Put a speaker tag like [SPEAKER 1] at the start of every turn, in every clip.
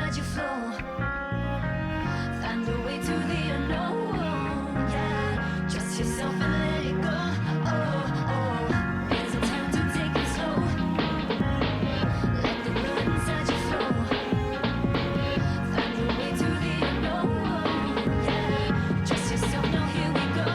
[SPEAKER 1] inside your flow. Find a way to the unknown. Yeah, trust yourself and let it go. There's a time to take it slow. Let the blood inside you flow. Find a way to the unknown. Yeah, trust yourself. Now here we go.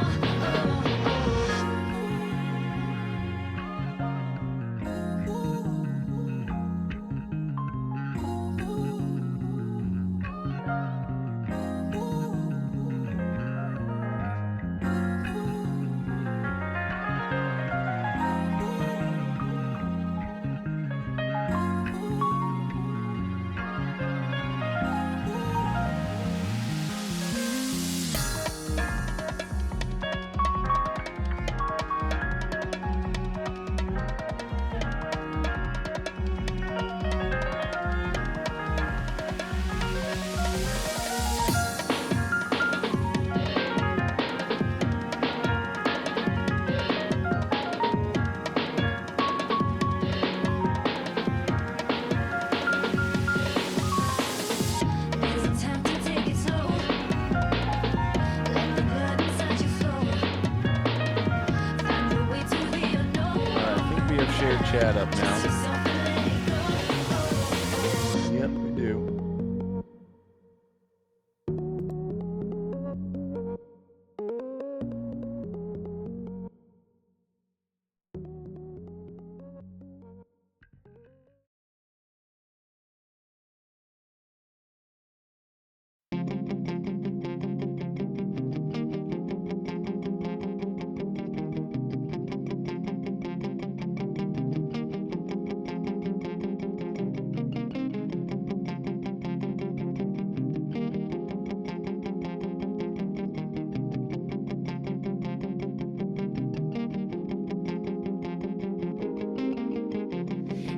[SPEAKER 2] Chat up now. Yep, we do.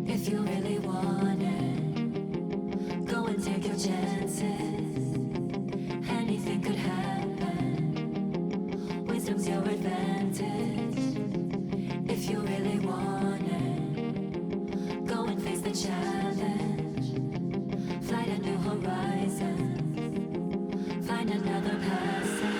[SPEAKER 1] If you really want it, go and take your chances. Anything could happen. Wisdom's your advantage. If you really want it, go and face the challenge. Flight a new horizon. Find another passage.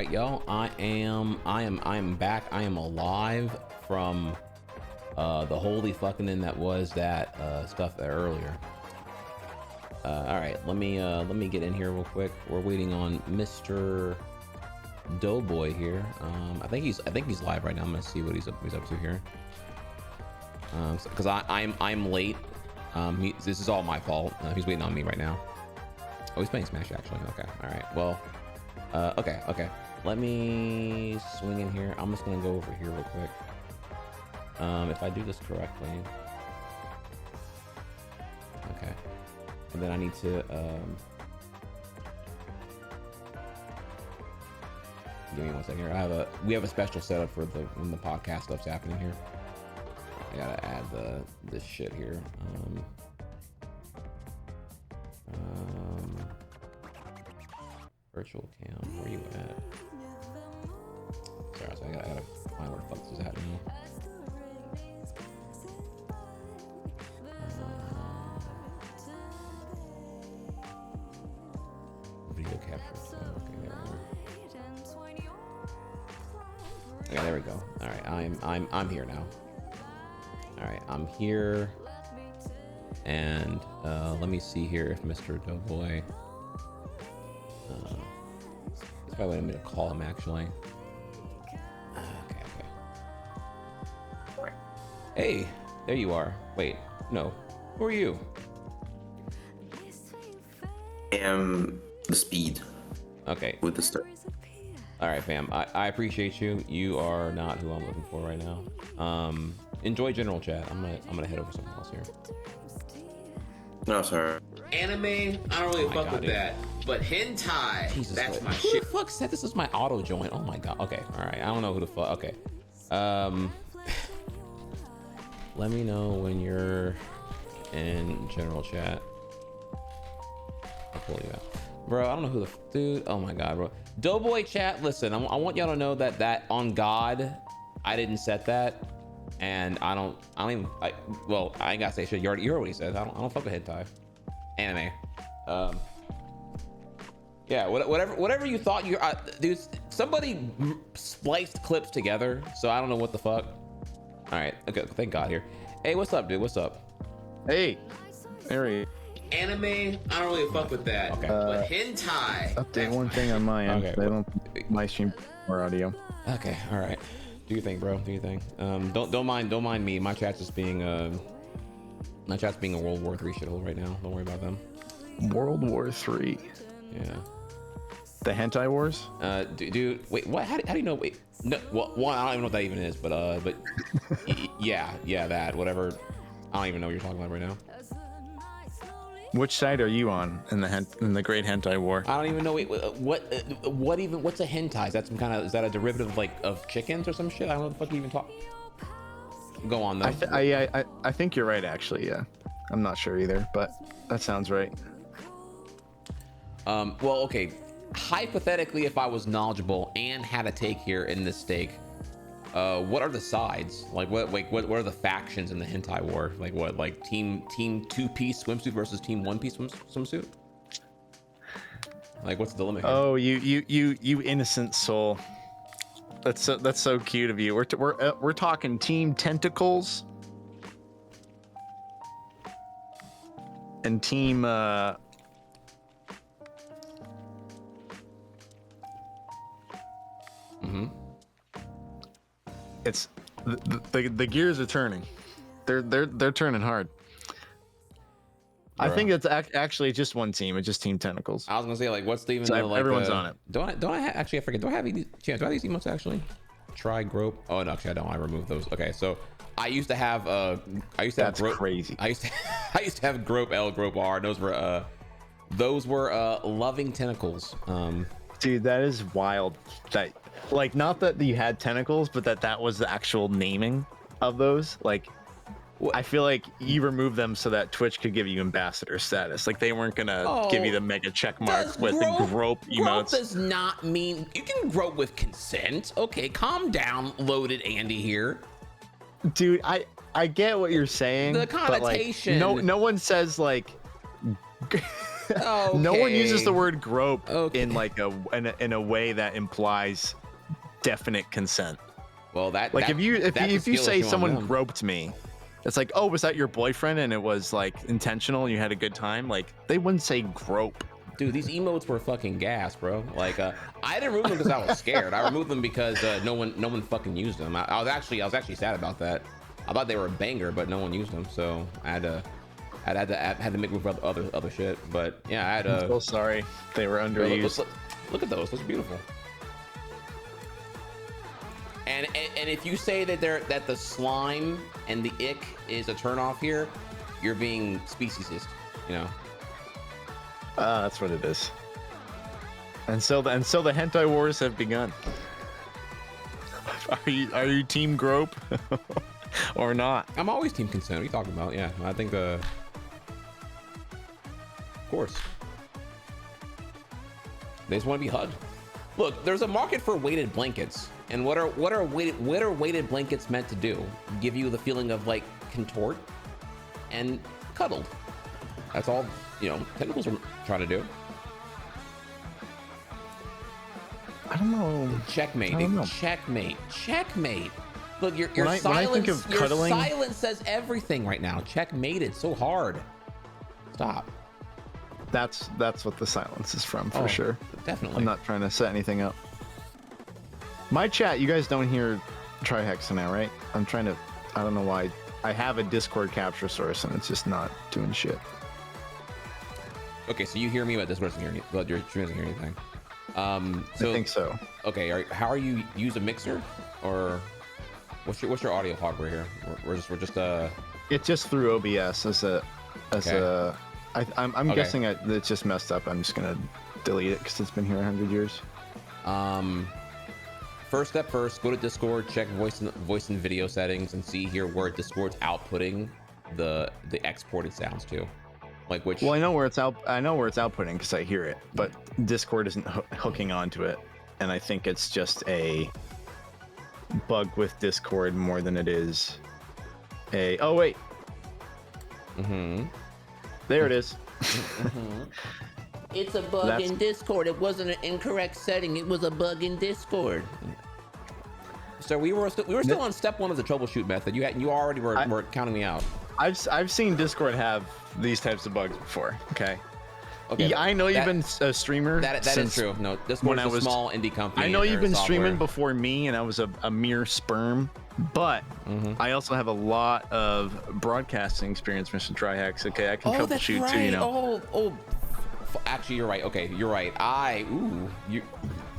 [SPEAKER 3] right, y'all. I am back. I am alive from the holy fucking thing that was that stuff there earlier. All right, let me get in here real quick. We're waiting on Mr. Doeboy here. I think he's live right now. I'm gonna see what he's up to here. Because I'm late. This is all my fault. He's waiting on me right now. Oh, he's playing Smash actually. Okay. All right. Well. Okay. Let me swing in here. I'm just gonna go over here real quick. If I do this correctly. Okay. And then I need to give me 1 second here. We have a special setup for when the podcast stuff's happening here. I gotta add this shit here. Virtual cam, where you at? Sorry, so I gotta find where the fuck this is at now. Video capture. Okay, there we are. Okay, there we go. All right, I'm here now. All right, I'm here, and let me see here if Mr. Doeboy. He's probably wanted me to call him actually. Okay. Hey, there you are. Wait, no, who are you?
[SPEAKER 4] I am the speed.
[SPEAKER 3] Okay.
[SPEAKER 4] With the start.
[SPEAKER 3] All right, fam. I appreciate you. You are not who I'm looking for right now. Enjoy general chat. I'm gonna head over something else here.
[SPEAKER 4] No, sorry.
[SPEAKER 5] Anime, I don't really fuck with that. But hentai,
[SPEAKER 3] Jesus
[SPEAKER 5] that's
[SPEAKER 3] Christ.
[SPEAKER 5] my
[SPEAKER 3] Who
[SPEAKER 5] shit.
[SPEAKER 3] the fuck said this is my auto joint? Oh my god. Okay. All right. I don't know who the fuck. Okay. Let me know when you're in general chat. I'll pull you out, bro. I don't know who the dude. Oh my god, bro. Doeboy chat. Listen, I want y'all to know that on God, I didn't set that, and I don't even. Well, I ain't gotta say shit. You heard what he says. I don't fuck with hentai, anime. Yeah, whatever you thought you dude, somebody spliced clips together, so I don't know what the fuck. All right, okay, thank God here. Hey, what's up, dude? What's up?
[SPEAKER 2] Hey, there he is.
[SPEAKER 5] Anime, I don't really fuck with that.
[SPEAKER 3] Okay.
[SPEAKER 5] But hentai.
[SPEAKER 2] Update one thing on my end.
[SPEAKER 3] Okay.
[SPEAKER 2] I don't my stream or audio.
[SPEAKER 3] Okay, all right. Do your thing, bro. Do your thing. Don't mind me. My chat's just being a World War III shithole right now. Don't worry about them.
[SPEAKER 2] World War 3.
[SPEAKER 3] Yeah.
[SPEAKER 2] The hentai wars?
[SPEAKER 3] Dude, wait, what? How do you know? Wait, no, well, one, I don't even know what that even is, but yeah, that, whatever. I don't even know what you're talking about right now.
[SPEAKER 2] Which side are you on in the Great Hentai War?
[SPEAKER 3] I don't even know. Wait, what's a hentai? That's some kind of, is that a derivative of chickens or some shit? I don't know what the fuck you even talk. Go on though.
[SPEAKER 2] I think you're right actually. Yeah, I'm not sure either, but that sounds right.
[SPEAKER 3] Well, okay. Hypothetically, if I was knowledgeable and had a take here in this stake, what are the sides? Like what are the factions in the hentai war? Like what? Like team 2-piece swimsuit versus team 1-piece swimsuit? Like what's the limit here?
[SPEAKER 2] Oh, you innocent soul. That's so cute of you. We're talking team tentacles and team It's the gears are turning. They're turning hard. I think it's actually just one team. It's just Team Tentacles.
[SPEAKER 3] I was gonna say, like, what's the even
[SPEAKER 2] So
[SPEAKER 3] like,
[SPEAKER 2] everyone's on it.
[SPEAKER 3] Don't I actually? I forget. Do I have these? Do I have these emotes actually? Try grope. Oh no, actually I don't. I removed those. Okay, so I used to have
[SPEAKER 2] That's
[SPEAKER 3] grope.
[SPEAKER 2] crazy.
[SPEAKER 3] I used to have grope L, grope R. And those were loving tentacles.
[SPEAKER 2] Dude, that is wild. That, like, not that you had tentacles, but that was the actual naming of those. Like, I feel like you removed them so that Twitch could give you ambassador status. Like, they weren't gonna give you the mega check mark with the grope emotes.
[SPEAKER 3] Grope does not mean you can grope with consent. Okay, calm down, loaded Andy here.
[SPEAKER 2] Dude, I get what you're saying.
[SPEAKER 3] The
[SPEAKER 2] but, like,
[SPEAKER 3] connotation.
[SPEAKER 2] no one says like No one uses the
[SPEAKER 3] Okay.
[SPEAKER 2] word grope
[SPEAKER 3] Okay.
[SPEAKER 2] in like in a way that implies definite consent.
[SPEAKER 3] Well,
[SPEAKER 2] Like
[SPEAKER 3] that,
[SPEAKER 2] if you
[SPEAKER 3] that's a
[SPEAKER 2] if you
[SPEAKER 3] skill
[SPEAKER 2] say
[SPEAKER 3] issue on
[SPEAKER 2] someone
[SPEAKER 3] them.
[SPEAKER 2] groped me, it's like, oh, was that your boyfriend and it was like intentional and you had a good time? Like they wouldn't say grope.
[SPEAKER 3] Dude, these emotes were fucking gas, bro. Like, I didn't remove them because I was scared. I removed them because no one fucking used them. I was actually sad about that. I thought they were a banger, but no one used them, so I had to make room for other shit. But yeah, I had
[SPEAKER 2] I'm so sorry they were underused.
[SPEAKER 3] look at those. Those are beautiful. And if you say that the slime and the ick is a turnoff here, you're being speciesist, you know.
[SPEAKER 2] That's what it is. And so the hentai wars have begun. Are you team grope or not?
[SPEAKER 3] I'm always team consent. What are you talking about? Yeah, I think of course. They just want to be hugged. Look, there's a market for weighted blankets. And what are weighted blankets meant to do? Give you the feeling of like contort and cuddled. That's all, you know, tentacles are trying to do.
[SPEAKER 2] I don't know.
[SPEAKER 3] Checkmate.
[SPEAKER 2] I don't know.
[SPEAKER 3] Checkmate. Look, your
[SPEAKER 2] When I
[SPEAKER 3] silence,
[SPEAKER 2] think of cuddling-
[SPEAKER 3] your silence says everything right now. Checkmated so hard. Stop.
[SPEAKER 2] That's what the silence is from for
[SPEAKER 3] Oh,
[SPEAKER 2] sure.
[SPEAKER 3] Definitely.
[SPEAKER 2] I'm not trying to set anything up. My chat, you guys don't hear Trihex now, right? I don't know why. I have a Discord capture source and it's just not doing shit.
[SPEAKER 3] Okay, so you hear me, but this doesn't hear me, but your stream doesn't hear anything.
[SPEAKER 2] I think so.
[SPEAKER 3] Okay, how are you use a mixer, or what's your audio hardware here? We're just
[SPEAKER 2] It's just through OBS
[SPEAKER 3] Okay.
[SPEAKER 2] I'm
[SPEAKER 3] Okay.
[SPEAKER 2] guessing it's just messed up. I'm just gonna delete it because it's been here 100 years.
[SPEAKER 3] First step first, go to Discord, check voice and video settings, and see here where Discord's outputting the exported sounds to, like which.
[SPEAKER 2] Well, I know where it's outputting because I hear it, but Discord isn't hooking onto it, and I think it's just a bug with Discord more than it is a. Oh wait,
[SPEAKER 3] Mm-hmm.
[SPEAKER 2] there it is.
[SPEAKER 3] It's a bug
[SPEAKER 2] That's-
[SPEAKER 3] in Discord. It wasn't an incorrect setting. It was a bug in Discord. So we were still on step one of the troubleshoot method. You already were counting me out.
[SPEAKER 2] I've seen Discord have these types of bugs before. Okay.
[SPEAKER 3] Okay,
[SPEAKER 2] Yeah, I know you've
[SPEAKER 3] that-
[SPEAKER 2] been a streamer.
[SPEAKER 3] That is
[SPEAKER 2] since
[SPEAKER 3] true. No, Discord
[SPEAKER 2] when
[SPEAKER 3] is
[SPEAKER 2] I
[SPEAKER 3] a
[SPEAKER 2] was-
[SPEAKER 3] small indie company.
[SPEAKER 2] I know
[SPEAKER 3] and
[SPEAKER 2] you've
[SPEAKER 3] their
[SPEAKER 2] been streaming
[SPEAKER 3] software-
[SPEAKER 2] before me, and I was a mere sperm, but I also have a lot of broadcasting experience, Mr. Trihex. Okay, I can
[SPEAKER 3] Oh, that's
[SPEAKER 2] troubleshoot
[SPEAKER 3] right.
[SPEAKER 2] too, you know.
[SPEAKER 3] Actually, you're right. Okay, you're right. You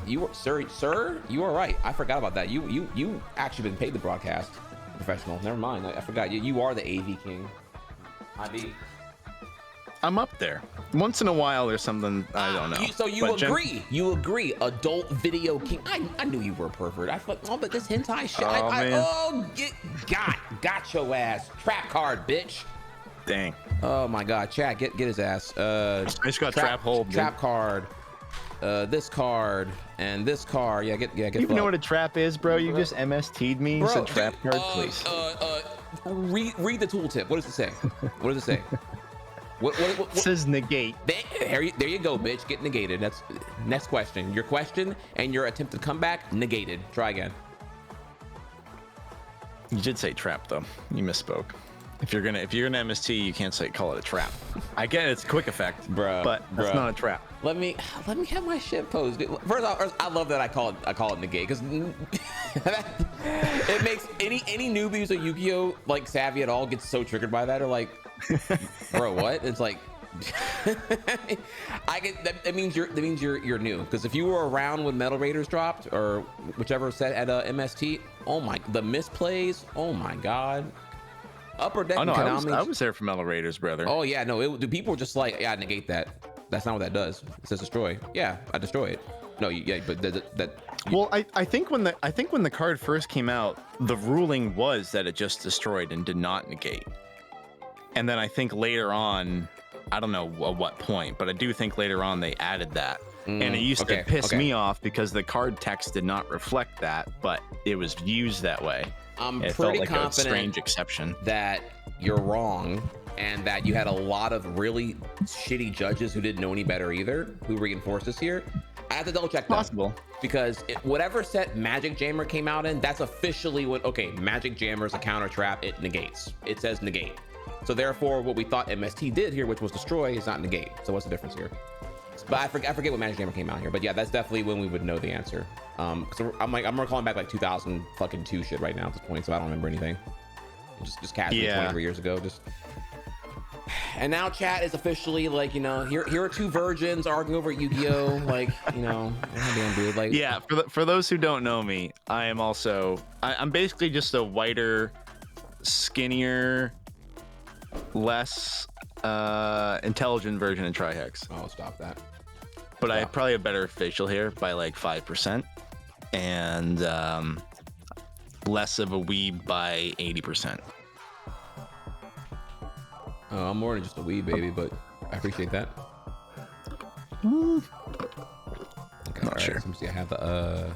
[SPEAKER 3] you are right. I forgot about that. You actually been paid to broadcast professional. Never mind. I forgot. You are the AV king.
[SPEAKER 2] I'm up there. Once in a while, there's something I don't know.
[SPEAKER 3] So you
[SPEAKER 2] But
[SPEAKER 3] agree? You agree? Adult video king. I knew you were a pervert. I thought, oh, but this hentai shit. Got your ass. Trap card, bitch.
[SPEAKER 2] Dang.
[SPEAKER 3] Oh my god, chat, get his ass.
[SPEAKER 2] I just got trap hold. dude.
[SPEAKER 3] Trap card. This card and this card. Yeah, get.
[SPEAKER 2] You even know what a trap is, bro? You just MST'd me. You said trap
[SPEAKER 3] dude,
[SPEAKER 2] card, please.
[SPEAKER 3] Read the tooltip. What does it say? What does it say? What
[SPEAKER 2] It says negate.
[SPEAKER 3] there you go, bitch. Get negated. That's next question. Your question and your attempt to come back negated. Try again.
[SPEAKER 2] You did say trap though. You misspoke. If you're gonna MST, you can't call it a trap. I get it's a quick effect,
[SPEAKER 3] Bruh,
[SPEAKER 2] but that's
[SPEAKER 3] bruh.
[SPEAKER 2] not a trap.
[SPEAKER 3] Let me have my shit posed. First off, I love that I call it negate because it makes any newbie who's a Yu-Gi-Oh like savvy at all gets so triggered by that. Or like, bro, what? It's like I get that means you're new, because if you were around when Metal Raiders dropped or whichever set at MST, the misplays, oh my god. Upper deck.
[SPEAKER 2] Oh no,
[SPEAKER 3] Konami.
[SPEAKER 2] I was there for Metal Raiders, brother.
[SPEAKER 3] Oh yeah, no, people were just like, yeah, negate that. That's not what that does. It says destroy. Yeah, I destroy it. No, but
[SPEAKER 2] Well, I think when the card first came out, the ruling was that it just destroyed and did not negate. And then I think later on, I don't know at what point, but I do think later on they added that. And it used to piss me off because the card text did not reflect that, but it was used that way.
[SPEAKER 3] I'm
[SPEAKER 2] It
[SPEAKER 3] pretty
[SPEAKER 2] felt like a
[SPEAKER 3] confident
[SPEAKER 2] strange exception.
[SPEAKER 3] that you're wrong, and that you had a lot of really shitty judges who didn't know any better either, who reinforced this here. I have to double check that.
[SPEAKER 2] Possible.
[SPEAKER 3] Because whatever set Magic Jammer came out in, that's officially what, okay, Magic Jammer is a counter trap, it negates. It says negate. So therefore, what we thought MST did here, which was destroy, is not negate. So what's the difference here? But I forget what Magic Jammer came out here. But yeah, that's definitely when we would know the answer. So I'm recalling back like 2002 shit right now at this point, so I don't remember anything. Just casually 23 years ago. And now chat is officially like, you know, here are two virgins arguing over Yu-Gi-Oh! Like, you know, damn dude. Like,
[SPEAKER 2] yeah, for those who don't know me, I am also I'm basically just a whiter, skinnier, less intelligent version of Trihex.
[SPEAKER 3] oh, stop that.
[SPEAKER 2] But I probably have better facial hair by like 5%, and less of a weeb by 80%.
[SPEAKER 3] Oh, I'm more than just a wee baby, but I appreciate that.
[SPEAKER 2] Not
[SPEAKER 3] all right,
[SPEAKER 2] sure.
[SPEAKER 3] Let me see. I have the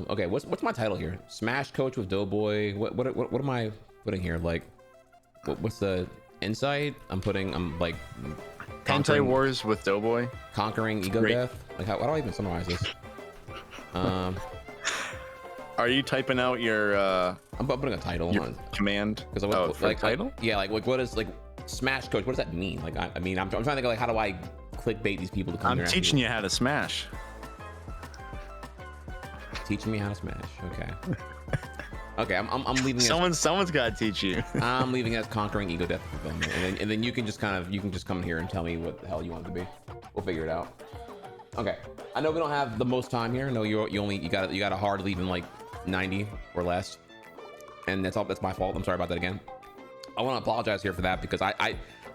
[SPEAKER 3] okay, what's my title here? Smash coach with Doeboy. What am I putting here? Like, what's the insight? I'm like
[SPEAKER 2] Anti-wars with Doeboy.
[SPEAKER 3] conquering ego
[SPEAKER 2] Great.
[SPEAKER 3] death. Like, how do I even summarize this?
[SPEAKER 2] Are you typing out your
[SPEAKER 3] I'm putting a title on
[SPEAKER 2] command?
[SPEAKER 3] because
[SPEAKER 2] For
[SPEAKER 3] like
[SPEAKER 2] title?
[SPEAKER 3] yeah, like what is like Smash coach? What does that mean? Like, I mean, I'm trying to think of like, how do I clickbait these people to come
[SPEAKER 2] I'm
[SPEAKER 3] here and
[SPEAKER 2] teaching you how to smash.
[SPEAKER 3] teaching me how to smash. Okay. Okay, I'm leaving.
[SPEAKER 2] Someone's got to teach you.
[SPEAKER 3] I'm leaving as conquering ego death fulfillment, and then you can just come here and tell me what the hell you want it to be. We'll figure it out. Okay, I know we don't have the most time here. No, you got a hard leave in like 90 or less, and that's my fault. I'm sorry about that again. I want to apologize here for that because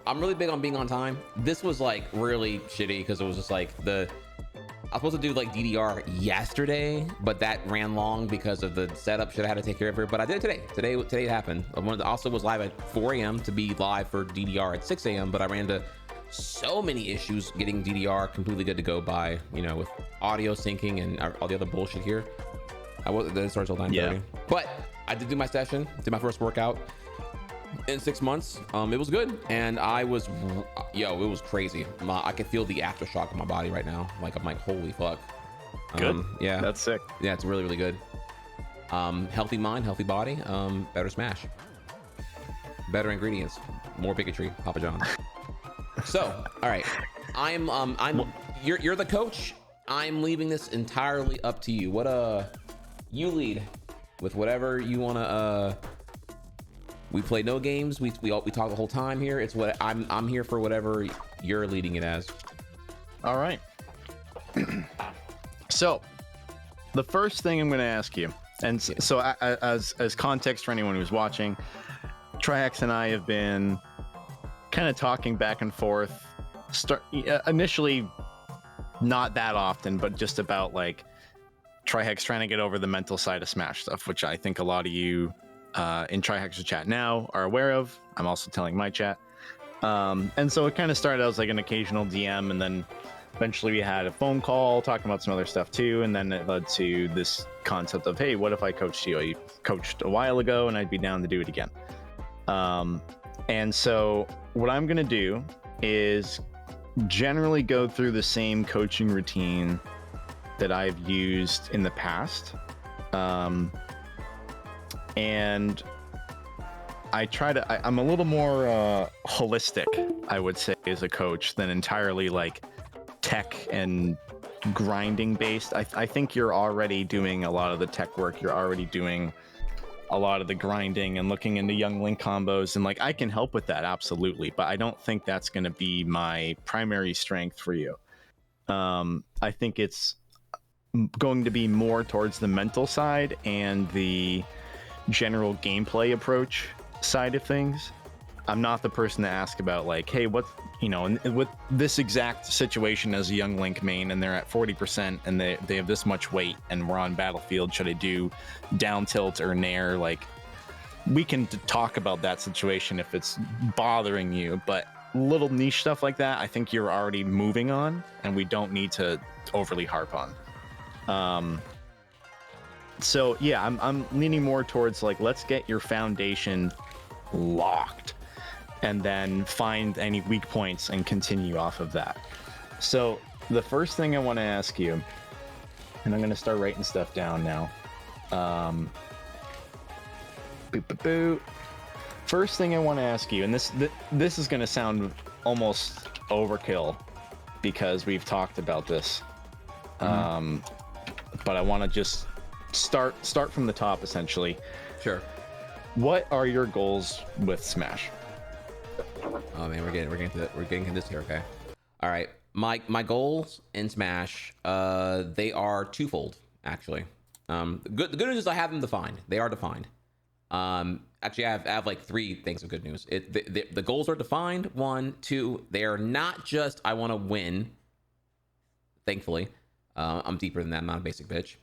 [SPEAKER 3] I'm really big on being on time. This was like really shitty because it was just like I was supposed to do like DDR yesterday, but that ran long because of the setup shit I had to take care of it. But I did it today. Today it happened. I also was live at 4 a.m. to be live for DDR at 6 a.m. But I ran into so many issues getting DDR completely good to go by, you know, with audio syncing and all the other bullshit here. Then it starts till 9:30.
[SPEAKER 2] Yeah.
[SPEAKER 3] But I did do my session, did my first workout in 6 months. It was good, and it was crazy. I can feel the aftershock in my body right now. Like, I'm like, holy fuck.
[SPEAKER 2] Good.
[SPEAKER 3] Yeah,
[SPEAKER 2] That's sick.
[SPEAKER 3] yeah, it's really, really good. Healthy mind, healthy body, better smash, better ingredients, more bigotry, Papa John. So, all right, you're the coach. I'm leaving this entirely up to you. You lead with whatever you wanna. We play no games. We talk the whole time here. It's what I'm here for. Whatever you're leading it as.
[SPEAKER 2] All right. So, the first thing I'm going to ask you, and so as context for anyone who's watching, Trihex and I have been kind of talking back and forth. Initially, not that often, but just about like Trihex trying to get over the mental side of Smash stuff, which I think a lot of you in Trihex's chat now are aware of. I'm also telling my chat. And so it kind of started as like an occasional DM, and then eventually we had a phone call talking about some other stuff too, and then it led to this concept of, hey, what if I coached you? You coached a while ago and I'd be down to do it again. And so what I'm going to do is generally go through the same coaching routine that I've used in the past. And I'm a little more holistic, I would say, as a coach than entirely like tech and grinding based. I think you're already doing a lot of the tech work. You're already doing a lot of the grinding and looking into young link combos, and like I can help with that, absolutely, but I don't think that's going to be my primary strength for you. I think it's going to be more towards the mental side and the general gameplay approach side of things. I'm not the person to ask about like, hey, what's, you know, with this exact situation as a young link main and they're at 40% and they have this much weight and we're on battlefield, should I do down tilt or nair? Like, we can talk about that situation if it's bothering you, but little niche stuff like that, I think you're already moving on and we don't need to overly harp on. So yeah, I'm leaning more towards like, let's get your foundation locked. and then find any weak points and continue off of that. So the first thing I want to ask you, and I'm going to start writing stuff down now. First thing I want to ask you, and this is going to sound almost overkill because we've talked about this, but I want to just start from the top essentially.
[SPEAKER 3] Sure.
[SPEAKER 2] What are your goals with Smash?
[SPEAKER 3] Oh man, we're getting to this here. Okay. All right. My goals in Smash, they are twofold actually. The good news is I have them defined. They are defined. Actually, I have like three things of good news. The goals are defined. 1, 2. They are not just I want to win. Thankfully, I'm deeper than that. I'm not a basic bitch.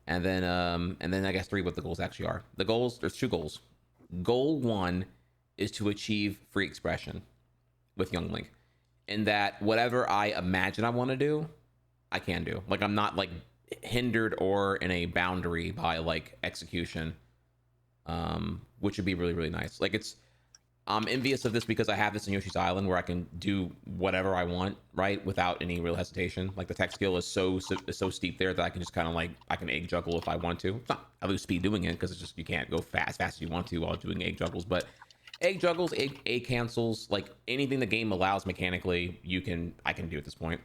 [SPEAKER 3] And then I guess 3, what the goals actually are. The goals, there's 2 goals. Goal 1 is to achieve free expression with Young Link, in that whatever I imagine I want to do, I can do. Like I'm not like hindered or in a boundary by like execution, which would be really, really nice. Like I'm envious of this because I have this in Yoshi's Island where I can do whatever I want, right, without any real hesitation. Like the tech skill is so steep there that I can just kind of like I can egg juggle if I want to. It's not, I lose speed doing it because it's just you can't go fast as you want to while doing egg juggles. But egg juggles, egg cancels, like anything the game allows mechanically, I can do at this point,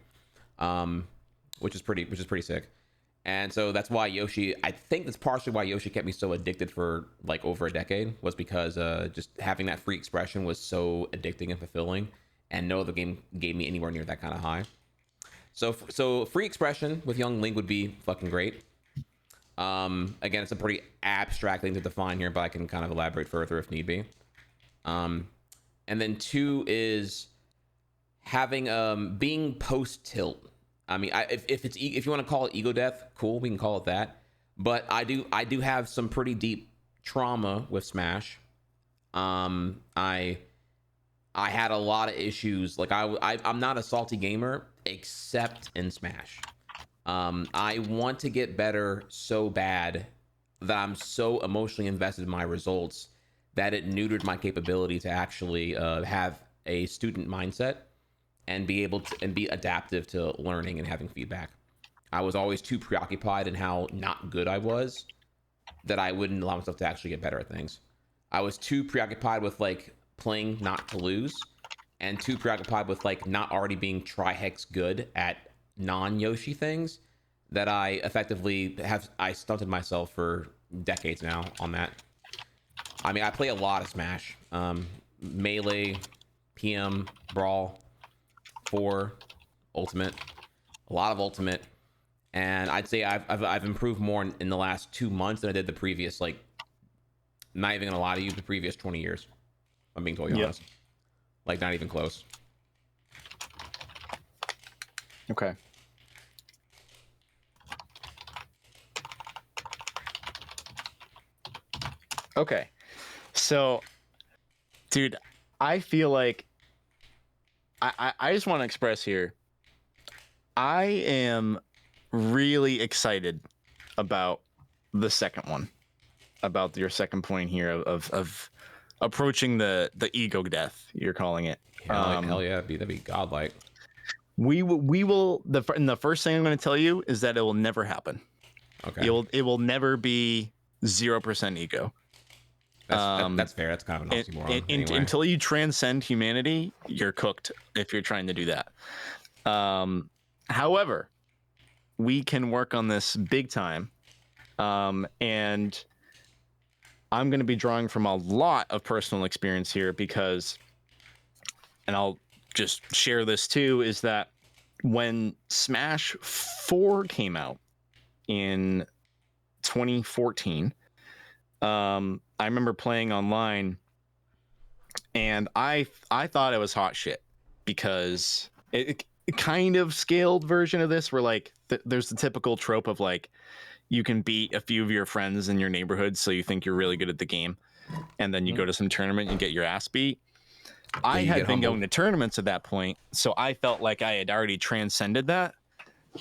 [SPEAKER 3] which is pretty sick. And so that's why Yoshi, I think that's partially why Yoshi kept me so addicted for like over a decade, was because just having that free expression was so addicting and fulfilling, and no other game gave me anywhere near that kind of high. So free expression with Young Link would be fucking great. Again, it's a pretty abstract thing to define here, but I can kind of elaborate further if need be. And then 2 is having being post tilt. I mean, if you want to call it ego death, cool, we can call it that. But I do have some pretty deep trauma with Smash. I had a lot of issues. Like I'm not a salty gamer except in Smash. I want to get better so bad that I'm so emotionally invested in my results that it neutered my capability to actually have a student mindset and be able to and be adaptive to learning and having feedback. I was always too preoccupied in how not good I was that I wouldn't allow myself to actually get better at things. I was too preoccupied with like playing not to lose, and too preoccupied with like not already being Trihex good at non-Yoshi things that I effectively I stunted myself for decades now on that. I mean, I play a lot of Smash, Melee, PM, Brawl, 4, Ultimate, a lot of Ultimate, and I'd say I've improved more in the last 2 months than I did the previous, like, not even gonna lie to you, the previous 20 years. I'm being totally honest. Like, not even close.
[SPEAKER 2] Okay. Okay. So, dude, I feel like I just want to express here, I am really excited about the second one, about your second point here of approaching the ego death, you're calling it.
[SPEAKER 3] Hell yeah, that'd be godlike.
[SPEAKER 2] We will the first thing I'm going to tell you is that it will never happen.
[SPEAKER 3] Okay.
[SPEAKER 2] It will never be 0% ego.
[SPEAKER 3] That's fair. That's kind of an oxymoron. Anyway.
[SPEAKER 2] Until you transcend humanity, you're cooked if you're trying to do that. However, we can work on this big time. And I'm going to be drawing from a lot of personal experience here because, and I'll just share this too, is that when Smash 4 came out in 2014, I remember playing online, and I thought it was hot shit because it kind of scaled version of this where like there's the typical trope of like you can beat a few of your friends in your neighborhood, so you think you're really good at the game, and then you go to some tournament and get your ass beat. I had been going to tournaments at that point, so I felt like I had already transcended that.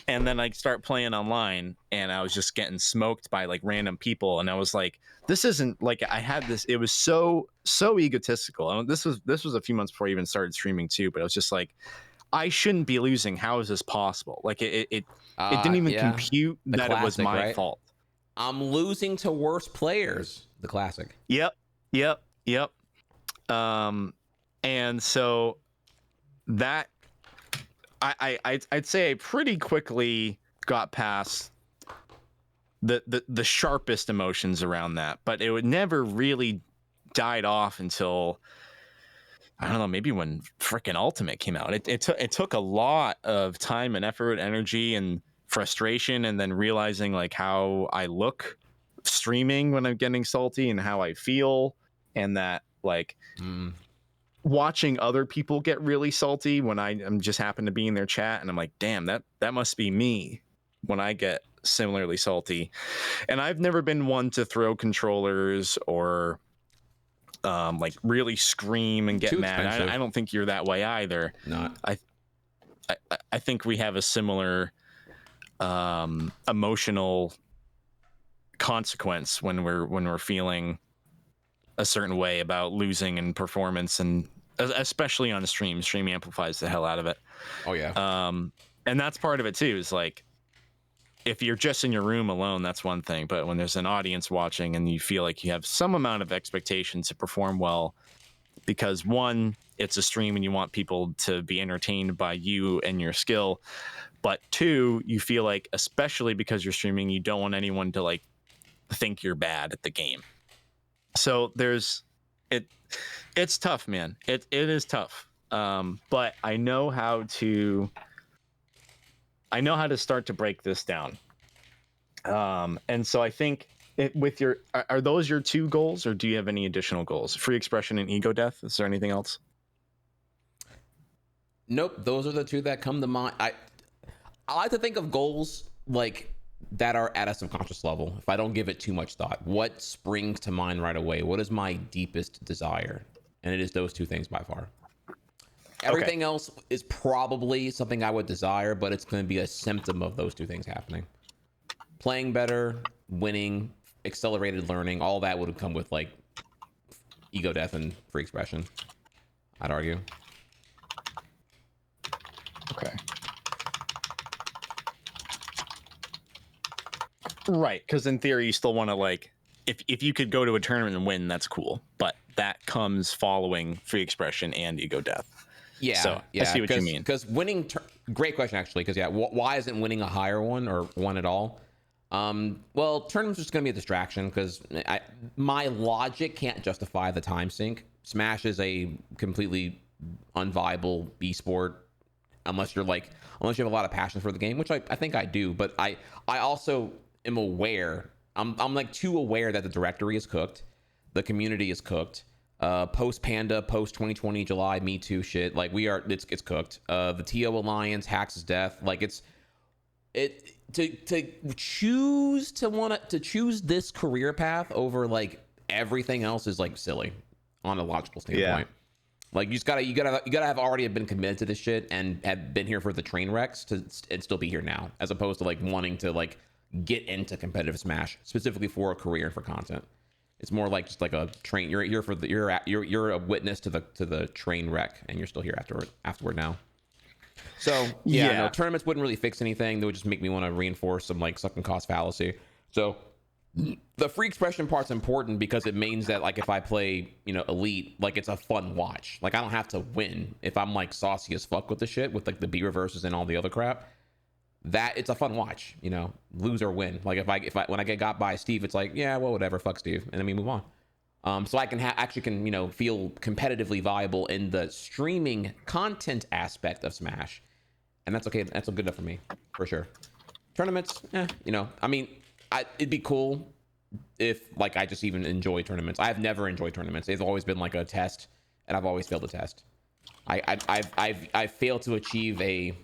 [SPEAKER 2] and then I start playing online, and I was just getting smoked by like random people, and I was like, this isn't like I had this. It was so egotistical. And this was a few months before I even started streaming too. But I was just like, I shouldn't be losing. How is this possible? Like it didn't even compute that it was my fault.
[SPEAKER 3] I'm losing to worse players. The classic.
[SPEAKER 2] Yep. And so that I'd say I pretty quickly got past the sharpest emotions around that, but it would never really died off until I don't know, maybe when frickin' Ultimate came out. It took a lot of time and effort, energy, and frustration, and then realizing like how I look streaming when I'm getting salty and how I feel, and that like watching other people get really salty when I'm just happen to be in their chat, and I'm like, damn, that must be me when I get similarly salty. And I've never been one to throw controllers or like really scream and get mad. I don't think you're that way either.
[SPEAKER 3] Not.
[SPEAKER 2] I think we have a similar emotional consequence when we're feeling a certain way about losing in performance, and especially on stream amplifies the hell out of it.
[SPEAKER 3] Oh yeah.
[SPEAKER 2] And that's part of it too, is like if you're just in your room alone, that's one thing, but when there's an audience watching and you feel like you have some amount of expectation to perform well, because one, it's a stream and you want people to be entertained by you and your skill, but two, you feel like, especially because you're streaming, you don't want anyone to like think you're bad at the game. So it's tough, man. It is tough. But I know how to start to break this down. And so I think are those your two goals, or do you have any additional goals? Free expression and ego death. Is there anything else?
[SPEAKER 3] Nope. Those are the two that come to mind. I like to think of goals like that are at a subconscious level. If I don't give it too much thought, what springs to mind right away? What is my deepest desire? And it is those two things by far. Everything else is probably something I would desire, but it's going to be a symptom of those two things happening. Playing better, winning, accelerated learning, all that would come with like ego death and free expression, I'd argue.
[SPEAKER 2] Okay. Right, because in theory, you still want to like, if you could go to a tournament and win, that's cool. But that comes following free expression and ego death.
[SPEAKER 3] Yeah,
[SPEAKER 2] so I see what you mean.
[SPEAKER 3] Because winning, great question actually. Because why isn't winning a higher one or one at all? Well, tournaments are just going to be a distraction because my logic can't justify the time sink. Smash is a completely unviable B sport unless you have a lot of passion for the game, which I think I do. But I also am aware. I'm like too aware that the directory is cooked, the community is cooked. Post Panda, post 2020 July Me Too shit, like it's cooked. The TO Alliance, Hacks' death, like to choose this career path over like everything else is like silly on a logical standpoint. Yeah. Like you gotta have already been committed to this shit and have been here for the train wrecks and still be here now, as opposed to like wanting to like get into competitive Smash specifically for a career and for content. It's more like just like a train. You're a witness to the train wreck, and you're still here afterward now. So no, tournaments wouldn't really fix anything. They would just make me want to reinforce some like sucking cost fallacy. So the free expression part's important because it means that like if I play Elite, like it's a fun watch. Like I don't have to win if I'm like saucy as fuck with the shit with like the B reverses and all the other crap. That it's a fun watch, lose or win. Like if I when I get got by Steve, it's like, yeah, well, whatever, fuck Steve, and then we move on. So I can feel competitively viable in the streaming content aspect of Smash, and that's okay. That's good enough for me, for sure. Tournaments, it'd be cool if like I just even enjoy tournaments. I've never enjoyed tournaments. They've always been like a test, and I've always failed the test. I've failed to achieve a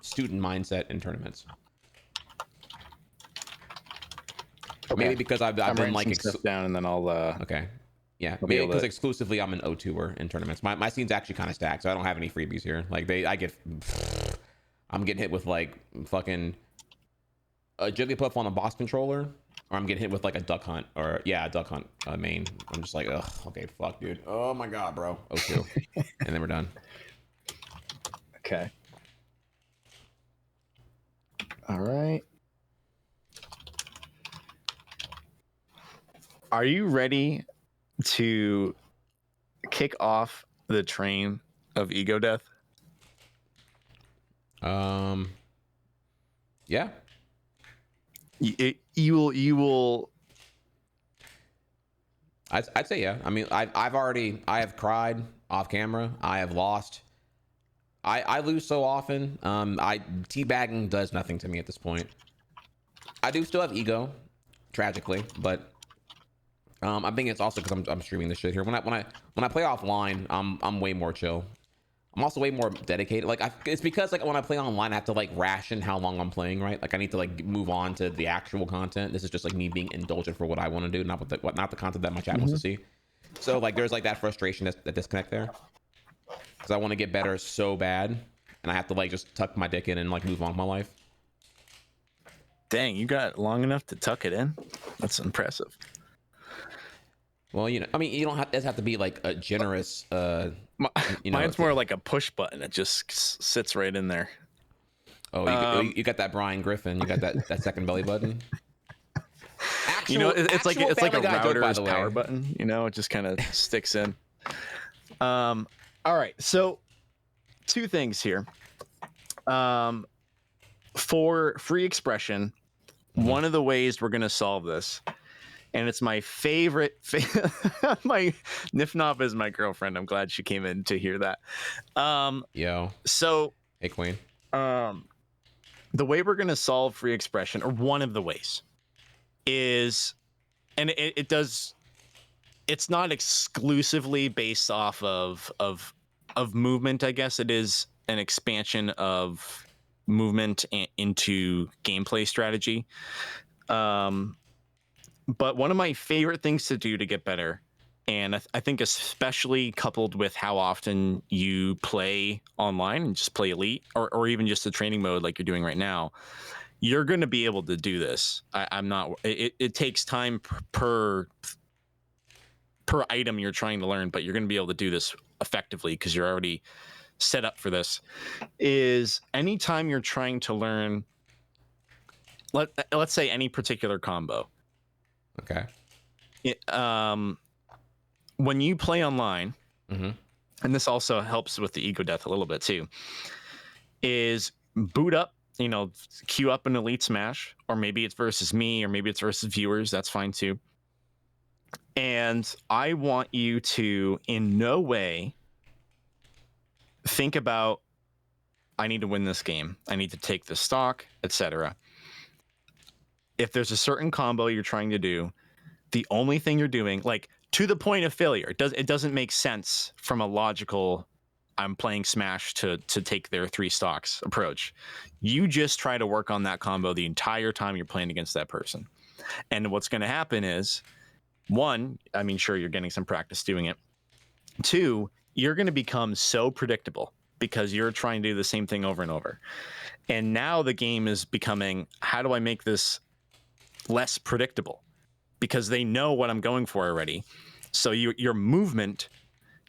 [SPEAKER 3] student mindset in tournaments. Okay. Maybe because I've been like
[SPEAKER 2] down and then I'll
[SPEAKER 3] okay, yeah, maybe because exclusively I'm an O2er in tournaments. My scene's actually kind of stacked, so I don't have any freebies here. Like I I'm getting hit with like fucking a Jigglypuff on a box controller, or I'm getting hit with like a Duck Hunt, or yeah, a Duck Hunt main. I'm just like, ugh, okay, fuck, dude. Oh my god, bro. O2. And then we're done.
[SPEAKER 2] Okay. All right. Are you ready to kick off the train of ego death?
[SPEAKER 3] Yeah.
[SPEAKER 2] You will.
[SPEAKER 3] I'd say yeah. I mean, I have cried off camera. I have lost. I lose so often. Teabagging does nothing to me at this point. I do still have ego, tragically, but I think it's also because I'm streaming this shit here. When I play offline, I'm way more chill. I'm also way more dedicated. Like it's because like when I play online, I have to like ration how long I'm playing, right? Like I need to like move on to the actual content. This is just like me being indulgent for what I want to do, not the content that my chat wants to see. So like there's like that frustration, that disconnect there, because I want to get better so bad, and I have to like just tuck my dick in and like move on with my life.
[SPEAKER 2] Dang, you got long enough to tuck it in? That's impressive.
[SPEAKER 3] Well, you know, I mean, you don't have to be like a generous.
[SPEAKER 2] Mine's more like a push button. It just sits right in there.
[SPEAKER 3] Oh, you got that Brian Griffin. You got that second belly button.
[SPEAKER 2] It's like a router's power
[SPEAKER 3] way.
[SPEAKER 2] button. You know, it just kind of sticks in. All right, so two things here. For free expression, one of the ways we're gonna solve this, and it's my favorite. My Nifnop is my girlfriend. I'm glad she came in to hear that.
[SPEAKER 3] Yo.
[SPEAKER 2] So
[SPEAKER 3] Hey, Queen.
[SPEAKER 2] the way we're gonna solve free expression, or one of the ways, is, and it does. It's not exclusively based off of movement. I guess it is an expansion of movement into gameplay strategy. But one of my favorite things to do to get better, and I think especially coupled with how often you play online and just play Elite, or even just the training mode like you're doing right now, you're going to be able to do this. I'm not. It takes time per item you're trying to learn, but you're going to be able to do this effectively because you're already set up for this. Is anytime you're trying to learn, let's say any particular combo.
[SPEAKER 3] Okay.
[SPEAKER 2] When you play online,
[SPEAKER 3] Mm-hmm.
[SPEAKER 2] and this also helps with the ego death a little bit too, is boot up, queue up an Elite Smash, or maybe it's versus me, or maybe it's versus viewers. That's fine too. And I want you to in no way think about, I need to win this game, I need to take the stock, etc. If there's a certain combo you're trying to do, the only thing you're doing, like to the point of failure, it doesn't make sense from a logical, I'm playing Smash to take their 3 stocks approach. You just try to work on that combo the entire time you're playing against that person. And what's going to happen is, 1, I mean, sure, you're getting some practice doing it. 2, you're going to become so predictable because you're trying to do the same thing over and over. And now the game is becoming, how do I make this less predictable? Because they know what I'm going for already. So your movement,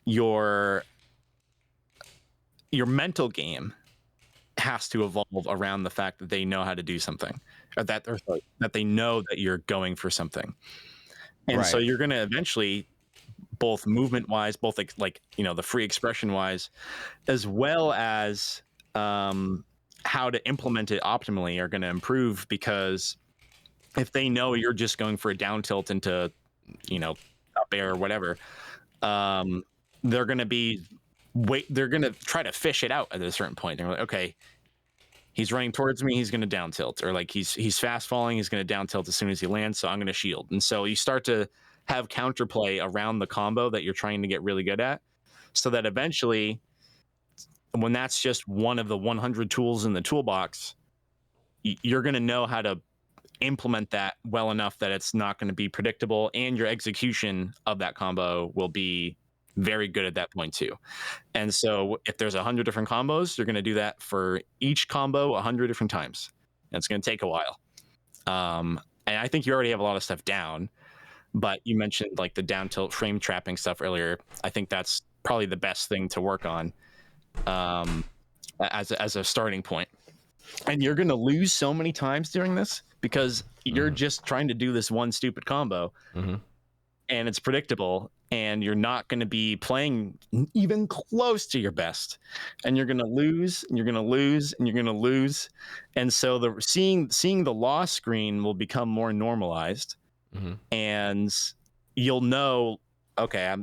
[SPEAKER 2] your mental game has to evolve around the fact that they know how to do something, or that they know that you're going for something. And
[SPEAKER 3] Right.
[SPEAKER 2] so you're going to eventually, both movement wise, both like the free expression wise, as well as how to implement it optimally, are going to improve, because if they know you're just going for a down tilt into up air or whatever, they're going to try to fish it out at a certain point. They're like, okay, he's running towards me, he's going to down tilt, or like he's fast falling, he's going to down tilt as soon as he lands, so I'm going to shield. And so you start to have counterplay around the combo that you're trying to get really good at, so that eventually, when that's just one of the 100 tools in the toolbox, you're going to know how to implement that well enough that it's not going to be predictable, and your execution of that combo will be very good at that point too. And so if there's 100 different combos, you're going to do that for each combo 100 different times. And it's going to take a while. And I think you already have a lot of stuff down, but you mentioned like the down tilt frame trapping stuff earlier. I think that's probably the best thing to work on as a starting point. And you're going to lose so many times doing this because you're just trying to do this one stupid combo and it's predictable, and you're not going to be playing even close to your best, and you're going to lose, and you're going to lose, and you're going to lose. And so the seeing the loss screen will become more normalized, and you'll know, okay,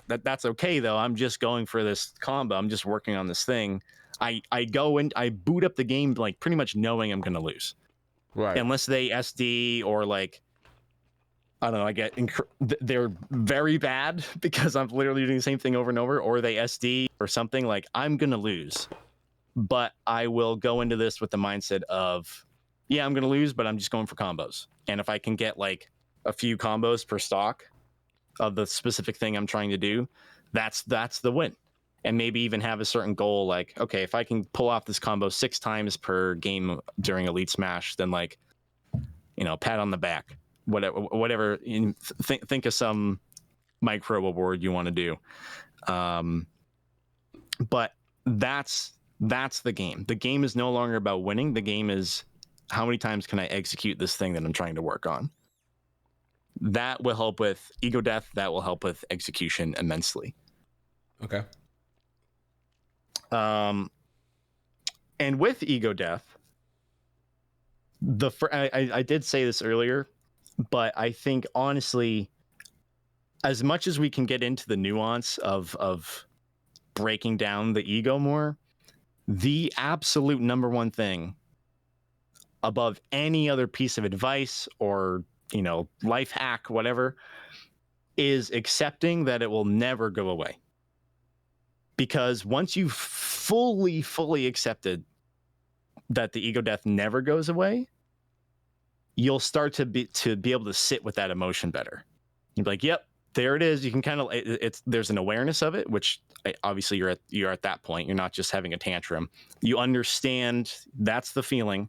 [SPEAKER 2] that's okay though. I'm just going for this combo. I'm just working on this thing. I go and I boot up the game like pretty much knowing I'm going to lose,
[SPEAKER 3] Right.
[SPEAKER 2] unless they SD or like, I don't know, they're very bad because I'm literally doing the same thing over and over, or they SD or something. Like, I'm going to lose, but I will go into this with the mindset of, yeah, I'm going to lose, but I'm just going for combos. And if I can get like a few combos per stock of the specific thing I'm trying to do, that's the win. And maybe even have a certain goal, like, okay, if I can pull off this combo 6 times per game during Elite Smash, then like, pat on the back. Whatever, think of some micro award you want to do, but that's the game. The game is no longer about winning. The game is how many times can I execute this thing that I'm trying to work on. That will help with ego death. That will help with execution immensely.
[SPEAKER 3] Okay.
[SPEAKER 2] And with ego death, I did say this earlier, but I think honestly, as much as we can get into the nuance of breaking down the ego more, the absolute number one thing above any other piece of advice or, life hack, whatever, is accepting that it will never go away. Because once you've fully accepted that the ego death never goes away, you'll start to be able to sit with that emotion better. You'll be like, yep, there it is. You can kind of, there's an awareness of it, which obviously you're at that point. You're not just having a tantrum. You understand that's the feeling.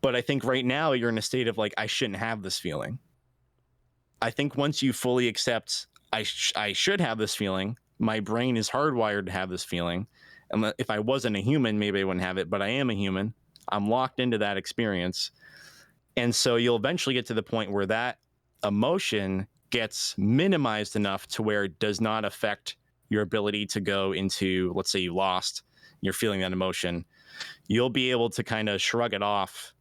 [SPEAKER 2] But I think right now you're in a state of like, I shouldn't have this feeling. I think once you fully accept I should have this feeling, my brain is hardwired to have this feeling. And if I wasn't a human, maybe I wouldn't have it, but I am a human. I'm locked into that experience. And so you'll eventually get to the point where that emotion gets minimized enough to where it does not affect your ability to go into, let's say you lost, you're feeling that emotion. You'll be able to kind of shrug it off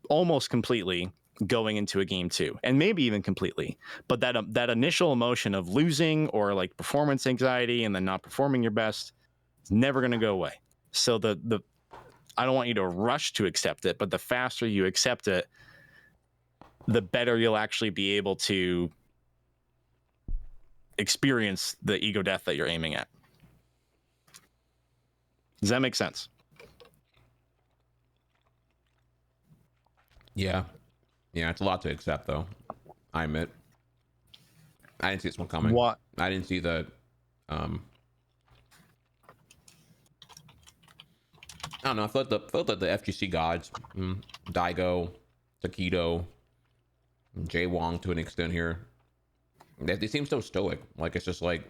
[SPEAKER 2] almost completely going into a game 2, and maybe even completely. But that initial emotion of losing or like performance anxiety and then not performing your best is never going to go away. So I don't want you to rush to accept it, but the faster you accept it, the better you'll actually be able to experience the ego death that you're aiming at. Does that make sense?
[SPEAKER 3] Yeah. Yeah, it's a lot to accept, though. I admit. I didn't see this one coming.
[SPEAKER 2] What?
[SPEAKER 3] I didn't see the... I don't know. I felt that the FGC gods, Daigo, Takedo, Jay Wong to an extent here, they seem so stoic. Like, it's just like,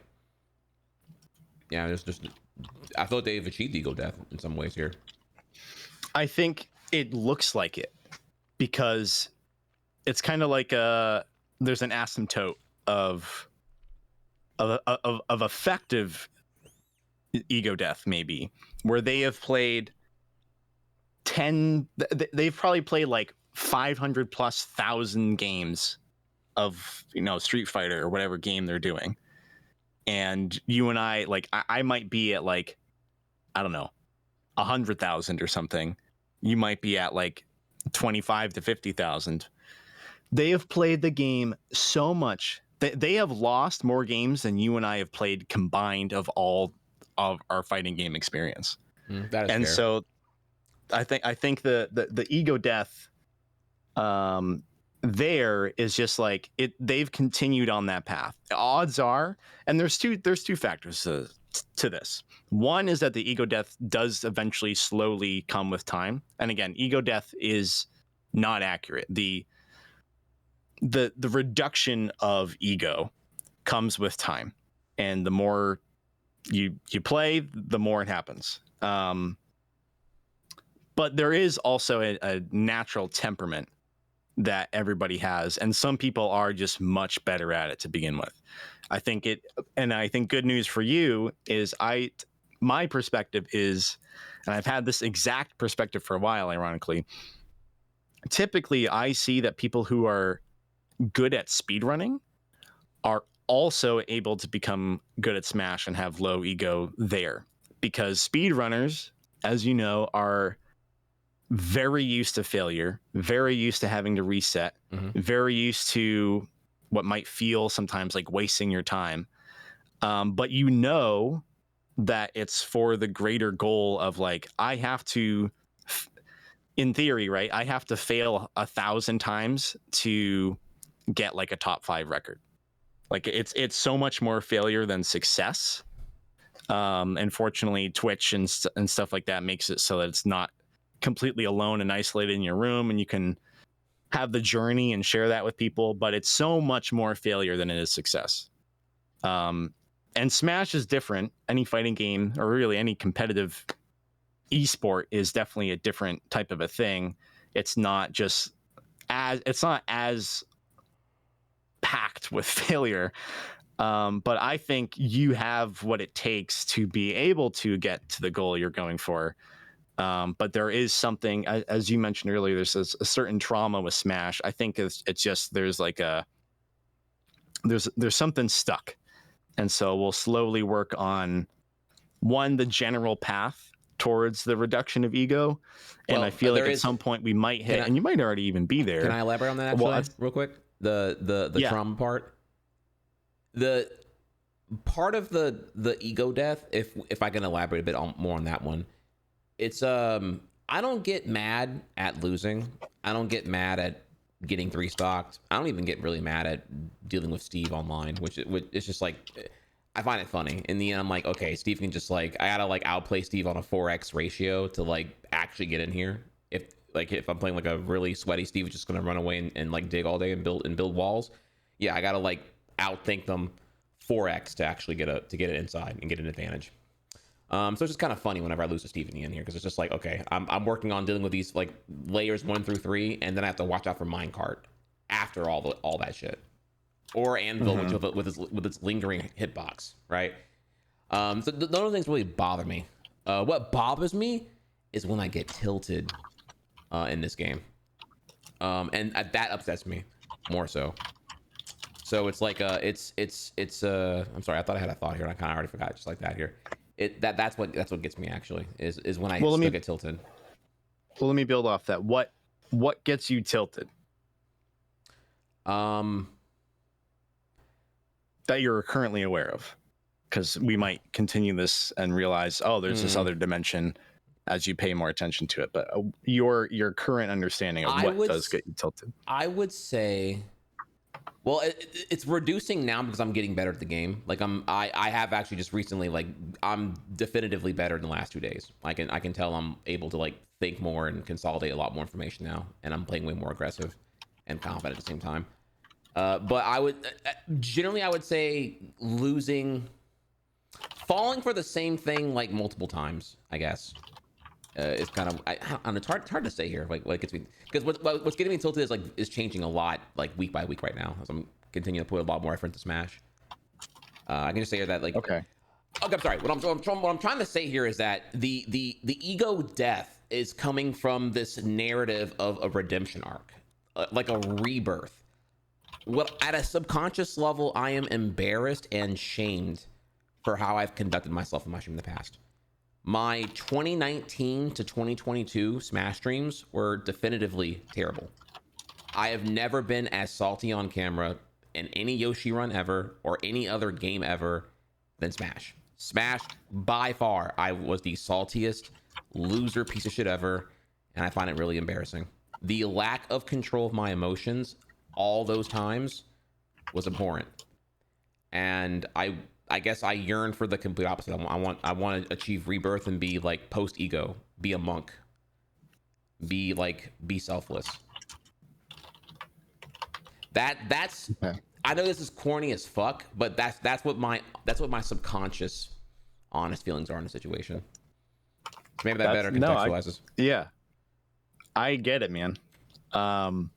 [SPEAKER 3] yeah, it's just, I feel like they've achieved ego death in some ways here.
[SPEAKER 2] I think it looks like it because it's kind of like there's an asymptote of effective ego death, maybe, where they have played they've probably played like 500 plus thousand games of Street Fighter or whatever game they're doing, and you and I, like, I might be at like, I don't know, 100,000 or something. You might be at like 25 to 50,000. They have played the game so much that they have lost more games than you and I have played combined of all of our fighting game experience.
[SPEAKER 3] That is
[SPEAKER 2] And
[SPEAKER 3] fair.
[SPEAKER 2] so I think the ego death there is just like they've continued on that path. Odds are, and there's two factors to this. One is that the ego death does eventually slowly come with time. And again, ego death is not accurate. The reduction of ego comes with time. And the more you play, the more it happens. But there is also a natural temperament that everybody has, and some people are just much better at it to begin with. I think good news for you is my perspective is, and I've had this exact perspective for a while, ironically. Typically, I see that people who are good at speedrunning are also able to become good at Smash and have low ego there, because speedrunners, as you know, are very used to failure, very used to having to reset, very used to what might feel sometimes like wasting your time. But you know that it's for the greater goal of like, I have to, in theory, right? I have to fail 1,000 times to get like a top 5 record. Like it's so much more failure than success. Unfortunately, Twitch and stuff like that makes it so that it's not completely alone and isolated in your room, and you can have the journey and share that with people, but it's so much more failure than it is success. And Smash is different. Any fighting game, or really any competitive esport, is definitely a different type of a thing. It's not as packed with failure. But I think you have what it takes to be able to get to the goal you're going for. But there is something, as you mentioned earlier, there's a certain trauma with Smash. I think it's just there's something stuck, and so we'll slowly work on the general path towards the reduction of ego, and I feel like at some point we might hit, and you might already even be there.
[SPEAKER 3] Can I elaborate on that actually, real quick? The trauma part, the part of the ego death. If I can elaborate a bit more on that one. It's I don't get mad at losing. I don't get mad at getting 3-stocked. I don't even get really mad at dealing with Steve online, which it's just like, I find it funny. In the end, I'm like, okay, Steve can just like, I gotta like outplay Steve on a 4x ratio to like actually get in here. If I'm playing like a really sweaty Steve, who's just gonna run away and like dig all day and build walls. Yeah, I gotta like outthink them 4x to actually get it inside and get an advantage. So it's just kind of funny whenever I lose to Steve in the end here, because it's just like, okay, I'm working on dealing with these like layers 1 through 3, and then I have to watch out for minecart after all that shit, or anvil with its lingering hitbox, right? So none of those things really bother me. What bothers me is when I get tilted in this game, and that upsets me more so. So it's like it's I'm sorry, I thought I had a thought here, and I kind of already forgot, just like that here. That's what gets me actually is when I get tilted.
[SPEAKER 2] Well, let me build off that. What gets you tilted? That you're currently aware of, because we might continue this and realize, oh, there's this other dimension as you pay more attention to it. But your current understanding of what does get you tilted? I
[SPEAKER 3] would say, well, it's reducing now because I'm getting better at the game. Like I have actually just recently, like, I'm definitively better in the last 2 days. I can tell I'm able to like think more and consolidate a lot more information now, and I'm playing way more aggressive and confident at the same time. But I would generally, I would say falling for the same thing like multiple times, I guess. It's kind of it's hard to say here, like what gets me, because what's getting me tilted is changing a lot, like week by week right now, as I'm continuing to put a lot more effort into Smash. I can just say here that like okay, I'm sorry. What I'm trying to say here is that the ego death is coming from this narrative of a redemption arc, like a rebirth. At a subconscious level, I am embarrassed and shamed for how I've conducted myself in my stream in the past. My 2019 to 2022 Smash streams were definitively terrible. I have never been as salty on camera in any Yoshi run ever, or any other game ever, than Smash. Smash, by far, I was the saltiest loser piece of shit ever, and I find it really embarrassing. The lack of control of my emotions all those times was abhorrent. And I guess I yearn for the complete opposite. I want to achieve rebirth and be like post ego, be a monk, be selfless. That's
[SPEAKER 2] Okay.
[SPEAKER 3] I know this is corny as fuck, but that's what my subconscious honest feelings are in the situation. So maybe that better contextualizes.
[SPEAKER 2] Yeah, I get it, man.
[SPEAKER 3] I'm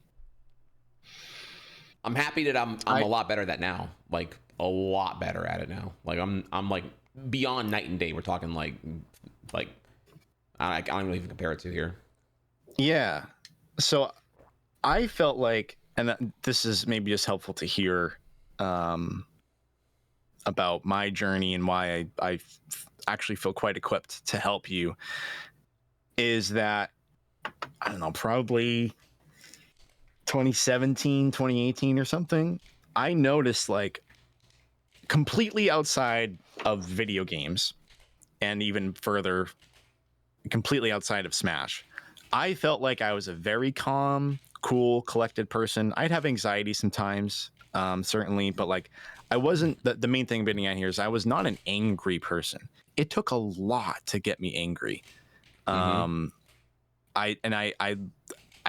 [SPEAKER 3] happy that I'm a lot better at that now. Like a lot better at it now. Like I'm like beyond night and day. We're talking like I don't even compare it to here.
[SPEAKER 2] Yeah. So I felt like, and this is maybe just helpful to hear about my journey and why I actually feel quite equipped to help you, is that, I don't know, probably 2017, 2018 or something, I noticed like completely outside of video games and even further, completely outside of Smash, I felt like I was a very calm, cool, collected person. I'd have anxiety sometimes, certainly, but like I wasn't, the main thing getting at here is I was not an angry person. It took a lot to get me angry. I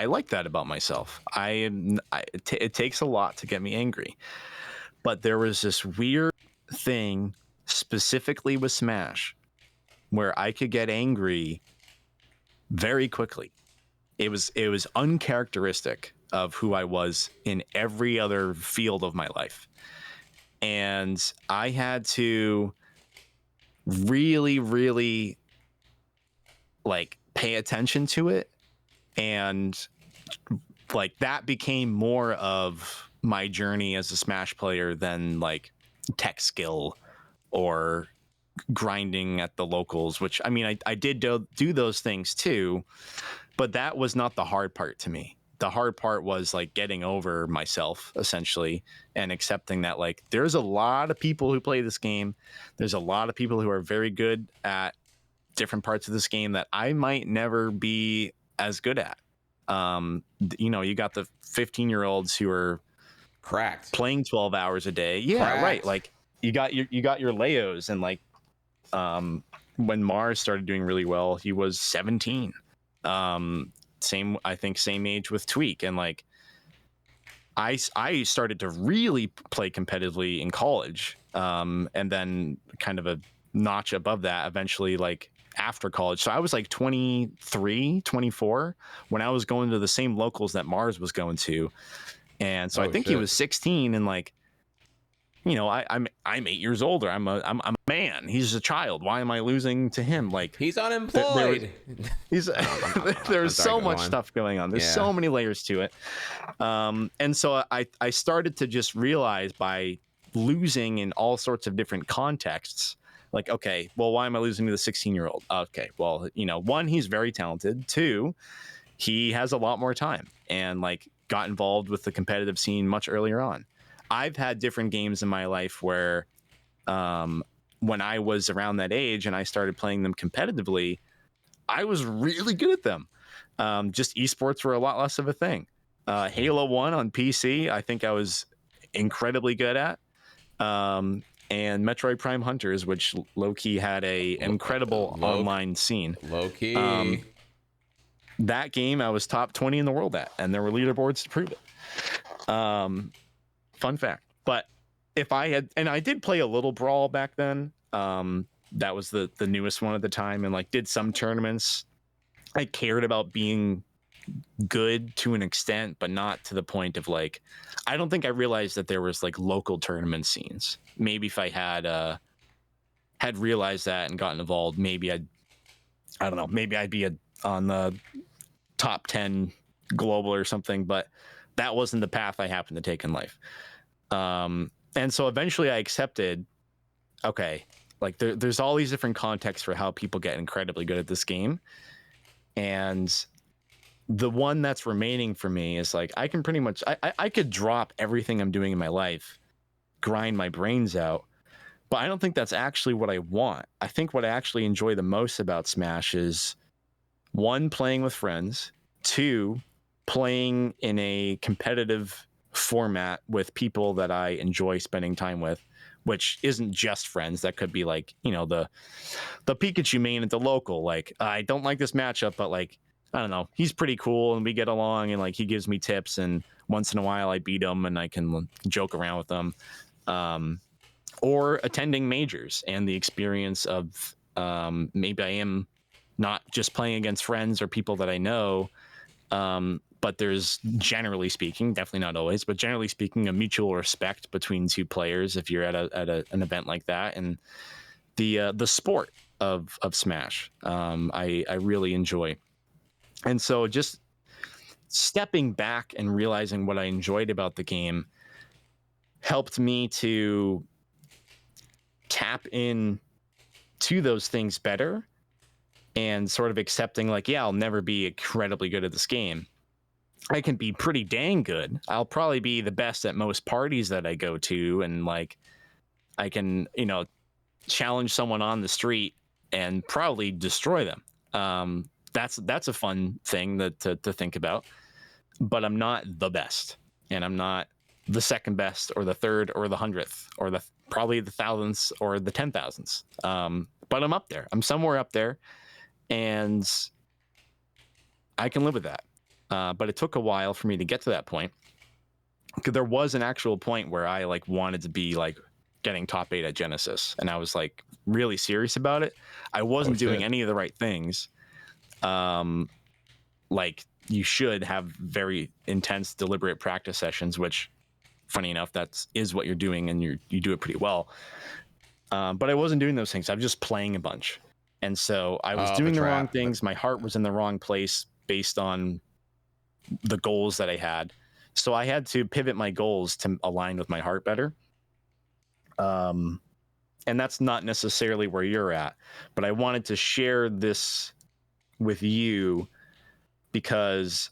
[SPEAKER 2] like that about myself. It takes a lot to get me angry. But there was this weird thing specifically with Smash where I could get angry very quickly. It was uncharacteristic of who I was in every other field of my life. And I had to really, really like pay attention to it. And like that became more of my journey as a Smash player than like tech skill or grinding at the locals, which I mean, I did do those things too, but that was not the hard part to me. The hard part was like getting over myself essentially and accepting that like there's a lot of people who play this game. There's a lot of people who are very good at different parts of this game that I might never be as good at. You know, you got the 15-year-olds who are
[SPEAKER 3] Cracked
[SPEAKER 2] playing 12 hours a day. Yeah,
[SPEAKER 3] Cracked.
[SPEAKER 2] right. Like you got your Leos, and like when Mars started doing really well, he was 17. Same age with Tweak, and like I started to really play competitively in college, and then kind of a notch above that eventually, like after college. So I was like 23, 24 when I was going to the same locals that Mars was going to, and so I think he was 16, and like, you know, I'm 8 years older. I'm a man. He's a child. Why am I losing to him? Like
[SPEAKER 3] he's unemployed.
[SPEAKER 2] There's so much stuff going on. There's so many layers to it. And so I started to just realize by losing in all sorts of different contexts, like, okay, well, why am I losing to the 16-year-old? Okay, well, you know, one, he's very talented. Two, he has a lot more time and like got involved with the competitive scene much earlier on. I've had different games in my life where when I was around that age and I started playing them competitively, I was really good at them. Just esports were a lot less of a thing. Halo 1 on PC, I think I was incredibly good at. And Metroid Prime Hunters, which low-key had a incredible online scene.
[SPEAKER 3] Low-key.
[SPEAKER 2] That game I was top 20 in the world at, and there were leaderboards to prove it. Fun fact. But if I had, and I did play a little Brawl back then. That was the newest one at the time, and like did some tournaments. I cared about being good to an extent, but not to the point of like, I don't think I realized that there was like local tournament scenes. Maybe if I had realized that and gotten involved, maybe I don't know, maybe I'd be on the top 10 global or something, but that wasn't the path I happened to take in life. And so eventually I accepted, okay, like there's all these different contexts for how people get incredibly good at this game. And the one that's remaining for me is like, I can pretty much, I could drop everything I'm doing in my life, grind my brains out, but I don't think that's actually what I want. I think what I actually enjoy the most about Smash is, one, playing with friends, two, playing in a competitive format with people that I enjoy spending time with, which isn't just friends. That could be like, you know, the Pikachu main at the local. Like, I don't like this matchup, but like, I don't know, he's pretty cool and we get along, and like he gives me tips, and once in a while I beat him and I can joke around with them. Or attending majors and the experience of maybe I am not just playing against friends or people that I know, but there's, generally speaking, definitely not always, but generally speaking, a mutual respect between two players if you're at an event like that. And the sport of Smash, I really enjoy. And so just stepping back and realizing what I enjoyed about the game helped me to tap in to those things better, and sort of accepting like, yeah, I'll never be incredibly good at this game. I can be pretty dang good. I'll probably be the best at most parties that I go to, and like I can, you know, challenge someone on the street and probably destroy them. That's a fun thing to think about. But I'm not the best, and I'm not the second best or the third or the 100th or probably the thousandths or the 10,000ths. But I'm up there. I'm somewhere up there, and I can live with that. But it took a while for me to get to that point. Because there was an actual point where I like wanted to be like getting top 8 at Genesis, and I was like really serious about it. I wasn't doing any of the right things. Like, you should have very intense, deliberate practice sessions, which, funny enough, is what you're doing, and you do it pretty well. But I wasn't doing those things. I was just playing a bunch. And so I was doing the wrong things. My heart was in the wrong place based on the goals that I had. So I had to pivot my goals to align with my heart better. And that's not necessarily where you're at, but I wanted to share this with you because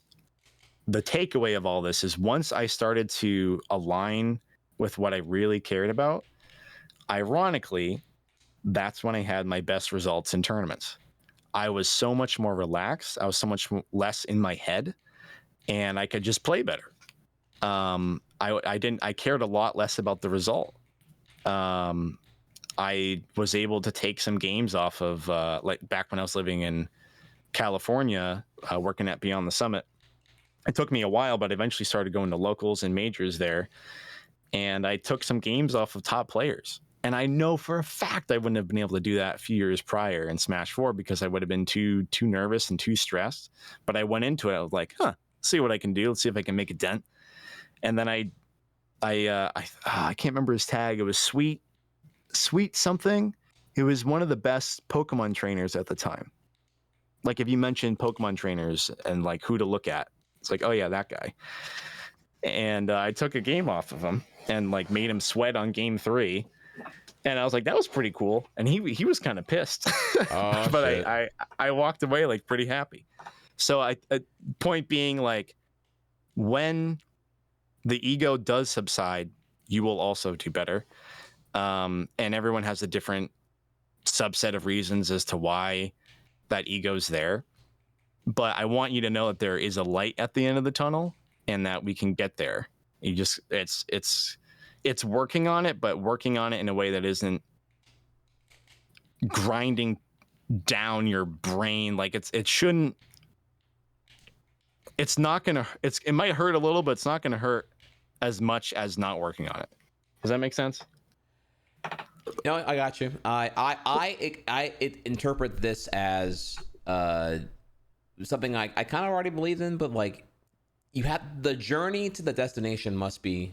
[SPEAKER 2] the takeaway of all this is once I started to align with what I really cared about, ironically, that's when I had my best results in tournaments. I was so much more relaxed. I was so much less in my head, and I could just play better. I cared a lot less about the result. I was able to take some games off of like back when I was living in California, working at Beyond the Summit. It took me a while, but eventually started going to locals and majors there. And I took some games off of top players. And I know for a fact I wouldn't have been able to do that a few years prior in Smash 4 because I would have been too nervous and too stressed. But I went into it, I was like, see what I can do. Let's see if I can make a dent. And then I can't remember his tag. It was Sweet something. It was one of the best Pokemon trainers at the time. Like, if you mentioned Pokemon trainers and like who to look at, it's like, oh yeah, that guy. And I took a game off of him and like made him sweat on game 3. And I was like, that was pretty cool. And he was kind of pissed.
[SPEAKER 3] Oh,
[SPEAKER 2] but
[SPEAKER 3] shit.
[SPEAKER 2] I walked away like pretty happy. So point being, like, when the ego does subside, you will also do better. And everyone has a different subset of reasons as to why that ego's there. But I want you to know that there is a light at the end of the tunnel and that we can get there. You just, it's working on it, but working on it in a way that isn't grinding down your brain. Like, it shouldn't, it's not going to, it might hurt a little, but it's not going to hurt as much as not working on it. Does that make sense?
[SPEAKER 3] No, I got you. I interpret this as something I kind of already believed in, but like, you have the journey to the destination must be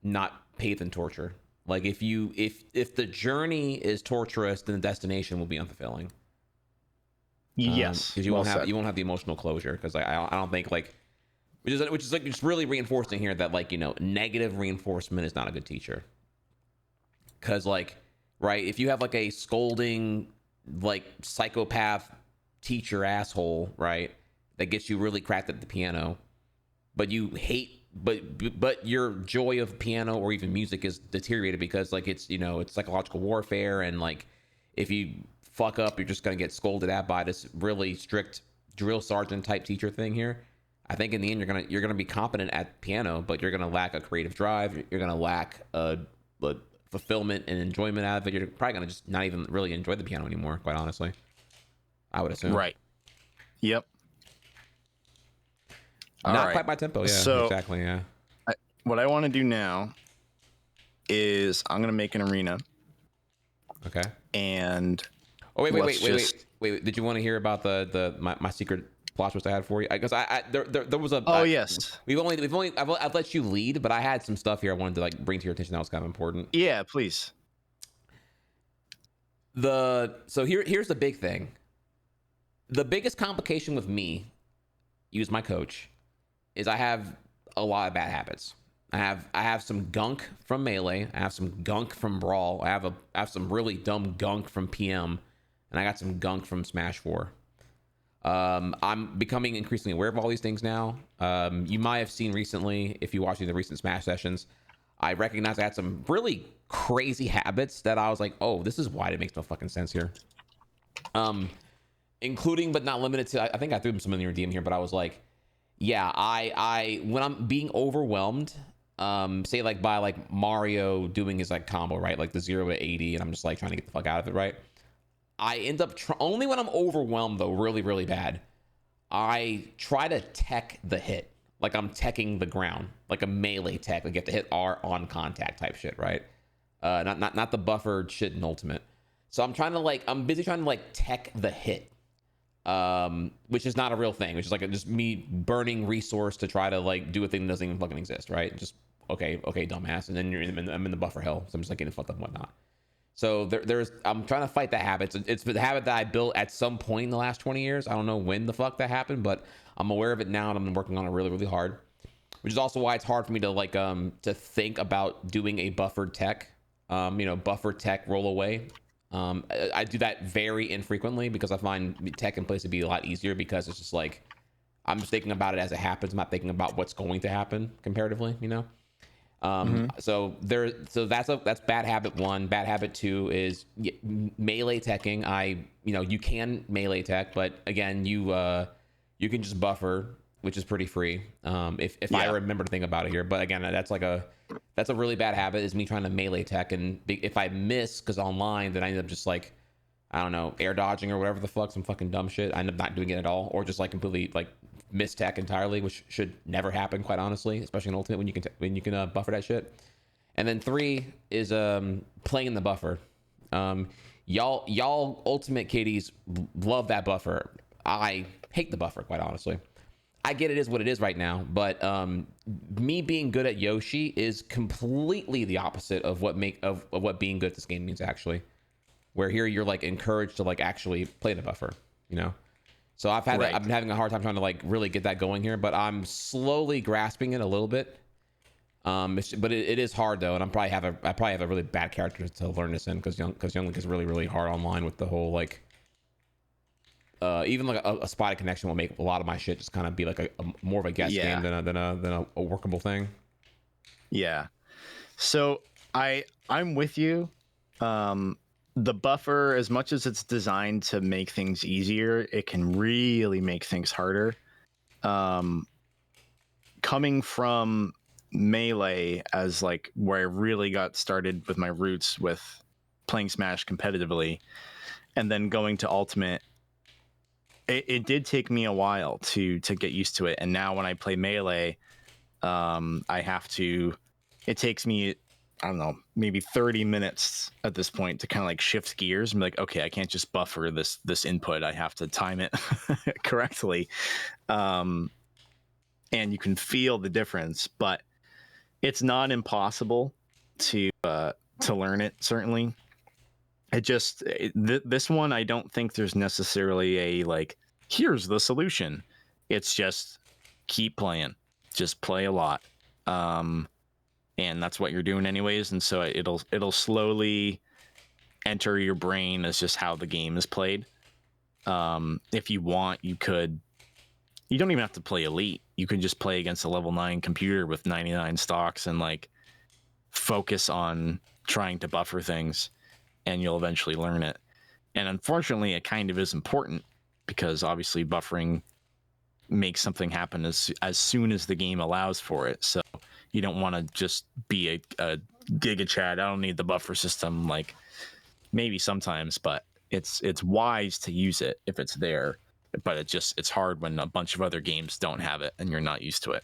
[SPEAKER 3] not paid in torture. Like, if the journey is torturous, then the destination will be unfulfilling.
[SPEAKER 2] Yes,
[SPEAKER 3] because you won't have the emotional closure. Because I don't think, like, which is like just really reinforcing here that, like, you know, negative reinforcement is not a good teacher. Because, like, right, if you have like a scolding, like, psychopath teacher asshole, right, that gets you really cracked at the piano, but you hate, but your joy of piano or even music is deteriorated because, like, it's, you know, it's psychological warfare, and like, if you fuck up, you're just gonna get scolded at by this really strict drill sergeant type teacher thing here. I think in the end you're gonna be competent at piano, but you're gonna lack a creative drive. You're gonna lack a fulfillment and enjoyment out of it. You're probably gonna just not even really enjoy the piano anymore, quite honestly. I would assume.
[SPEAKER 2] Right. Yep.
[SPEAKER 3] Not quite my tempo. Yeah.
[SPEAKER 2] So
[SPEAKER 3] exactly. Yeah.
[SPEAKER 2] what I want to do now is I'm gonna make an arena.
[SPEAKER 3] Okay.
[SPEAKER 2] And
[SPEAKER 3] wait. Did you want to hear about my secret plot twist I had for you? Because there was a.
[SPEAKER 2] Yes.
[SPEAKER 3] I've let you lead, but I had some stuff here I wanted to like bring to your attention that was kind of important.
[SPEAKER 2] Yeah, please.
[SPEAKER 3] Here's the big thing. The biggest complication with me, use my coach, is I have a lot of bad habits. I have some gunk from Melee. I have some gunk from Brawl. I have some really dumb gunk from PM, and I got some gunk from Smash 4. I'm becoming increasingly aware of all these things now. You might have seen recently, if you watched the recent Smash sessions, I recognized I had some really crazy habits that I was like, oh, this is why it makes no fucking sense here. Including but not limited to, I think I threw some in your DM here, but I was like, yeah, I when I'm being overwhelmed, say like by like Mario doing his like combo, right? Like the 0 to 80, and I'm just like trying to get the fuck out of it, right? I end up only when I'm overwhelmed though, really, really bad, I try to tech the hit. Like I'm teching the ground, like a melee tech, like you have to hit R on contact type shit, right? Not the buffered shit in Ultimate. So I'm busy trying to like tech the hit. Which is not a real thing, which is like just me burning resource to try to like do a thing that doesn't even fucking exist, right? Just okay, dumbass, and then I'm in the buffer hell, so I'm just like getting fucked up and whatnot. So I'm trying to fight that habit. It's the habit that I built at some point in the last 20 years. I don't know when the fuck that happened, but I'm aware of it now, and I've been working on it really, really hard. Which is also why it's hard for me to like to think about doing a buffered tech, buffer tech roll away. I do that very infrequently because I find tech in place to be a lot easier because it's just like I'm just thinking about it as it happens. I'm not thinking about what's going to happen comparatively, So that's bad habit 1. Bad habit 2 is melee teching. You can melee tech, but again, you can just buffer, which is pretty free. If I remember to think about it here, but again, that's a really bad habit, is me trying to melee tech, and if I miss because online, then I end up just like, I don't know, air dodging or whatever the fuck, some fucking dumb shit. I end up not doing it at all, or just like completely like miss tech entirely, which should never happen, quite honestly, especially in Ultimate when you can buffer that shit. And then 3 is playing in the buffer. Y'all Ultimate kiddies love that buffer. I hate the buffer, quite honestly. I get it is what it is right now, but me being good at Yoshi is completely the opposite of what being good at this game means, actually. Where here you're like encouraged to like actually play the buffer, So I've been having a hard time trying to like really get that going here, but I'm slowly grasping it a little bit. But it is hard though, and I probably have a really bad character to learn this in because Young Link is really, really hard online with the whole like. Even like a spotted connection will make a lot of my shit just kind of be like a more of a guess game than a workable thing. Yeah.
[SPEAKER 2] So I'm with you. The buffer, as much as it's designed to make things easier, it can really make things harder. Coming from Melee as like where I really got started with my roots with playing Smash competitively, and then going to Ultimate. It did take me a while to get used to it, and now when I play Melee, it takes me, I don't know, maybe 30 minutes at this point to kind of like shift gears and be like, okay, I can't just buffer this input. I have to time it correctly. And you can feel the difference, but it's not impossible to learn it, certainly. This one, I don't think there's necessarily a like, here's the solution. It's just keep playing, just play a lot. And that's what you're doing anyways. And so it'll slowly enter your brain as just how the game is played. If you want, you don't even have to play Elite. You can just play against a level 9 computer with 99 stocks and like focus on trying to buffer things, and you'll eventually learn it. And unfortunately, it kind of is important because obviously buffering make something happen as soon as the game allows for it. So you don't want to just be a giga chat. I don't need the buffer system. Like maybe sometimes, but it's wise to use it if it's there. But it's hard when a bunch of other games don't have it and you're not used to it.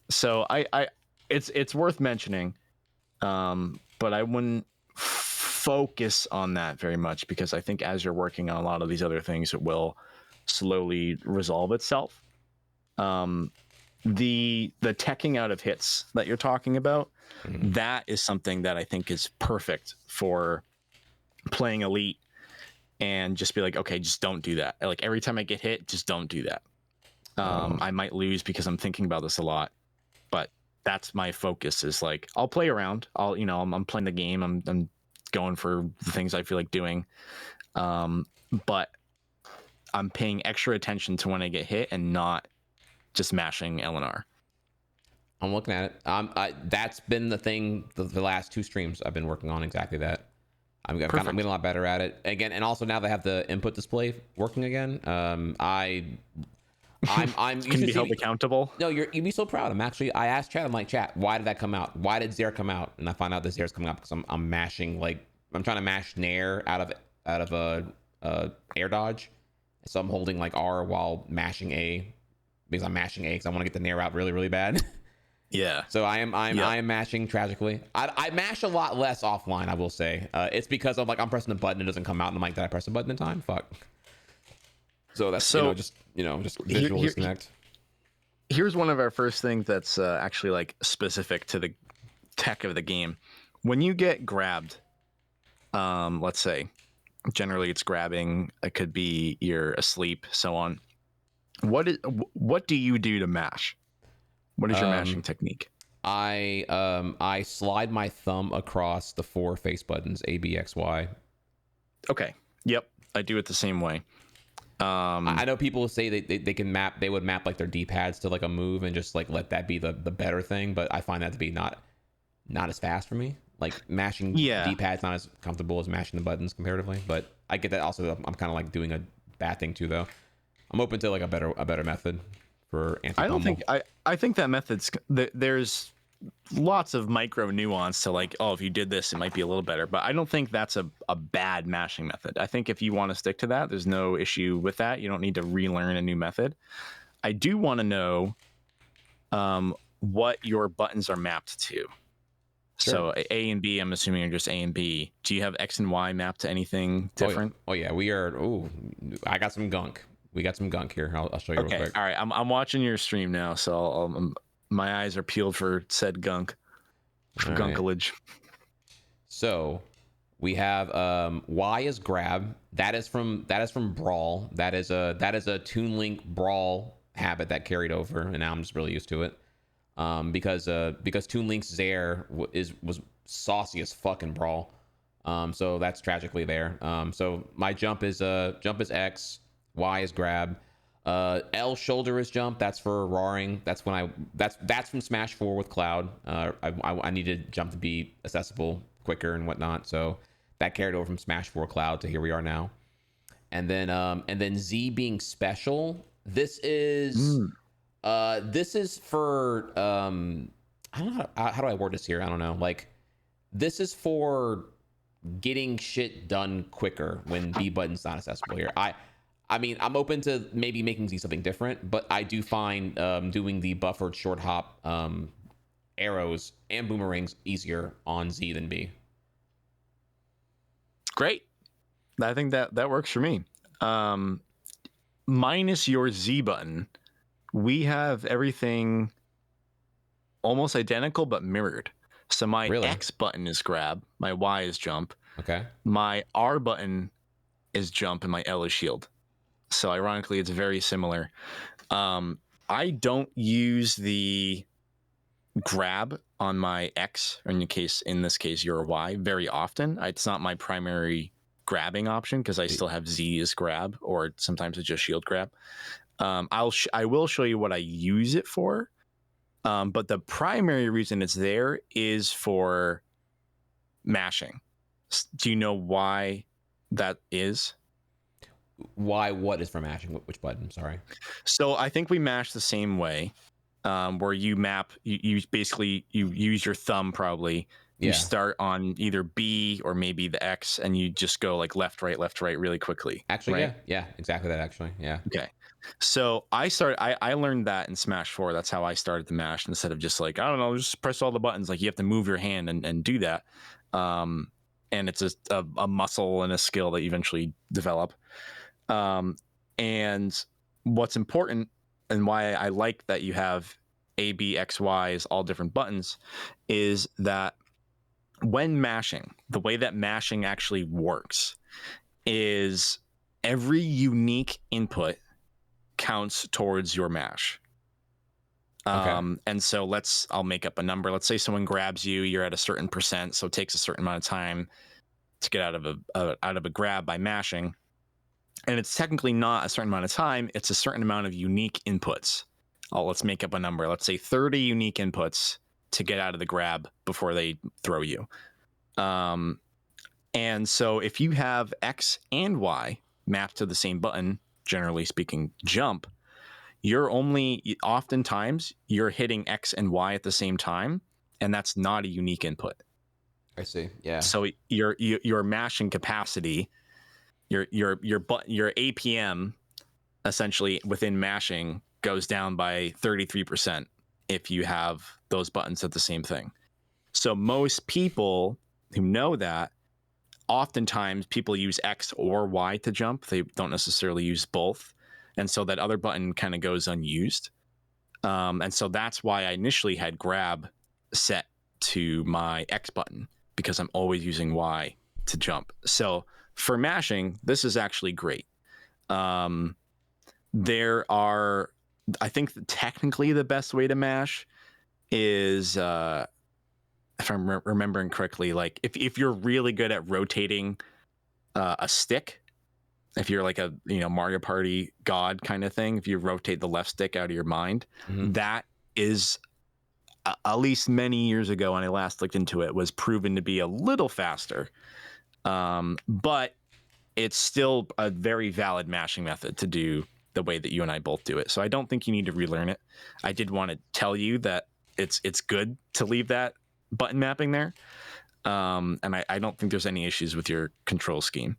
[SPEAKER 2] So it's worth mentioning, but I wouldn't focus on that very much because I think as you're working on a lot of these other things, it will slowly resolve itself. The teching out of hits that you're talking about, that is something that I think is perfect for playing Elite and just be like, okay, just don't do that. Like every time I get hit, just don't do that. I might lose because I'm thinking about this a lot, but that's my focus is like, I'll play around. I'm playing the game. I'm going for the things I feel like doing. But I'm paying extra attention to when I get hit and not just mashing LNR.
[SPEAKER 3] I'm looking at it. That's been the thing the last 2 streams I've been working on exactly that. I'm getting a lot better at it again, and also now they have the input display working again. I'm
[SPEAKER 2] Can be held accountable.
[SPEAKER 3] No, you'd be so proud. I asked Chat, I'm like, Chat, why did that come out? Why did Zare come out? And I find out that Zare's coming out because I'm mashing, like, I'm trying to mash Nair out of a air dodge. So I'm holding like R while mashing A because I'm mashing A because I want to get the Nair out really, really bad.
[SPEAKER 2] Yeah.
[SPEAKER 3] So I am mashing tragically. I mash a lot less offline, I will say. It's because I'm pressing the button, it doesn't come out, and I'm like, did I press the button in time? Fuck. So that's just visual disconnect.
[SPEAKER 2] Here's one of our first things that's actually like specific to the tech of the game. When you get grabbed, let's say, generally it's grabbing. It could be you're asleep, so on. What do you do to mash? What is your mashing technique?
[SPEAKER 3] I slide my thumb across the 4 face buttons, A, B, X, Y.
[SPEAKER 2] Okay. Yep. I do it the same way.
[SPEAKER 3] I know people say they would map like their D-pads to like a move and just like let that be the better thing, but I find that to be not as fast for me. Like mashing D-pads not as comfortable as mashing the buttons comparatively, but I get that also. I'm kind of like doing a bad thing too, though. I'm open to like a better method for anti-pummel.
[SPEAKER 2] I think that method's there's lots of micro nuance to like, oh, if you did this, it might be a little better, but I don't think that's a bad mashing method. I think if you want to stick to that, there's no issue with that. You don't need to relearn a new method. I do want to know what your buttons are mapped to. Sure. So A and B, I'm assuming are just A and B. Do you have X and Y mapped to anything different?
[SPEAKER 3] Oh yeah, we are. Oh, I got some gunk. We got some gunk here. I'll show you real quick.
[SPEAKER 2] All right, I'm watching your stream now, so my eyes are peeled for said gunk, for gunkalage.
[SPEAKER 3] So we have Y is grab. That is from Brawl. That is a Toon Link Brawl habit that carried over, and now I'm just really used to it. Because Toon Link's Zare was saucy as fucking Brawl. So that's tragically there. So my jump is X, Y is grab. L shoulder is jump. That's for roaring. That's when that's from Smash 4 with Cloud. I needed jump to be accessible quicker and whatnot. So that carried over from Smash 4 Cloud to here we are now. And then Z being special. This is for I don't know how do I word this here? I don't know. Like this is for getting shit done quicker when B button's not accessible here. I mean, I'm open to maybe making Z something different, but I do find doing the buffered short hop arrows and boomerangs easier on Z than B.
[SPEAKER 2] Great. I think that works for me. Minus your Z button, we have everything almost identical but mirrored. So my X button is grab, my Y is jump.
[SPEAKER 3] Okay.
[SPEAKER 2] My R button is jump and my L is shield. So ironically, it's very similar. I don't use the grab on my X, or in this case, your Y, very often. It's not my primary grabbing option because I still have Z as grab, or sometimes it's just shield grab. I will show you what I use it for, but the primary reason it's there is for mashing. Do you know why that is?
[SPEAKER 3] why what is for mashing? Which button? Sorry.
[SPEAKER 2] So I think we mash the same way, where you map. You basically you use your thumb probably. You
[SPEAKER 3] Yeah.
[SPEAKER 2] start on either B or maybe the X, and you just go like left, right, really quickly.
[SPEAKER 3] Actually,
[SPEAKER 2] right?
[SPEAKER 3] yeah, exactly that. Actually, yeah.
[SPEAKER 2] Okay. So I learned that in Smash 4. That's how I started to mash instead of just like, I don't know, just press all the buttons. Like you have to move your hand and do that. And it's a muscle and a skill that you eventually develop. And what's important and why I like that you have A, B, X, Y as all different buttons is that when mashing, the way that mashing actually works is every unique input counts towards your mash. And so I'll make up a number. Let's say someone grabs you, you're at a certain percent, so it takes a certain amount of time to get out of a grab by mashing. And it's technically not a certain amount of time, it's a certain amount of unique inputs. Let's make up a number. Let's say 30 unique inputs to get out of the grab before they throw you. And so if you have X and Y mapped to the same button, generally speaking, jump, oftentimes you're hitting X and Y at the same time, and that's not a unique input.
[SPEAKER 3] I see. Yeah.
[SPEAKER 2] So your mashing capacity, your APM essentially within mashing goes down by 33% if you have those buttons at the same thing. So most people who know that, oftentimes people use X or Y to jump. They don't necessarily use both. And so that other button kind of goes unused. And so that's why I initially had grab set to my X button, because I'm always using Y to jump. So for mashing, this is actually great. There are, I think technically the best way to mash is, if I'm remembering correctly, like if you're really good at rotating a stick, if you're like a Mario Party god kind of thing, if you rotate the left stick out of your mind, that is at least many years ago when I last looked into it, was proven to be a little faster. But it's still a very valid mashing method to do the way that you and I both do it. So I don't think you need to relearn it. I did want to tell you that it's good to leave that button mapping there. And I don't think there's any issues with your control scheme.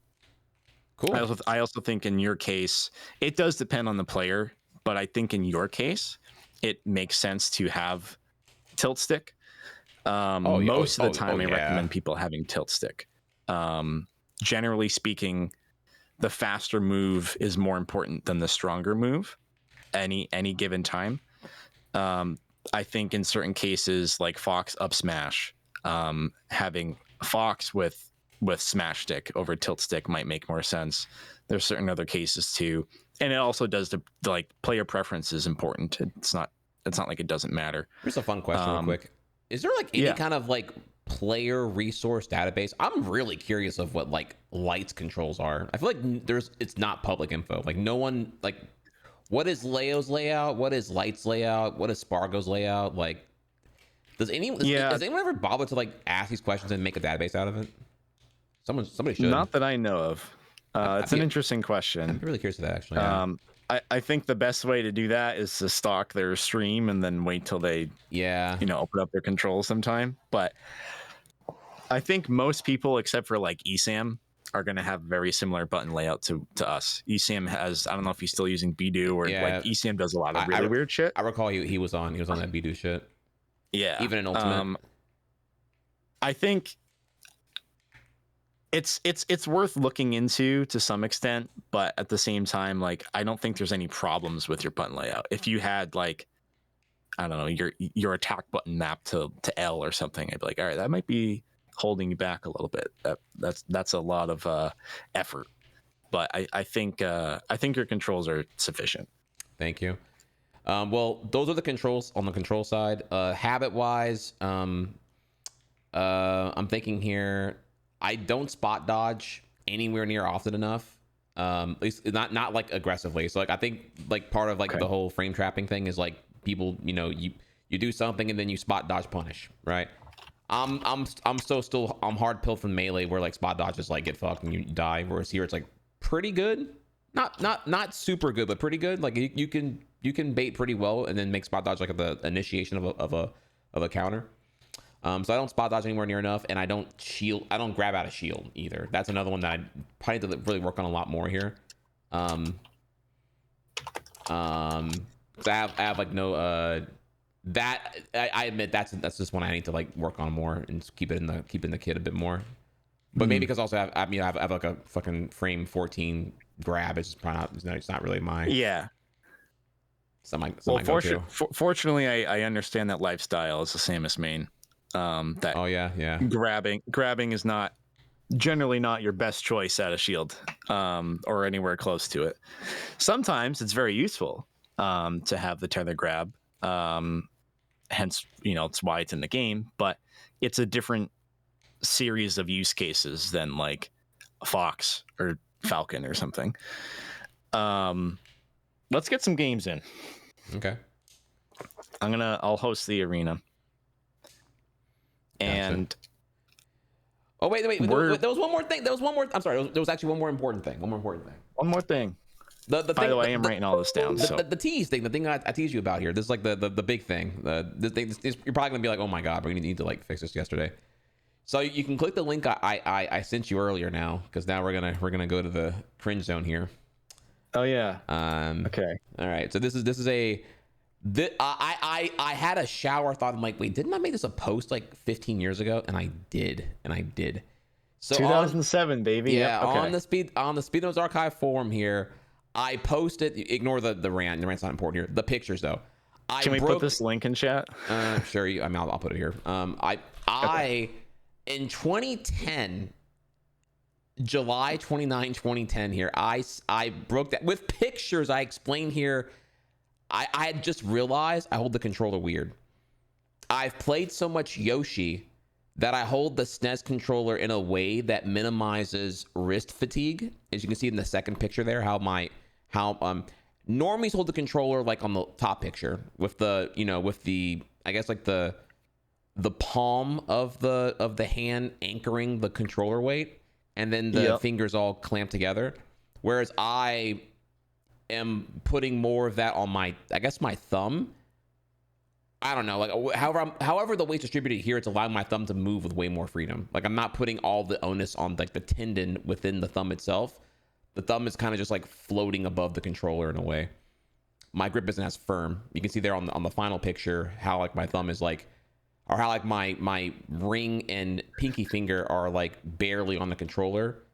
[SPEAKER 3] Cool.
[SPEAKER 2] I also think in your case, it does depend on the player, but I think in your case, it makes sense to have tilt stick. Most of the time, I recommend people having tilt stick. Generally speaking, the faster move is more important than the stronger move any given time. I think in certain cases, like Fox up smash, having Fox with smash stick over tilt stick might make more sense. There's certain other cases too, and it also does the like player preference is important. It's not like it doesn't matter.
[SPEAKER 3] Here's a fun question real quick. Is there like any kind of like player resource database? I'm really curious of what like lights controls are. I feel like it's not public info. Like no one, like what is Leo's layout? What is Light's layout? What is Spargo's layout? Like does anyone ever bother to like ask these questions and make a database out of it? Somebody should.
[SPEAKER 2] Not that I know of. It's an interesting question.
[SPEAKER 3] I'm really curious of that actually. Yeah.
[SPEAKER 2] I think the best way to do that is to stalk their stream and then wait till they open up their controls sometime. But I think most people, except for like ESAM, are going to have very similar button layout to us. ESAM has, I don't know if he's still using Bidoo or like ESAM does a lot of really weird shit.
[SPEAKER 3] I recall he was on that Bidoo shit.
[SPEAKER 2] Yeah.
[SPEAKER 3] Even in Ultimate.
[SPEAKER 2] I think it's worth looking into to some extent, but at the same time, like I don't think there's any problems with your button layout. If you had like, I don't know, your attack button mapped to L or something, I'd be like, all right, that might be holding you back a little bit. That's a lot of effort, but I think your controls are sufficient.
[SPEAKER 3] Thank you. Well, those are the controls on the control side. Habit wise, I'm thinking here. I don't spot dodge anywhere near often enough. At least not like aggressively. So like I think like part of like the whole frame trapping thing is like people, you do something and then you spot dodge punish, right? I'm hard pilled from melee where like spot dodges like get fucked and you die, whereas here it's like pretty good, not super good, but pretty good. Like you can bait pretty well and then make spot dodge like the initiation of a counter. So I don't spot dodge anywhere near enough, and I don't grab out a shield either. That's another one that I probably need to really work on a lot more here. So I have like no that I admit that's just one I need to like work on more and keep in the kit a bit more. But maybe because also I have like a fucking frame 14 grab. It's just probably not, it's not really my
[SPEAKER 2] fortunately I understand that lifestyle is the Samus main. That grabbing is not generally not your best choice at a shield or anywhere close to it. Sometimes it's very useful to have the tether grab, hence it's why it's in the game, but it's a different series of use cases than like a Fox or Falcon or something. Let's get some games in.
[SPEAKER 3] Okay.
[SPEAKER 2] I'll host the arena.
[SPEAKER 3] Gotcha.
[SPEAKER 2] And
[SPEAKER 3] wait, there was one more thing. I'm sorry, there was actually one more important thing. One more thing. By
[SPEAKER 2] the way, I am writing all this down.
[SPEAKER 3] The tease thing, the thing I teased you about here. This is like the big thing. The thing you're probably gonna be like, oh my god, we need to like fix this yesterday. So you can click the link I sent you earlier now, because now we're gonna go to the cringe zone here.
[SPEAKER 2] Oh yeah.
[SPEAKER 3] Okay. All right. So this is I had a shower thought. I'm like, wait, didn't I make this a post like 15 years ago? And I did. So
[SPEAKER 2] 2007, baby.
[SPEAKER 3] Yeah.
[SPEAKER 2] Yep, okay.
[SPEAKER 3] On the Speed Notes Archive forum here, I posted. Ignore the rant. The rant's not important here. The pictures though.
[SPEAKER 2] Can we put this link in chat?
[SPEAKER 3] Sure. I'll put it here. I in 2010. July 29, 2010 here, I broke that with pictures. I explained here, I had just realized I hold the controller weird. I've played so much Yoshi that I hold the SNES controller in a way that minimizes wrist fatigue. As you can see in the second picture there, how normies hold the controller like on the top picture with the, I guess like the palm of the hand anchoring the controller weight. And then the fingers all clamped together. Whereas I am putting more of that on my thumb. I don't know. Like however the weight's distributed here, it's allowing my thumb to move with way more freedom. Like I'm not putting all the onus on like the tendon within the thumb itself. The thumb is kind of just like floating above the controller in a way. My grip isn't as firm. You can see there on the final picture how like my thumb is like, or how like my ring and pinky finger are like barely on the controller.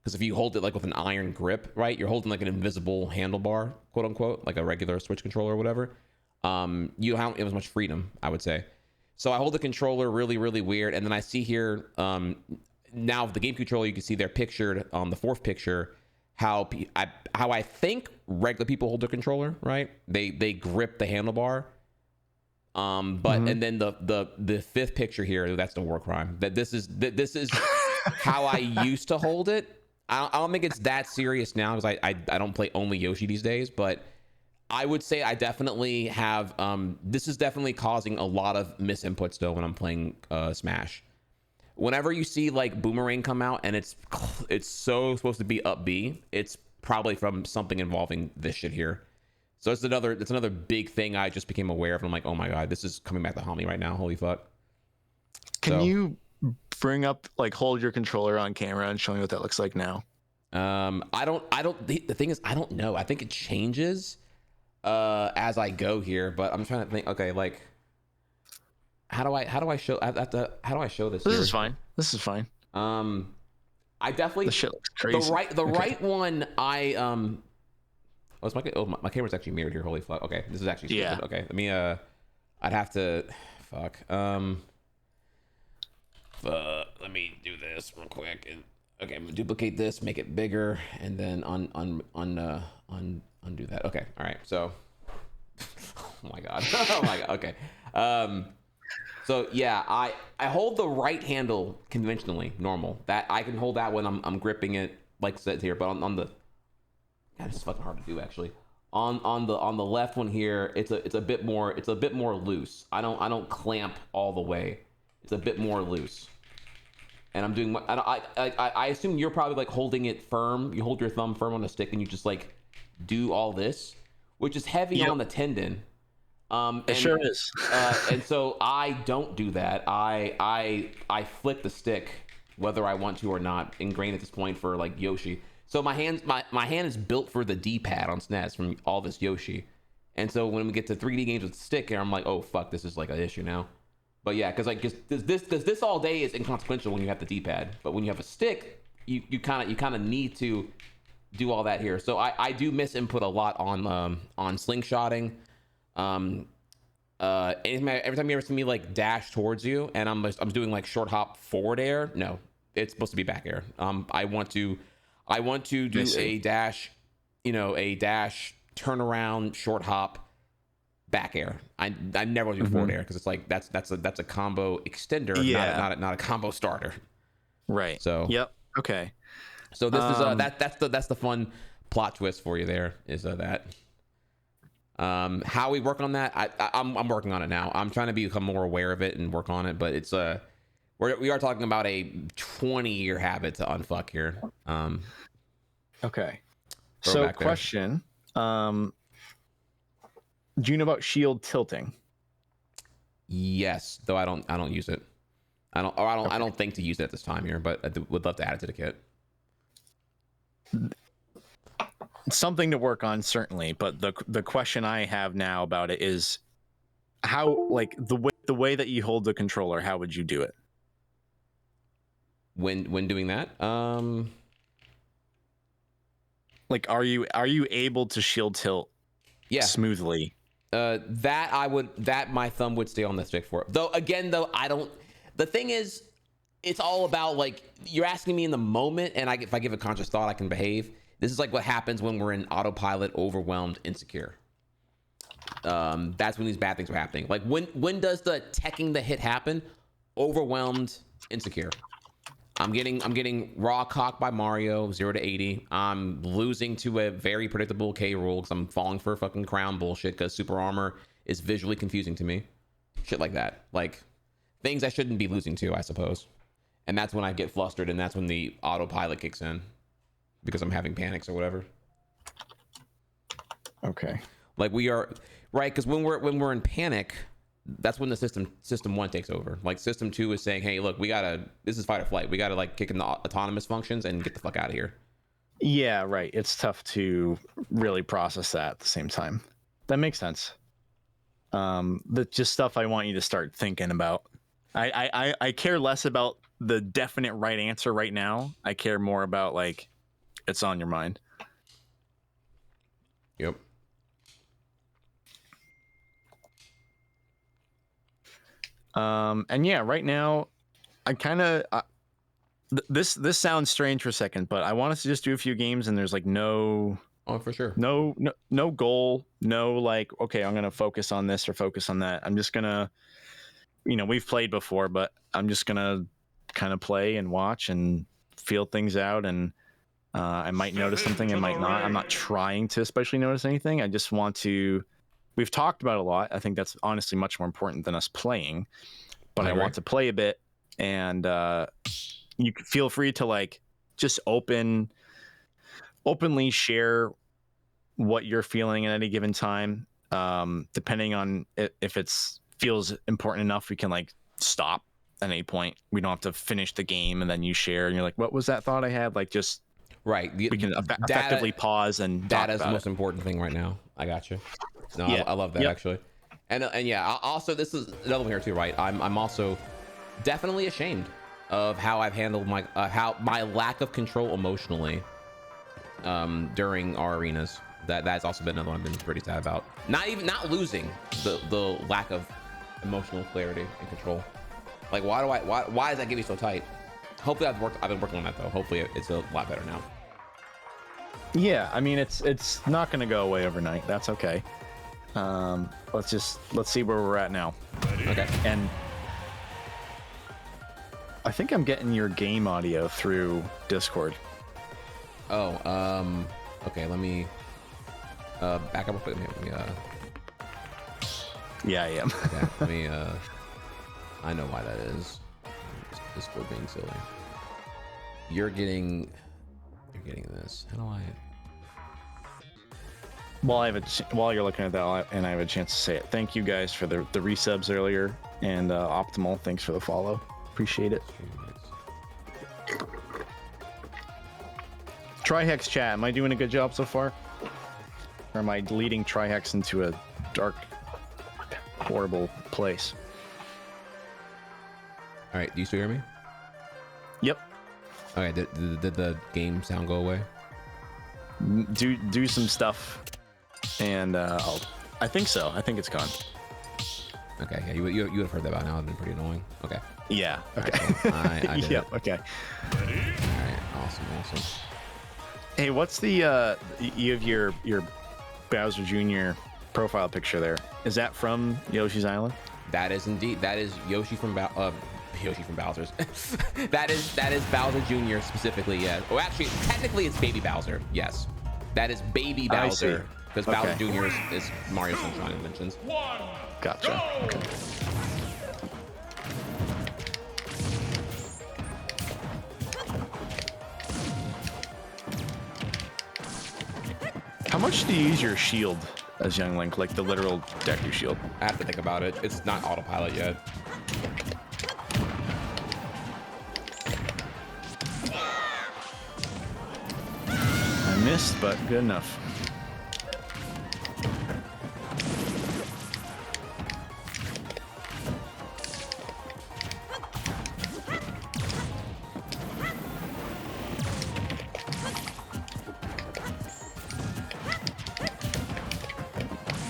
[SPEAKER 3] Because if you hold it like with an iron grip, right, you're holding like an invisible handlebar, quote unquote, like a regular Switch controller or whatever. You don't have as much freedom, I would say. So I hold the controller really, really weird. And then I see here, now the game controller, you can see there pictured on the fourth picture, how I think regular people hold their controller, right? They grip the handlebar. And then the fifth picture here, that's the war crime. That this is how I used to hold it. I don't think it's that serious now because I don't play only Yoshi these days, but I would say I definitely have. This is definitely causing a lot of misinputs still when I'm playing Smash. Whenever you see like Boomerang come out and it's so supposed to be up B, it's probably from something involving this shit here. So it's another big thing I just became aware of. And I'm like, oh my god, this is coming back to haunt me right now. Holy fuck.
[SPEAKER 2] Can you bring up like hold your controller on camera and show me what that looks like now?
[SPEAKER 3] The thing is, I don't know. I think it changes as I go here, but I'm trying to think. Okay, like how do I show this?
[SPEAKER 2] This is fine.
[SPEAKER 3] I definitely
[SPEAKER 2] the shit looks crazy.
[SPEAKER 3] Right one my camera's actually mirrored here. Holy fuck. Okay, this is actually stupid.
[SPEAKER 2] Yeah.
[SPEAKER 3] Okay, let me I'd have to fuck. Let me do this real quick. Okay, I'm gonna duplicate this, make it bigger, and then undo that. Okay, all right. So, oh my god. Okay. So yeah, I hold the right handle conventionally, normal. That I can hold that when I'm gripping it, like it says here. But on the God, this is fucking hard to do actually. On the left one here, it's a bit more loose. I don't clamp all the way. It's a bit more loose. and I'm doing. I assume you're probably like holding it firm. You hold your thumb firm on the stick, and you just like do all this, which is heavy on the tendon.
[SPEAKER 2] It sure is.
[SPEAKER 3] And so I don't do that. I flick the stick whether I want to or not. Ingrained at this point for like Yoshi. So my hand is built for the D-pad on SNES from all this Yoshi. And so when we get to 3D games with the stick here, I'm like, oh fuck, this is like an issue now. But yeah, because this all day is inconsequential when you have the D-pad. But when you have a stick, you kind of need to do all that here. So I do miss input a lot on slingshotting. Every time you ever see me like dash towards you, and I'm doing like short hop forward air. No, it's supposed to be back air. I want to do a dash, a dash turnaround short hop back air. I never do forward air because it's like that's a combo extender, not a combo starter.
[SPEAKER 2] Right.
[SPEAKER 3] So
[SPEAKER 2] yep. Okay.
[SPEAKER 3] So this is that's the fun plot twist for you. There is that. How we work on that, I'm working on it now. I'm trying to become more aware of it and work on it, but it's we are talking about a 20-year habit to unfuck here.
[SPEAKER 2] Okay. So question, do you know about shield tilting?
[SPEAKER 3] Yes, though I don't use it. I don't think to use it at this time here, but I would love to add it to the kit.
[SPEAKER 2] Something to work on, certainly, but the question I have now about it is how, like, the way that you hold the controller, how would you do it
[SPEAKER 3] when doing that?
[SPEAKER 2] Like, are you able to shield tilt smoothly?
[SPEAKER 3] That my thumb would stay on the stick for it. Though I don't. The thing is, it's all about, like, you're asking me in the moment, and if I give a conscious thought, I can behave. This is like what happens when we're in autopilot, overwhelmed, insecure. That's when these bad things are happening. Like, when does the teching the hit happen? Overwhelmed, insecure. I'm getting raw cocked by Mario, 0 to 80. I'm losing to a very predictable K rule because I'm falling for fucking crown bullshit because super armor is visually confusing to me. Shit like that. Like, things I shouldn't be losing to, I suppose. And that's when I get flustered, and that's when the autopilot kicks in. Because I'm having panics or whatever.
[SPEAKER 2] Okay.
[SPEAKER 3] Like, we are right, because when we're in panic, that's when the system 1 takes over. Like, system 2 is saying, hey, look, this is fight or flight. We gotta like kick in the autonomous functions and get the fuck out of here.
[SPEAKER 2] Yeah, right. It's tough to really process that at the same time. That makes sense. That's just stuff I want you to start thinking about. I care less about the definite right answer right now. I care more about, like, it's on your mind.
[SPEAKER 3] Yep.
[SPEAKER 2] And yeah, right now, I kind of this sounds strange for a second, but I want us to just do a few games, and there's like no.
[SPEAKER 3] Oh, for sure.
[SPEAKER 2] No goal. No, like, okay, I'm gonna focus on this or focus on that. I'm just gonna, we've played before, but I'm just gonna kind of play and watch and feel things out, and I might notice something, I might not. I'm not trying to especially notice anything. I just want to. We've talked about it a lot. I think that's honestly much more important than us playing. But I want to play a bit, and you can feel free to, like, just openly share what you're feeling at any given time. Depending on if it's feels important enough, we can, like, stop at any point. We don't have to finish the game and then you share and you're like, what was that thought I had? Like, just
[SPEAKER 3] right.
[SPEAKER 2] We can effectively pause and
[SPEAKER 3] that is the most important thing right now. I got you. No, yeah. I love that actually. And yeah, also this is another one here too, right? I'm also definitely ashamed of how I've handled my lack of control emotionally during our arenas. That's also been another one I've been pretty sad about. Not losing the lack of emotional clarity and control. Like, why does that get me so tight? Hopefully I've been working on that though. Hopefully it's a lot better now.
[SPEAKER 2] Yeah, I mean it's not gonna go away overnight. That's okay. Let's see where we're at now.
[SPEAKER 3] Okay.
[SPEAKER 2] And I think I'm getting your game audio through Discord.
[SPEAKER 3] Oh, okay, let me back up real quick.
[SPEAKER 2] Yeah, I am.
[SPEAKER 3] Okay, let me I know why that is. Discord being silly. you're getting this. How do I?
[SPEAKER 2] While you're looking at that, and I have a chance to say it. Thank you guys for the resubs earlier, and Optimal, thanks for the follow. Appreciate it. Trihex chat, am I doing a good job so far? Or am I leading Trihex into a dark, horrible place?
[SPEAKER 3] All right, do you still hear me?
[SPEAKER 2] Yep.
[SPEAKER 3] Okay, did the game sound go away?
[SPEAKER 2] Do some stuff, and I think so. I think it's gone.
[SPEAKER 3] Okay, yeah, you would have heard that by now. It'd been pretty annoying. Okay.
[SPEAKER 2] Yeah. Okay.
[SPEAKER 3] All right, cool. I did
[SPEAKER 2] Yep.
[SPEAKER 3] it.
[SPEAKER 2] Okay.
[SPEAKER 3] All right, awesome.
[SPEAKER 2] Hey, what's the you have your Bowser Jr. profile picture there? Is that from Yoshi's Island?
[SPEAKER 3] That is indeed. That is Yoshi from Bowser's. that is Bowser Jr. specifically. Yeah. Oh, actually, technically, it's Baby Bowser. Yes, that is Baby Bowser because
[SPEAKER 2] Okay.
[SPEAKER 3] Bowser Jr. is Mario Sunshine Inventions.
[SPEAKER 2] Gotcha. Okay. How much do you use your shield as young Link, like the literal Deku shield?
[SPEAKER 3] I have to think about it. It's not autopilot yet.
[SPEAKER 2] I missed, but good enough.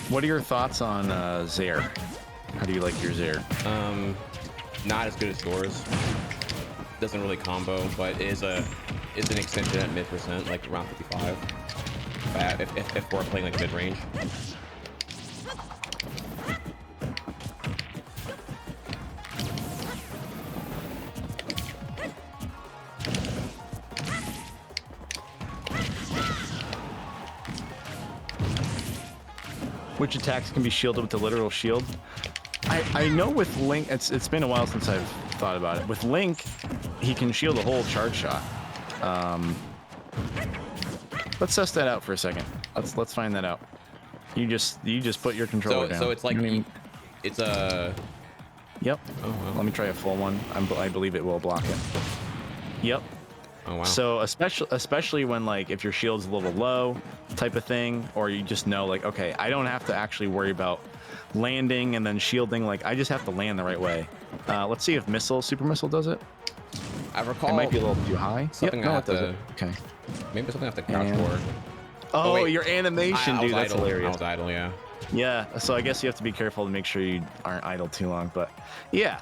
[SPEAKER 2] What are your thoughts on Zair? How do you like your Zair?
[SPEAKER 3] Not as good as yours. Doesn't really combo, but is an extension at mid percent, like around 55. If we're playing like mid range.
[SPEAKER 2] Which attacks can be shielded with the literal shield? I know with Link, it's been a while since I've thought about it. With Link, he can shield a whole charge shot. Let's test that out for a second. Let's find that out. You just put your controller down.
[SPEAKER 3] So it's like it's a.
[SPEAKER 2] Yep.
[SPEAKER 3] Oh, wow.
[SPEAKER 2] Let me try a full one. I believe it will block it. Yep.
[SPEAKER 3] Oh wow.
[SPEAKER 2] So especially when like if your shield's a little low type of thing, or you just know like, okay, I don't have to actually worry about landing and then shielding, like I just have to land the right way. Let's see if super missile does it.
[SPEAKER 3] I recall
[SPEAKER 2] It might be a little too high.
[SPEAKER 3] something
[SPEAKER 2] Yep, no,
[SPEAKER 3] I
[SPEAKER 2] it
[SPEAKER 3] have to-
[SPEAKER 2] does it. Okay.
[SPEAKER 3] maybe something I have to crouch
[SPEAKER 2] And-
[SPEAKER 3] for.
[SPEAKER 2] Oh,
[SPEAKER 3] wait.
[SPEAKER 2] your animation,
[SPEAKER 3] I was
[SPEAKER 2] dude, that's
[SPEAKER 3] idle. I
[SPEAKER 2] hilarious.
[SPEAKER 3] was idle, yeah.
[SPEAKER 2] Yeah, so I guess you have to be careful to make sure you aren't idle too long, but yeah.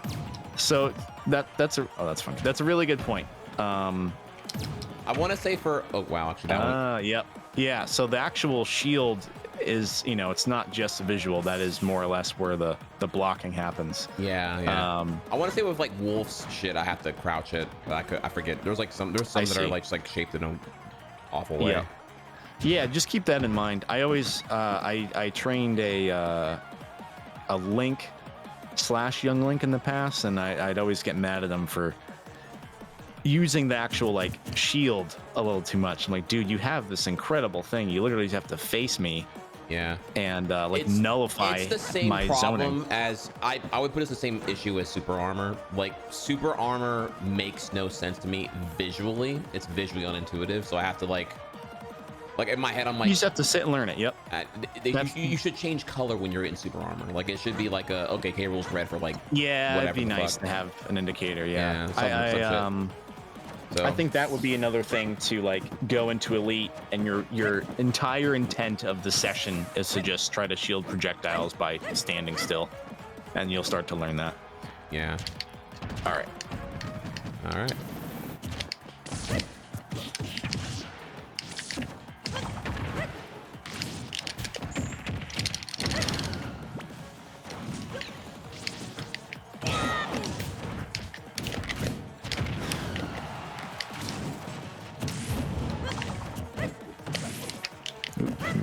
[SPEAKER 2] So that's funny. That's a really good point.
[SPEAKER 3] I want to say for wow, actually that one.
[SPEAKER 2] Yep. Yeah, so the actual shield is, it's not just visual. That is more or less where the blocking happens.
[SPEAKER 3] Yeah. I want to say with like Wolf's shit, I have to crouch it, but I forget. There's some that are
[SPEAKER 2] see.
[SPEAKER 3] like just like shaped in an awful way.
[SPEAKER 2] Yeah, just keep that in mind. I always I trained a Link / young Link in the past, and I'd always get mad at him for using the actual like shield a little too much. I'm like, dude, you have this incredible thing. You literally just have to face me.
[SPEAKER 3] Yeah.
[SPEAKER 2] And nullify
[SPEAKER 3] It's the same
[SPEAKER 2] my
[SPEAKER 3] problem
[SPEAKER 2] zoning.
[SPEAKER 3] as I would put it as the same issue as super armor. Like super armor makes no sense to me visually. It's visually unintuitive, so I have to like in my head I'm like
[SPEAKER 2] You just have to sit and learn it. Yep.
[SPEAKER 3] you should change color when you're in super armor. Like it should be like okay, K rule's red for like
[SPEAKER 2] Yeah,
[SPEAKER 3] whatever
[SPEAKER 2] it'd be
[SPEAKER 3] the
[SPEAKER 2] nice
[SPEAKER 3] fuck.
[SPEAKER 2] to have an indicator. Yeah.
[SPEAKER 3] some shit. So,
[SPEAKER 2] I think that would be another thing to like go into Elite, and your entire intent of the session is to just try to shield projectiles by standing still, and you'll start to learn that.
[SPEAKER 3] yeah.
[SPEAKER 2] All right.
[SPEAKER 3] All right.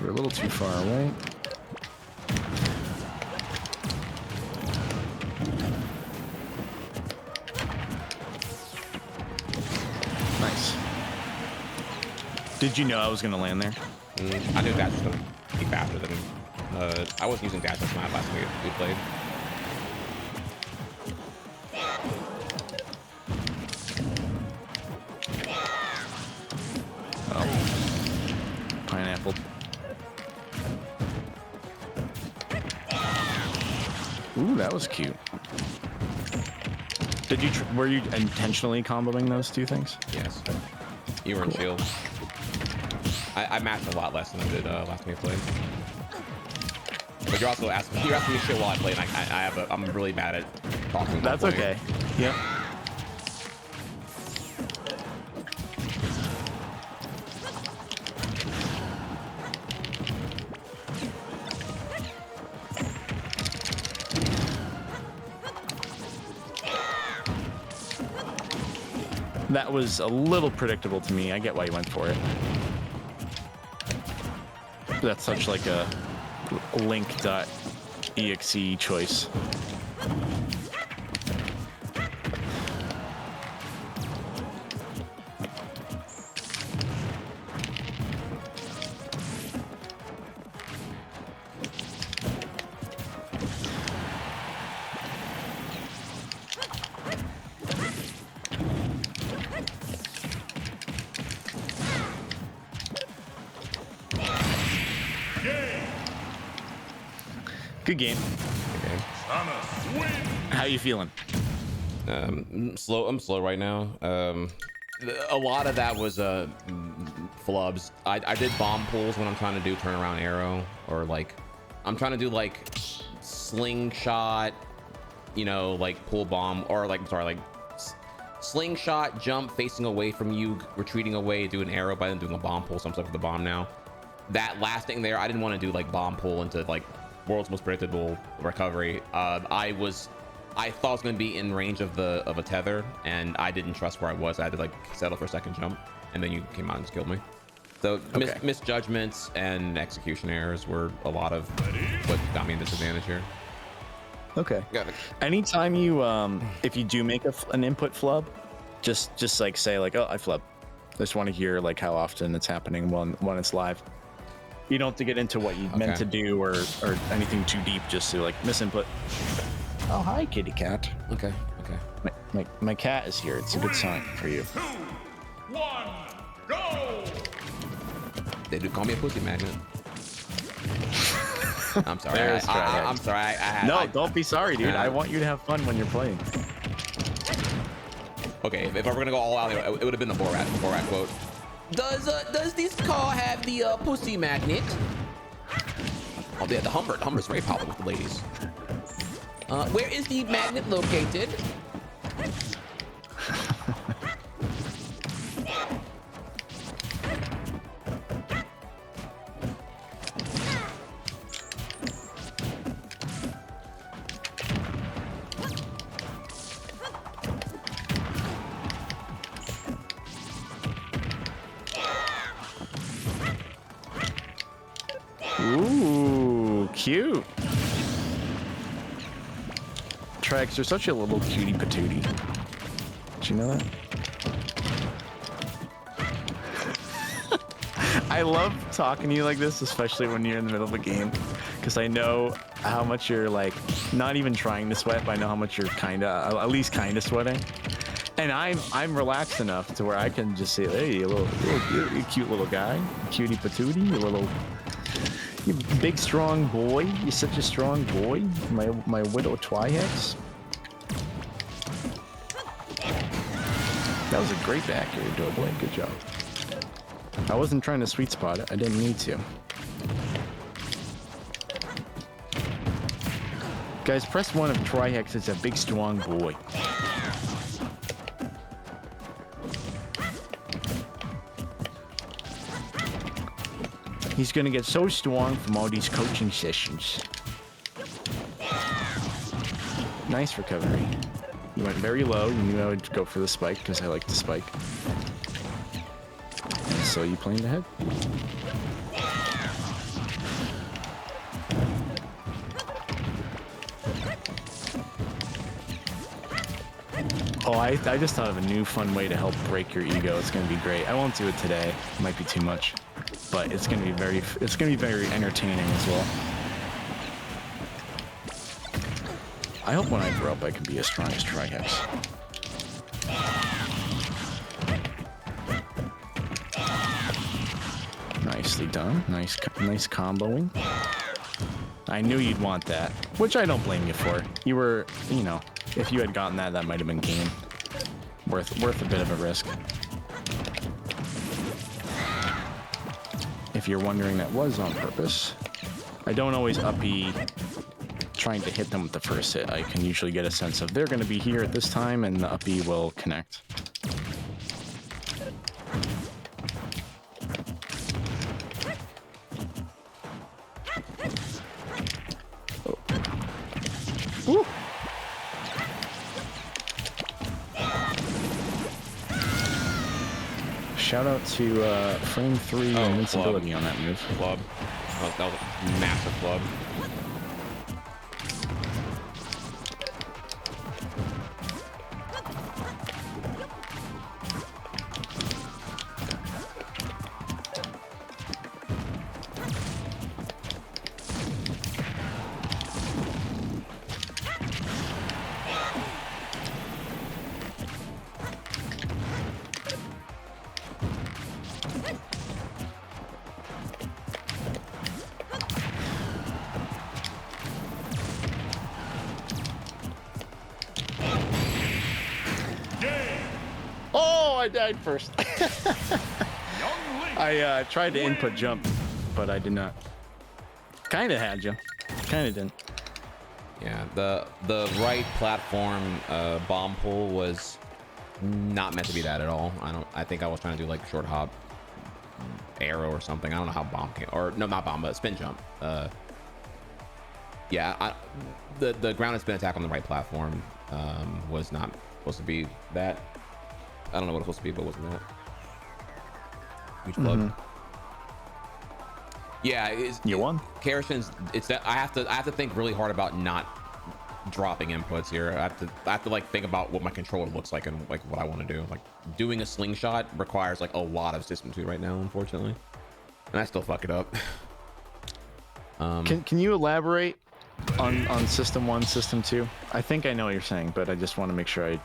[SPEAKER 2] We're a little too far away. Nice. Did you know I was gonna land there?
[SPEAKER 3] I knew dash was gonna be faster than I wasn't using dash as my last time we played.
[SPEAKER 2] Oh, pineapple. Ooh, that was cute. Did you? Were you intentionally comboing those two things?
[SPEAKER 3] Yes. You were in shield. I matched a lot less than I did last time we played. But you're also asking me shit while I play, and I'm really bad at talking.
[SPEAKER 2] That's okay. Yep. That was a little predictable to me. I get why you went for it. That's such like a link.exe choice. Good game.
[SPEAKER 3] Okay.
[SPEAKER 2] How you feeling?
[SPEAKER 3] I'm slow right now. A lot of that was flubs. I did bomb pulls when I'm trying to do turnaround arrow, or like I'm trying to do like slingshot, you know, like pull bomb, or like slingshot jump facing away from you, retreating away, do an arrow, but then doing a bomb pull. So I'm stuck with the bomb now. That last thing there, I didn't want to do like bomb pull into like world's most predictable recovery. I thought I was going to be in range of a tether, and I didn't trust where I was. I had to like settle for a second jump, and then you came out and just killed me. So
[SPEAKER 2] okay.
[SPEAKER 3] Misjudgments and execution errors were a lot of what got me in disadvantage here.
[SPEAKER 2] Okay.
[SPEAKER 3] Got it.
[SPEAKER 2] Anytime you if you do make an input flub, just like say like, oh, I flub. I just want to hear like how often it's happening when it's live. You don't have to get into what you meant to do or anything too deep. Just to like misinput. Oh, hi, kitty cat.
[SPEAKER 3] Okay.
[SPEAKER 2] My cat is here. It's a good sign for you.
[SPEAKER 6] 2, 1, go!
[SPEAKER 3] They do call me a pussy magnet. I'm sorry.
[SPEAKER 2] There's Trihex.
[SPEAKER 3] I'm sorry.
[SPEAKER 2] Don't be sorry, dude. I want you to have fun when you're playing.
[SPEAKER 3] Okay, if I were gonna go all out, it would have been the Borat quote. Does this car have the pussy magnet? Oh, yeah, the Hummer's very popular with the ladies. Where is the magnet located?
[SPEAKER 2] Ooh, cute. Trihex, you're such a little cutie patootie. Did you know that? I love talking to you like this, especially when you're in the middle of a game, because I know how much you're like not even trying to sweat, but I know how much you're at least kinda sweating. And I'm relaxed enough to where I can just say, hey, you cute little guy, cutie patootie, you big strong boy. You're such a strong boy. My widow Trihex. That was a great back here, Doeboy. Good job. I wasn't trying to sweet spot it. I didn't need to. Guys, press 1 if Trihex is a big strong boy. He's gonna get so strong from all these coaching sessions. Nice recovery. You went very low. You knew I would go for the spike because I like the spike. And so you planed ahead. Oh, I just thought of a new fun way to help break your ego. It's gonna be great. I won't do it today. It might be too much, but it's gonna be very entertaining as well. I hope when I grow up I can be as strong as Trihex. Nicely done. Nice comboing. I knew you'd want that, which I don't blame you for. You were, you know, if you had gotten that, that might have been game. Worth a bit of a risk. If you're wondering, that was on purpose. I don't always uppy trying to hit them with the first hit. I can usually get a sense of they're going to be here at this time, and the uppy will connect. Woo. Shout out to frame 3 invincibility on that move.
[SPEAKER 3] Club. Oh, that was a massive club.
[SPEAKER 2] I died first. I tried to input jump, but I did not. Kind of had you. Kind of didn't.
[SPEAKER 3] Yeah, the right platform bomb pull was not meant to be that at all. I think I was trying to do like short hop arrow or something. I don't know how bomb came, or no, not bomb, but spin jump. Yeah, the ground and spin attack on the right platform was not supposed to be that. I don't know what it's supposed to be, but wasn't that. Huge plug. Yeah,
[SPEAKER 2] you won.
[SPEAKER 3] Karashin's, it's that I have to think really hard about not dropping inputs here. I have to like think about what my controller looks like and like what I want to do. Like doing a slingshot requires like a lot of system 2 right now, unfortunately, and I still fuck it up.
[SPEAKER 2] Can you elaborate on system 1, system 2? I think I know what you're saying, but I just want to make sure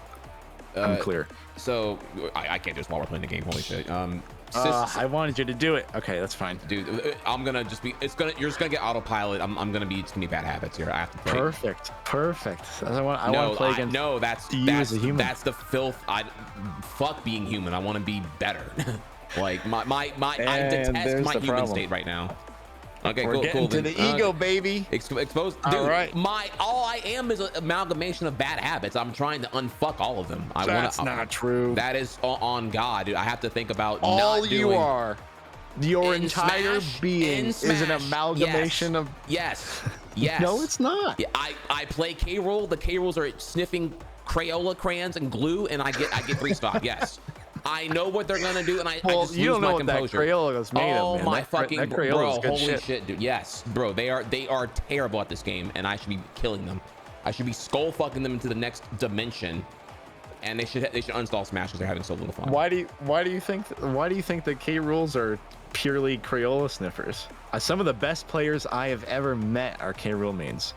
[SPEAKER 2] I'm clear.
[SPEAKER 3] So I can't do this while we're playing the game. Holy shit.
[SPEAKER 2] I wanted you to do it. Okay, that's fine.
[SPEAKER 3] Dude, I'm gonna just be, you're just gonna get autopilot. It's gonna be bad habits here. I have to play.
[SPEAKER 2] Perfect. I want to play against
[SPEAKER 3] that's the filth. Fuck being human. I want to be better. Like I detest my human state right now. Okay,
[SPEAKER 2] We're getting to the ego, baby.
[SPEAKER 3] Exposed, dude. All right. All I am is an amalgamation of bad habits. I'm trying to unfuck all of them.
[SPEAKER 2] That's not true.
[SPEAKER 3] That is on God, dude. I have to think about
[SPEAKER 2] all
[SPEAKER 3] not
[SPEAKER 2] you
[SPEAKER 3] doing,
[SPEAKER 2] are. Your entire being is an amalgamation of.
[SPEAKER 3] Yes.
[SPEAKER 2] No, it's not.
[SPEAKER 3] Yeah, I play K-roll. The K-rolls are sniffing Crayola crayons and glue, and I get restock. Yes. I know what they're gonna do, and I just
[SPEAKER 2] you
[SPEAKER 3] lose
[SPEAKER 2] don't know
[SPEAKER 3] my
[SPEAKER 2] what
[SPEAKER 3] composure.
[SPEAKER 2] That Crayola was made of,
[SPEAKER 3] Oh
[SPEAKER 2] man.
[SPEAKER 3] my
[SPEAKER 2] that
[SPEAKER 3] fucking
[SPEAKER 2] bro,
[SPEAKER 3] holy shit, dude. Yes, bro, they are terrible at this game, and I should be killing them. I should be skull fucking them into the next dimension, and they should uninstall Smash because they're having so little fun.
[SPEAKER 2] Why do you think the K rules are purely Crayola sniffers? Some of the best players I have ever met are K rule mains.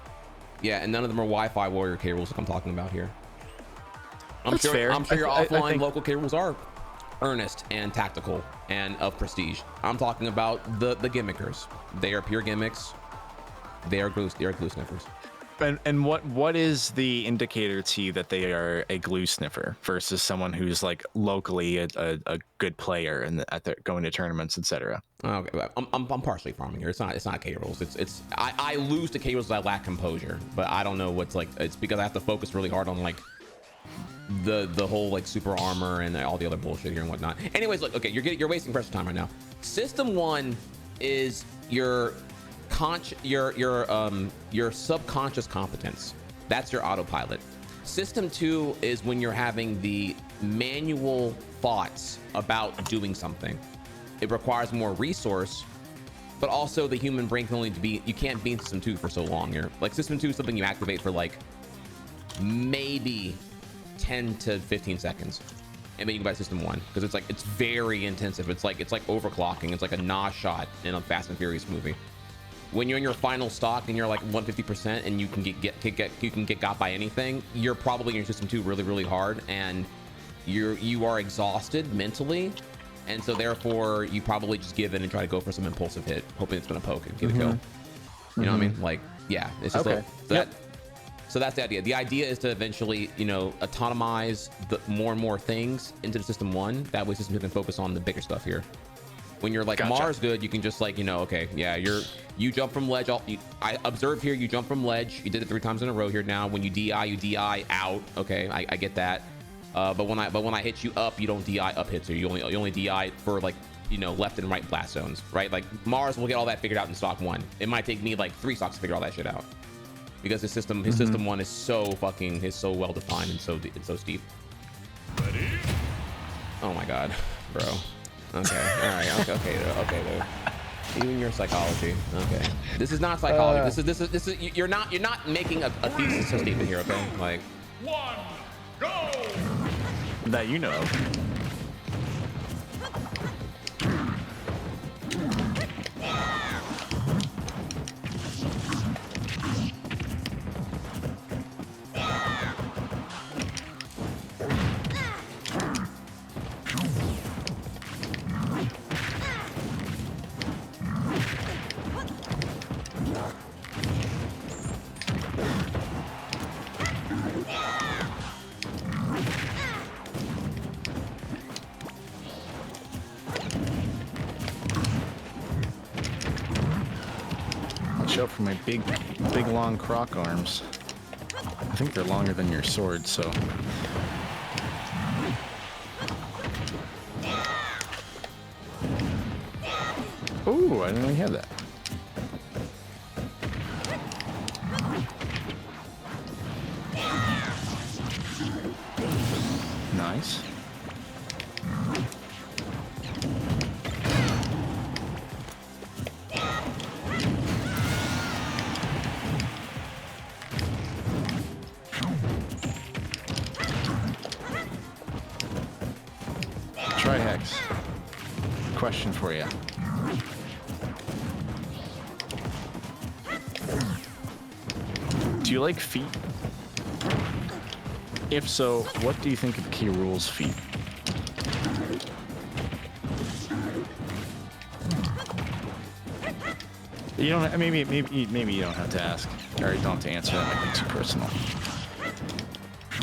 [SPEAKER 3] Yeah, and none of them are Wi-Fi warrior K rules like I'm talking about here.
[SPEAKER 2] That's fair.
[SPEAKER 3] I'm sure your offline local K rules are earnest and tactical and of prestige. I'm talking about the gimmickers. They are pure gimmicks. They are glue sniffers.
[SPEAKER 2] And what is the indicator to you that they are a glue sniffer versus someone who's like locally a good player and going to tournaments, etc.?
[SPEAKER 3] Okay, I'm partially farming here. It's not K rolls. I lose to K rolls because I lack composure, but I don't know what's like. It's because I have to focus really hard on like the whole like super armor and all the other bullshit here and whatnot. Anyways, look, okay, you're wasting precious time right now. System 1 is your subconscious competence. That's your autopilot. System 2 is when you're having the manual thoughts about doing something. It requires more resource, but also the human brain can only be, you can't be in system 2 for so long here. Like system 2 is something you activate for like maybe 10 to 15 seconds, and then you can buy system 1 because it's very intensive. It's like overclocking. It's like a Nas shot in a Fast and Furious movie. When you're in your final stock and you're like 150% and you can get got by anything, you're probably in your system 2 really hard, and you are exhausted mentally, and so therefore you probably just give in and try to go for some impulsive hit, hoping it's gonna poke and give a kill. You know what I mean? Like, yeah, it's just
[SPEAKER 2] Okay.
[SPEAKER 3] so that's the idea. The idea is to eventually, you know, autonomize the more and more things into the system 1. That way system 2 can focus on the bigger stuff here. When you're like
[SPEAKER 2] Gotcha.
[SPEAKER 3] Mars good, you can just like, you know, okay, yeah, you jump from ledge. I observe here, you jump from ledge. You did it 3 times in a row here now. When you DI, you DI out. Okay, I get that. But when I hit you up, you don't DI up hits, or you only DI for like, you know, left and right blast zones, right? Like Mars will get all that figured out in stock 1. It might take me like 3 stocks to figure all that shit out, because his system 1 is so well defined and so steep.
[SPEAKER 6] Ready?
[SPEAKER 3] Oh my god, bro. Okay, all right, okay, dude. You and your psychology. Okay, this is not psychology. This is you're not making a thesis statement here. Okay, like
[SPEAKER 6] 1, go!
[SPEAKER 2] That you know of. Watch out for my big long croc arms. I think they're longer than your sword, so. Ooh, I didn't really have that. Nice. Trihex. Question for you. Do you like feet? If so, what do you think of K. Rool's feet? You don't. Maybe you don't have to ask, or you don't have to answer. That might be too personal.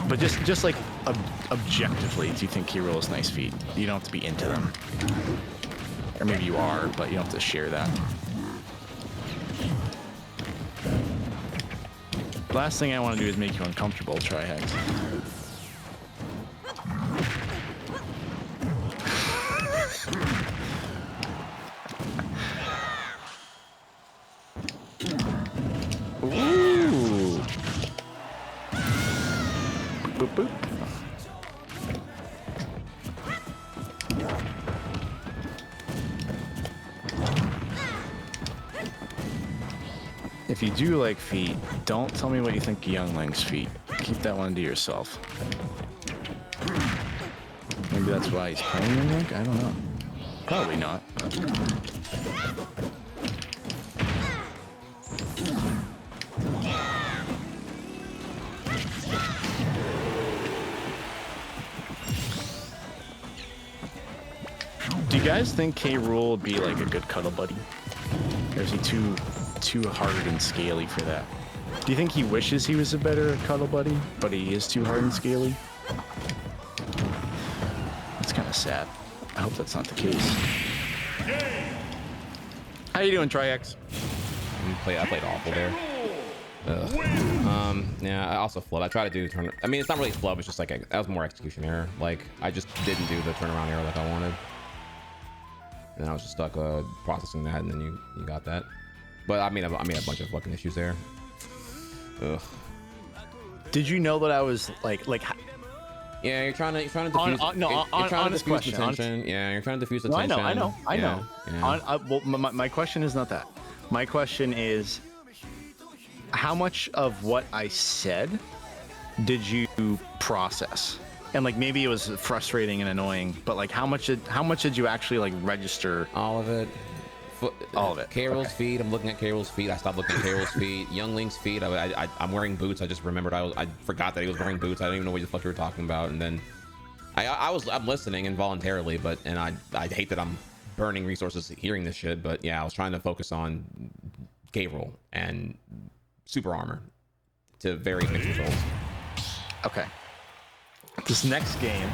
[SPEAKER 2] But just like objectively, do you think K. Rool has nice feet? You don't have to be into them, or maybe you are, but you don't have to share that. Last thing I want to do is make you uncomfortable, Trihex. Ooh. Boop boop. If you do like feet, don't tell me what you think of Youngling's feet. Keep that one to yourself. Maybe that's why he's playing Youngling? I don't know. Probably not. Do you guys think K. Rool would be like a good cuddle buddy? Or is he too hard and scaly for that? Do you think he wishes he was a better cuddle buddy, but he is too hard and scaly? That's kind of sad. I hope that's not the case. How you doing, Trihex?
[SPEAKER 3] I played awful there. Ugh. Yeah, I also flubbed. I tried to do the turn. I mean, it's not really flub. It's just like that was more execution error. Like I just didn't do the turnaround error like I wanted, and I was just stuck processing that, and then you got that. But I made a bunch of fucking issues there. Ugh.
[SPEAKER 2] Did you know that I was like?
[SPEAKER 3] Yeah, you're trying to diffuse. You're trying to diffuse the tension. Yeah, you're trying to diffuse the tension.
[SPEAKER 2] I know.
[SPEAKER 3] Yeah.
[SPEAKER 2] Well, my question is not that. My question is, how much of what I said did you process? And like maybe it was frustrating and annoying, but like how much did you actually like register?
[SPEAKER 3] All of it.
[SPEAKER 2] All of it.
[SPEAKER 3] Carol's feet. I'm looking at Carol's feet. I stopped looking at Carol's feet. Youngling's feet. I'm wearing boots. I just remembered. I forgot that he was wearing boots. I don't even know what the fuck you were talking about. And then I'm listening involuntarily, and I hate that I'm burning resources hearing this shit. But yeah, I was trying to focus on Gabriel and super armor to very mixed results.
[SPEAKER 2] Okay. This next game,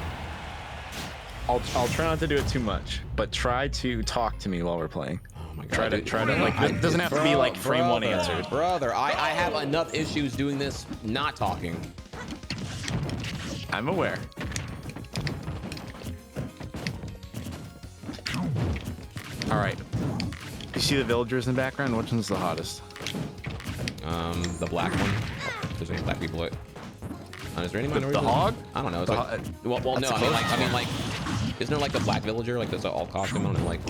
[SPEAKER 2] I'll try not to do it too much, but try to talk to me while we're playing.
[SPEAKER 3] Oh my god.
[SPEAKER 2] Try to like, it doesn't have to be like frame one answered.
[SPEAKER 3] Brother, I have enough issues doing this not talking.
[SPEAKER 2] I'm aware. All right. You see the villagers in the background? Which one's the hottest?
[SPEAKER 3] The black one. There's any black people. Is there any minorities?
[SPEAKER 2] The hog?
[SPEAKER 3] I don't know. It's
[SPEAKER 2] The
[SPEAKER 3] like, well, no. I mean, like, isn't there like the black villager? Like, there's an all costume on it, like.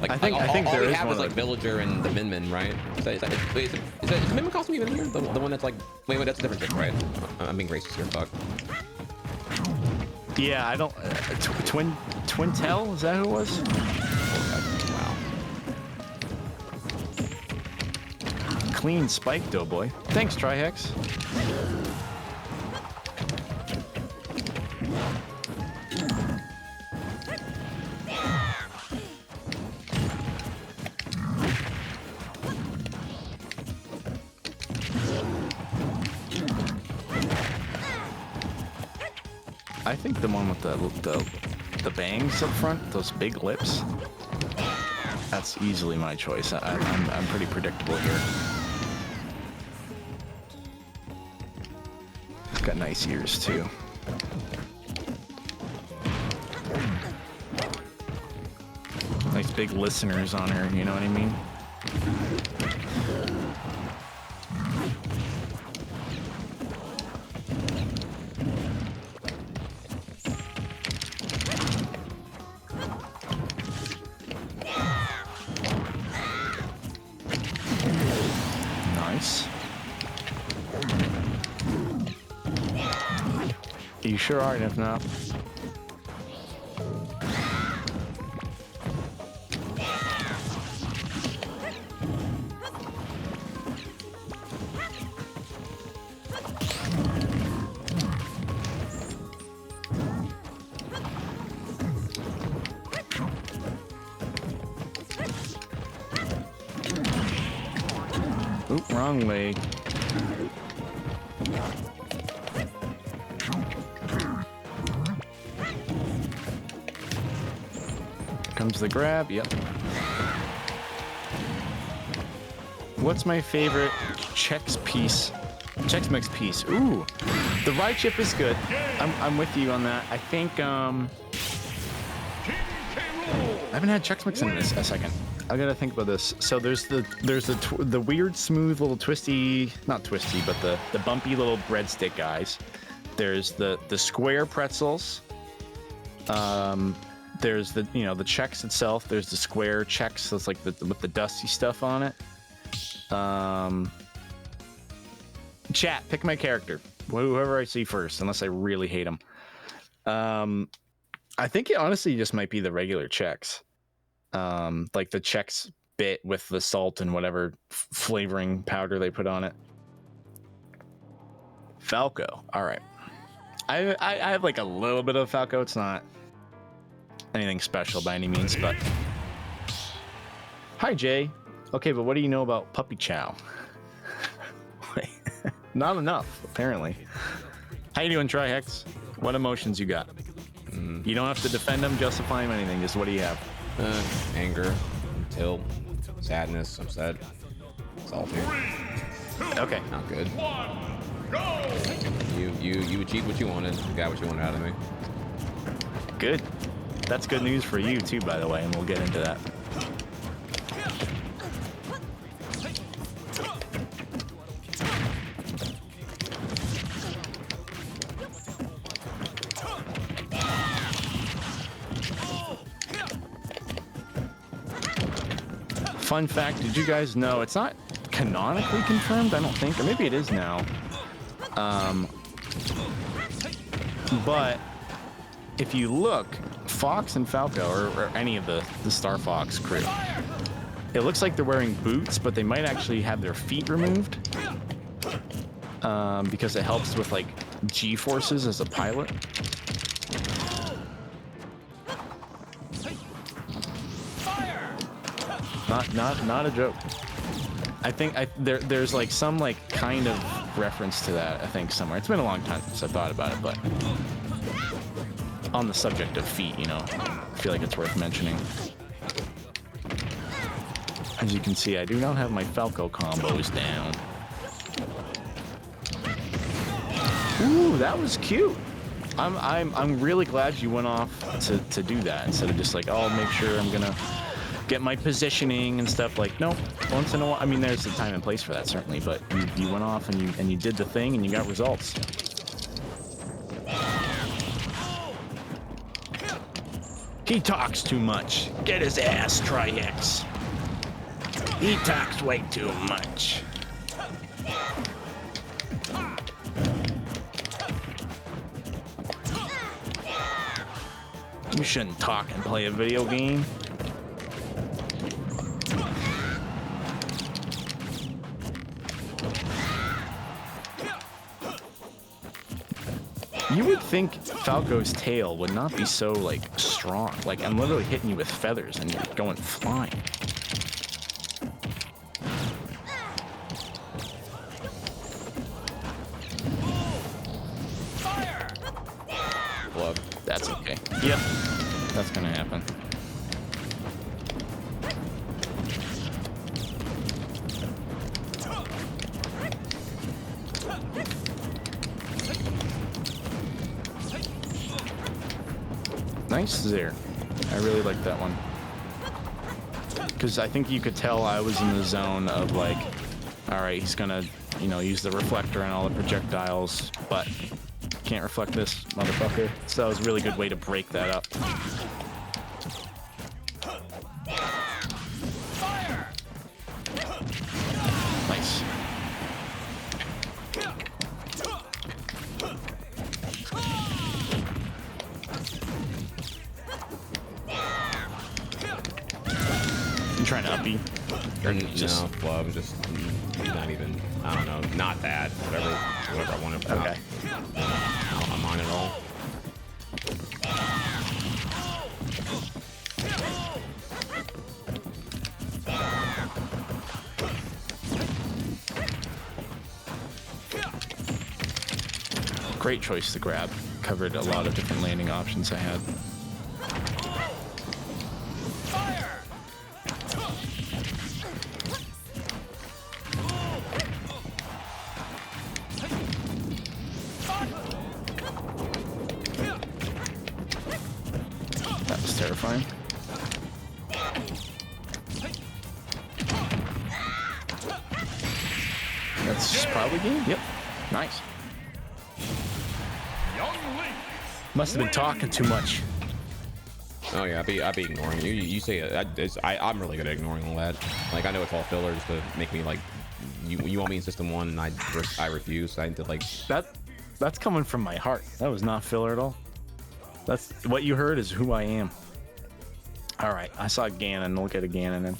[SPEAKER 2] I think
[SPEAKER 3] all
[SPEAKER 2] there
[SPEAKER 3] we
[SPEAKER 2] is
[SPEAKER 3] have
[SPEAKER 2] one
[SPEAKER 3] is like
[SPEAKER 2] of
[SPEAKER 3] Villager and the Min Min, right? Is the Min Min costume even here? The one that's like, wait, that's a different chick, right? I'm being racist here. Fuck.
[SPEAKER 2] Yeah, I don't. Twin Tell? Is that who it was?
[SPEAKER 3] Wow.
[SPEAKER 2] Clean spike, Doeboy. Thanks, Trihex. I think the one with the bangs up front, those big lips, that's easily my choice. I'm pretty predictable here. It's got nice ears too. Nice big listeners on her, you know what I mean? Nice. You sure are, if not. Oop, wrong way. Comes the grab, yep. What's my favorite Chex piece? Chex Mix piece. Ooh, the rye chip is good. I'm with you on that. I think I haven't had Chex Mix in a second. I gotta think about this. So there's the weird, smooth little twisty, not twisty, but the bumpy little breadstick guys. There's the square pretzels. There's the the Chex itself. There's the square Chex that's like with the dusty stuff on it. Chat, pick my character. Whoever I see first, unless I really hate him. I think it honestly just might be the regular Chex. Like the Chex bit with the salt and whatever flavoring powder they put on it. Falco. All right. I have like a little bit of Falco. It's not anything special by any means, but hi Jay. Okay, but what do you know about Puppy Chow? Not enough, apparently. How you doing, Trihex? What emotions you got? You don't have to defend them, justify them, anything. Just what do you have?
[SPEAKER 3] Anger, tilt, sadness, upset, salty.
[SPEAKER 2] Okay.
[SPEAKER 3] Not good. You achieved what you wanted. You got what you wanted out of me.
[SPEAKER 2] Good. That's good news for you too, by the way, and we'll get into that. Fun fact, did you guys know it's not canonically confirmed? I don't think, or maybe it is now. But if you look, Fox and Falco, or any of the Star Fox crew, it looks like they're wearing boots, but they might actually have their feet removed because it helps with like G-forces as a pilot. Not a joke. I think there's like some like kind of reference to that, I think, somewhere. It's been a long time since I thought about it, but on the subject of feet, you know, I feel like it's worth mentioning. As you can see, I do not have my Falco combos down. Ooh, that was cute. I'm really glad you went off to do that instead of just like, oh, make sure I'm gonna get my positioning and stuff. Like, no, once in a while. I mean, there's a time and place for that, certainly, but you went off and you did the thing and you got results. He talks too much. Get his ass, Trihex. He talks way too much. You shouldn't talk and play a video game. You would think Falco's tail would not be so, like, strong. Like, I'm literally hitting you with feathers and you're going flying. Well, that's okay. Yep, that's gonna happen. Nice there. I really like that one. Because I think you could tell I was in the zone of like, all right, he's gonna, you know, use the reflector and all the projectiles, but can't reflect this motherfucker. So that was a really good way to break that up. Nice. You trying to uppy? Or just...
[SPEAKER 3] No, well, I'm just not even, I don't know, not that, whatever I want to.
[SPEAKER 2] Okay.
[SPEAKER 3] I'm on it all.
[SPEAKER 2] Great choice to grab. Covered a lot of different landing options I had. That was terrifying. That's probably game. Yep. Nice. Must have been talking too much.
[SPEAKER 3] Oh yeah, I'd be ignoring you. You say it. I'm really good at ignoring all that. Like, I know it's all fillers to make me like, you want me in system 1 and I refuse. I did like
[SPEAKER 2] that's coming from my heart. That was not filler at all. That's what you heard is who I am. All right, I saw Ganon. Look at a Ganon then.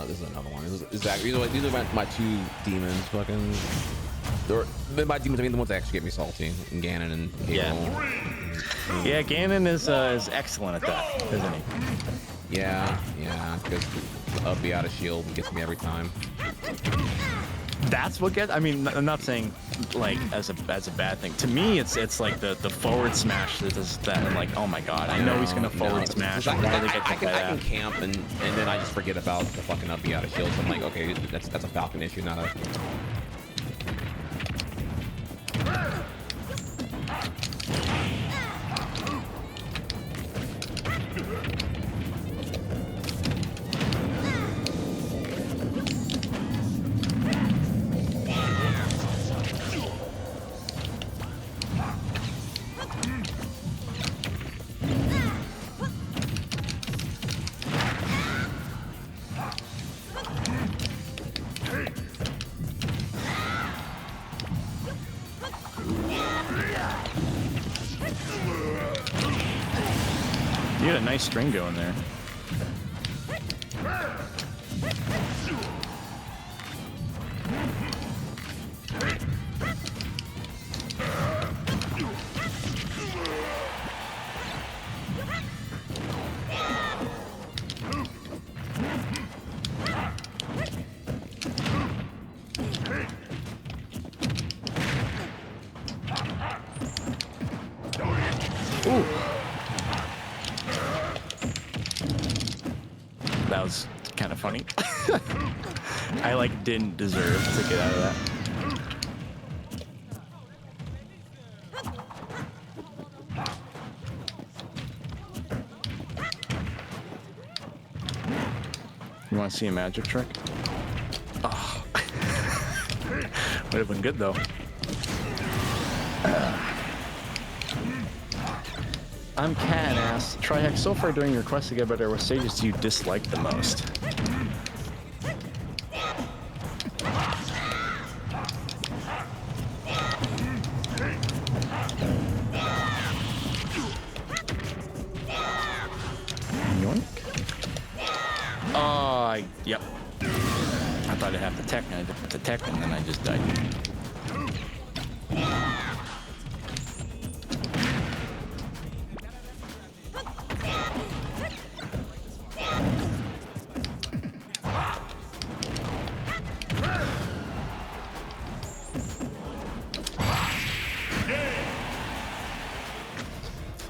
[SPEAKER 3] This is another one. These are my two demons. Fucking, my demons. I mean, the ones that actually get me salty. And Ganon and
[SPEAKER 2] Yeah. Yeah, Ganon is excellent at that, isn't he?
[SPEAKER 3] Yeah, because up the out of shield gets me every time.
[SPEAKER 2] That's what gets. I mean, I'm not saying like as a bad thing. To me, it's like the forward smash that does that. And like, oh my god, I know he's gonna forward smash.
[SPEAKER 3] I can camp and then I just forget about the fucking up the out of shield. So I'm like, okay, that's a Falcon issue, not a.
[SPEAKER 2] You had a nice string going there. Ooh. That was kind of funny. I like didn't deserve to get out of that. You want to see a magic trick? Oh. Would have been good though. I'm Cat ass. Trihex, so far during your quest to get better, what stages do you dislike the most? Yoink. Oh, yep. I thought I'd have to tech, and I didn't have to tech, and then I just died.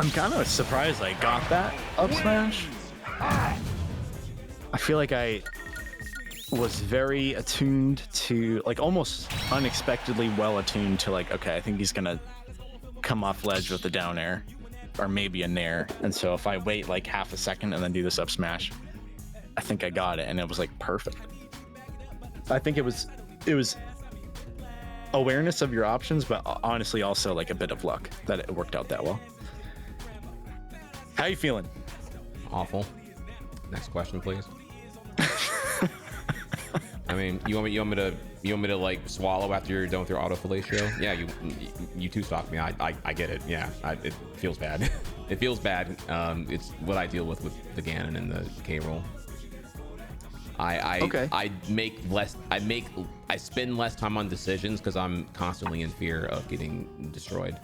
[SPEAKER 2] I'm kind of surprised I got that up smash. I feel like I was very attuned to, like, almost unexpectedly well attuned to, like, okay, I think he's gonna come off ledge with the down air, or maybe a nair. And so if I wait like half a second and then do this up smash, I think I got it, and it was like perfect. I think it was awareness of your options, but honestly also like a bit of luck that it worked out that well. How you feeling?
[SPEAKER 3] Awful. Next question, please. I mean, you want me to like swallow after you're done with your autofellatio? Yeah, you two stock me. I get it. Yeah, it feels bad. It feels bad. It's what I deal with the Ganon and the K roll.
[SPEAKER 2] Okay.
[SPEAKER 3] I spend less time on decisions because I'm constantly in fear of getting destroyed,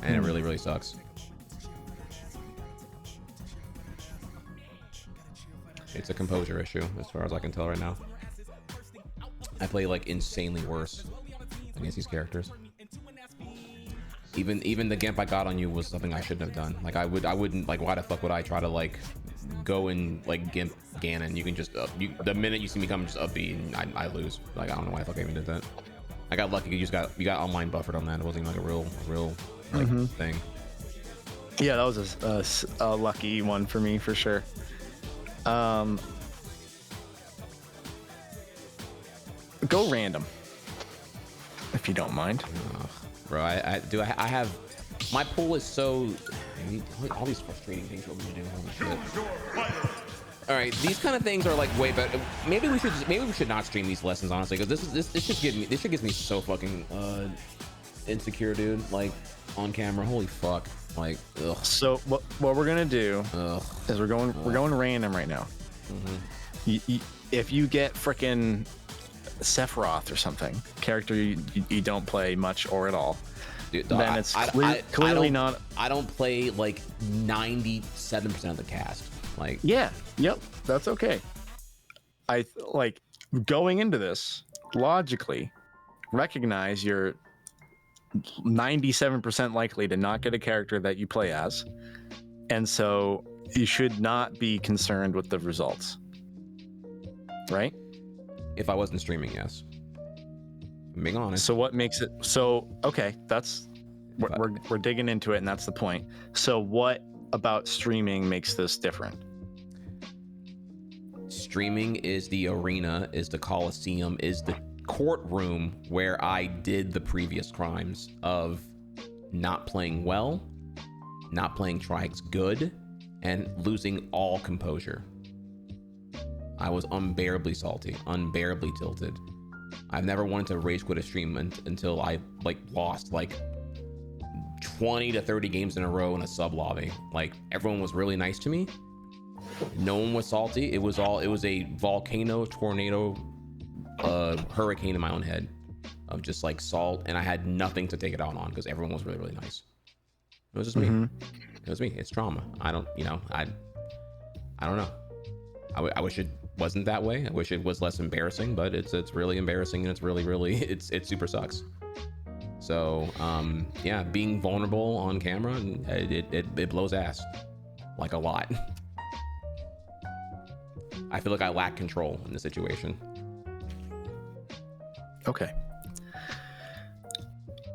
[SPEAKER 3] and it really, really sucks. It's a composure issue as far as I can tell right now. I play like insanely worse against these characters. Even the Gimp I got on you was something I shouldn't have done. Like I wouldn't, like, why the fuck would I try to like go and like Gimp Ganon? You can just the minute you see me come, just up B and I lose. Like I don't know why the fuck I even did that. I got lucky. You got online buffered on that. It wasn't even like a real like thing.
[SPEAKER 2] Yeah, that was a lucky one for me for sure. Go random, if you don't mind.
[SPEAKER 3] Bro, I have my pool is so all these frustrating things what we do. Holy shit. All right, these kind of things are like way better. Maybe we should not stream these lessons, honestly, because this shit gives me so fucking insecure, dude. Like on camera, holy fuck. Like, ugh.
[SPEAKER 2] So what we're gonna do is we're going random right now. If you get frickin' Sephiroth or something, character you don't play much or at all, dude, then it's clearly not.
[SPEAKER 3] I don't play like 97% of the cast. Like,
[SPEAKER 2] yeah, yep, that's okay. I like going into this logically, recognize you're 97% likely to not get a character that you play as, and so you should not be concerned with the results, right?
[SPEAKER 3] If I wasn't streaming, yes. I'm being honest.
[SPEAKER 2] So what makes it so okay? That's we're digging into it, and that's the point. So what about streaming makes this different?
[SPEAKER 3] Streaming is the arena, is the Coliseum, is the courtroom where I did the previous crimes of not playing well, not playing Trihex good, and losing all composure. I was unbearably salty, unbearably tilted. I've never wanted to rage quit a stream until I like lost like 20 to 30 games in a row in a sub lobby. Like, everyone was really nice to me. No one was salty. It was a volcano, tornado, hurricane in my own head of just like salt, and I had nothing to take it out on because everyone was really, really nice. It was just me. It was me. It's trauma. I don't know. I wish it wasn't that way. I wish it was less embarrassing, but it's really embarrassing, and it's really it super sucks. So yeah, being vulnerable on camera, it blows ass, like a lot. I feel like I lack control in the situation.
[SPEAKER 2] Okay.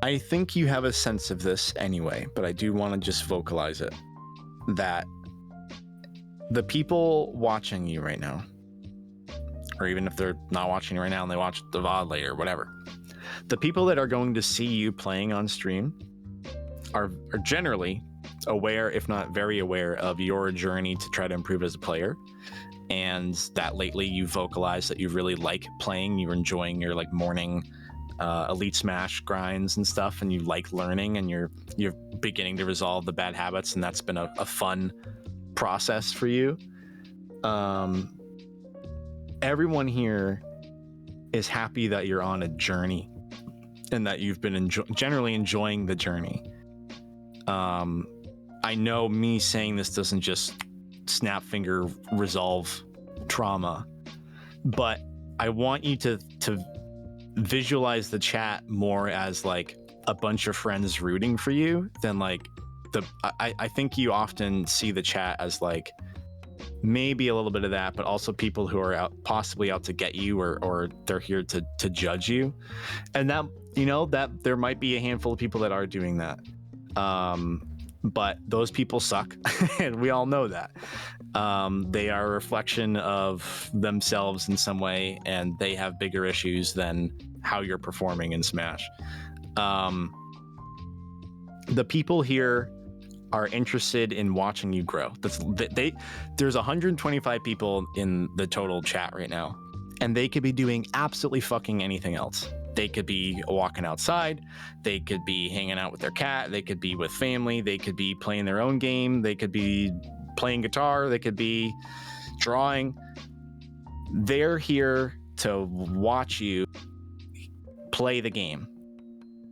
[SPEAKER 2] I think you have a sense of this anyway, but I do want to just vocalize it. That the people watching you right now, or even if they're not watching you right now and they watch the VOD later or whatever, the people that are going to see you playing on stream are generally aware, if not very aware, of your journey to try to improve as a player. And that lately you vocalized that you really like playing, you're enjoying your like morning Elite Smash grinds and stuff, and you like learning, and you're beginning to resolve the bad habits, and that's been a fun process for you. Everyone here is happy that you're on a journey and that you've been generally enjoying the journey. I know me saying this doesn't just snap finger resolve trauma, but I want you to visualize the chat more as like a bunch of friends rooting for you than like I think you often see the chat as like maybe a little bit of that, but also people who are possibly out to get you, or they're here to judge you. And that, that there might be a handful of people that are doing that. But those people suck, and we all know that. They are a reflection of themselves in some way, and they have bigger issues than how you're performing in Smash. The people here are interested in watching you grow. There's 125 people in the total chat right now, and they could be doing absolutely fucking anything else. They could be walking outside, they could be hanging out with their cat, they could be with family, they could be playing their own game, they could be playing guitar, they could be drawing. They're here to watch you play the game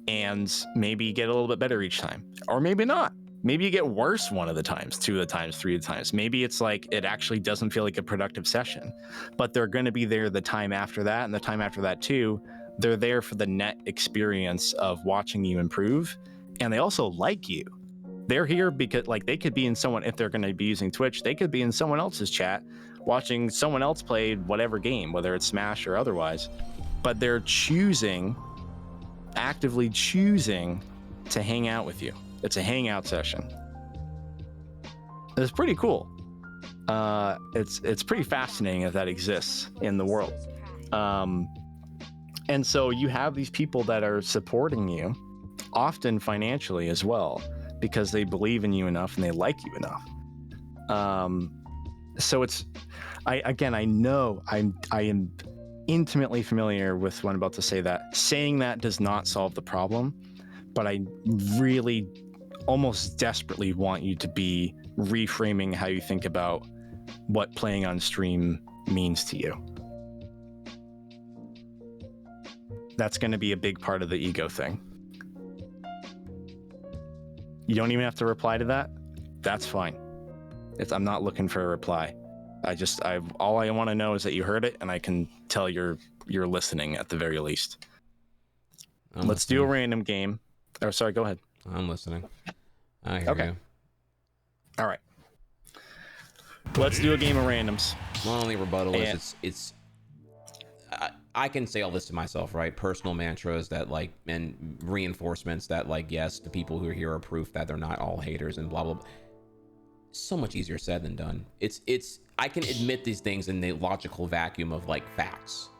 [SPEAKER 2] and maybe get a little bit better each time, or maybe not. Maybe you get worse one of the times, two of the times, three of the times. Maybe it's like it actually doesn't feel like a productive session, but they're going to be there the time after that and the time after that too. They're there for the net experience of watching you improve, and they also like you. They're here because like they could be in someone, if they're going to be using Twitch, they could be in someone else's chat watching someone else play whatever game, whether it's Smash or otherwise, but they're actively choosing to hang out with you. It's a hangout session. It's pretty cool. It's pretty fascinating that that exists in the world. And so you have these people that are supporting you, often financially as well, because they believe in you enough and they like you enough. So it's, I know I am intimately familiar with what I'm about to say. That saying that does not solve the problem, but I really almost desperately want you to be reframing how you think about what playing on stream means to you. That's going to be a big part of the ego thing. You don't even have to reply to that. That's fine. I'm not looking for a reply. All I want to know is that you heard it, and I can tell you're listening at the very least. Let's do a random game. Oh, sorry, go ahead.
[SPEAKER 3] I'm listening. I hear you.
[SPEAKER 2] All right. Let's do a game of randoms.
[SPEAKER 3] My only rebuttal is it's I can say all this to myself, right? Personal mantras that like, and reinforcements that like, yes, the people who are here are proof that they're not all haters and blah, blah, blah. So much easier said than done. I can admit these things in the logical vacuum of like facts,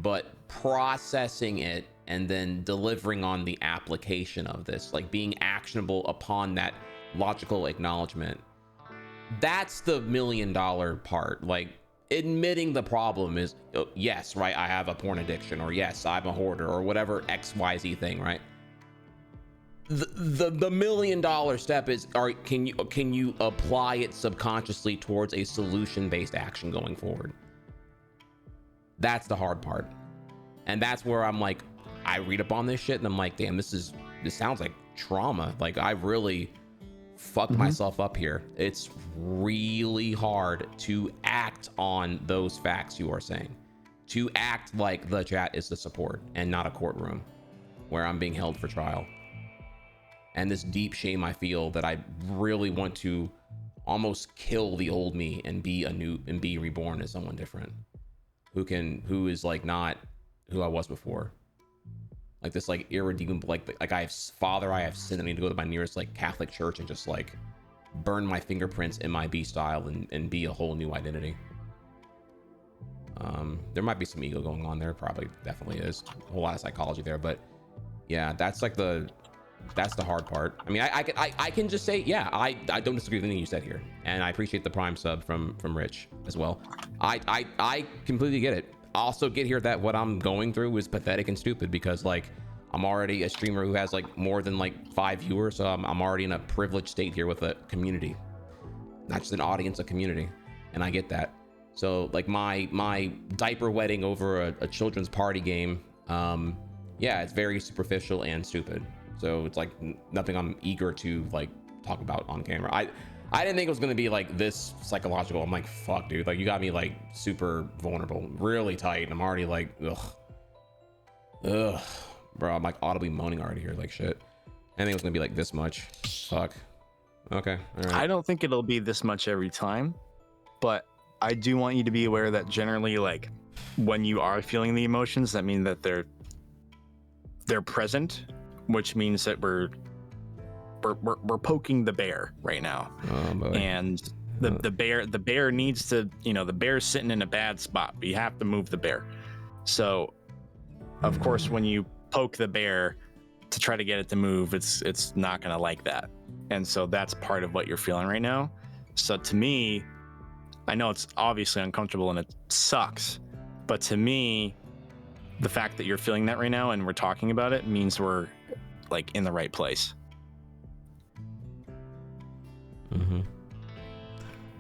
[SPEAKER 3] but processing it and then delivering on the application of this, like being actionable upon that logical acknowledgement, that's the $1 million part. Like admitting the problem is, yes, right, I have a porn addiction, or yes, I'm a hoarder, or whatever XYZ thing, right? the $1 million step is, can you apply it subconsciously towards a solution based action going forward? That's the hard part. And that's where I'm like, I read up on this shit and I'm like, damn, this sounds like trauma. Like I really fucked myself up here. It's really hard to act on those facts you are saying, to act like the chat is the support and not a courtroom where I'm being held for trial. And this deep shame I feel that I really want to almost kill the old me and be reborn as someone different who is like not who I was before. Like this like irredeemable, like I have sin. I need to go to my nearest like Catholic church and just like burn my fingerprints in my B style and be a whole new identity. There might be some ego going on there, probably definitely is a whole lot of psychology there, but yeah, that's the hard part. I mean, I can just say, yeah, I don't disagree with anything you said here, and I appreciate the prime sub from Rich as well. I completely get it. Also get here that what I'm going through is pathetic and stupid because like I'm already a streamer who has like more than like 5 viewers, so I'm already in a privileged state here with a community, not just an audience, a community, and I get that. So like my diaper wetting over a children's party game, yeah, it's very superficial and stupid. So it's like nothing I'm eager to like talk about on camera. I didn't think it was gonna be like this psychological. I'm like, fuck, dude. Like you got me like super vulnerable, really tight. And I'm already like, ugh, bro. I'm like audibly moaning already here, like shit. I didn't think it was gonna be like this much. Fuck. Okay. All right.
[SPEAKER 2] I don't think it'll be this much every time, but I do want you to be aware that generally, like when you are feeling the emotions, that mean that they're present, which means that we're poking the bear right now.
[SPEAKER 3] Oh, boy.
[SPEAKER 2] And the bear needs to, the bear's sitting in a bad spot, but you have to move the bear. So of course when you poke the bear to try to get it to move, it's not gonna like that. And so that's part of what you're feeling right now. So to me, I know it's obviously uncomfortable and it sucks, but to me, the fact that you're feeling that right now and we're talking about it means we're like in the right place.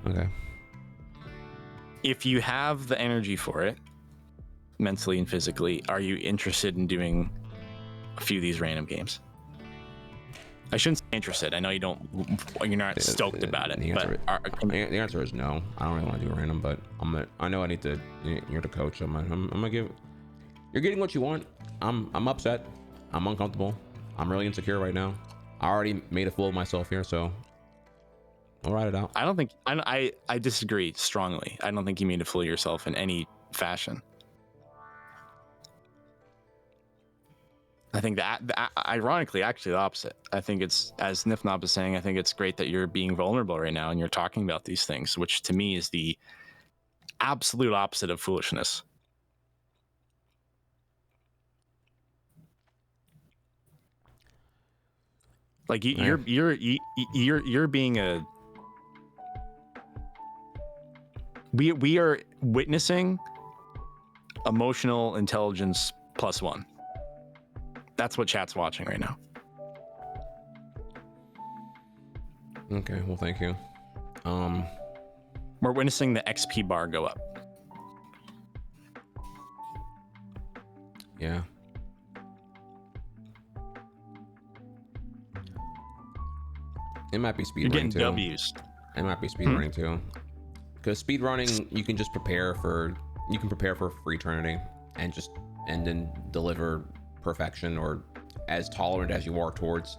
[SPEAKER 3] Okay.
[SPEAKER 2] If you have the energy for it, mentally and physically, are you interested in doing a few of these random games? I shouldn't say interested. I know you're not stoked about it.
[SPEAKER 3] The answer is no. I don't really want to do a random, but I know I need to. You're the coach. I'm gonna give. You're getting what you want. I'm upset. I'm uncomfortable. I'm really insecure right now. I already made a fool of myself here, so I'll ride it out.
[SPEAKER 2] I disagree strongly. I don't think you mean to fool yourself in any fashion. I think that ironically, actually the opposite. I think it's, as Nifnop is saying, I think it's great that you're being vulnerable right now and you're talking about these things, which to me is the absolute opposite of foolishness. Like you're being a. We are witnessing emotional intelligence +1. That's what chat's watching right now.
[SPEAKER 3] Okay, well, thank you.
[SPEAKER 2] We're witnessing the XP bar go up.
[SPEAKER 3] Yeah. It might be speedrunning too.
[SPEAKER 2] You're getting W's.
[SPEAKER 3] It might be speedrunning too. Because speedrunning, you can just prepare for eternity and then deliver perfection, or as tolerant as you are towards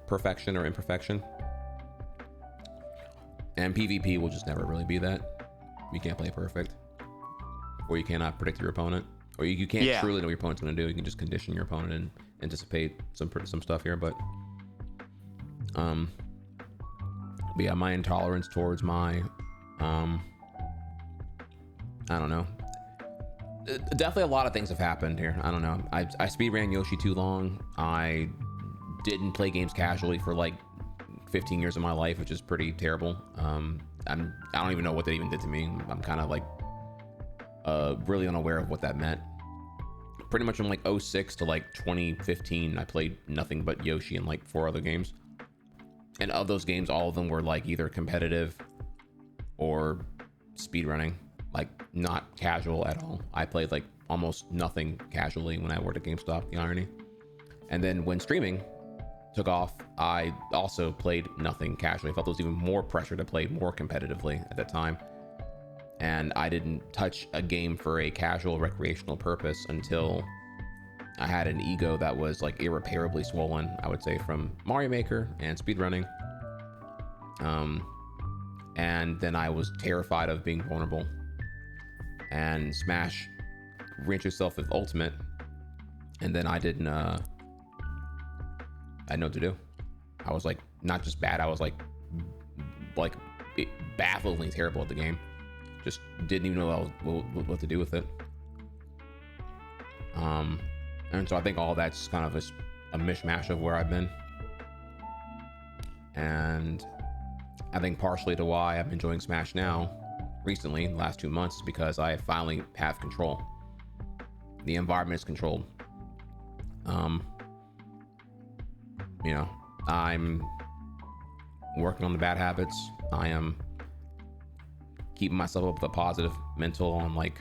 [SPEAKER 3] perfection or imperfection. And PvP will just never really be that. You can't play perfect, or you cannot predict your opponent, or you can't truly know what your opponent's going to do. You can just condition your opponent and anticipate some stuff here, but yeah, my intolerance towards my I don't know. Definitely a lot of things have happened here. I don't know. I speedran Yoshi too long. I didn't play games casually for like 15 years of my life, which is pretty terrible. I don't even know what that even did to me. I'm kind of like really unaware of what that meant. pretty much from like 06 to like 2015, I played nothing but Yoshi and like 4 other games. And of those games, all of them were like either competitive or speedrunning, like not casual at all. I played like almost nothing casually when I worked at GameStop, the irony. And then when streaming took off, I also played nothing casually. I felt there was even more pressure to play more competitively at that time. And I didn't touch a game for a casual recreational purpose until I had an ego that was like irreparably swollen, I would say, from Mario Maker and speedrunning. And then I was terrified of being vulnerable. And Smash reached itself with Ultimate. And then I didn't, I had no what to do. I was like, not just bad, I was like bafflingly terrible at the game. Just didn't even know what to do with it. And so I think all that's kind of a mishmash of where I've been. And I think partially to why I'm enjoying Smash now recently, the last 2 months, is because I finally have control. The environment is controlled. You know, I'm working on the bad habits. I am keeping myself up with a positive mental. I'm like,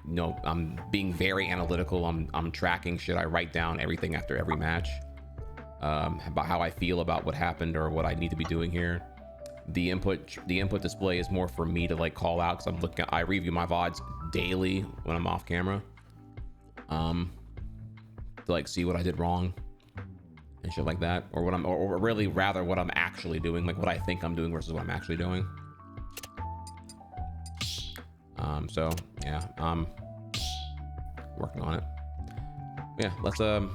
[SPEAKER 3] you know, I'm being very analytical. I'm tracking shit. I write down everything after every match, about how I feel about what happened or what I need to be doing here. The input display is more for me to like call out, because I review my VODs daily when I'm off camera, to like see what I did wrong and shit like that, or or really rather what I'm actually doing, like what I think I'm doing versus what I'm actually doing. So yeah, I'm working on it. Yeah, let's oh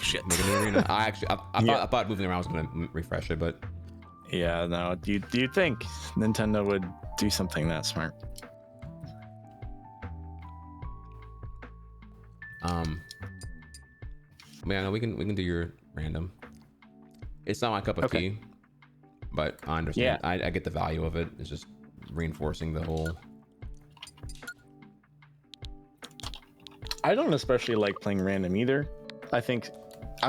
[SPEAKER 2] shit,
[SPEAKER 3] make a new arena. I thought moving around was gonna refresh it, but
[SPEAKER 2] yeah, no. Do you think Nintendo would do something that smart?
[SPEAKER 3] Yeah, no, we can do your random. It's not my cup of tea, but I understand.
[SPEAKER 2] Yeah.
[SPEAKER 3] I get the value of it. It's just reinforcing the whole.
[SPEAKER 2] I don't especially like playing random either. I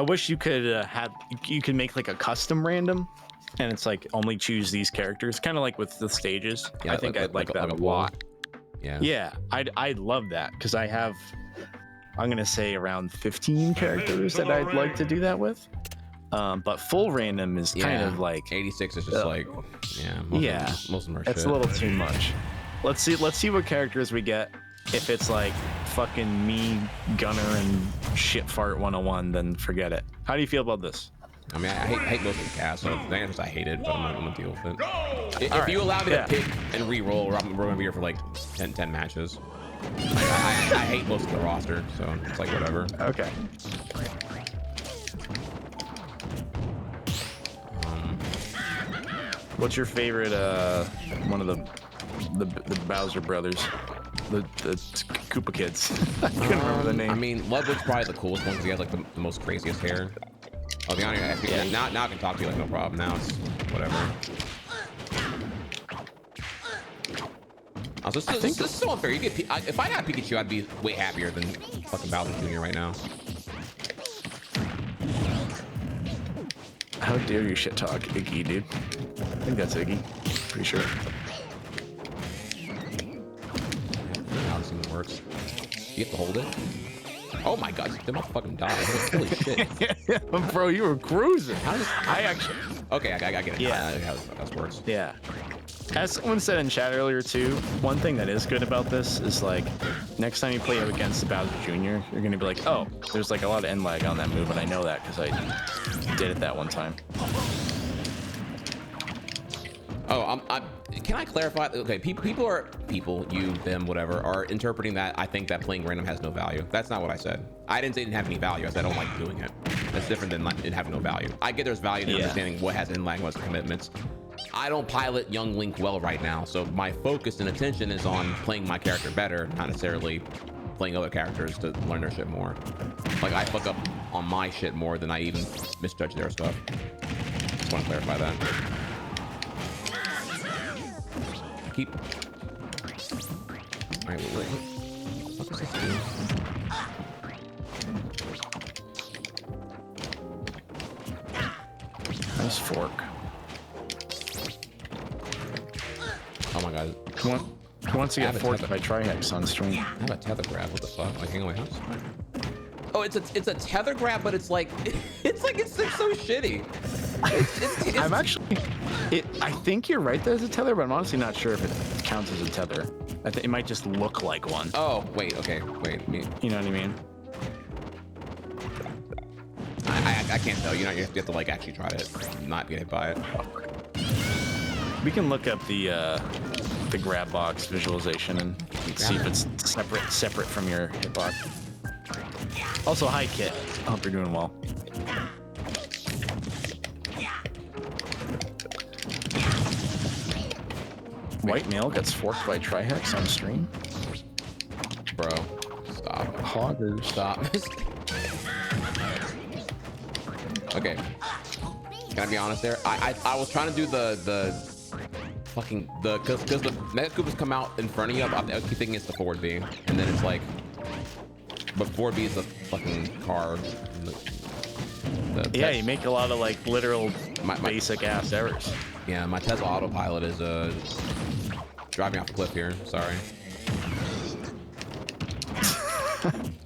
[SPEAKER 2] wish you could make like a custom random, and it's like only choose these characters, kind of like with the stages.
[SPEAKER 3] Yeah,
[SPEAKER 2] I think I'd like that a
[SPEAKER 3] poll.
[SPEAKER 2] lot.
[SPEAKER 3] Yeah,
[SPEAKER 2] I'd love that, because I have, I'm gonna say around 15 characters that I'd like to do that with. But full random is kind of like
[SPEAKER 3] 86 is just like, most of them are
[SPEAKER 2] it's
[SPEAKER 3] shit.
[SPEAKER 2] a little too much. Let's see what characters we get. If it's like fucking me, Gunner, and shit fart 101, then forget it. How do you feel about this?
[SPEAKER 3] I mean, I hate most of the cast, so the answer is I hate it, but I'm gonna deal with it. If
[SPEAKER 2] right.
[SPEAKER 3] you allow me to pick and re-roll, we're gonna be here for like 10 matches. I hate most of the roster, so it's like whatever.
[SPEAKER 2] Okay. What's your favorite one of the Bowser brothers? The Koopa kids. I can't remember the name.
[SPEAKER 3] I mean, Ludwig's probably the coolest one because he has like the most craziest hair. Oh, the honor, now I can talk to you like no problem. Now it's whatever. This is so unfair. You get if I had Pikachu, I'd be way happier than fucking Bowser Jr. right now.
[SPEAKER 2] How dare you shit talk Iggy, dude? I think that's Iggy. Pretty sure.
[SPEAKER 3] How this even works. You have to hold it. Oh my god, they must fucking die. Holy shit.
[SPEAKER 2] Bro, you were cruising.
[SPEAKER 3] How does
[SPEAKER 2] I actually.
[SPEAKER 3] Okay, I get it.
[SPEAKER 2] Yeah.
[SPEAKER 3] How this works.
[SPEAKER 2] Yeah. As someone said in chat earlier too, one thing that is good about this is like, next time you play up against the Bowser Jr., you're gonna be like, oh, there's like a lot of end lag on that move, and I know that because I did it that one time.
[SPEAKER 3] Oh, can I clarify? Okay, people, you, them, whatever, are interpreting that I think that playing random has no value. That's not what I said. I didn't say it didn't have any value. I said I don't like doing it. That's different than it having no value. I get there's value in understanding what has end lag, what's the commitments. I don't pilot young Link well right now, so my focus and attention is on playing my character better, not necessarily playing other characters to learn their shit more. Like, I fuck up on my shit more than I even misjudge their stuff. Just want to clarify that. Keep. Alright, what the fuck is this doing?
[SPEAKER 2] fork.
[SPEAKER 3] Oh my god.
[SPEAKER 2] Who wants to
[SPEAKER 3] I
[SPEAKER 2] get
[SPEAKER 3] have a
[SPEAKER 2] forked
[SPEAKER 3] tether.
[SPEAKER 2] by Trihex on stream?
[SPEAKER 3] I have a tether grab. What the fuck? Like, hang on, wait, oh, it's a tether grab, but it's like it's so shitty. It's
[SPEAKER 2] I'm actually, I think you're right. There's a tether, but I'm honestly not sure if it counts as a tether. I think it might just look like one.
[SPEAKER 3] Oh wait, okay, wait.
[SPEAKER 2] You know what I mean?
[SPEAKER 3] I can't tell. You know, you have to like actually try it, not get hit by it.
[SPEAKER 2] We can look up the grab box visualization and see if it's separate from your hitbox. Also, hi Kit. I hope you're doing well. White male gets forked by Trihex on stream.
[SPEAKER 3] Bro, stop.
[SPEAKER 2] Hoggers.
[SPEAKER 3] Stop. Okay. Can I be honest there? I was trying to do the fucking because the Mega Koopas come out in front of you. I keep thinking it's the forward B, and then it's like, but forward B is the fucking car.
[SPEAKER 2] Yeah, you make a lot of like literal
[SPEAKER 3] my
[SPEAKER 2] basic ass errors.
[SPEAKER 3] Yeah, my Tesla autopilot is driving off a cliff here. Sorry.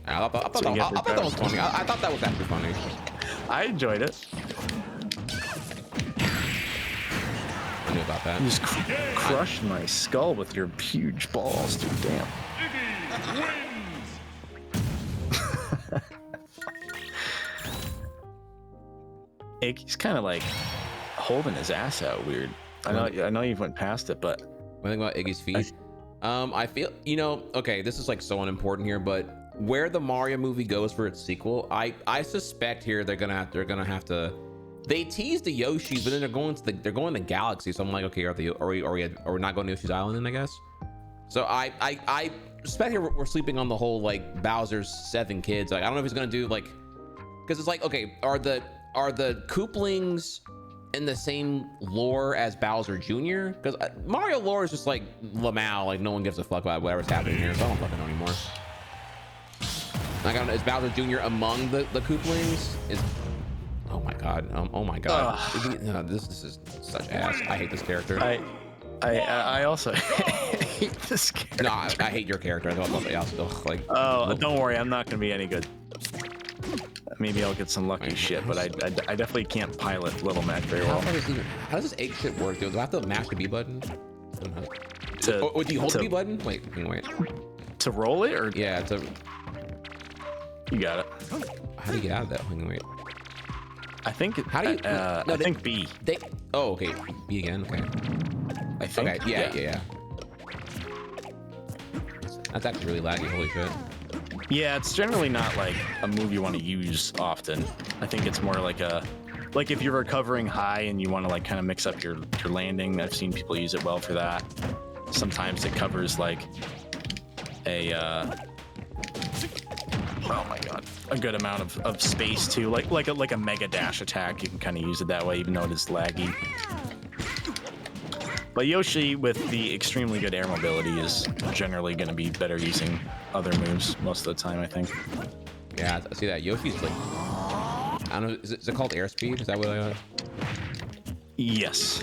[SPEAKER 3] I thought that was funny. I thought that was actually funny.
[SPEAKER 2] I enjoyed it.
[SPEAKER 3] I knew about that.
[SPEAKER 2] You just crushed my skull with your huge balls, dude. Damn.
[SPEAKER 6] Iggy wins.
[SPEAKER 2] Iggy's kind of like holding his ass out weird. I know you went past it, but
[SPEAKER 3] What do you think about Iggy's feet? I feel, you know, okay, this is like so unimportant here, but where the Mario movie goes for its sequel, I suspect here they're gonna have to. They teased the Yoshi, but then they're going to Galaxy. So I'm like, okay, are we not going to Yoshi's Island then, I guess? So I suspect here we're sleeping on the whole like Bowser's 7 kids. Like I don't know if he's gonna do like, because it's like, okay, are the Kooplings in the same lore as Bowser Jr.? Because Mario lore is just like Lamau, like no one gives a fuck about whatever's happening here, so I don't fucking know anymore. Like I don't know, is Bowser Jr. among the Kooplings? Oh my god, oh my god. No, this is such ass. I hate this character.
[SPEAKER 2] I also hate this character.
[SPEAKER 3] No, I hate your character. I thought something else. Ugh, like,
[SPEAKER 2] oh, don't worry, I'm not gonna be any good. Maybe I'll get some lucky shit, but I definitely can't pilot Little Mac very well.
[SPEAKER 3] How does this egg shit work, dude? Do I have to mash the B button?
[SPEAKER 2] To,
[SPEAKER 3] do you hold the B button? Wait.
[SPEAKER 2] To roll it, or
[SPEAKER 3] yeah,
[SPEAKER 2] you got it.
[SPEAKER 3] How do you get out of that? Wait.
[SPEAKER 2] I think.
[SPEAKER 3] How do you?
[SPEAKER 2] I think B.
[SPEAKER 3] Oh, okay. B again. Okay.
[SPEAKER 2] I think.
[SPEAKER 3] Okay. Yeah. That's actually really laggy. Holy shit.
[SPEAKER 2] Yeah, it's generally not like a move you want to use often. I think it's more like if you're recovering high and you want to like kind of mix up your landing. I've seen people use it well for that. Sometimes it covers like a oh my god, a good amount of space too. Like a mega dash attack. You can kind of use it that way, even though it is laggy. But Yoshi, with the extremely good air mobility, is generally going to be better using other moves most of the time, I think.
[SPEAKER 3] Yeah, I see that. Yoshi's like, I don't know, is it called airspeed? Is that what I...
[SPEAKER 2] Yes.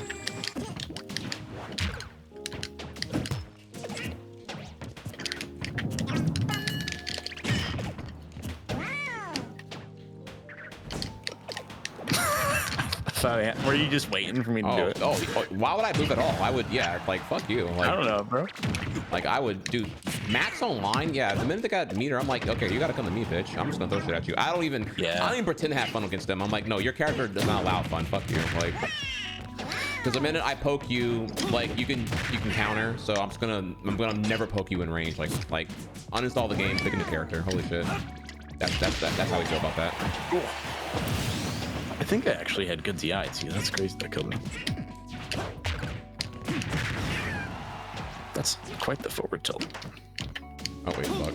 [SPEAKER 2] Were you just waiting for me to do it?
[SPEAKER 3] Oh, why would I move at all? I would, yeah, like, fuck you. Like,
[SPEAKER 2] I don't know, bro.
[SPEAKER 3] Like, I would, dude, Max online, yeah, the minute they got meter, I'm like, okay, you gotta come to me, bitch. I'm just gonna throw shit at you. I don't even pretend to have fun against them. I'm like, no, your character does not allow fun, fuck you. Like, because the minute I poke you, like, you can counter, so I'm gonna never poke you in range. Like, uninstall the game, pick a new character. Holy shit. That's how we feel about that.
[SPEAKER 2] Cool. I think I actually had good DI too. That's crazy that killed me. That's quite the forward tilt.
[SPEAKER 3] Oh wait, fuck.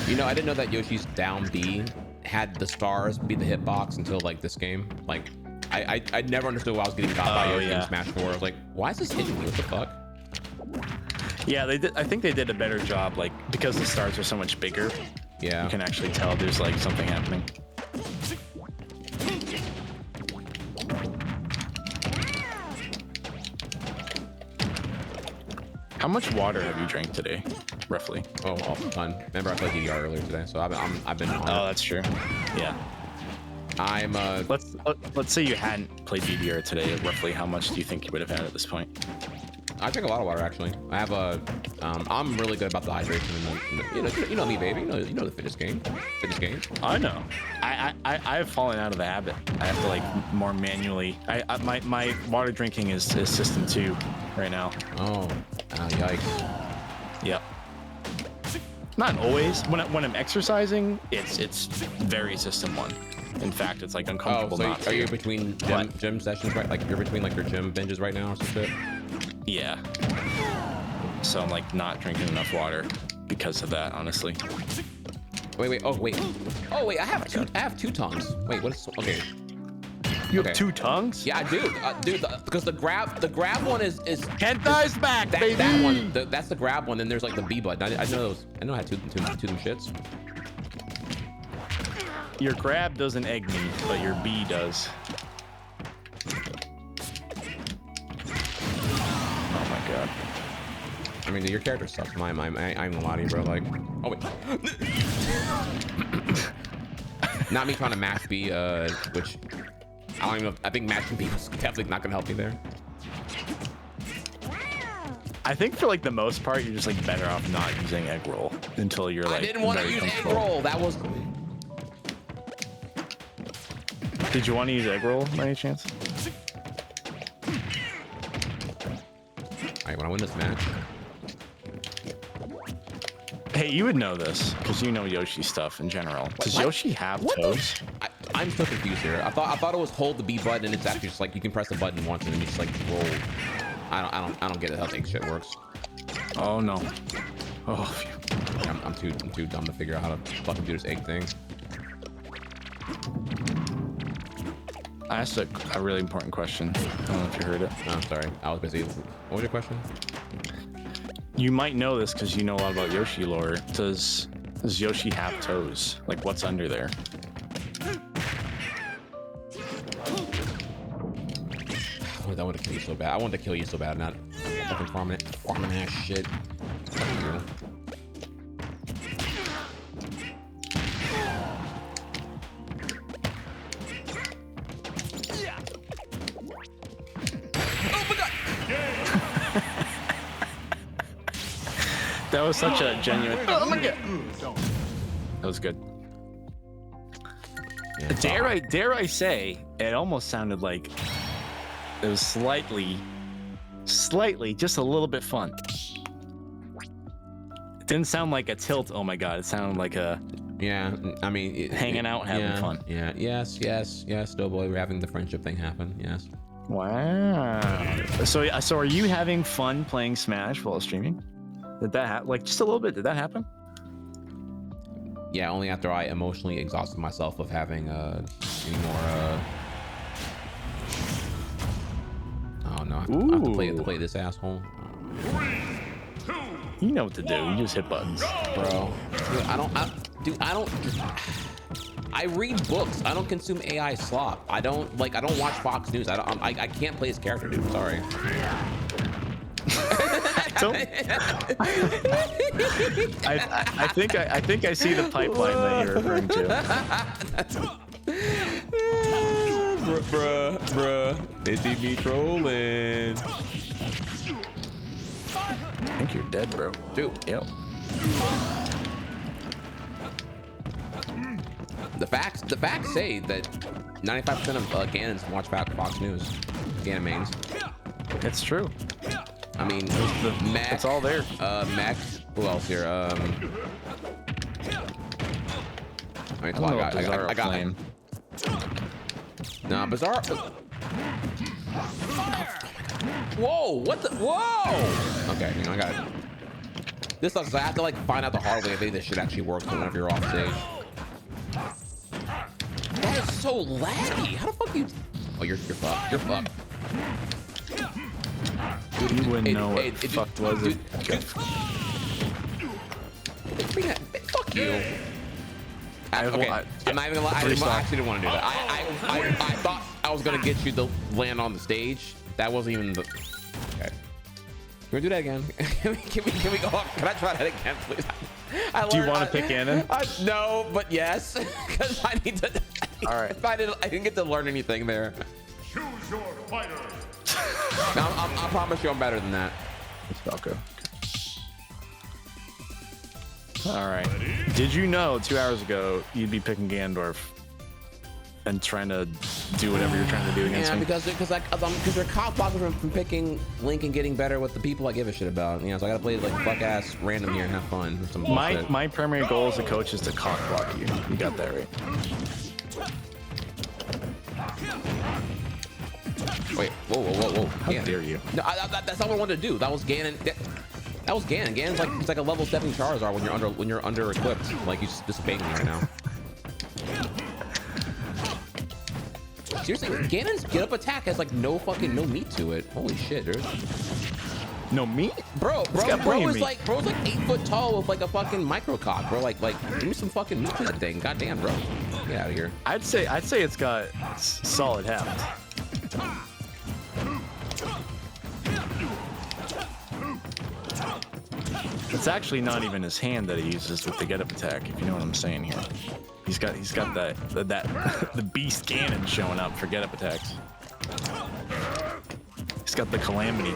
[SPEAKER 3] You know, I didn't know that Yoshi's down B had the stars be the hitbox until like this game. Like, I never understood why I was getting caught by Yoshi in Smash 4. I was like, why is this hitting me? What the fuck?
[SPEAKER 2] Yeah, they did. I think they did a better job, like, because the stars are so much bigger.
[SPEAKER 3] Yeah.
[SPEAKER 2] You can actually tell there's like something happening. How much water have you drank today, roughly?
[SPEAKER 3] Oh, a ton. Remember I played DDR earlier today, so I've been on
[SPEAKER 2] Oh,
[SPEAKER 3] it.
[SPEAKER 2] that's true. Yeah.
[SPEAKER 3] I'm
[SPEAKER 2] Let's say you hadn't played DDR today. Roughly, how much do you think you would have had at this point?
[SPEAKER 3] I drink a lot of water actually. I have a I'm really good about the hydration and you know me, baby. You know the fitness game.
[SPEAKER 2] I know. I've fallen out of the habit. I have to like more manually. My water drinking is system 2 right now.
[SPEAKER 3] Oh, yikes.
[SPEAKER 2] Yep. Not always. When I'm exercising, it's very system 1. In fact, it's like uncomfortable.
[SPEAKER 3] Oh, so
[SPEAKER 2] not
[SPEAKER 3] are
[SPEAKER 2] to.
[SPEAKER 3] you between gym sessions, right? Like you're between like your gym binges right now or some shit?
[SPEAKER 2] Yeah. So I'm like not drinking enough water because of that, honestly.
[SPEAKER 3] Wait. Oh wait. I have two tongues. Wait, what is? Okay.
[SPEAKER 2] You have 2 tongues?
[SPEAKER 3] Yeah, I do, dude. Because the grab one is
[SPEAKER 2] Kent eyes back, baby.
[SPEAKER 3] That one. That's the grab one. Then there's like the B button. I know those. I know I had two them shits.
[SPEAKER 2] Your grab doesn't egg me, but your B does. Oh my god.
[SPEAKER 3] I mean, your character sucks. I'm gonna lie to you, bro. Like, oh wait. Not me trying to match B, which I don't even know. I think matching B is definitely not gonna help you there.
[SPEAKER 2] I think for like the most part, you're just like better off not using egg roll until you're like.
[SPEAKER 3] I didn't want to use egg roll. That was.
[SPEAKER 2] Did you want to use egg roll by any chance?
[SPEAKER 3] Alright, when I win this match.
[SPEAKER 2] Hey, you would know this because you know Yoshi stuff in general. Does Yoshi have toes?
[SPEAKER 3] I'm still confused here. I thought it was hold the B button and it's actually just like you can press the button once and then you just like roll. I don't get it how egg shit works.
[SPEAKER 2] Oh no. Oh, phew.
[SPEAKER 3] I'm too dumb to figure out how to fucking do this egg thing.
[SPEAKER 2] I asked a really important question. I don't know if you heard it.
[SPEAKER 3] No, I'm sorry. I was busy. What was your question?
[SPEAKER 2] You might know this because you know a lot about Yoshi lore. Does Yoshi have toes? Like, what's under there?
[SPEAKER 3] I wanted to kill you so bad. I wanted to kill you so bad. Not fucking farming ass shit. Fuck you.
[SPEAKER 2] That was such a genuine. Oh my god. That was good.
[SPEAKER 3] Yeah,
[SPEAKER 2] Dare I say, it almost sounded like it was slightly, just a little bit fun. It didn't sound like a tilt. Oh my god! It sounded like a
[SPEAKER 3] yeah. I mean,
[SPEAKER 2] hanging out, having fun.
[SPEAKER 3] Yeah. Yes. Doeboy, we're having the friendship thing happen. Yes.
[SPEAKER 2] Wow. So are you having fun playing Smash while streaming? Did that happen? Like just a little bit? Did that happen?
[SPEAKER 3] Yeah, only after I emotionally exhausted myself of having any more. Oh no! I have to play this asshole.
[SPEAKER 6] 3, 2,
[SPEAKER 2] You know what to do. You just hit buttons.
[SPEAKER 3] Bro, dude, I don't. I read books. I don't consume AI slop. I don't watch Fox News. I can't play his character, dude. Sorry.
[SPEAKER 2] I think I see the pipeline that you're referring to.
[SPEAKER 3] Bruh, they see me trolling.
[SPEAKER 2] I think you're dead, bro.
[SPEAKER 3] Dude,
[SPEAKER 2] Yep.
[SPEAKER 3] the facts say that 95% of Ganons watch Fox News. Ganon mains.
[SPEAKER 2] It's true.
[SPEAKER 3] I mean, Mac.
[SPEAKER 2] It's all there.
[SPEAKER 3] Mac. Who else here? I got him. Nah, Bizarre. Whoa! What the? Whoa! Okay, I got it. This sucks. I have to like find out the hard way. I think this shit actually works whenever you're off stage. That is so laggy. How the fuck you? Oh, you're fucked. You're fucked.
[SPEAKER 2] Dude, you wouldn't know what the fuck was it.
[SPEAKER 3] Fuck you. Okay, I'm not even gonna lie. I actually didn't want to do that. I thought I was gonna get you to land on the stage. That wasn't even the. Okay. we do that again? Can we go? Can I try that again, please?
[SPEAKER 2] Do you want to pick Ganon?
[SPEAKER 3] No, but yes, because I need to.
[SPEAKER 2] All right.
[SPEAKER 3] I didn't get to learn anything there.
[SPEAKER 6] Choose your fighter.
[SPEAKER 3] I promise you, I'm better than that.
[SPEAKER 2] It's Falco. All right. Did you know 2 hours ago you'd be picking Ganondorf and trying to do whatever you're trying to do against
[SPEAKER 3] Yeah,
[SPEAKER 2] me?
[SPEAKER 3] because they're cop blocking from picking Link and getting better with the people I give a shit about. You know, so I gotta play like fuck ass random here and have fun. With some bullshit.
[SPEAKER 2] My primary goal as a coach is to cock block you. You got that right.
[SPEAKER 3] Wait, whoa.
[SPEAKER 2] How dare you?
[SPEAKER 3] No, that's not what I wanted to do. That was Ganon. That was Ganon. Ganon's like it's like a level 7 Charizard when you're under equipped. Like he's just disobeying me right now. Seriously, Ganon's get up attack has like no meat to it. Holy shit, dude.
[SPEAKER 2] No meat?
[SPEAKER 3] Bro is
[SPEAKER 2] meat.
[SPEAKER 3] like 8 foot tall with like a fucking micro cock, bro. Like give me some fucking meat to that thing. Goddamn, bro. Get out of here.
[SPEAKER 2] I'd say it's got solid heft. It's actually not even his hand that he uses with the get up attack, if you know what I'm saying here. He's got that the beast Ganon showing up for get up attacks. He's got the calamity.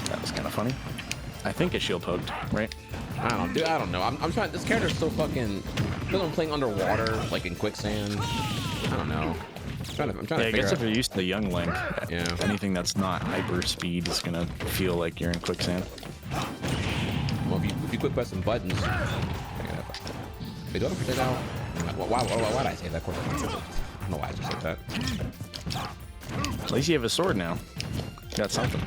[SPEAKER 2] That was kind of funny. I think it's shield poked, right?
[SPEAKER 3] I don't know. I'm trying. This character's so fucking. Because I'm playing underwater, like in quicksand. I don't know. I'm trying to
[SPEAKER 2] I
[SPEAKER 3] figure
[SPEAKER 2] guess
[SPEAKER 3] out.
[SPEAKER 2] if you're used to the young Link,
[SPEAKER 3] Yeah.
[SPEAKER 2] anything that's not hyper speed is gonna feel like you're in quicksand.
[SPEAKER 3] Well, if you quick press some buttons. Wait, do I protect now? Why did I say that? Of course I don't know why I just said that.
[SPEAKER 2] At least you have a sword now. You got something.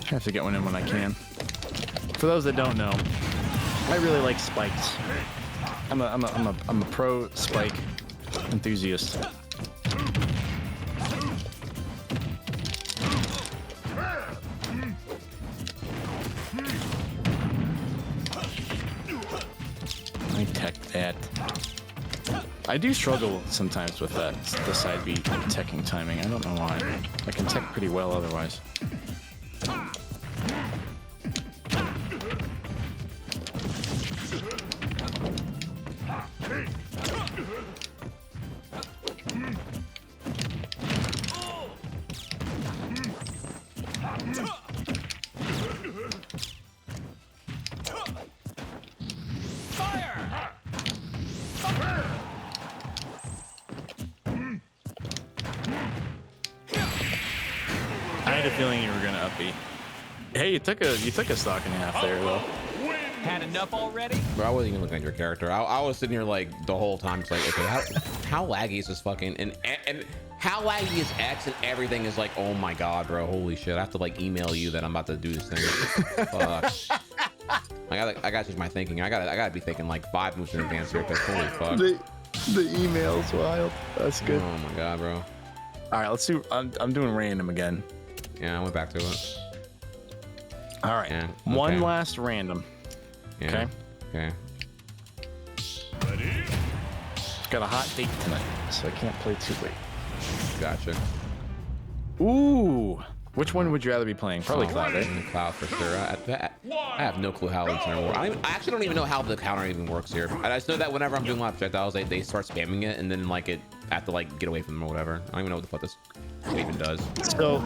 [SPEAKER 2] I have to get one in when I can. For those that don't know, I really like spikes. I'm a pro spike enthusiast. I tech that. I do struggle sometimes with that, the side beat teching timing. I don't know why. I can tech pretty well otherwise. I had a feeling you were gonna upbeat. Hey, you took a stock and a half there though.
[SPEAKER 7] Had enough already?
[SPEAKER 3] Bro, I wasn't even looking at your character. I was sitting here like the whole time, just like, okay, how laggy is this fucking and how laggy is X and everything is like, oh my god, bro, holy shit! I have to like email you that I'm about to do this thing. Fuck. I gotta change my thinking. I gotta be thinking like 5 moves in advance here, because holy fuck.
[SPEAKER 2] The email's wild. That's good.
[SPEAKER 3] Oh my god, bro.
[SPEAKER 2] All right, let's do. I'm doing random again.
[SPEAKER 3] Yeah, I went back to it.
[SPEAKER 2] All right,
[SPEAKER 3] Yeah,
[SPEAKER 2] one
[SPEAKER 3] okay.
[SPEAKER 2] last random.
[SPEAKER 3] Yeah.
[SPEAKER 2] Okay.
[SPEAKER 3] Okay.
[SPEAKER 2] Got a hot date tonight, so I can't play too late.
[SPEAKER 3] Gotcha.
[SPEAKER 2] Ooh, which one would you rather be playing? Probably Cloud, right?
[SPEAKER 3] Cloud for sure. I have no clue how it's gonna work. I actually don't even know how the counter even works here. I just know that whenever I'm doing live projectiles, they start spamming it, and then like I have to like get away from them or whatever. I don't even know what the fuck this even does.
[SPEAKER 2] So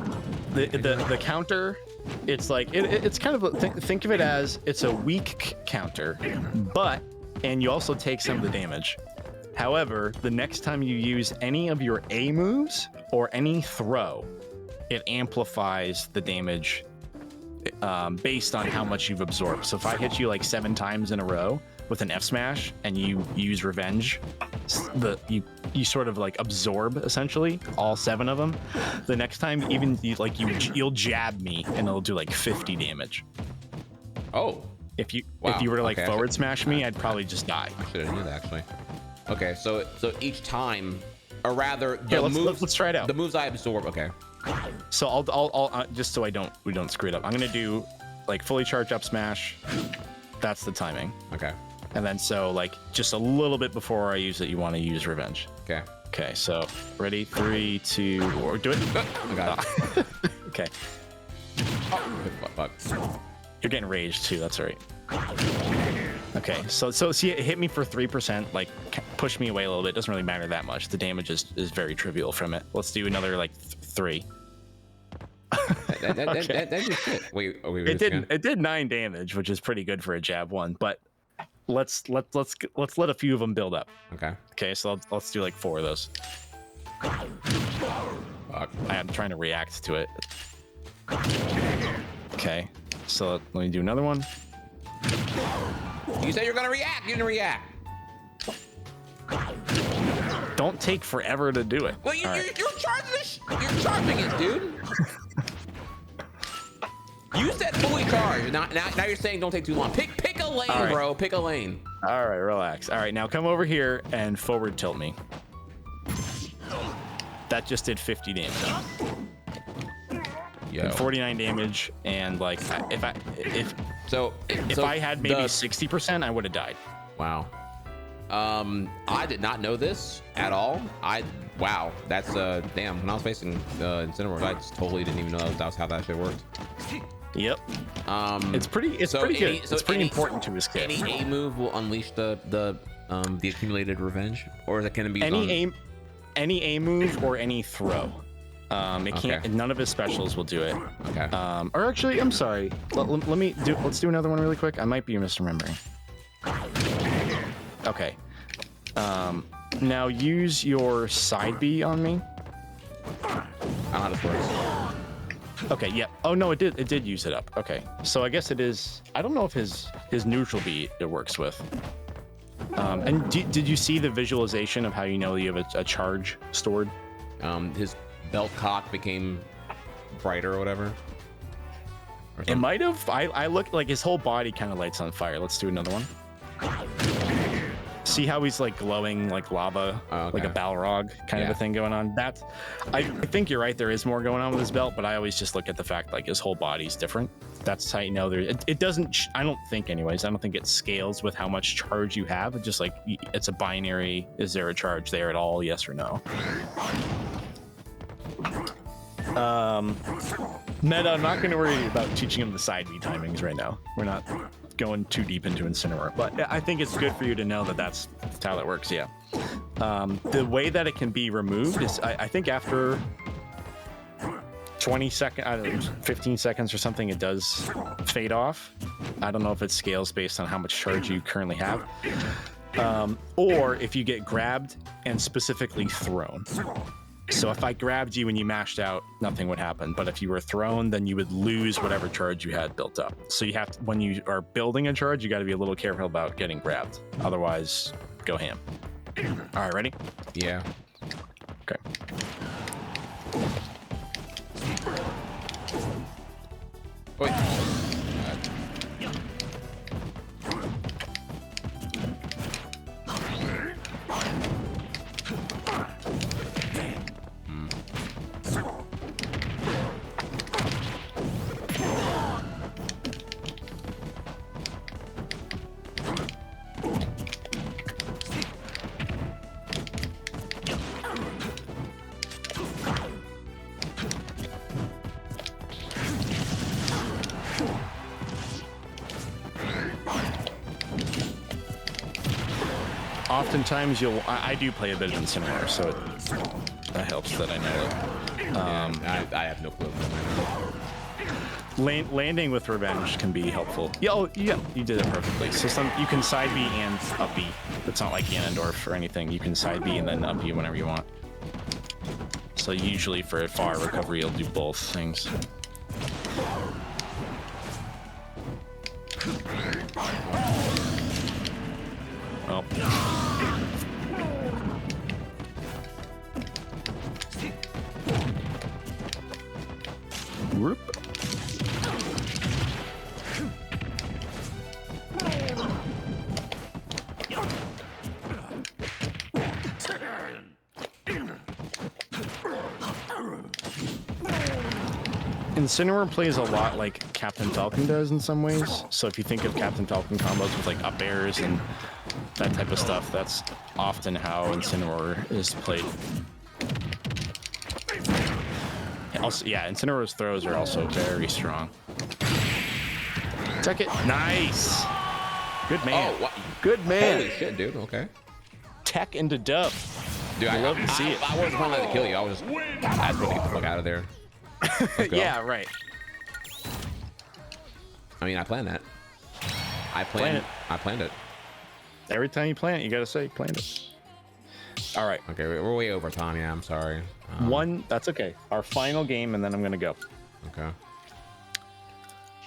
[SPEAKER 2] the counter, it's like it's kind of think of it as it's a weak counter, and you also take some of the damage. However, the next time you use any of your A moves or any throw, it amplifies the damage based on how much you've absorbed. So if I hit you like 7 times in a row with an F smash and you use revenge, you sort of like absorb essentially all 7 of them. The next time, even you'll jab me and it'll do like 50 damage.
[SPEAKER 3] Oh.
[SPEAKER 2] If you
[SPEAKER 3] Wow,
[SPEAKER 2] were to like
[SPEAKER 3] okay,
[SPEAKER 2] forward smash me, I'd probably just die.
[SPEAKER 3] I should have knew that actually. Okay, so each time, or rather, the
[SPEAKER 2] Here,
[SPEAKER 3] moves.
[SPEAKER 2] let's try it out.
[SPEAKER 3] The moves I absorb. Okay.
[SPEAKER 2] So I'll just so we don't screw it up. I'm gonna do like fully charged up smash. That's the timing.
[SPEAKER 3] Okay.
[SPEAKER 2] And then so like just a little bit before I use it, you want to use revenge.
[SPEAKER 3] Okay.
[SPEAKER 2] Okay, so ready? 3, 2, or do it.
[SPEAKER 3] I got it.
[SPEAKER 2] Okay,
[SPEAKER 3] Fuck.
[SPEAKER 2] you're getting raged too. That's all right. Okay, so see, it hit me for 3%. Like push me away a little bit. Doesn't really matter that much. The damage is very trivial from it. Let's do another like 3.
[SPEAKER 3] That did shit. Wait,
[SPEAKER 2] It did 9 damage, which is pretty good for a jab one. But let's let a few of them build up.
[SPEAKER 3] Okay.
[SPEAKER 2] Okay, so let's do like 4 of those.
[SPEAKER 3] Fuck.
[SPEAKER 2] I'm trying to react to it. Okay, so let me do another one.
[SPEAKER 3] You said you're gonna react. You didn't react.
[SPEAKER 2] Don't take forever to do it.
[SPEAKER 3] Well, you're
[SPEAKER 2] All right.
[SPEAKER 3] charging this. You're charging it, dude. You said fully charged. Now you're saying don't take too long. Pick a lane,
[SPEAKER 2] right.
[SPEAKER 3] bro. Pick a lane.
[SPEAKER 2] All right, relax. All right, now come over here and forward tilt me. That just did 50 damage.
[SPEAKER 3] Yo.
[SPEAKER 2] And 49 damage, and like if I had maybe 60%, I would have died.
[SPEAKER 3] Wow. I did not know this at all. Wow, that's damn. When I was facing Incineroar, I just totally didn't even know that was how that shit worked.
[SPEAKER 2] Yep. It's pretty good. It's pretty important to his kit.
[SPEAKER 3] Any A move will unleash the accumulated revenge, or is it gonna be
[SPEAKER 2] any A move or any throw. It can't.
[SPEAKER 3] Okay.
[SPEAKER 2] None of his specials will do it.
[SPEAKER 3] Okay.
[SPEAKER 2] Or actually, I'm sorry. Let's do another one really quick. I might be misremembering. Okay. Now use your side B on me.
[SPEAKER 3] I don't know how this works.
[SPEAKER 2] Okay, yeah. Oh no, it did use it up. Okay. So I guess it is. I don't know if his neutral B it works with. And did you see the visualization of how you know you have a charge stored?
[SPEAKER 3] His belt cock became brighter or whatever. Or
[SPEAKER 2] It might have. I looked like his whole body kind of lights on fire. Let's do another one. See how he's like glowing like lava, like a Balrog kind of a thing going on. I think you're right. There is more going on with his belt, but I always just look at the fact like his whole body's different. That's how you know there. It doesn't. I don't think, anyways. I don't think it scales with how much charge you have. It's just like it's a binary. Is there a charge there at all? Yes or no. Meta, I'm not going to worry about teaching him the side B timings right now. We're not going too deep into Incineroar, but I think it's good for you to know that that's how that works. Yeah. The way that it can be removed is, I think after 20 seconds, I don't know, 15 seconds or something, it does fade off. I don't know if it scales based on how much charge you currently have. Or if you get grabbed and specifically thrown. So if I grabbed you and you mashed out, nothing would happen. But if you were thrown, then you would lose whatever charge you had built up. So you have to, when you are building a charge, you got to be a little careful about getting grabbed. Otherwise, go ham. All right, ready?
[SPEAKER 3] Yeah.
[SPEAKER 2] Okay.
[SPEAKER 3] Wait.
[SPEAKER 2] Oftentimes I do play a bit of Incineroar, so that helps that I know it.
[SPEAKER 3] I have no clue.
[SPEAKER 2] Landing with revenge can be helpful. Yeah, you did it perfectly. So you can side B and up B. It's not like Ganondorf or anything. You can side B and then up B whenever you want. So usually for a far recovery, you'll do both things. Oh. Whoop. Incineroar plays a lot like Captain Falcon does in some ways. So if you think of Captain Falcon combos with like up airs and that type of stuff, that's often how Incineroar is played. Also, yeah, Incineroar's throws are also very strong. Take it. Nice. Good man.
[SPEAKER 3] Oh, what?
[SPEAKER 2] Good man.
[SPEAKER 3] Holy shit, dude. Okay.
[SPEAKER 2] Tech into dub.
[SPEAKER 3] Dude, I
[SPEAKER 2] love to see it.
[SPEAKER 3] I wasn't trying to kill you. I was just asking to get the fuck out of there. Let's go.
[SPEAKER 2] Yeah, right.
[SPEAKER 3] I mean, I planned that. I planned it.
[SPEAKER 2] Every time you plan it, you gotta say you planned it. All right.
[SPEAKER 3] Okay, we're way over time. Yeah, I'm sorry.
[SPEAKER 2] That's okay. Our final game, and then I'm gonna go.
[SPEAKER 3] Okay.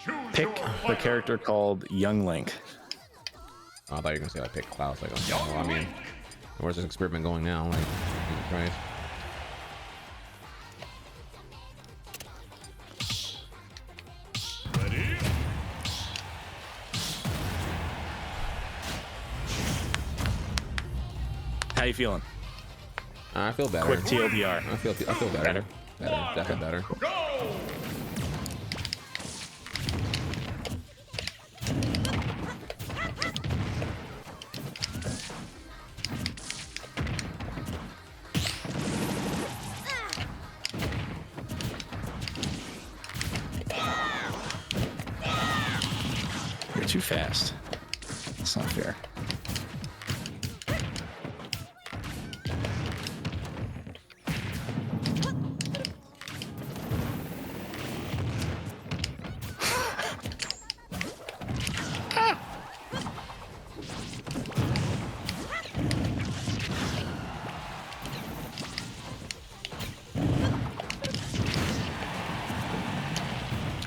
[SPEAKER 6] Choose
[SPEAKER 2] Pick
[SPEAKER 6] your
[SPEAKER 2] the
[SPEAKER 6] fighter.
[SPEAKER 2] character called Young Link.
[SPEAKER 3] Oh, I thought you were gonna say like pick Klaus. Like, oh, well, I mean, where's this experiment going now? Like, Jesus Christ.
[SPEAKER 6] Ready?
[SPEAKER 2] How you feeling?
[SPEAKER 3] I feel better.
[SPEAKER 2] Quick TLDR.
[SPEAKER 3] I feel better. Better. Definitely better.
[SPEAKER 6] Go!
[SPEAKER 2] You're too fast. That's not fair.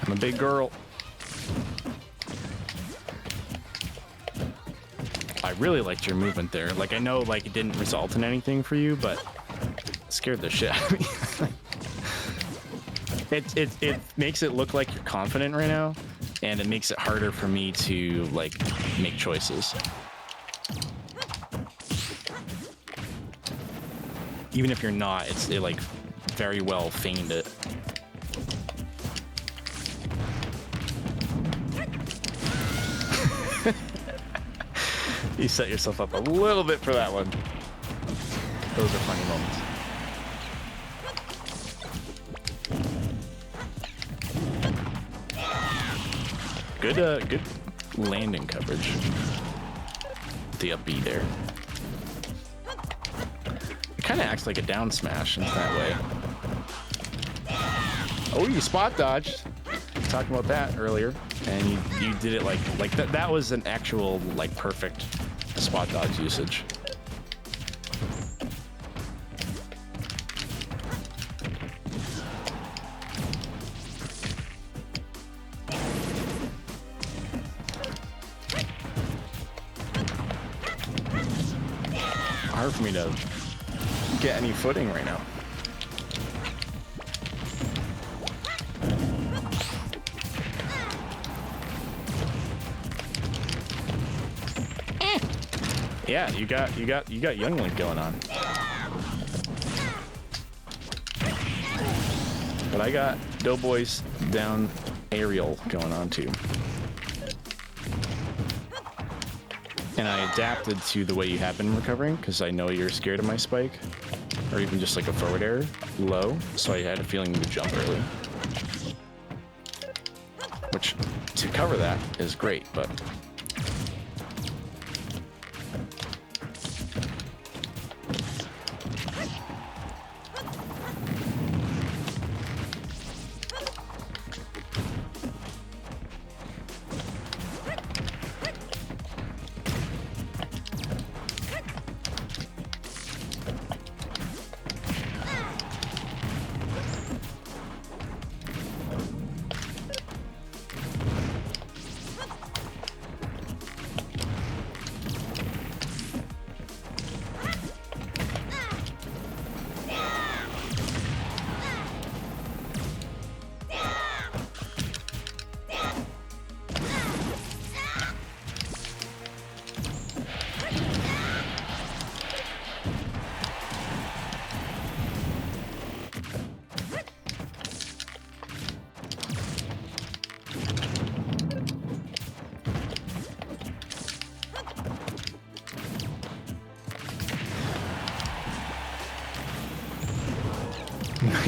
[SPEAKER 2] I'm a big girl. I really liked your movement there. Like, I know, like, it didn't result in anything for you, but it scared the shit out of me. It makes it look like you're confident right now, and it makes it harder for me to, like, make choices. Even if you're not, it like, very well feigned it. You set yourself up a little bit for that one. Those are funny moments. Good landing coverage. The up B there. It kind of acts like a down smash in that way. Oh, you spot dodged. Talking about that earlier, and you did it like that. That was an actual like perfect spot dodge usage. Hard for me to get any footing right now. Yeah, you got Young Link going on. But I got Doeboy's down aerial going on too. And I adapted to the way you have been recovering because I know you're scared of my spike or even just like a forward air low. So I had a feeling you would jump early. Which to cover that is great, but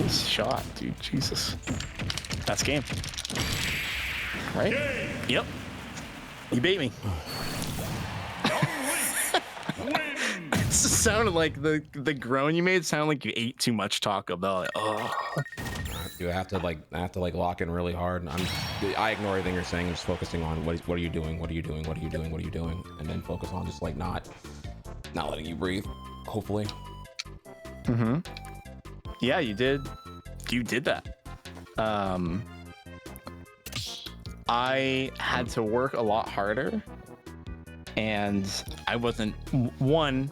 [SPEAKER 2] Nice shot, dude. Jesus. That's game. Right? Yep. You beat me. It sounded like the groan you made sounded like you ate too much Taco Bell. Like, oh.
[SPEAKER 3] Dude, I have to lock in really hard. I ignore everything you're saying. I'm just focusing on what are you doing? What are you doing? What are you doing? What are you doing? And then focus on just like not letting you breathe. Hopefully.
[SPEAKER 2] Mm-hmm. Yeah, you did. You did that. I had to work a lot harder, and I wasn't one.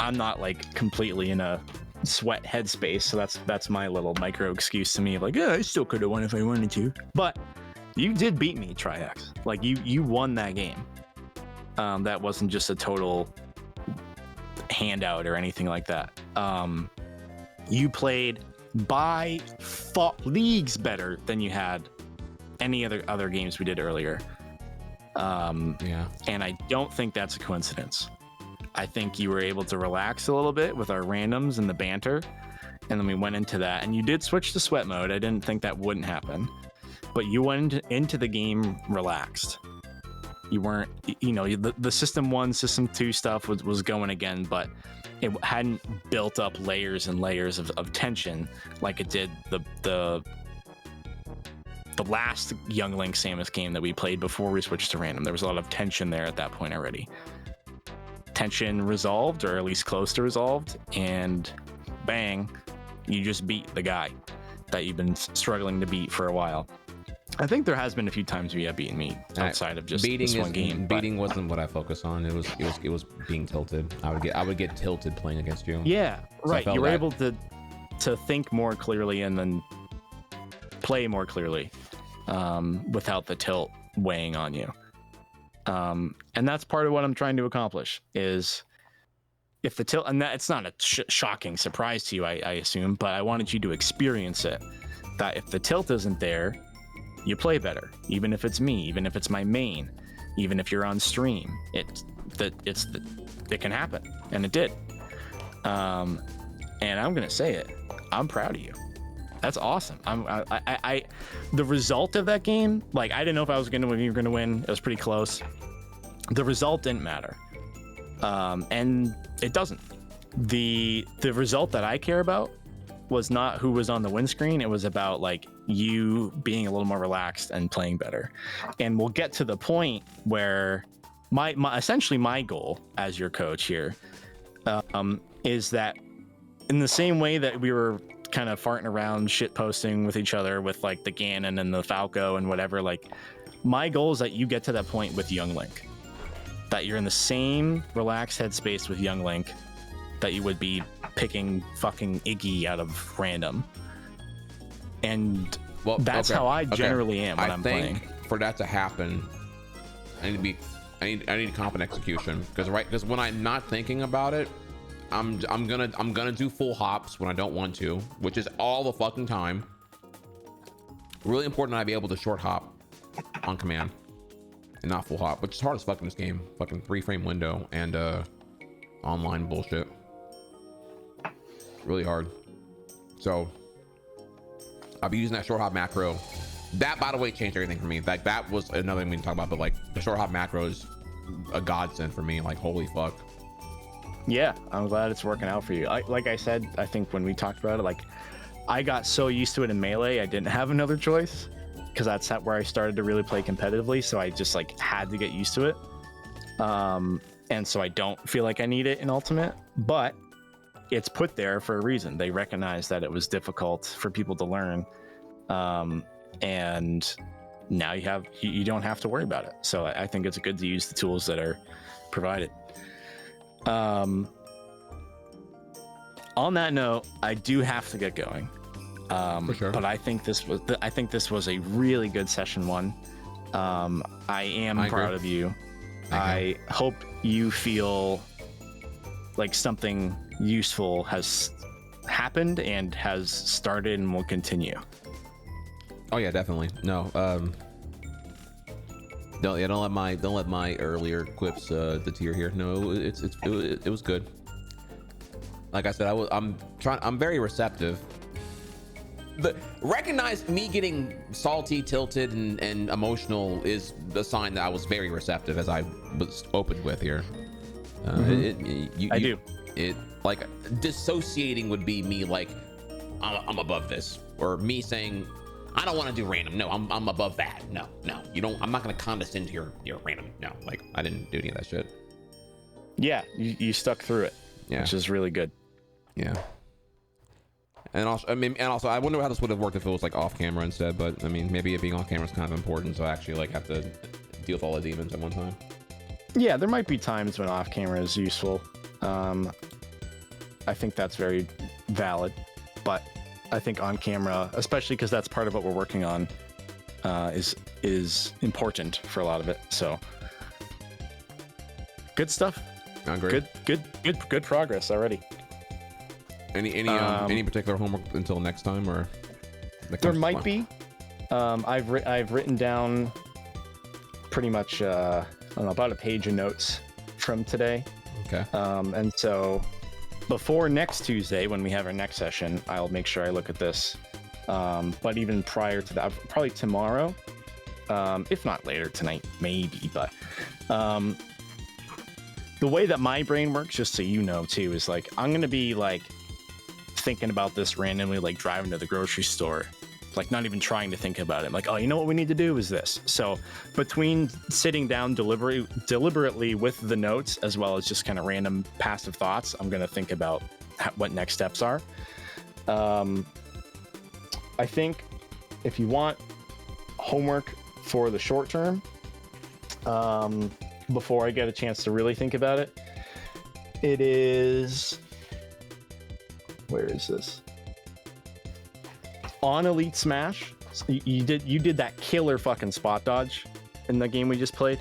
[SPEAKER 2] I'm not like completely in a sweat headspace, so that's my little micro excuse to me of like, yeah, I still could have won if I wanted to. But you did beat me, Trihex. Like you won that game. That wasn't just a total handout or anything like that. You played by leagues better than you had any other games we did earlier.
[SPEAKER 3] Yeah.
[SPEAKER 2] And I don't think that's a coincidence. I think you were able to relax a little bit with our randoms and the banter, and then we went into that. And you did switch to sweat mode. I didn't think that wouldn't happen, but you went into the game relaxed. You weren't, the system 1, system 2 stuff was going again, but it hadn't built up layers and layers of tension like it did the last Young Link Samus game that we played before we switched to random. There was a lot of tension there at that point already. Tension resolved, or at least close to resolved, and bang, you just beat the guy that you've been struggling to beat for a while. I think there has been a few times we have beaten me outside of just this one game.
[SPEAKER 3] Beating wasn't what I focus on. It was being tilted. I would get tilted playing against you.
[SPEAKER 2] Yeah,
[SPEAKER 3] so
[SPEAKER 2] right. You were able to think more clearly and then play more clearly without the tilt weighing on you. And that's part of what I'm trying to accomplish is if the tilt, and that it's not a shocking surprise to you, I assume, but I wanted you to experience it, that if the tilt isn't there, you play better, even if it's me, even if it's my main, even if you're on stream, it can happen. And it did. And I'm going to say it, I'm proud of you. That's awesome. The result of that game, like I didn't know if I was going to win, you were going to win. It was pretty close. The result didn't matter. And it doesn't. The result that I care about was not who was on the win screen. It was about like you being a little more relaxed and playing better. And we'll get to the point where my essentially my goal as your coach here is that in the same way that we were kind of farting around shit posting with each other with like the Ganon and the Falco and whatever, like my goal is that you get to that point with Young Link, that you're in the same relaxed headspace with Young Link that you would be picking fucking Iggy out of random. And that's how I generally am when I'm playing.
[SPEAKER 3] For that to happen, I need competent execution, because when I'm not thinking about it, I'm gonna do full hops when I don't want to, which is all the fucking time. Really important that I be able to short hop on command and not full hop, which is hard as fuck in this game. Fucking 3-frame window and online bullshit. Really hard. So I'll be using that short hop macro. That, by the way, changed everything for me. Like that was another thing we can talk about, but like the short hop macro is a godsend for me. Like holy fuck.
[SPEAKER 2] Yeah, I'm glad it's working out for you. Like I said, I think when we talked about it, like I got so used to it in Melee, I didn't have another choice because that's where I started to really play competitively. So I just like had to get used to it. And so I don't feel like I need it in Ultimate, but it's put there for a reason. They recognize that it was difficult for people to learn. And now you don't have to worry about it. So I think it's good to use the tools that are provided. On that note, I do have to get going.
[SPEAKER 3] For sure.
[SPEAKER 2] But I think this was a really good session 1. I am proud of you. I hope you feel like something useful has happened and has started and will continue.
[SPEAKER 3] Oh yeah, definitely. No, don't let my earlier quips deter here. No, it was good. Like I said, I'm very receptive recognize me getting salty, tilted, and emotional is a sign that I was very receptive, as I was open with here. I
[SPEAKER 2] do.
[SPEAKER 3] It like dissociating would be me like I'm above this, or me saying I don't want to do random. No, I'm above that. No, you don't. I'm not gonna condescend to your random. No, like I didn't do any of that shit.
[SPEAKER 2] Yeah, you stuck through it,
[SPEAKER 3] Yeah,
[SPEAKER 2] which is really good.
[SPEAKER 3] yeah. And also, I wonder how this would have worked if it was like off camera instead. But I mean, maybe it being off camera is kind of important, so I actually like have to deal with all the demons at one time.
[SPEAKER 2] Yeah, there might be times when off camera is useful. I think that's very valid, but I think on camera, especially because that's part of what we're working on, is important for a lot of it. So good stuff.
[SPEAKER 3] I agree.
[SPEAKER 2] Good progress already.
[SPEAKER 3] Any particular homework until next time, or
[SPEAKER 2] there might be. I've written down pretty much I don't know, about a page of notes from today.
[SPEAKER 3] Okay.
[SPEAKER 2] And so before next Tuesday, when we have our next session, I'll make sure I look at this. But even prior to that, probably tomorrow, if not later tonight, maybe. But the way that my brain works, just so you know too, is like I'm gonna be like thinking about this randomly, like driving to the grocery store, like not even trying to think about it. I'm like, oh, you know what we need to do is this. So between sitting down deliberately with the notes, as well as just kind of random passive thoughts, I'm going to think about what next steps are. I think if you want homework for the short term, before I get a chance to really think about it, it is, where is this? On Elite Smash, you did that killer fucking spot dodge in the game we just played.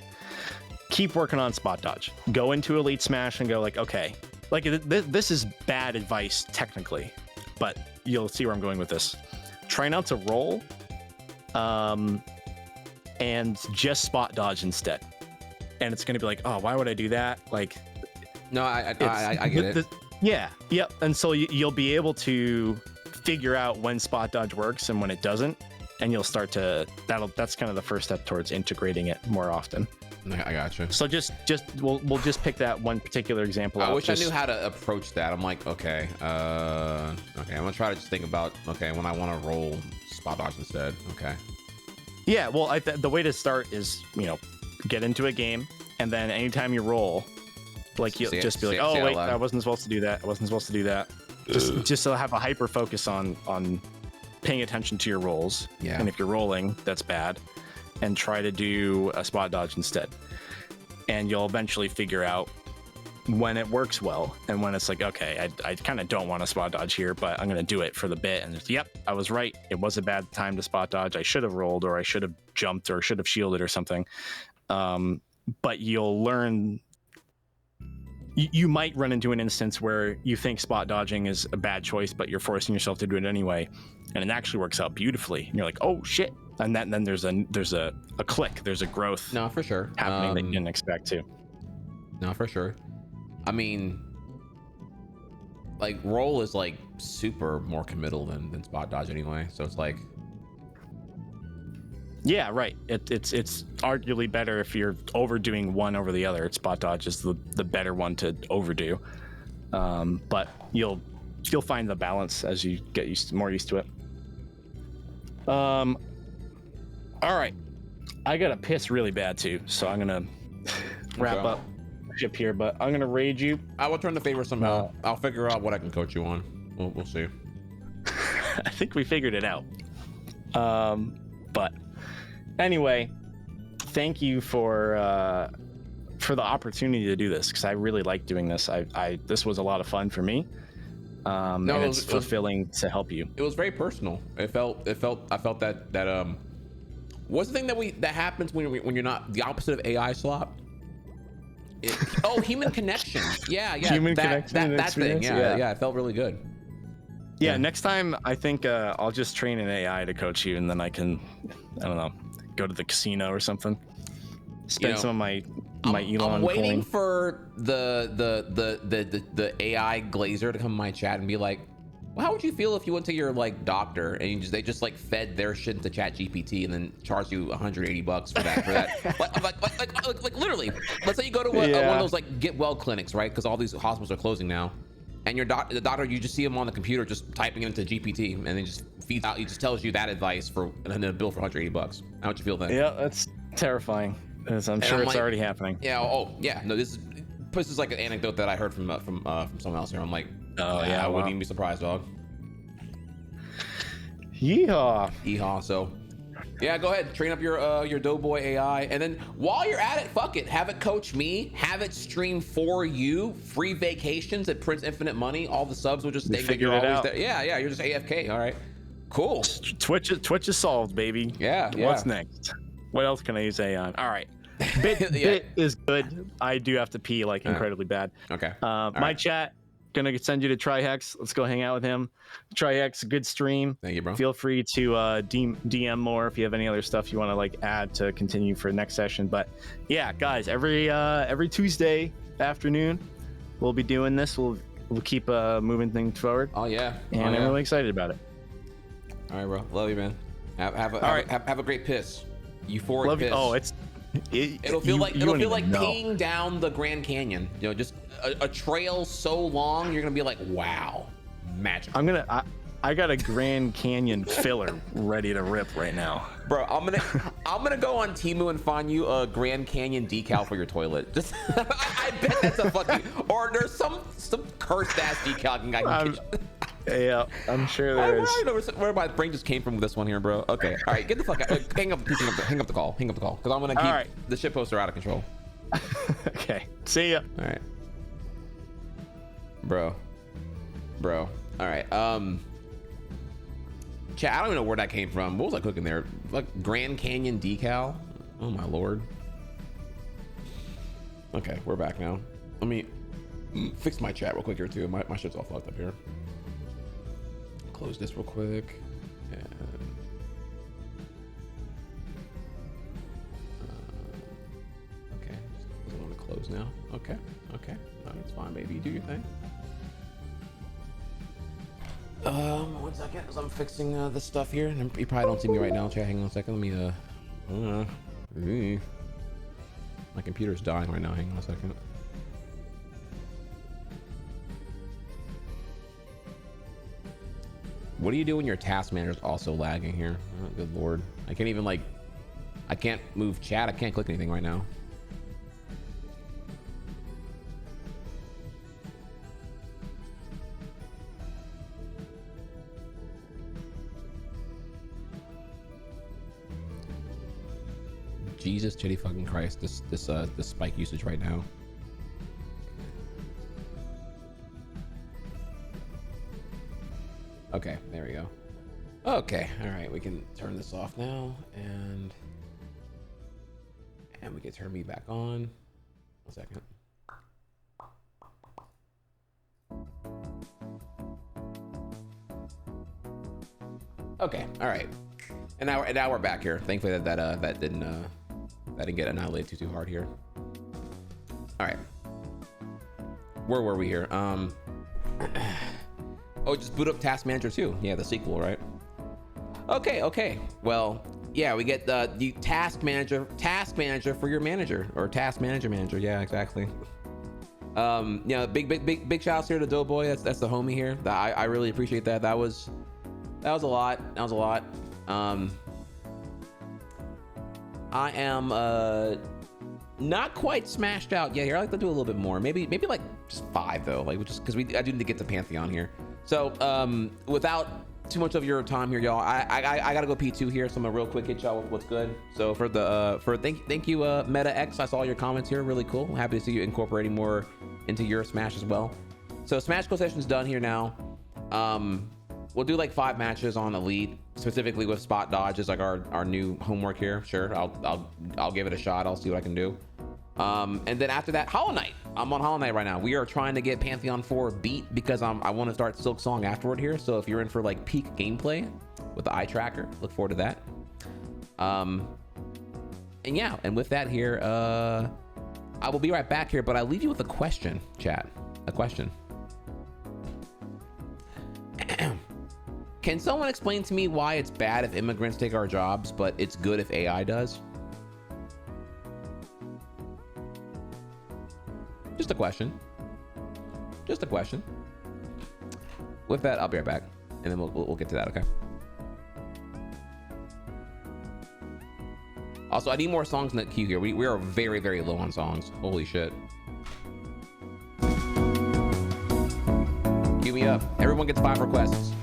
[SPEAKER 2] Keep working on spot dodge. Go into Elite Smash and go like, okay, like this is bad advice technically, but you'll see where I'm going with this. Try not to roll, and just spot dodge instead. And it's gonna be like, oh, why would I do that? Like,
[SPEAKER 3] no, I get it.
[SPEAKER 2] Yeah, yep. And so you'll be able to figure out when spot dodge works and when it doesn't, and you'll start to that's kind of the first step towards integrating it more often.
[SPEAKER 3] I gotcha.
[SPEAKER 2] So we'll just pick that one particular example.
[SPEAKER 3] I wish I knew how to approach that. I'm like, okay, I'm gonna try to just think about, okay, when I want to roll spot dodge instead. Okay.
[SPEAKER 2] Yeah, well, the way to start is, get into a game, and then anytime you roll, like you'll just be like, oh wait, I wasn't supposed to do that. I wasn't supposed to do that. Just to have a hyper focus on paying attention to your rolls.
[SPEAKER 3] Yeah.
[SPEAKER 2] And if you're rolling, that's bad. And try to do a spot dodge instead. And you'll eventually figure out when it works well and when it's like, okay, I kind of don't want to spot dodge here, but I'm going to do it for the bit. And it's, yep, I was right. It was a bad time to spot dodge. I should have rolled, or I should have jumped, or should have shielded or something. But you'll learn. You might run into an instance where you think spot dodging is a bad choice, but you're forcing yourself to do it anyway, and it actually works out beautifully. And you're like, oh shit! And then there's a click. There's a growth.
[SPEAKER 3] No, for sure.
[SPEAKER 2] Happening that you didn't expect to.
[SPEAKER 3] No, for sure. I mean, like roll is like super more committal than spot dodge anyway. So it's like.
[SPEAKER 2] Yeah, right. It's arguably better if you're overdoing one over the other. Spot dodge is the better one to overdo, but you'll find the balance as you get more used to it. All right, I gotta piss really bad too, so I'm gonna wrap up ship here. But I'm gonna raid you.
[SPEAKER 3] I will turn the favor somehow. I'll figure out what I can coach you on. We'll see.
[SPEAKER 2] I think we figured it out. But. Anyway, thank you for the opportunity to do this, because I really like doing this. This was a lot of fun for me, and it's fulfilling to help you.
[SPEAKER 3] It was very personal. I felt that what's the thing that happens when you're not the opposite of AI slop? Human connection. Yeah.
[SPEAKER 2] Human connection.
[SPEAKER 3] That thing. Yeah. It felt really good.
[SPEAKER 2] Yeah. Next time, I think I'll just train an AI to coach you, and then I can, I don't know, go to the casino or something. Spend some of my Elon.
[SPEAKER 3] I'm waiting
[SPEAKER 2] coin.
[SPEAKER 3] for the AI glazer to come in my chat and be like, Well, how would you feel if you went to your like doctor and they just like fed their shit into Chat GPT and then charged you $180 for that? like literally. Let's say you go to one of those like get well clinics, right? Because all these hospitals are closing now, and the doctor, you just see him on the computer just typing it into GPT, and then just feeds out. He just tells you that advice and then a bill for $180. How would you feel then?
[SPEAKER 2] Yeah, that's terrifying. Because I'm sure it's already happening.
[SPEAKER 3] Yeah. Oh, yeah. No, this is like an anecdote that I heard from someone else here. I'm like,
[SPEAKER 2] oh yeah,
[SPEAKER 3] I wouldn't even be surprised, dog.
[SPEAKER 2] Yeehaw.
[SPEAKER 3] So, yeah, go ahead, train up your Doeboy AI, and then while you're at it, fuck it, have it coach me, have it stream for you, free vacations. It prints infinite money. All the subs will just think that you're always there. Yeah, you're just AFK. All right, cool.
[SPEAKER 2] Twitch is solved, baby.
[SPEAKER 3] Yeah.
[SPEAKER 2] What's next? What else can I use AI on? All right. Bit is good. I do have to pee like incredibly bad.
[SPEAKER 3] Okay.
[SPEAKER 2] My chat, gonna send you to Trihex. Let's go hang out with him. Trihex, good stream.
[SPEAKER 3] Thank you, bro.
[SPEAKER 2] Feel free to DM more if you have any other stuff you want to like add to continue for next session. But yeah, guys, every Tuesday afternoon we'll be doing this. We'll keep moving things forward.
[SPEAKER 3] Oh yeah.
[SPEAKER 2] And I'm really excited about it.
[SPEAKER 3] All right, bro. Love you, man. Have a great piss. Euphoric
[SPEAKER 2] Love
[SPEAKER 3] piss.
[SPEAKER 2] You. Oh,
[SPEAKER 3] it'll feel like peeing down the Grand Canyon. You know, just a trail so long, you're gonna be like, wow, magic.
[SPEAKER 2] I got a Grand Canyon filler ready to rip right now,
[SPEAKER 3] bro. I'm gonna go on Temu and find you a Grand Canyon decal for your toilet. Just I bet that's a fucking, or there's some cursed ass decal I can get.
[SPEAKER 2] Yeah, I'm sure there is.
[SPEAKER 3] I don't know where my brain just came from with this one here, bro. Okay, all right, get the fuck out. Hang up the call, because I'm gonna keep the shit poster out of control.
[SPEAKER 2] Okay, see ya.
[SPEAKER 3] All right, bro. All right, chat. I don't even know where that came from. What was I cooking there? Like Grand Canyon decal? Oh my lord. Okay, we're back now. Let me fix my chat real quick here too. My shit's all fucked up here. Close this real quick. And okay, doesn't want to close now. Okay, no, that's fine, baby. Do your thing. 1 second, as I'm fixing this stuff here. And you probably don't see me right now. Chat, hang on a second. Let me my computer's dying right now. Hang on a second. What do you do when your task manager is also lagging here? Oh, good lord. I can't even I can't move chat. I can't click anything right now. Jesus chitty fucking Christ, this spike usage right now. Okay, there we go. Okay, all right, we can turn this off now, and we can turn me back on. 1 second. Okay, all right, and now we're back here. Thankfully that didn't get annihilated too hard here. All right, where were we here? Oh, just boot up Task Manager 2. Yeah, the sequel, right? Okay. Well, yeah, we get the task manager for your manager, or task manager. Yeah, exactly. Yeah, big shout outs here to Doeboy. That's the homie here. I really appreciate that. That was a lot. I am not quite smashed out yet here. I like to do a little bit more. Maybe like just 5 though, like just because I do need to get to Pantheon here. So without too much of your time here, y'all, I gotta go P2 here, so I'm gonna real quick hit y'all with what's good. So for the thank you Meta X, I saw your comments here, really cool. I'm happy to see you incorporating more into your Smash as well. So Smash Go session's done here now. We'll do like 5 matches on Elite, specifically with spot dodges, like our new homework here. Sure, I'll give it a shot. I'll see what I can do. And then after that, Hollow Knight. I'm on Hollow Knight right now. We are trying to get Pantheon 4 beat because I want to start Silk Song afterward here. So if you're in for like peak gameplay with the eye tracker, look forward to that. And yeah, and with that here, I will be right back here, but I leave you with a question, chat. A question. Can someone explain to me why it's bad if immigrants take our jobs, but it's good if AI does? Just a question. Just a question. With that, I'll be right back, and then we'll get to that, okay? Also, I need more songs in the queue here. We are very, very low on songs. Holy shit. Cue me up. Everyone gets 5 requests.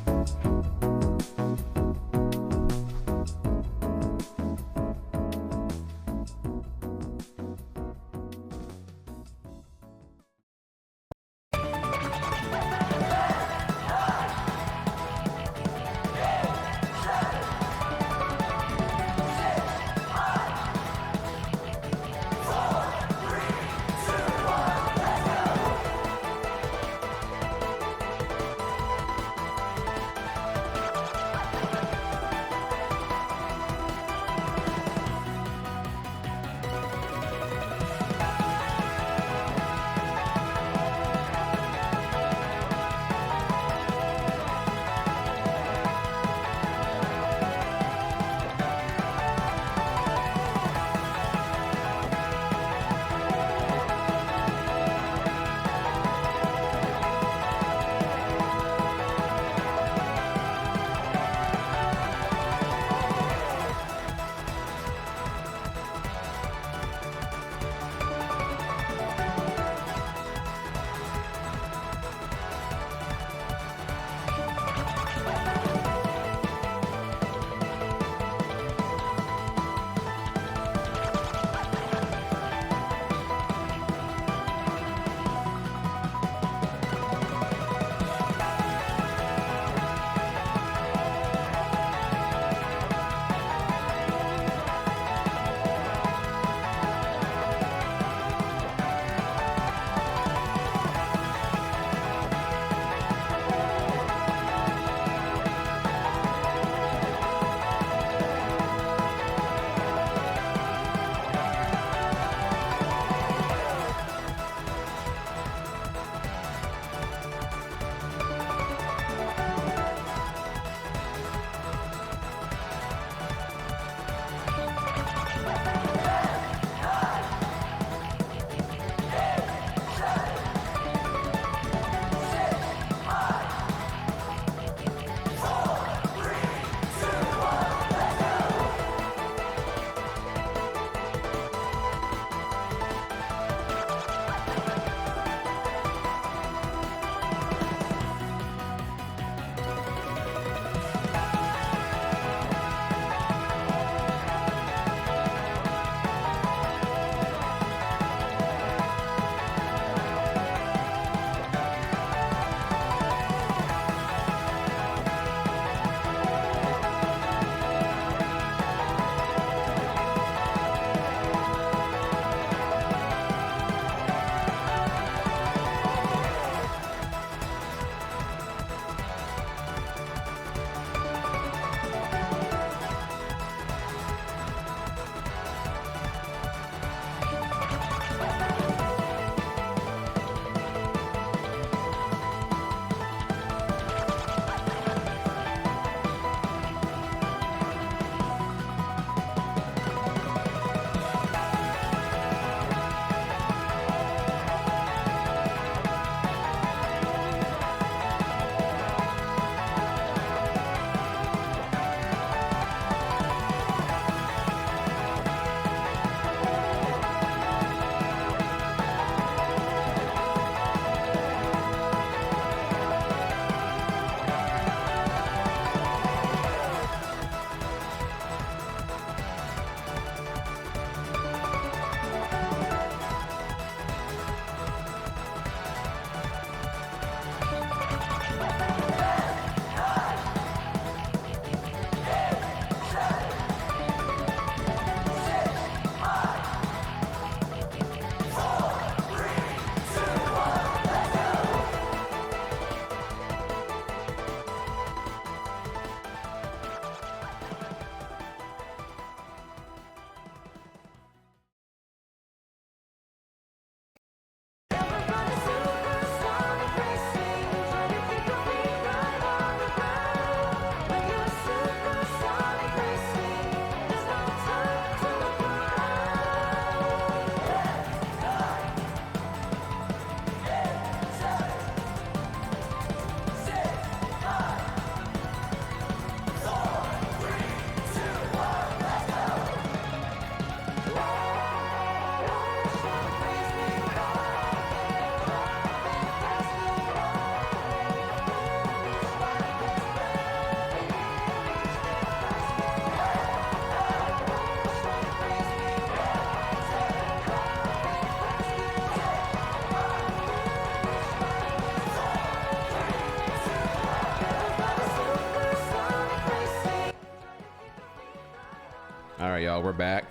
[SPEAKER 3] we're back.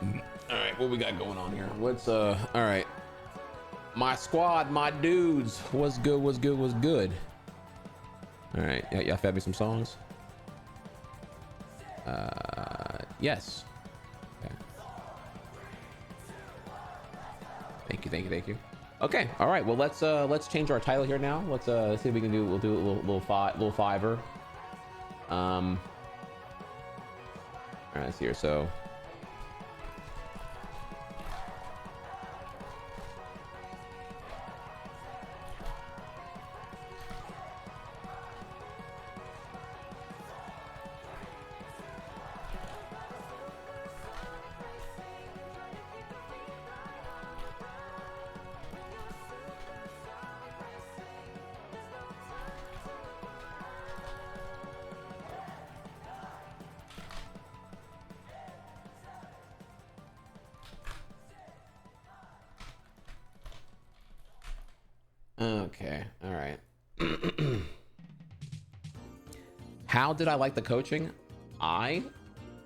[SPEAKER 3] All right, what we got going on here? What's all right. My squad, my dudes. What's good? What's good? What's good? All right, yeah, y'all fed me some songs. Yes. Okay. Thank you. Okay, all right. Well, let's change our title here now. Let's see if we can do. We'll do a little fiver. All right, let's see here. So. Okay, all right. How did I like the coaching? I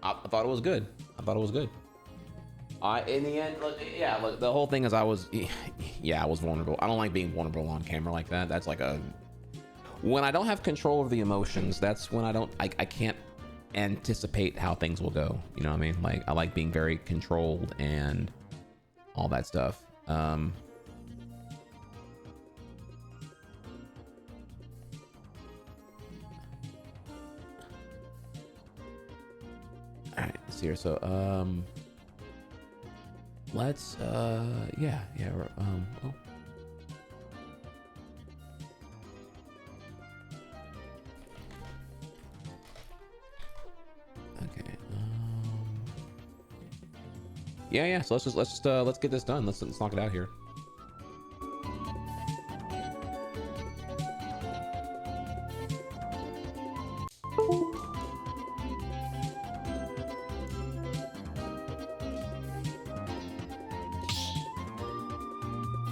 [SPEAKER 3] thought it was good. In the end, yeah, look, the whole thing is I was vulnerable. I don't like being vulnerable on camera like that. That's like when I don't have control of the emotions, that's when I can't anticipate how things will go. You know what I mean? Like, I like being very controlled and all that stuff. All right, let's see here. So, let's, yeah, oh. Okay, yeah, so let's get this done. Let's knock it out here.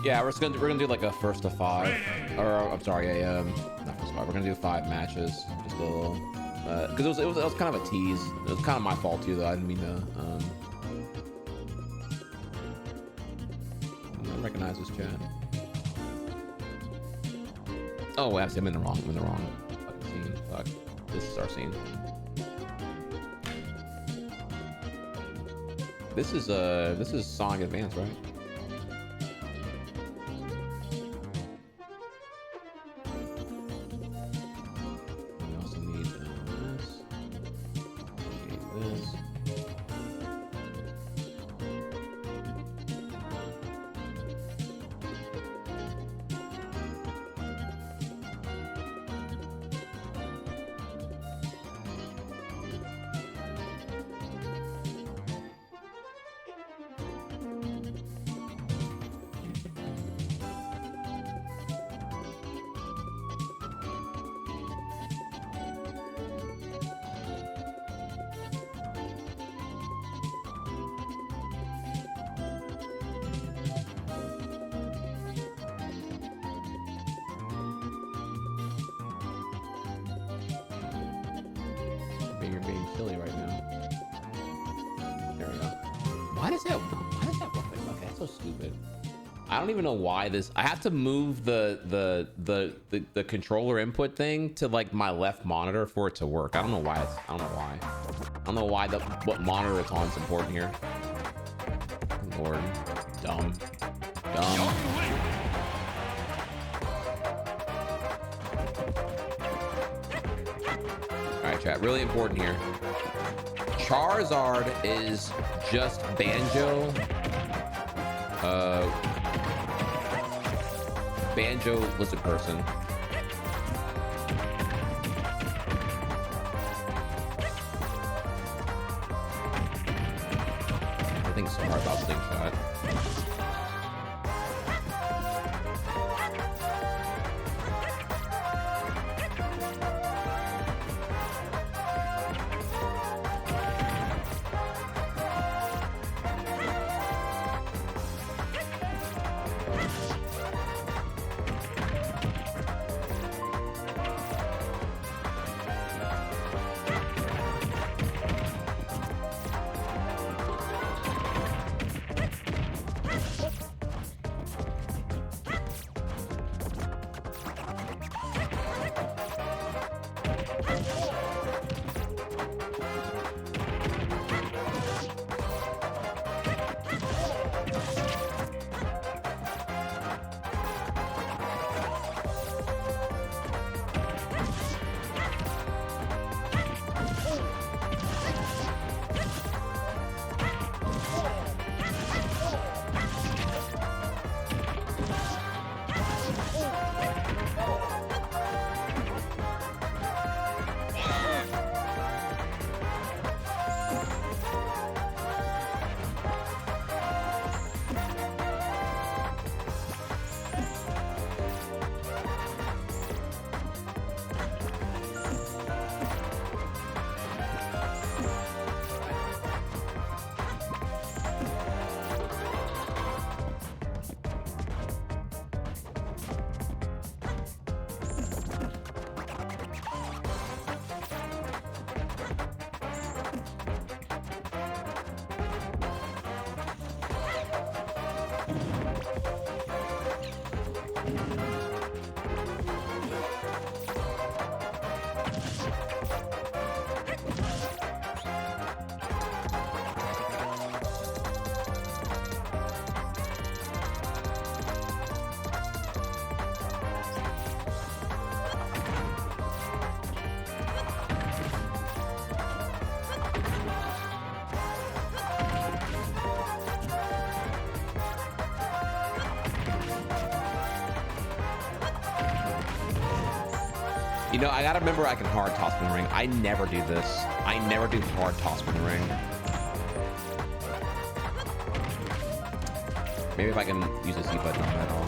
[SPEAKER 3] Yeah, we're gonna do like a first to 5, or I'm sorry, not first to 5. We're gonna do 5 matches, just a little, because it was kind of a tease. It was kind of my fault too, though. I didn't mean to. I don't recognize this chat. Oh, absolutely, I'm in the wrong fucking scene. Fuck, this is our scene. This is Sonic Advance, right? You're being silly right now. There we go. Why does that work? Okay, that's so stupid. I don't even know why this. I have to move the controller input thing to like my left monitor for it to work. I don't know why. I don't know why what monitor it's on is important here. Lord, dumb. All right, chat. Really important here. Charizard is just Banjo. Banjo lizard person. I think so hard about Slingshot. You know, I gotta remember I can hard toss boomerang. I never do this. I never do hard toss boomerang. Maybe if I can use the C button on that all.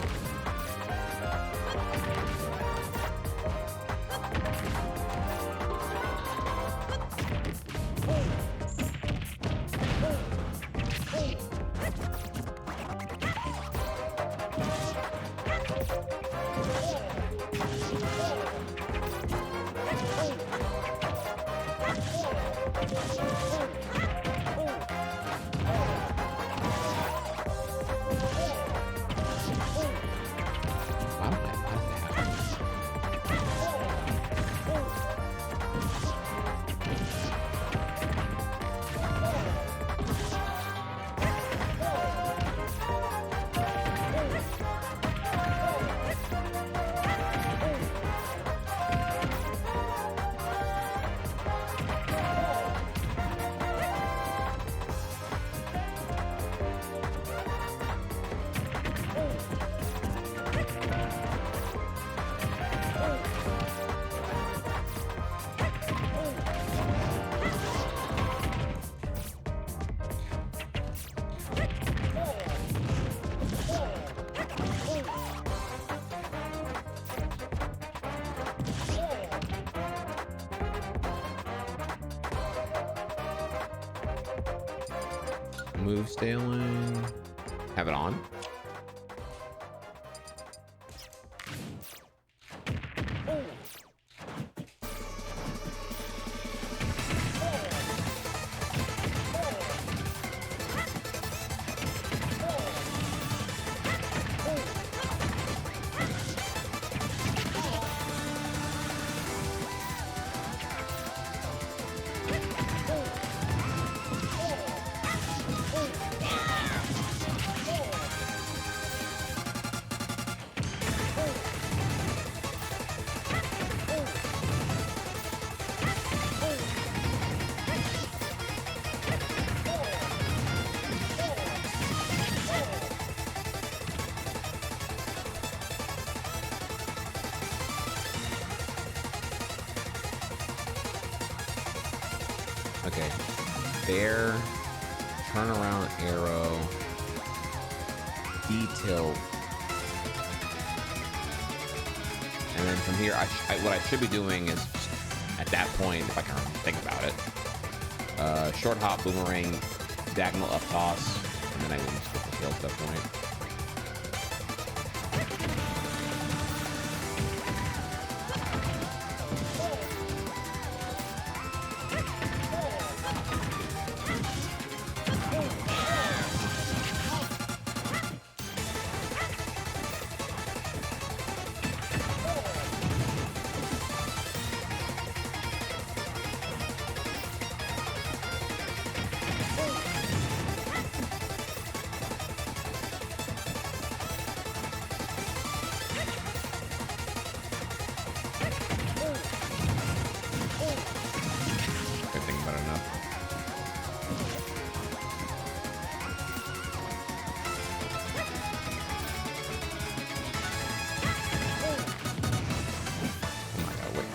[SPEAKER 3] Move scaling. Have it on. Okay. Bear, turn around arrow, D-tilt. And then from here, what I should be doing is, at that point, if I can think about it, short hop, boomerang, diagonal up toss, and then I wouldn't skip the field at that point.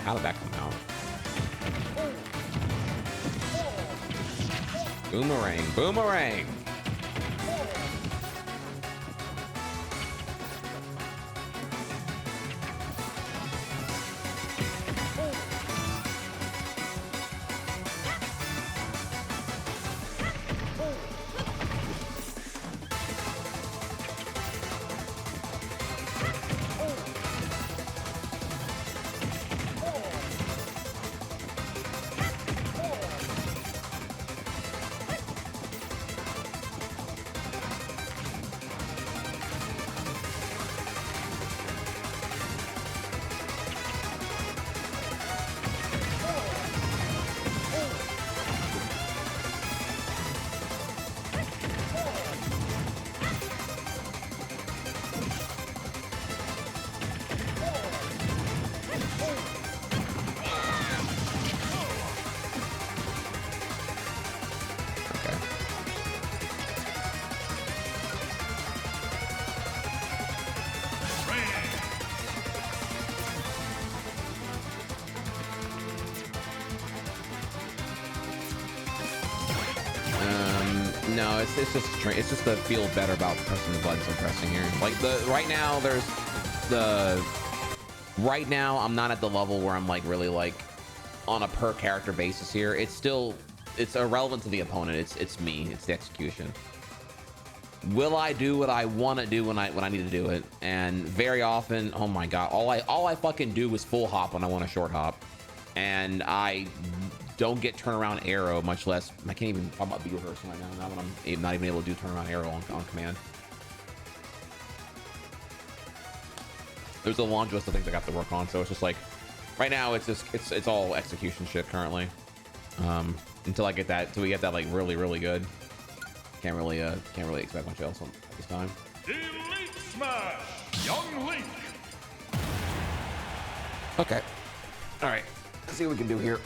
[SPEAKER 3] How did that come out? Boomerang, boomerang. No, it's just to feel better about pressing the buttons I'm pressing here. Like right now I'm not at the level where I'm like really like on a per character basis here. It's irrelevant to the opponent. It's me. It's the execution. Will I do what I want to do when I need to do it? And very often, oh my god, all I fucking do is full hop when I want to short hop, and I don't get turnaround arrow, much less I can't even talk about B rehearsal right now. Now that I'm not even able to do turnaround arrow on command. There's a laundry list of things I got to work on, so it's just like right now it's all execution shit currently. Until we get that like really good. Can't really expect much else at this time.
[SPEAKER 6] Elite Smash! Young Link!
[SPEAKER 3] Okay. All right. Let's see what we can do here.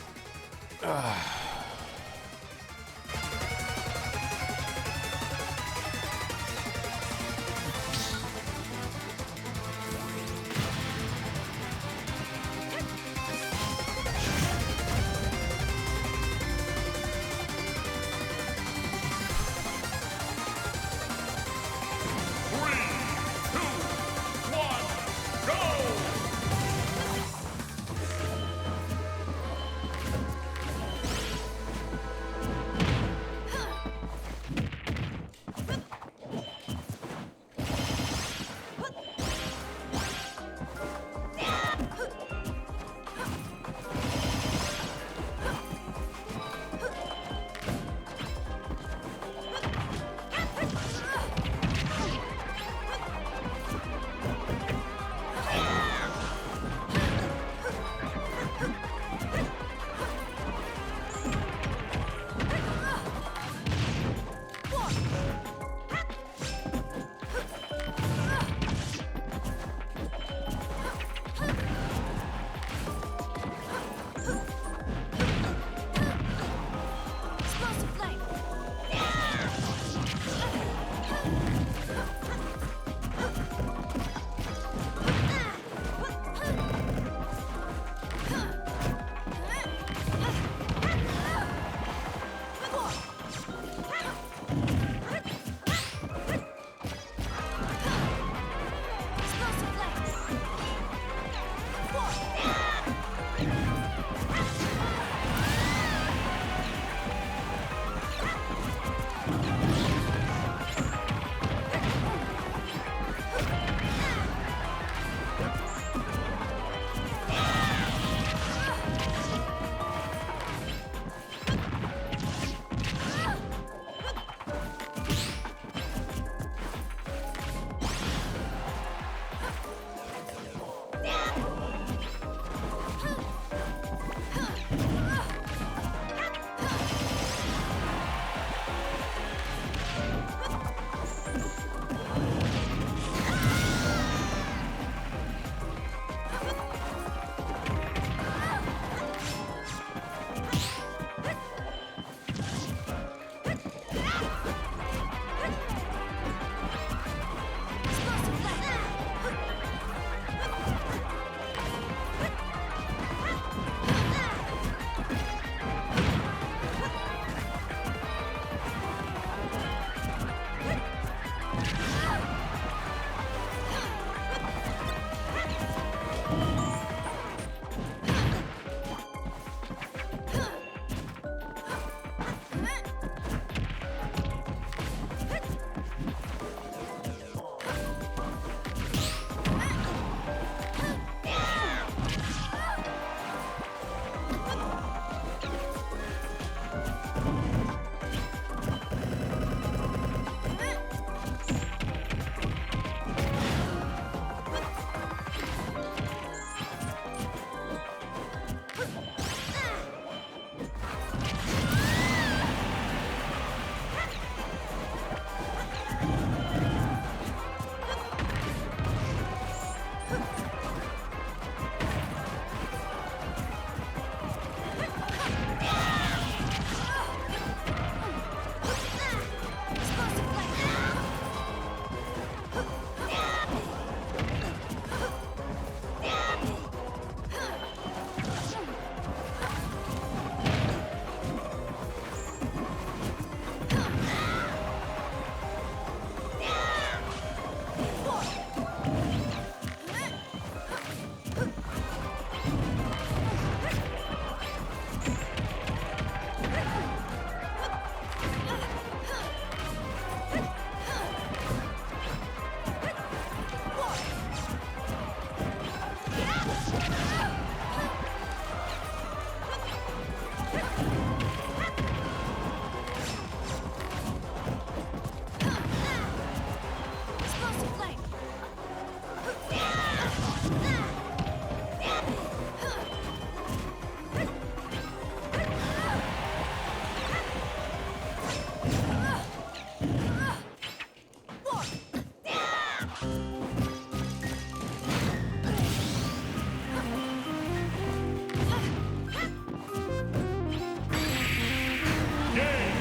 [SPEAKER 6] Game.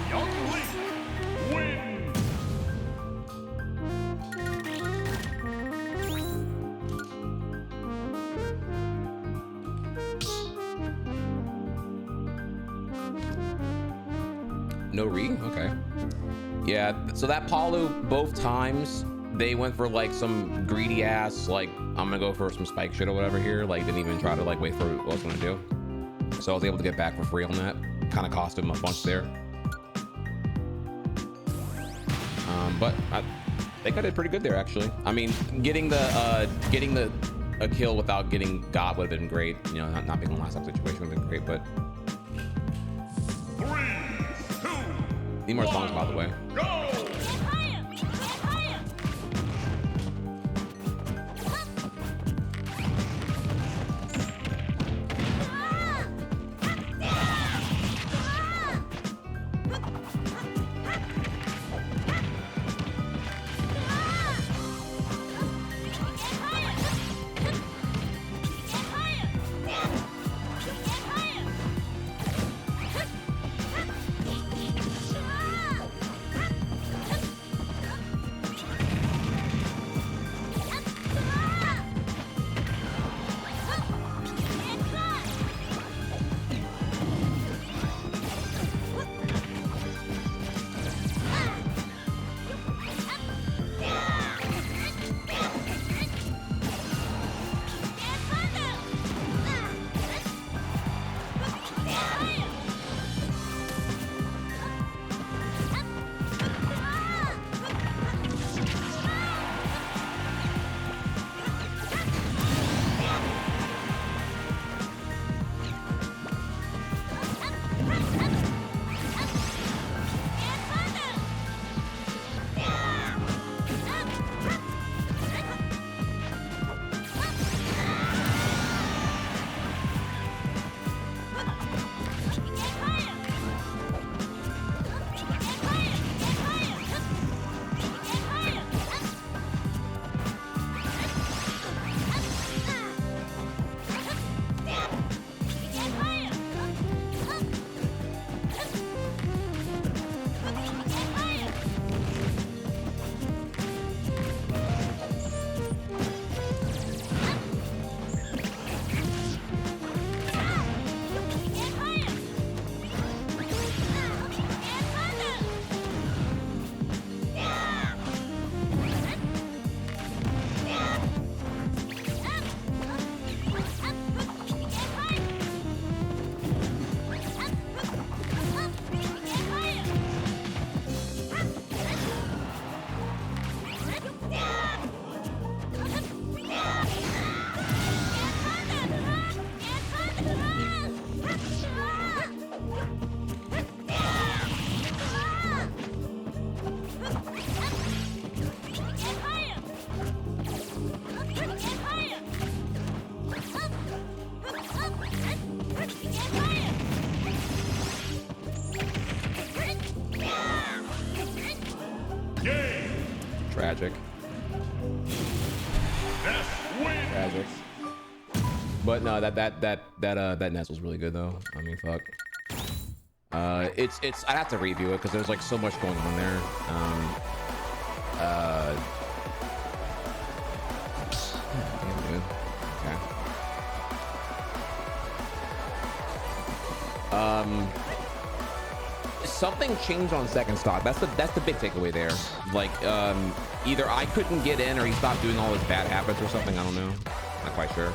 [SPEAKER 6] Young Link win.
[SPEAKER 3] No re? Okay. Yeah, so that Palu, both times, they went for like some greedy ass, like, I'm gonna go for some spike shit or whatever here. Like, didn't even try to like wait for what I was gonna do. So I was able to get back for free on that. Kind of cost him a bunch there. But I think I did pretty good there, actually. I mean, getting a kill without getting got would have been great. You know, not being in a last up situation would have been great, but
[SPEAKER 6] 3, 2,
[SPEAKER 3] need more songs, by the way.
[SPEAKER 6] go.
[SPEAKER 3] Tragic. Tragic. But no, that Nest was really good though. I mean, fuck. It's I have to review it because there's like so much going on there. Damn, dude. Okay. Something changed on second stock. That's the big takeaway there. Like, either I couldn't get in or he stopped doing all his bad habits or something. I don't know. Not quite sure.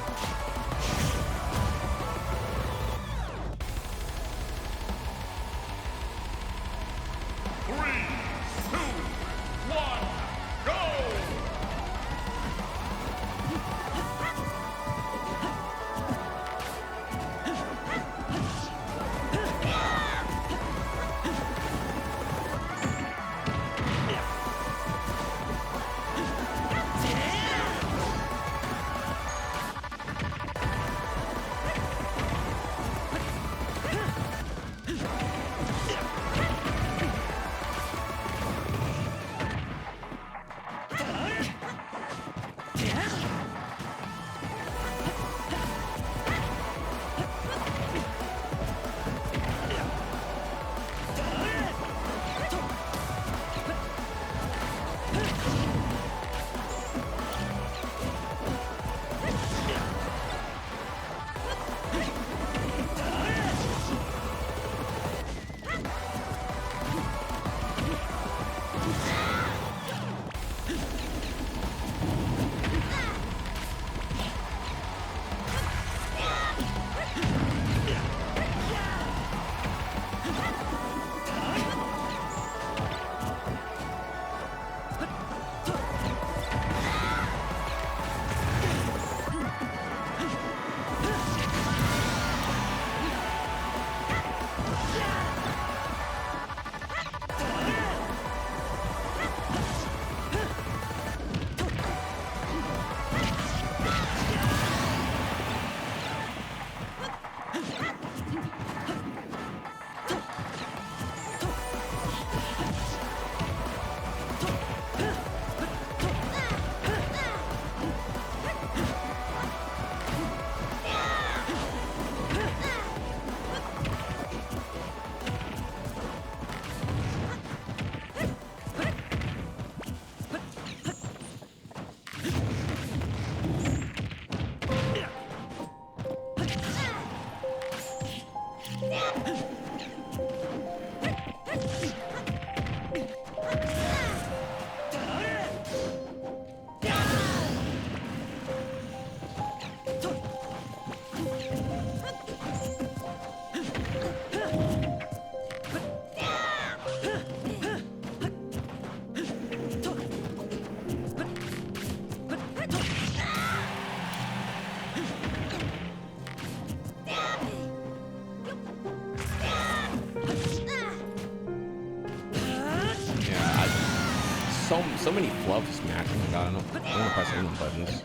[SPEAKER 3] so many flubs to smash. Oh my god, I don't want to press any of the buttons.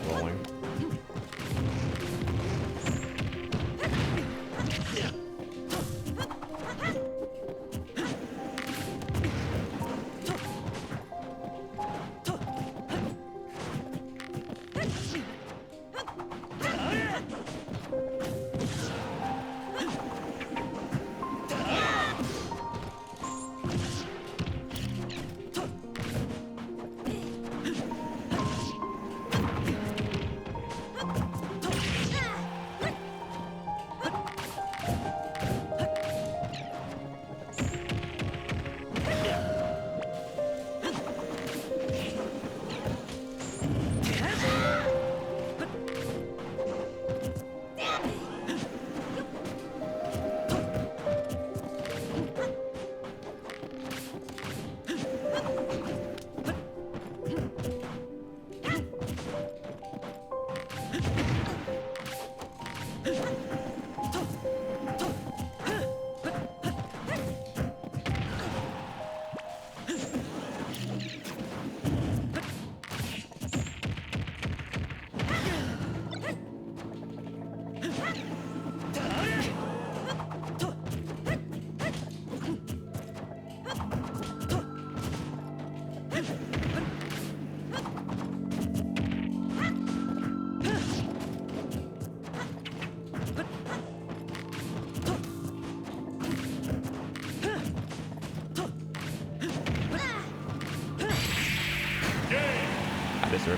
[SPEAKER 3] Rolling.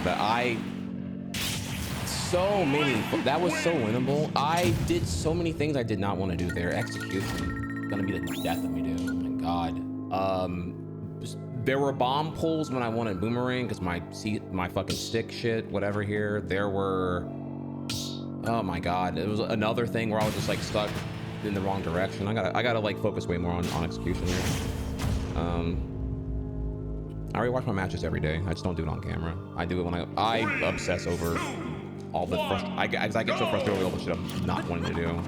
[SPEAKER 3] But so many, that was so winnable. I did so many things I did not want to do there. Execution gonna be the death of me, dude. Oh my god. There were bomb pulls when I wanted boomerang because my fucking stick shit, whatever here. There were, oh my god, it was another thing where I was just like stuck in the wrong direction. I gotta like focus way more on execution here. I rewatch my matches every day. I just don't do it on camera. I do it when I obsess over all the I get so frustrated with all the shit I'm not wanting to do.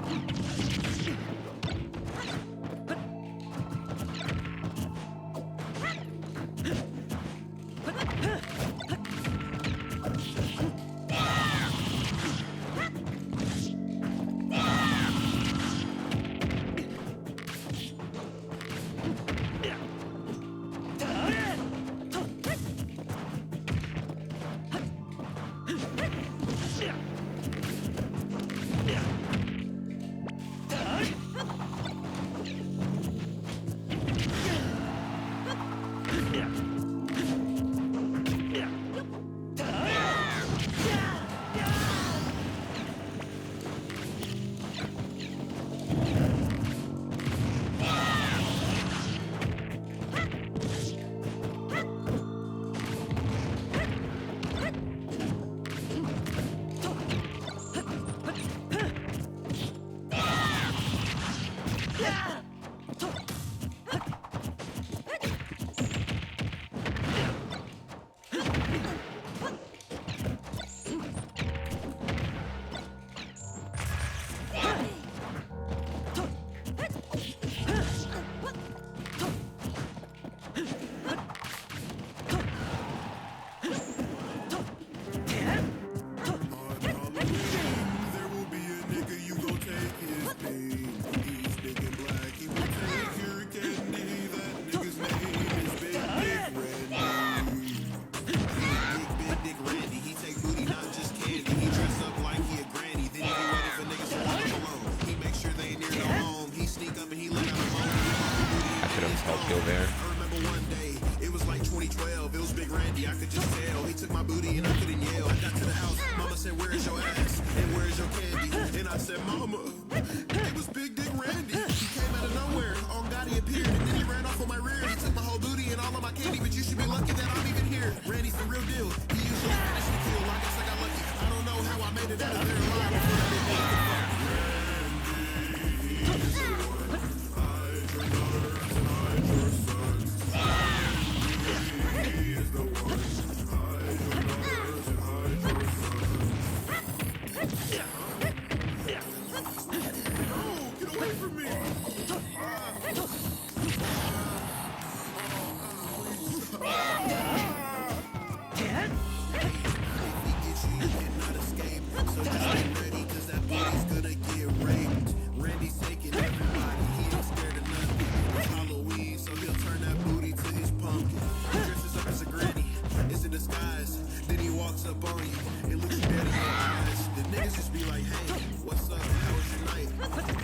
[SPEAKER 8] sneaks up on you. It looks dead in your eyes. The niggas just be like, hey, what's up? How was your night?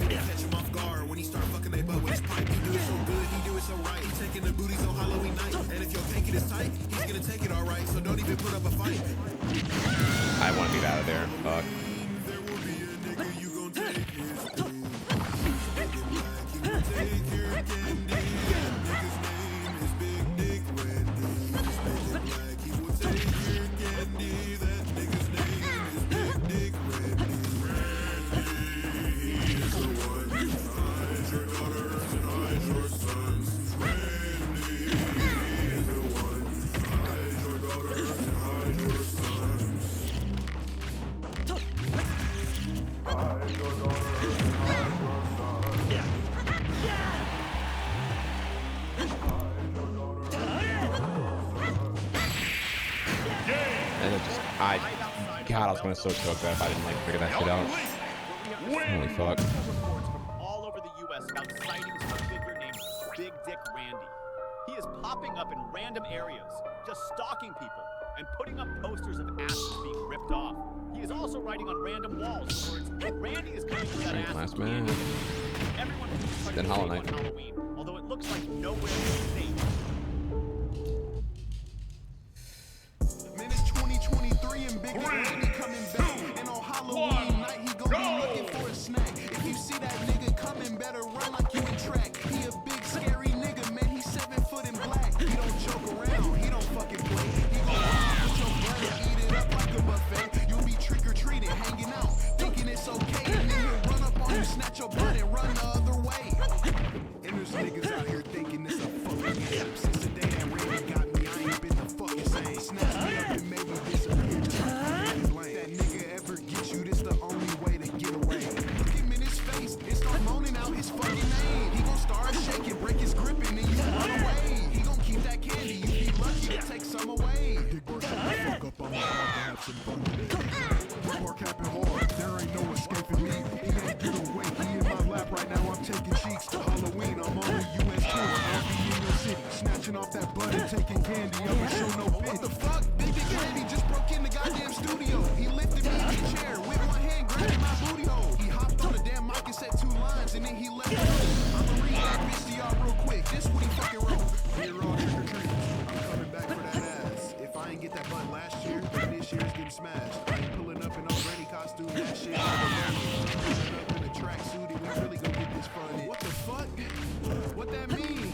[SPEAKER 8] You catch him off guard when he start fucking they butt with his pipe. He do it so good, he do it so right. He taking the booties on Halloween night. And if your panky is tight, he's gonna take it all right. So don't even put up a fight.
[SPEAKER 3] I want to get out of there. Fuck.
[SPEAKER 8] There will be a nigga you gon' take his thing. He gon' take your candy. Nigga's name is Big Dick Randy. Just make it black, he will take your candy. That nigga's name is Big Dick Randy. Randy, he's the one who hides your daughters and hides your sons. Randy, he's the one who hides your daughters and hides your sons.
[SPEAKER 3] And it just, God, I was gonna so choke that if I didn't like figure that shit out. Holy fuck.
[SPEAKER 9] Reports from all over the U.S. about sightings of a figure named Big Dick Randy. He is popping up in random areas, just stalking people and putting up posters of asses being ripped off. He is also writing on random walls the words, "Randy is coming to that ass."
[SPEAKER 3] Last man.
[SPEAKER 9] Everyone is trying
[SPEAKER 3] Then
[SPEAKER 9] to
[SPEAKER 3] Hollow
[SPEAKER 9] save on
[SPEAKER 3] Knight.
[SPEAKER 9] Halloween, although it looks like nowhere is safe.
[SPEAKER 8] Man, it's 2023 and Big Dick Randy coming back. And on Halloween night, he gon' be looking for a snack. If you see that nigga coming, better run like you in track. He a big scary nigga, man. He's 7 foot in black. He don't joke around, he don't fucking play. He gon' run with your blood and eat it up like a buffet. You'll be trick or treating, hanging out, thinking it's okay, and then he'll run up on you, snatch your blood, and run the other way. And there's niggas out here thinking it's a fucking game. Since the day that Randy got me, I ain't been the fucking same. Snatch me up and make me disappear just like his lane. That nigga ever get you, this the only way to get away. Look him in his face and start moaning out his fucking name. He gon' start shaking, break his grip, and then you run away. He gon' keep that candy, you be lucky to take some away. Big boy, shut the fuck up, I'm about to have some fun today. Big boy capping hard, there ain't no escaping me. He ain't get away, he in my lap right now, I'm taking cheeks. To Halloween, I'm on the US tour, I'll be in your city. Snatching off that butt and taking candy, I'ma show no pity. What the fuck? Big Dick Randy just broke in the goddamn studio. He lifted me in the chair with one hand grabbing my booty hole. He hopped on the damn mic and said 2 lines and then he left. I'ma read that bitch to y'all real quick. This what he fucking wrote. Here all trick or treaters, I'm coming back for that ass. If I ain't get that butt last year, then this year's getting smashed. I ain't pulling up in no Randy costume, that shit. Pulling up in a tracksuit and we really gon' get this fun. What the fuck? What that mean?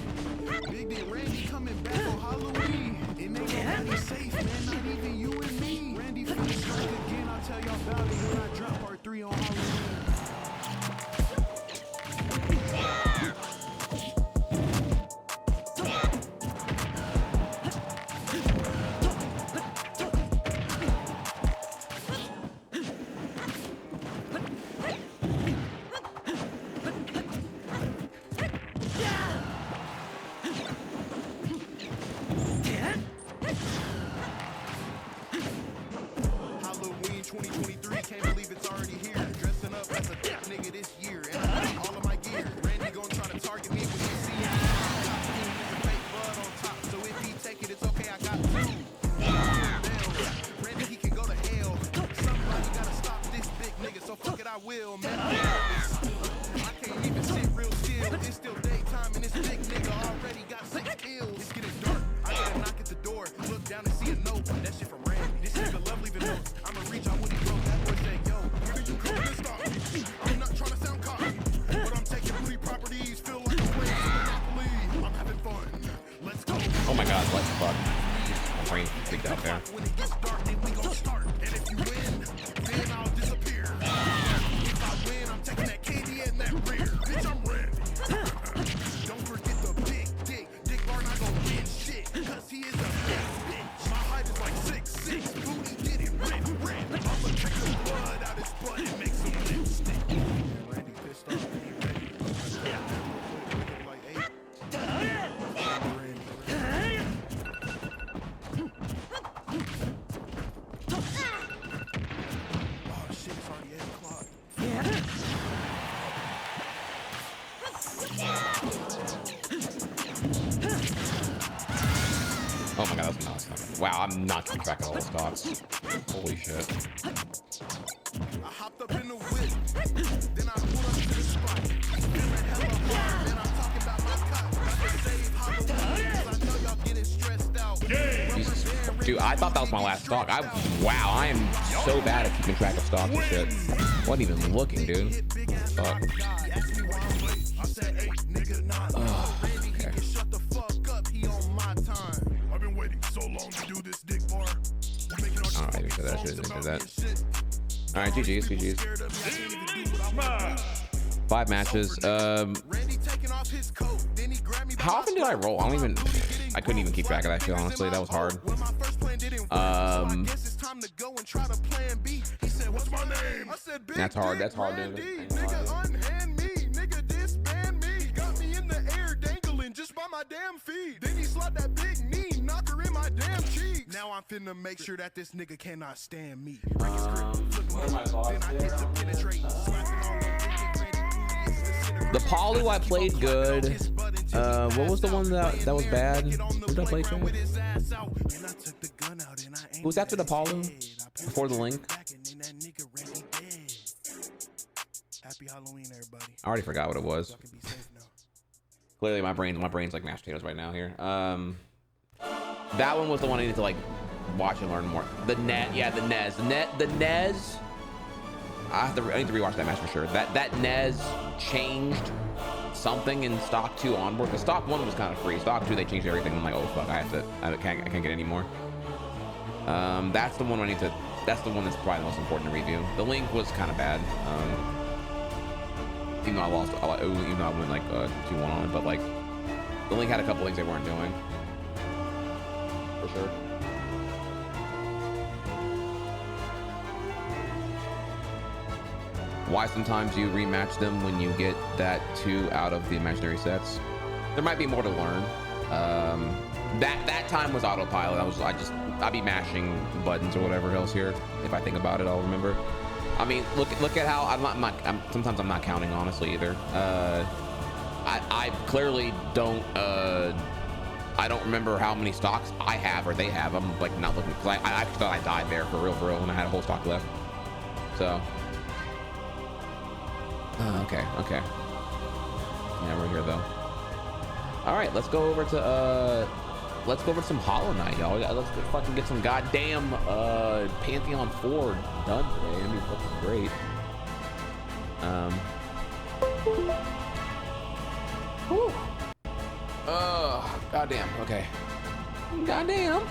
[SPEAKER 8] Big Dick Randy coming back on Halloween. And they gon' be safe, man, not even you and me. Randy finna strike again, I'll tell y'all about it when I drop part 3 on Halloween. Halloween 2023, can't believe it's already here. Dressing up as a dick nigga this year, and I bring all of my gear. Randy gon' try to target me when he see me. Got fake blood on top, so if he take it, it's okay, I got 2. Randy, he can go to hell. Somebody gotta stop this big nigga, so fuck it, I will, man. I can't even sit real still. It's still daytime, and this big nigga already got 6 kills. It's getting dark. I gotta knock at the door, look down and see a note. That shit from Randy. This nigga love leaving notes. I'ma reach out when he broke. That boy said, yo, when are you coming to stop me? I'm not trying to sound cocky, but I'm taking booty properties. Feel like I'm playing some Monopoly. I'm having fun. Let's go.
[SPEAKER 3] Oh my god, what the fuck? My brain picked out there.
[SPEAKER 8] When it gets dark, then we gon' start. And if you win, then I'll disappear. If I win, I'm taking that candy and that rear. Bitch, I'm Randy. Don't forget the big dick. Dick Bar not gon' win shit, cause he is a big bitch. My height is like 6'6". Booty get it red. I'ma take the blood out his butt and make some lipstick. Randy pissed off and he ready. Like 8. Randy.
[SPEAKER 3] Wow, I'm not keeping track of all the stocks. Holy shit.
[SPEAKER 8] I hopped up in the whip, then I pulled up to the spot. Feeling hella hard, man, I'm talking about my cop. About to save Halloween, 'cause I know y'all getting stressed out.
[SPEAKER 3] Jesus. Dude, I thought that was my last stock. Wow, I am so bad at keeping track of stocks and shit. Wasn't even looking, dude. Fuck.
[SPEAKER 8] I said, hey, nigga, nah. Randy, he can shut the fuck up, he on my time. I've been waiting so long to do this dick bar.
[SPEAKER 3] Alright, we said that shit, didn't do that. Alright, GG's, GG's. 5 matches. How often did I roll? I couldn't even keep track of that shit, honestly. That was hard. That's hard, dude.
[SPEAKER 8] Just by my damn feet. Then he slapped that big knee, knock her in my damn cheeks. Now I'm finna make sure that this nigga cannot stand me. Break his grip, flip him over, then I get to penetrate, slapping on the
[SPEAKER 3] The Palu I played good. What was the one that was bad? Who did I play to? Who was after the Palu? Before the link?
[SPEAKER 8] Happy Halloween, everybody.
[SPEAKER 3] I already forgot what it was. Clearly my brain's like mashed potatoes right now here. That one was the one I needed to like watch and learn more. The NES. I need to rewatch that match for sure. That NES changed something in stock 2 onward. The stock 1 was kind of free. Stock 2 they changed everything. I'm like, oh fuck, I can't get any more. That's the one I need to. That's the one that's probably the most important to review. The link was kind of bad. Even though I lost, even though I went like 2-1 on it, but like the link had a couple things they weren't doing for sure. Why sometimes you rematch them when you get that 2 out of the imaginary sets? There might be more to learn. That time was autopilot. I'd be mashing buttons or whatever else here. If I think about it, I'll remember. I mean, look at how sometimes I'm not counting honestly either. I clearly don't. I don't remember how many stocks I have or they have. I'm like not looking because I actually thought I died there for real, when I had a whole stock left. So. Okay. Yeah, we're here though. All right, let's go over to some Hollow Knight, y'all. Let's fucking get some goddamn Pantheon 4 done today. I mean, fucking great. Whew. Goddamn. Okay. Goddamn.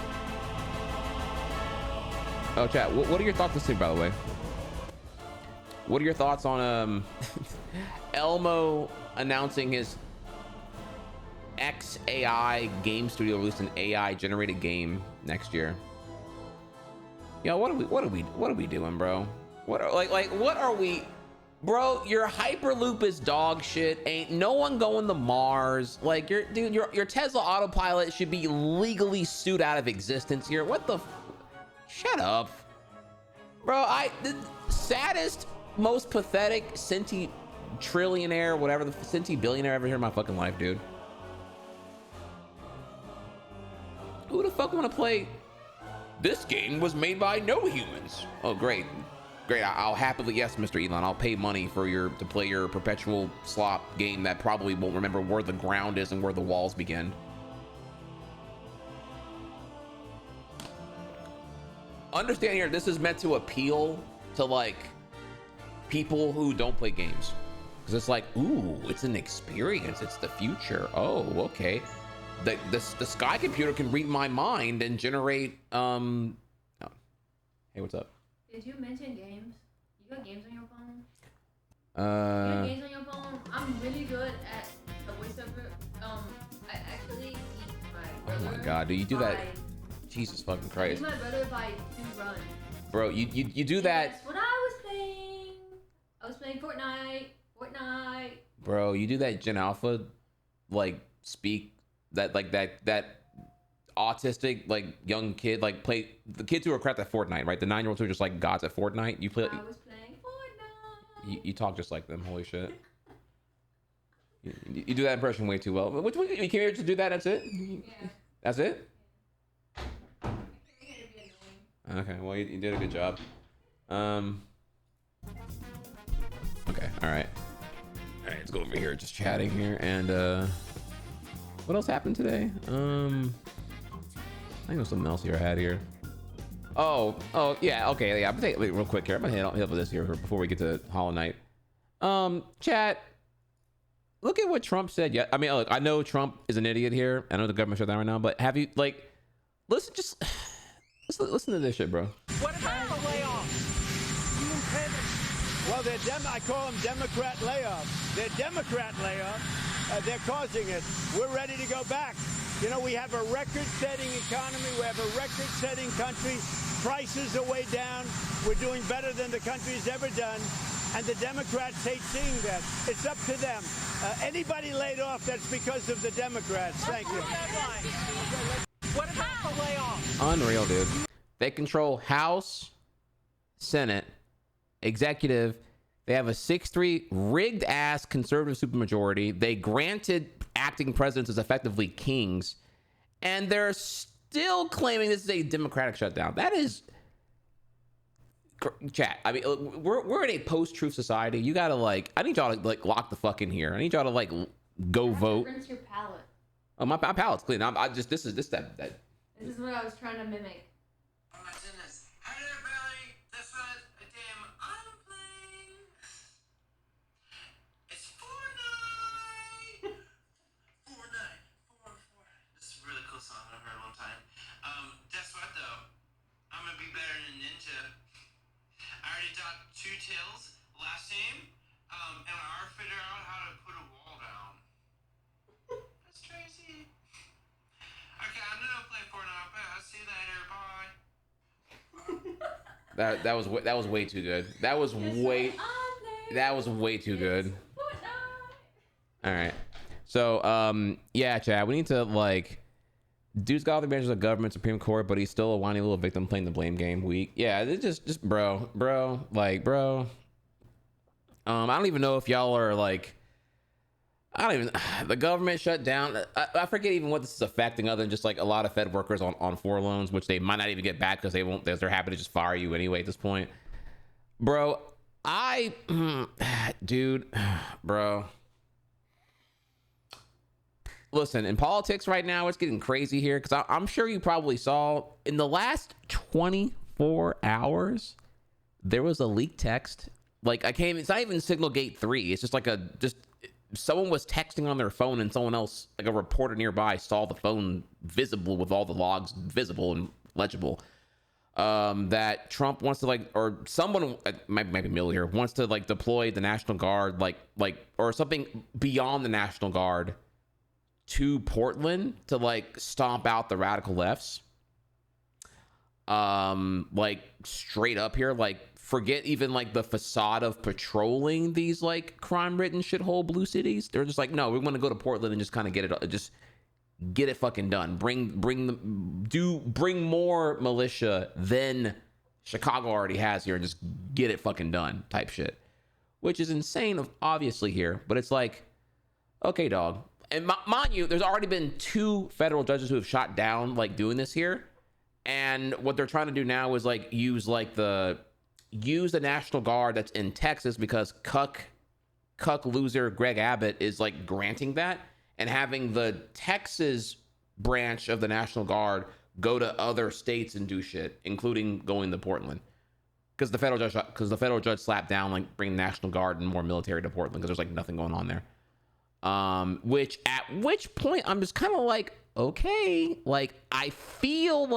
[SPEAKER 3] Oh, chat. What are your thoughts this week, by the way? What are your thoughts on Elmo announcing his XAI game studio released an AI generated game next year? Yo, what are we doing, bro? What are we, bro? Your Hyperloop is dog shit. Ain't no one going to Mars. Like your Tesla autopilot should be legally sued out of existence here. What the? Shut up, bro. The saddest, most pathetic trillionaire, whatever the billionaire ever heard in my fucking life, dude. Who the fuck want to play? This game was made by no humans. Oh, great. I'll happily, yes, Mr. Elon, I'll pay money for to play your perpetual slop game that probably won't remember where the ground is and where the walls begin. Understand here, this is meant to appeal to like people who don't play games. Because it's like, ooh, it's an experience. It's the future. Oh, okay. The Sky computer can read my mind and generate oh. Hey, what's up?
[SPEAKER 10] Did you mention games? You got games on your phone? You got games on your phone? I'm really good at the voiceover. I actually eat my brother.
[SPEAKER 3] Oh my god, do you do that? Jesus fucking Christ.
[SPEAKER 10] I eat my brother by 2 runs.
[SPEAKER 3] Bro, you do that.
[SPEAKER 10] That's what I was playing. I was playing Fortnite.
[SPEAKER 3] Bro, you do that Gen Alpha like speak that autistic like young kid like play the kids who are crap at Fortnite, right? The 9-year-olds who are just like gods at Fortnite. You play.
[SPEAKER 10] I was playing Fortnite.
[SPEAKER 3] You talk just like them. Holy shit. You do that impression way too well. Which one? You came here to do that? That's it.
[SPEAKER 10] Yeah.
[SPEAKER 3] That's it. Okay, well, you did a good job. Okay, all right, let's go over here, just chatting here. And what else happened today? I think there's something else here I had here. Oh yeah, okay, yeah. I'm gonna take it real quick here. I'm gonna hit up with this here before we get to Hollow Knight. Chat. Look at what Trump said. Yeah, I mean, look, I know Trump is an idiot here. I know the government shut down right now, but have you listen to this shit, bro.
[SPEAKER 11] What about the layoffs? Well, I call them Democrat layoffs. They're Democrat layoffs. They're causing it. We're ready to go back. You know, we have a record-setting economy. We have a record-setting country. Prices are way down. We're doing better than the country's ever done. And the Democrats hate seeing that. It's up to them. Anybody laid off, that's because of the Democrats. Thank you. What about the layoffs?
[SPEAKER 3] Unreal, dude. They control House, Senate, Executive. They have a 6-3 rigged ass conservative supermajority. They granted acting presidents as effectively kings, and they're still claiming this is a democratic shutdown. That is, chat. I mean, we're in a post-truth society. You gotta I need y'all to lock the fuck in here. I need y'all to go vote.
[SPEAKER 10] Rinse your palate.
[SPEAKER 3] Oh, my palate's clean. This is
[SPEAKER 10] This is what I was trying to mimic.
[SPEAKER 12] Oh my goodness. Hi there, Belly. That's what a damn I'm playing. It's Fortnite. Fortnite. This is a really cool song I've heard in a long time. Guess what though? I'm gonna be better than Ninja. I already got 2 kills last game. And I already figured out how to put a wall down. That's crazy. Okay, I'm gonna play Fortnite, but I'll see you later. Bye.
[SPEAKER 3] that was way too good. That was way too good. All right. So yeah, Chad, we need to dude's got all the advantages of government, Supreme Court, but he's still a whiny little victim playing the blame game weak. Yeah, it's just bro. I don't even know if y'all are the government shut down. I forget even what this is affecting other than just a lot of Fed workers on furloughs, which they might not even get back because they're happy to just fire you anyway at this point. Bro, bro. Listen, in politics right now, it's getting crazy here because I'm sure you probably saw in the last 24 hours, there was a leaked text. It's not even Signal Gate 3. It's just someone was texting on their phone and someone else, a reporter nearby, saw the phone visible with all the logs visible and legible. That Trump wants to or someone, might be Miller here, wants to deploy the National Guard, or something beyond the National Guard to Portland to stomp out the radical lefts. Straight up here, forget even the facade of patrolling these crime-ridden shithole blue cities. They're just no, we want to go to Portland and just kind of get it fucking done. Bring more militia than Chicago already has here and just get it fucking done type shit, which is insane obviously here, but it's okay, dog. And mind you, there's already been 2 federal judges who have shot down doing this here, and what they're trying to do now is use the National Guard that's in Texas because cuck loser Greg Abbott is granting that, and having the Texas branch of the National Guard go to other states and do shit, including going to Portland, because the federal judge slapped down bringing the National Guard and more military to Portland because there's nothing going on there. At which point I'm just kind of okay, I feel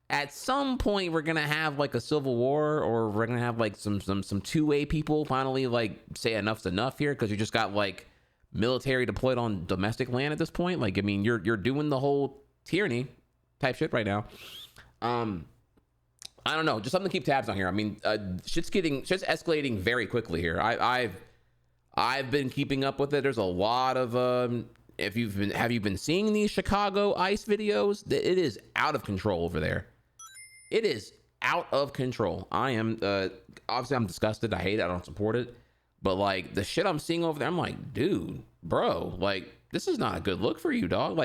[SPEAKER 3] at some point we're gonna have a civil war, or we're gonna have some 2A people finally say enough's enough here, because you just got military deployed on domestic land at this point. I mean, you're doing the whole tyranny type shit right now. I don't know, just something to keep tabs on here. I mean, shit's escalating very quickly here. I've been keeping up with it. There's a lot of have you been seeing these Chicago ICE videos? It is out of control over there. It is out of control. I am obviously I'm disgusted. I hate it. I don't support it. But the shit I'm seeing over there, I'm dude, bro, this is not a good look for you, dog.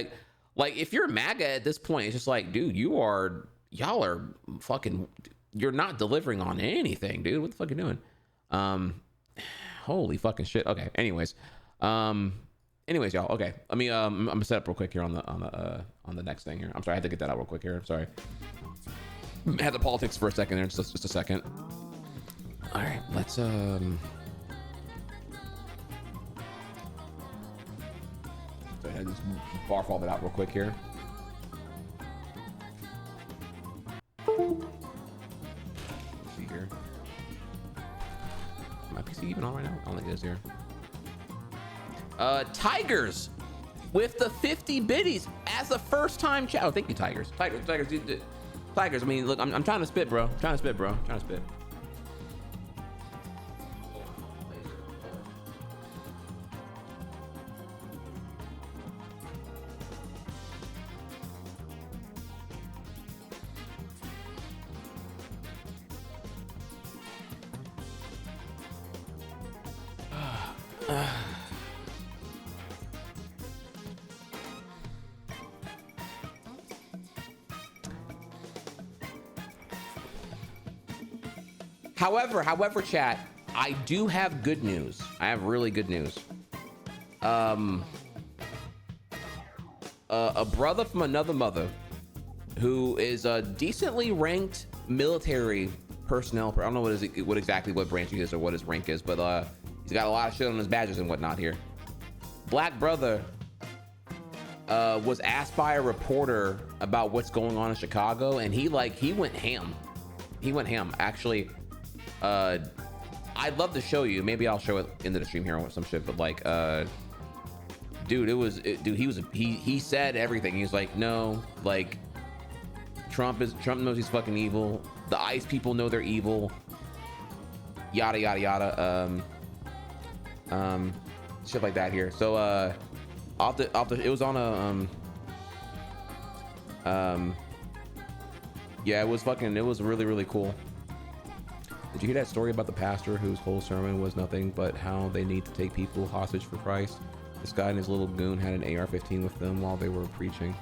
[SPEAKER 3] If you're MAGA at this point, it's just dude, you are y'all are fucking, you're not delivering on anything, dude. What the fuck are you doing? Holy fucking shit. Okay. Anyways, y'all. Okay. Let me, I'm gonna set up real quick here on the next thing here. I'm sorry. I had to get that out real quick here. I'm sorry. I had the politics for a second there. Just a second. All right. Let's, I just barf all that out real quick here. Let's see here. Is my PC even on right now? I don't think it is here. Tigers with the 50 biddies as a first time chat. Oh, thank you, Tigers. Tigers. I mean, look, I'm trying to spit, bro. Trying to spit. However, chat, I do have good news. I have really good news. A brother from another mother who is a decently ranked military personnel. I don't know what branch he is or what his rank is, but he's got a lot of shit on his badges and whatnot here. Black brother was asked by a reporter about what's going on in Chicago, and he went ham. Actually, I'd love to show you. Maybe I'll show it into the stream here or some shit. But like, dude, he said everything. He's like, no, like, Trump knows he's fucking evil. The ICE people know they're evil. Yada yada yada. Shit like that here. So it was on a yeah, it was really really cool. Did you hear that story about the pastor whose whole sermon was nothing but how they need to take people hostage for Christ? This guy and his little goon had an AR-15 with them while they were preaching.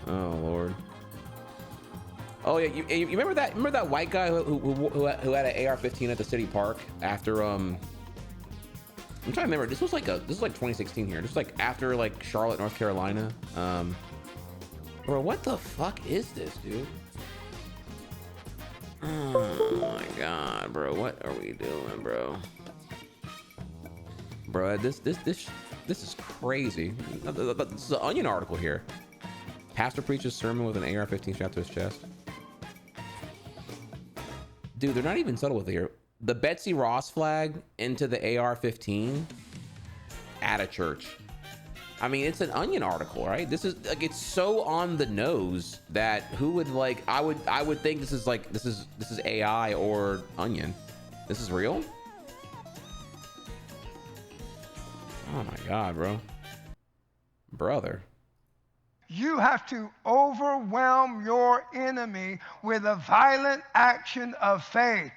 [SPEAKER 3] Oh Lord. Oh yeah, you remember that? Remember that white guy who had an AR-15 at the city park after I'm trying to remember. This was like 2016 here. Just like after like Charlotte, North Carolina. Bro, what the fuck is this, dude? Oh my god, bro, what are we doing, bro? Bro, this is crazy. This is an Onion article here. Pastor preaches sermon with an AR-15 strapped to his chest. Dude, they're not even subtle with it here. The Betsy Ross flag into the AR-15 at a church. I mean, it's an Onion article, right? This is like, it's so on the nose that who would like, I would think this is AI or Onion. This is real? Oh my God, bro. Brother.
[SPEAKER 13] You have to overwhelm your enemy with a violent action of faith.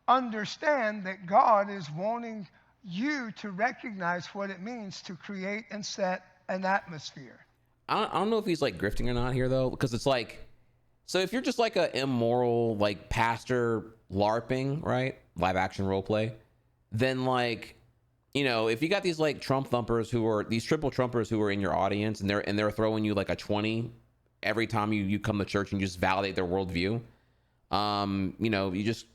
[SPEAKER 13] Understand that God is wanting you to recognize what it means to create and set an atmosphere.
[SPEAKER 3] I don't know if he's like grifting or not here though, because it's like, so if you're just like a immoral like pastor LARPing, right, live action role play, then like, you know, if you got these like Trump thumpers who are these triple Trumpers who are in your audience and they're throwing you like a 20 every time you come to church and you just validate their worldview, you know, you just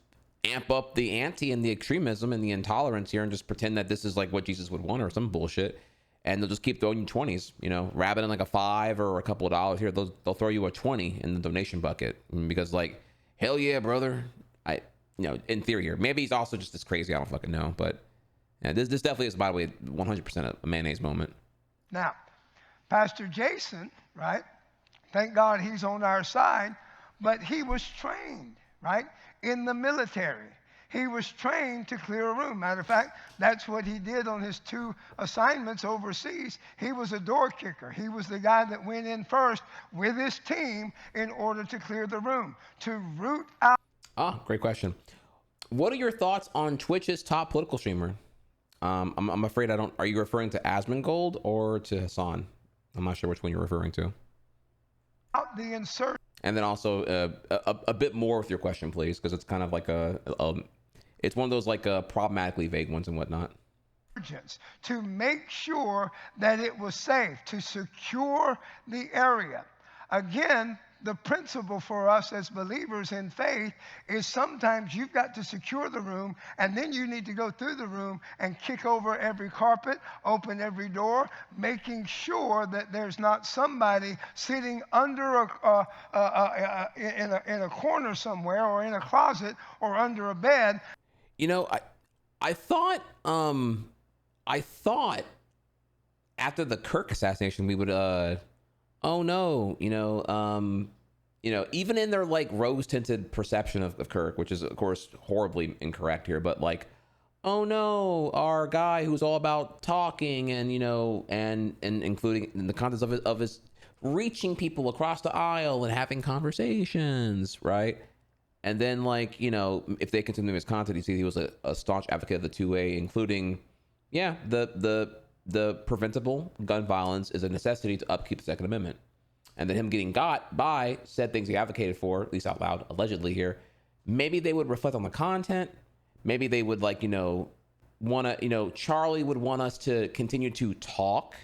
[SPEAKER 3] amp up the anti and the extremism and the intolerance here and just pretend that this is like what Jesus would want or some bullshit, and they'll just keep throwing you 20s, you know, rather than like a $5 or a couple of dollars here, they'll throw you a 20 in the donation bucket because like, hell yeah, brother. You know, in theory here, maybe he's also just this crazy, I don't fucking know, but yeah, this definitely is, by the way, 100% a mayonnaise moment.
[SPEAKER 13] Now, Pastor Jason, right? Thank God he's on our side, but he was trained, right? In the military. He was trained to clear a room. Matter of fact, that's what he did on his 2 assignments overseas. He was a door kicker. He was the guy that went in first with his team in order to clear the room, to root out.
[SPEAKER 3] Ah, great question. What are your thoughts on Twitch's top political streamer? I'm afraid I don't. Are you referring to Asmongold or to Hassan? I'm not sure which one you're referring to.
[SPEAKER 13] out the insurgents.
[SPEAKER 3] And then also a bit more with your question, please, because it's kind of like it's one of those like problematically vague ones and whatnot.
[SPEAKER 13] To make sure that it was safe, to secure the area. Again, the principle for us as believers in faith is sometimes you've got to secure the room, and then you need to go through the room and kick over every carpet, open every door, making sure that there's not somebody sitting under in a corner somewhere, or in a closet, or under a bed.
[SPEAKER 3] You know, I thought after the Kirk assassination we would oh no, even in their like rose-tinted perception of Kirk, which is of course horribly incorrect here, but like, oh no, our guy who's all about talking and and including in the context of his reaching people across the aisle and having conversations, right? And then like, if they continue his content, you see he was a staunch advocate of the 2A, including, the preventable gun violence is a necessity to upkeep the Second Amendment. And then him getting got by said things he advocated for, at least out loud, allegedly here, maybe they would reflect on the content. Maybe they would Charlie would want us to continue to talk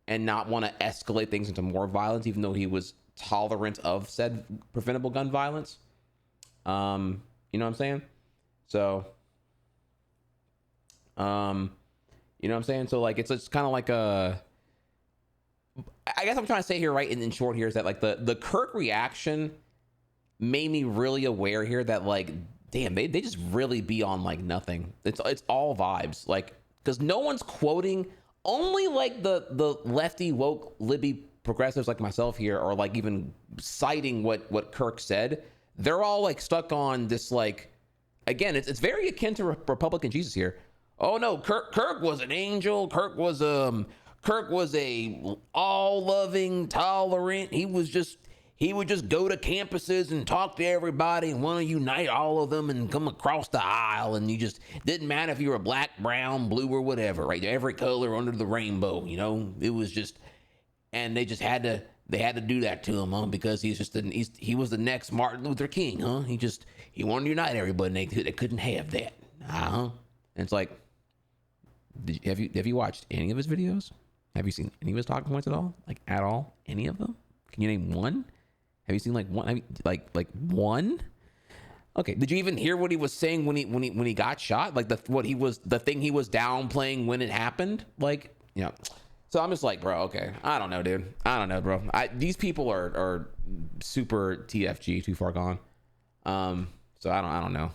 [SPEAKER 3] and not want to escalate things into more violence, even though he was tolerant of said preventable gun violence. You know what I'm saying? So, you know what I'm saying? So like, it's kind of like I guess I'm trying to say here, right, in short here, is that like the Kirk reaction made me really aware here that like, damn, they just really be on like nothing. It's all vibes, like, because no one's quoting, only like the lefty woke libby progressives like myself here are like even citing what Kirk said. They're all like stuck on this, like, again, it's very akin to Republican Jesus here. Oh no, Kirk was an angel. Kirk was a all-loving, tolerant. He would just go to campuses and talk to everybody and want to unite all of them and come across the aisle. And you just didn't matter if you were black, brown, blue, or whatever, right? Every color under the rainbow, it was just, and they just had to do that to him, huh? Because he was the next Martin Luther King, huh? He wanted to unite everybody, and they couldn't have that, and it's like, have you watched any of his videos? Have you seen any of his talking points at all? Like at all? Any of them? Can you name one? Have you seen like one? Like one? Okay. Did you even hear what he was saying when he got shot? Like the thing he was downplaying when it happened? Like, So I'm just like, bro, okay. I don't know, dude. I don't know, bro. These people are super TFG, too far gone. So I don't know.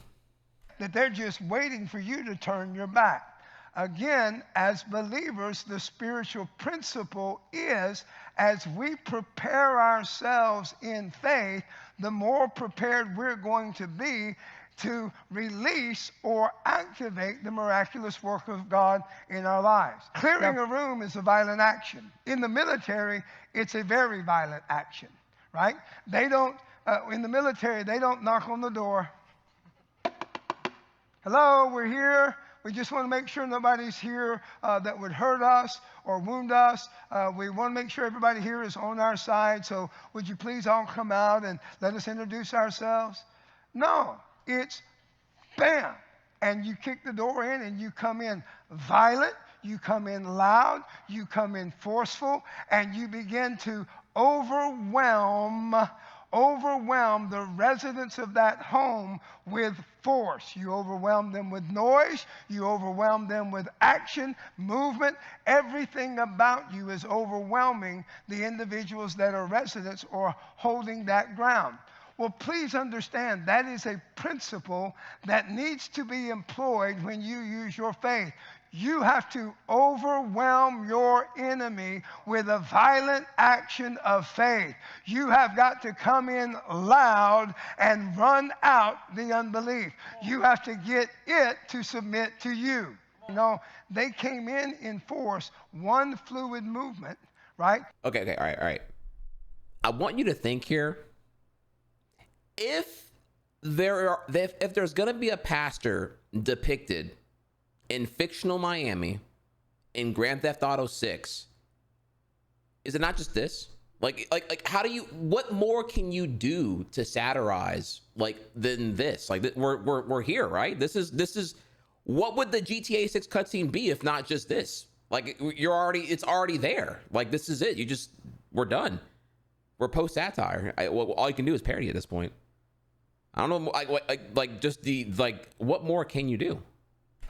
[SPEAKER 13] That they're just waiting for you to turn your back. Again, as believers, the spiritual principle is, as we prepare ourselves in faith, the more prepared we're going to be to release or activate the miraculous work of God in our lives. Clearing a room is a violent action. In the military, it's a very violent action, right? They don't, in the military, they don't knock on the door. Hello, we're here. We just want to make sure nobody's here that would hurt us or wound us. We want to make sure everybody here is on our side. So would you please all come out and let us introduce ourselves? No, it's bam. And you kick the door in and you come in violent, you come in loud, you come in forceful, and you begin to overwhelm the residents of that home with force. You overwhelm them with noise. You overwhelm them with action, movement. Everything about you is overwhelming the individuals that are residents or holding that ground. Well, please understand that is a principle that needs to be employed when you use your faith. You have to overwhelm your enemy with a violent action of faith. You have got to come in loud and run out the unbelief. You have to get it to submit to you. They came in force, one fluid movement, right?
[SPEAKER 3] Okay, all right. I want you to think here. If there's going to be a pastor depicted in fictional Miami in Grand Theft Auto 6, is it not just this? Like how do you, what more can you do to satirize like than this? Like we're here, right? This is what would the GTA 6 cutscene be if not just this? Like it's already there. Like this is it. We're done. We're post satire. All you can do is parody at this point. I don't know, what more can you do?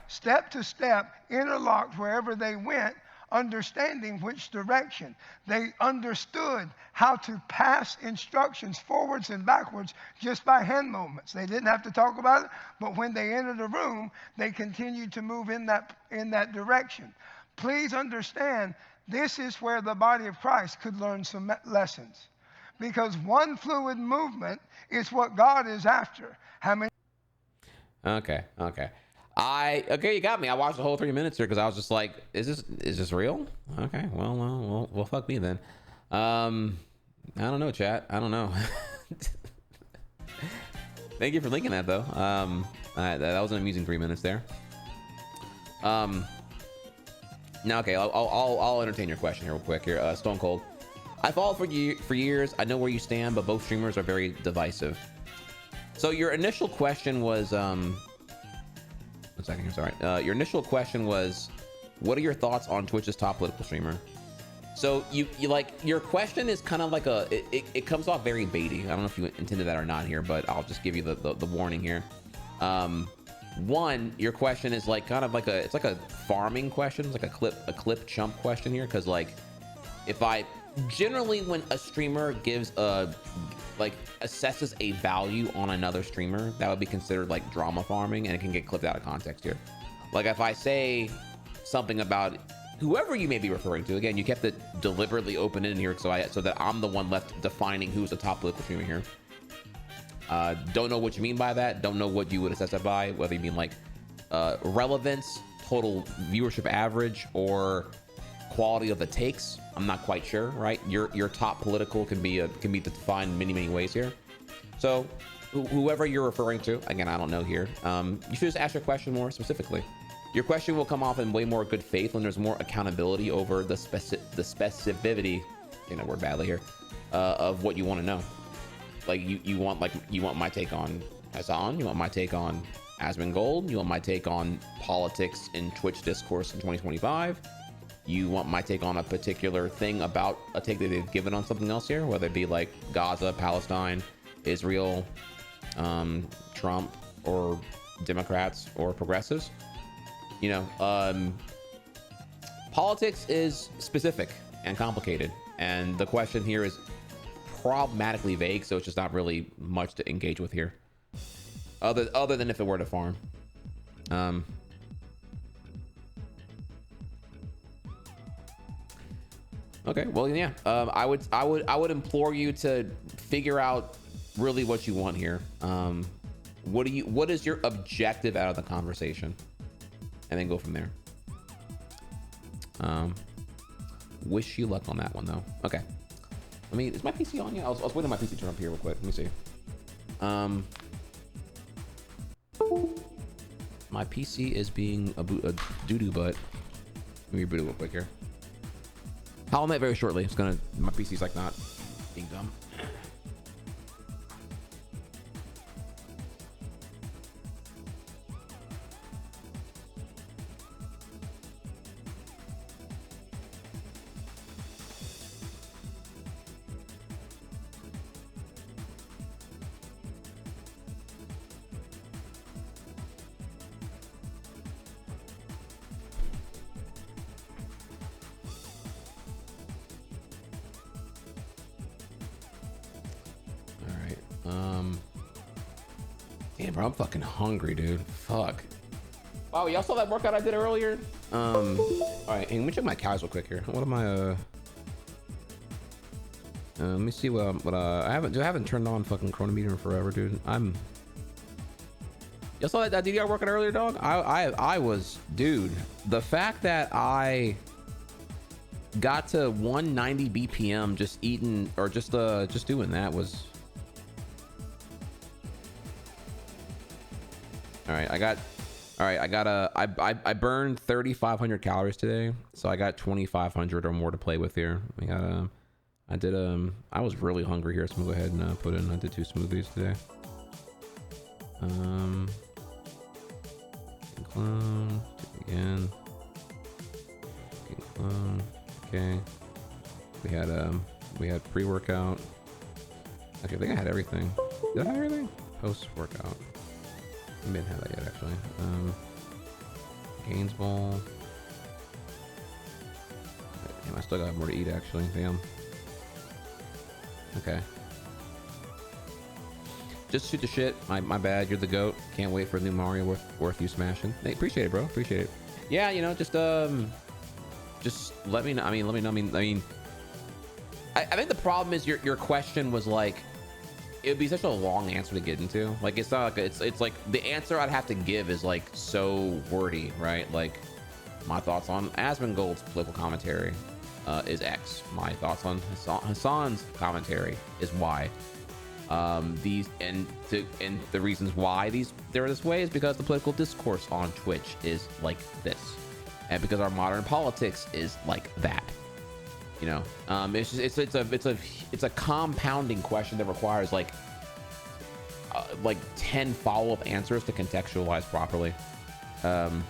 [SPEAKER 13] Step to step, interlocked wherever they went, understanding which direction. They understood how to pass instructions forwards and backwards just by hand movements. They didn't have to talk about it, but when they entered a room, they continued to move in that direction. Please understand, this is where the body of Christ could learn some lessons. Because one fluid movement is what God is after. How many?
[SPEAKER 3] Okay, you got me. I watched the whole 3 minutes here because I was just like, is this real? Okay, well, fuck me then. I don't know, chat. I don't know. Thank you for linking that though. That was an amusing 3 minutes there. Now, okay, I'll entertain your question here real quick. Here, Stone Cold. I followed for years. I know where you stand, but both streamers are very divisive. So your initial question was, one second here, sorry. Your initial question was, what are your thoughts on Twitch's top political streamer? So you like, your question is kind of like it comes off very baity. I don't know if you intended that or not here, but I'll just give you the warning here. One, your question is like kind of like it's like a farming question. It's like a clip chump question here. Cause like, generally when a streamer gives assesses a value on another streamer, that would be considered like drama farming, and it can get clipped out of context here. Like if I say something about whoever you may be referring to, again, you kept it deliberately open in here so that I'm the one left defining who's the top political streamer here. Don't know what you mean by that. Don't know what you would assess that by, whether you mean like relevance, total viewership average, or quality of the takes. I'm not quite sure, right? Your top political can be defined many ways here. So whoever you're referring to, again, I don't know here. You should just ask your question more specifically. Your question will come off in way more good faith when there's more accountability over the specificity, saying that word badly here, of what you want to know. Like you want my take on Hassan, you want my take on Asmongold, you want my take on politics in Twitch discourse in 2025. You want my take on a particular thing about a take that they've given on something else here, whether it be like Gaza, Palestine, Israel, Trump, or Democrats or progressives. You know, politics is specific and complicated, and the question here is problematically vague, so it's just not really much to engage with here, other than if it were to farm. Okay, well, yeah, I would implore you to figure out really what you want here. What is your objective out of the conversation, and then go from there. Wish you luck on that one though. Okay, is my PC on? Yeah, I was waiting on my PC to turn up here real quick. Let me see. My PC is being a doo-doo butt. Let me reboot it real quick here. I'll admit very shortly. My PC's like not being dumb. Damn, bro, I'm fucking hungry, dude. Fuck. Wow, y'all saw that workout I did earlier? All right, hey, let me check my calories real quick here. What am I? Let me see what I haven't turned on fucking chronometer in forever, dude. Y'all saw that DDR workout earlier, dog? I was, dude. The fact that I got to 190 BPM just eating or just doing that was. I burned 3,500 calories today, so I got 2,500 or more to play with here. I I did I was really hungry here, so I'm gonna go ahead and put in. I did 2 smoothies today. Clone again. Clone. Okay. We had pre-workout. Okay, I think I had everything. Did I have everything? Post-workout. I didn't have that yet, actually. Gains Bowl. Damn, I still got more to eat, actually. Damn. Okay. Just shoot the shit. My bad. You're the GOAT. Can't wait for a new Mario worth you smashing. Hey, appreciate it, bro. Appreciate it. Yeah, you know, just let me know. I mean, let me know. I mean, I think the problem is your question was like, it would be such a long answer to get into. Like, it's not like it's like the answer I'd have to give is like so wordy, right? Like, my thoughts on Asmongold's political commentary is X. My thoughts on Hassan's commentary is Y. The reasons why they're this way is because the political discourse on Twitch is like this, and because our modern politics is like that. You know, it's a compounding question that requires like 10 follow-up answers to contextualize properly. And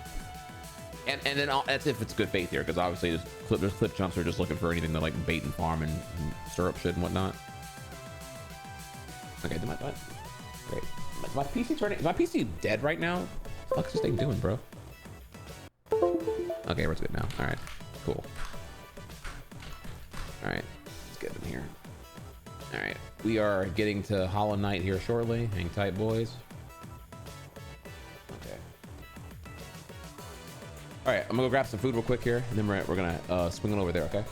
[SPEAKER 3] then that's if it's good faith here, because obviously there's clip jumps are just looking for anything to like bait and farm and syrup shit and whatnot. Okay, great. My PC turning? Is my PC dead right now? What the fuck's this thing doing, bro? Okay, we're good now. All right, cool. All right, let's get in here. All right, we are getting to Hollow Knight here shortly. Hang tight, boys. Okay. All right, I'm gonna go grab some food real quick here, and then we're gonna swing it over there. Okay.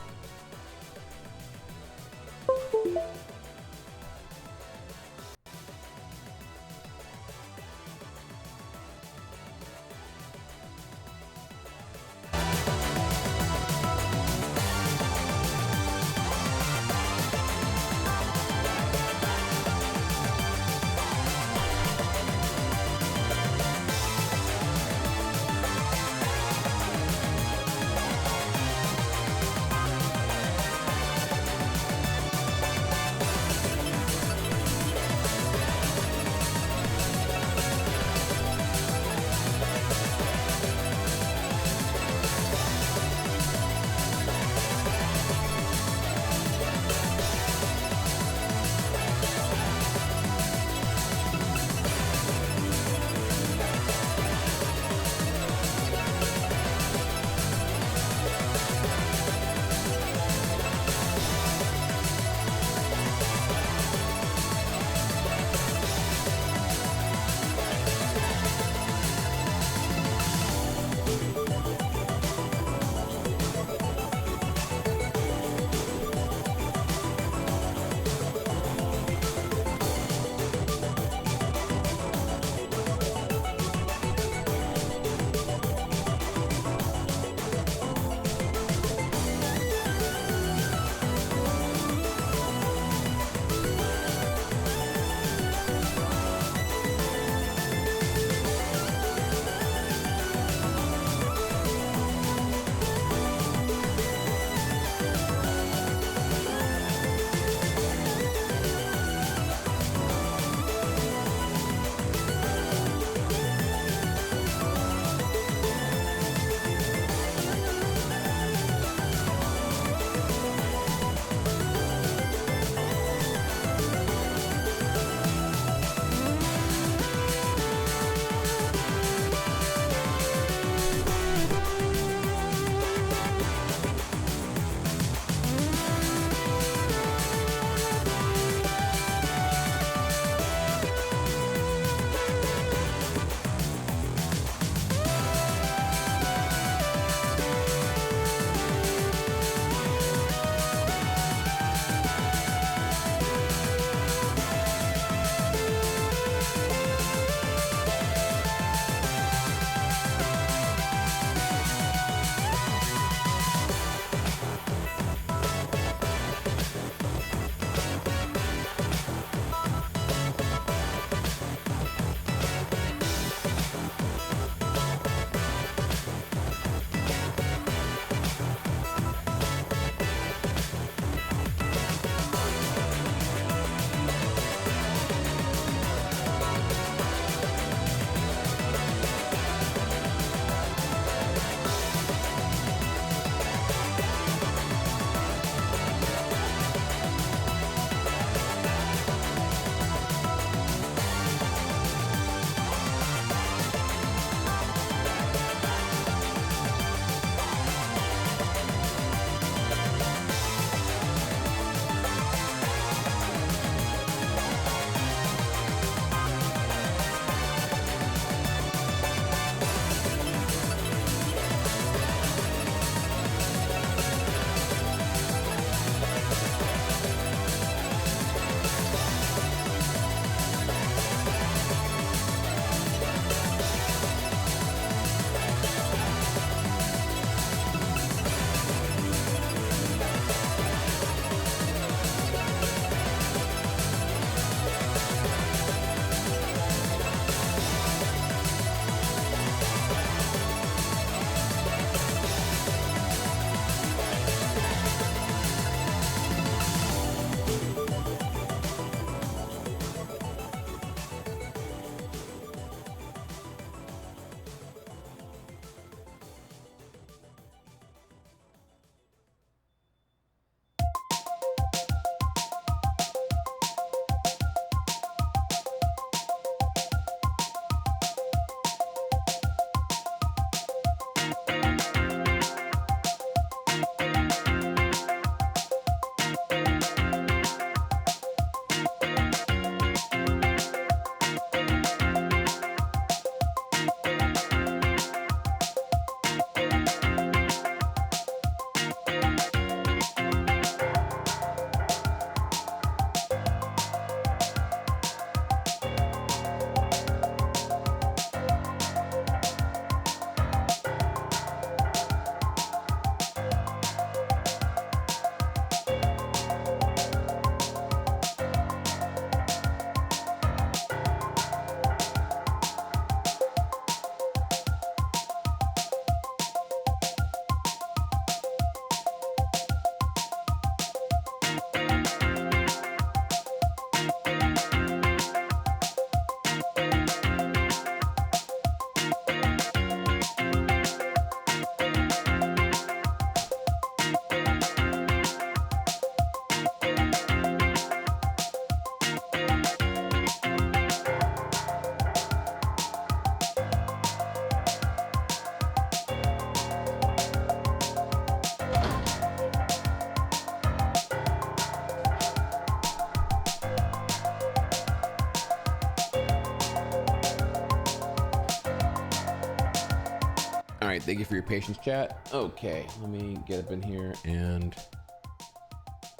[SPEAKER 3] right, thank you for your patience, chat. Okay, let me get up in here and.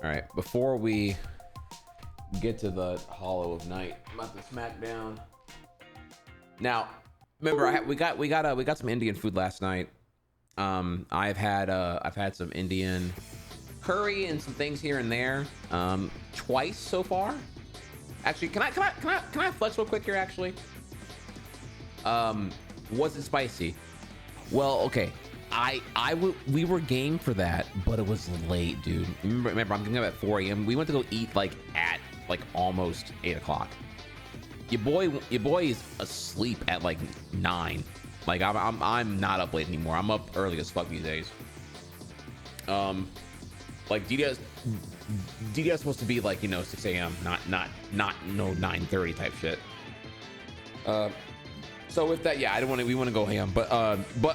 [SPEAKER 3] All right, before we get to the Hollow of Night, I'm about to smack down. Now, remember, we got some Indian food last night. I've had some Indian curry and some things here and there, twice so far. Actually, can I flex real quick here? Actually, was it spicy? Well, okay. We were game for that, but it was late, dude. Remember, I'm getting up at 4 a.m. We went to go eat at almost 8 o'clock. Your boy is asleep at 9. I'm not up late anymore. I'm up early as fuck these days. DDS supposed to be 6 a.m. not 9:30 type shit. So with that, yeah, we want to go ham, but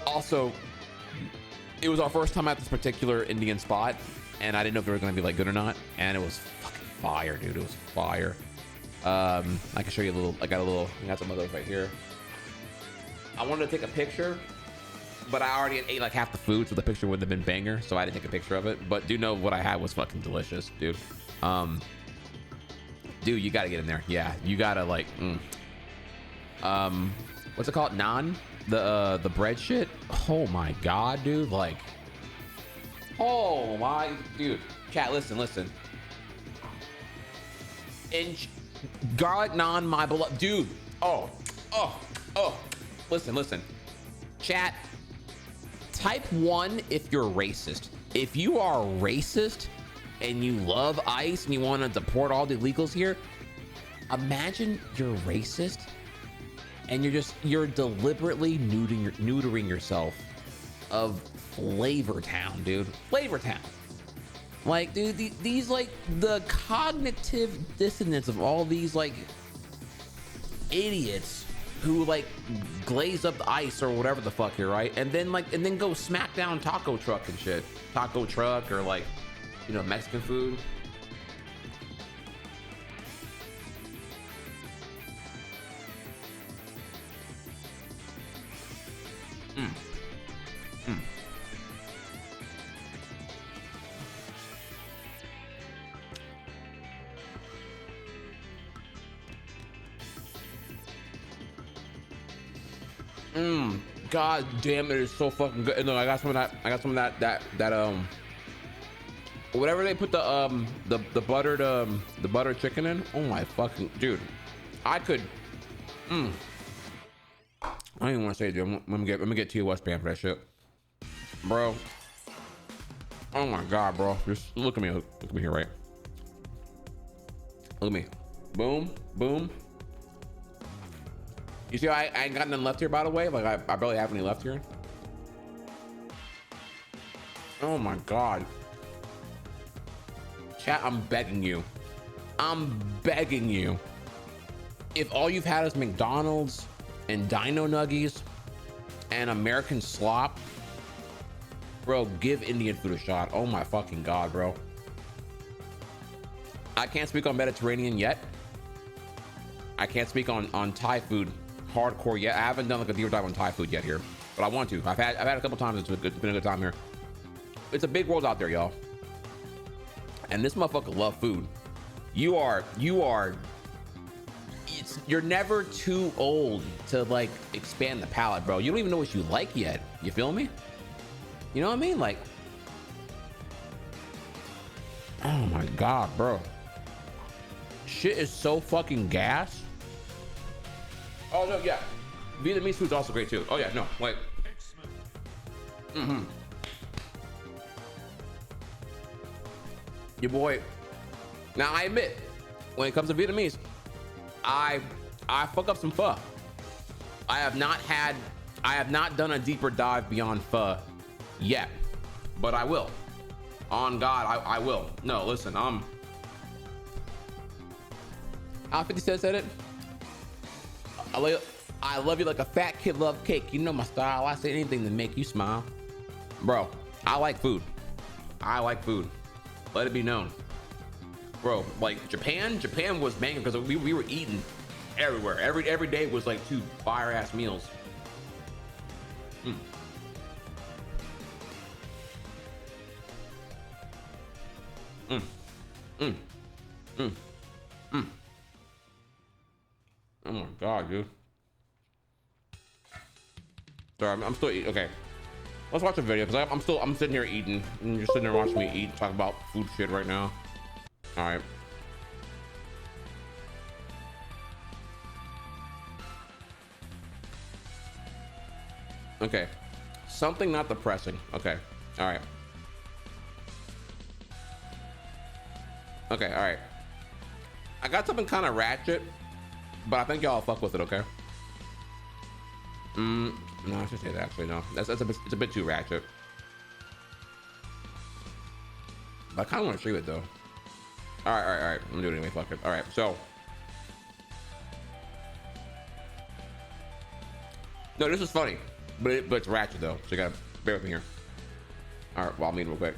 [SPEAKER 3] also it was our first time at this particular Indian spot, and I didn't know if they were going to be good or not, and it was fucking fire, dude. It was fire. I can show you a little. I got some of those right here. I wanted to take a picture, but I already ate half the food, so the picture wouldn't have been banger, so I didn't take a picture of it. But do know what I had was fucking delicious, dude. Dude, you gotta get in there. Yeah, you gotta what's it called? Naan? The bread shit? Oh my god, dude. Oh my dude. Chat, listen. And garlic naan, my beloved dude. Oh. Listen. Chat, type 1 if you're racist. If you are racist and you love ICE and you want to deport all the illegals here, imagine you're racist and you're deliberately neutering yourself of Flavor Town, dude. Flavor Town. Dude, these the cognitive dissonance of all these idiots who glaze up the ice or whatever the fuck here, right? And then go smack down taco truck and shit. Taco truck or Mexican food. God damn, it is so fucking good. No, I got some of that whatever they put the buttered chicken in. Oh my fucking dude, I could. I don't even want to say it, dude. Let me get to your West Band for that shit, bro. Oh my god, bro. Just look at me here, right? Look at me. Boom, boom. You see, I ain't got none left here, by the way. I barely have any left here. Oh my god. Chat, I'm begging you. If all you've had is McDonald's and Dino Nuggies and American Slop, bro, give Indian food a shot. Oh my fucking god, bro. I can't speak on Mediterranean yet. I can't speak on Thai food hardcore yet. I haven't done a deep dive on Thai food yet here, but I want to. I've had a couple times. It's been a good time here. It's a big world out there, y'all. And this motherfucker love food. You're never too old to expand the palate, bro. You don't even know what you like yet. You feel me? You know what I mean? Oh my god, bro. Shit is so fucking gas. Oh no, yeah. Vietnamese food's also great too. Oh yeah, no, Your boy. Now I admit, when it comes to Vietnamese, I fuck up some pho. I have not done a deeper dive beyond pho yet, but I will. On God, I will. No, listen, how 50 Cent said it? I love you like a fat kid love cake. You know my style. I say anything to make you smile. Bro, I like food. Let it be known. Bro, Japan was banging because we were eating everywhere. Every day was 2 fire ass meals. Oh my god, dude. Sorry, I'm still eating. Okay, let's watch a video because I'm sitting here eating, and you're sitting there watching me eat, talk about food shit right now. All right. Okay, something not depressing. Okay, all right. Okay, all right. I got something kind of ratchet, but I think y'all fuck with it. Okay. No, I should say that actually. No, it's a bit too ratchet. But I kind of want to show you it though. All right. I'm gonna do it anyway. Fuck it. All right, so. No, this is funny, but it's ratchet though, so you gotta bear with me here. All right, well, I'll meet real quick.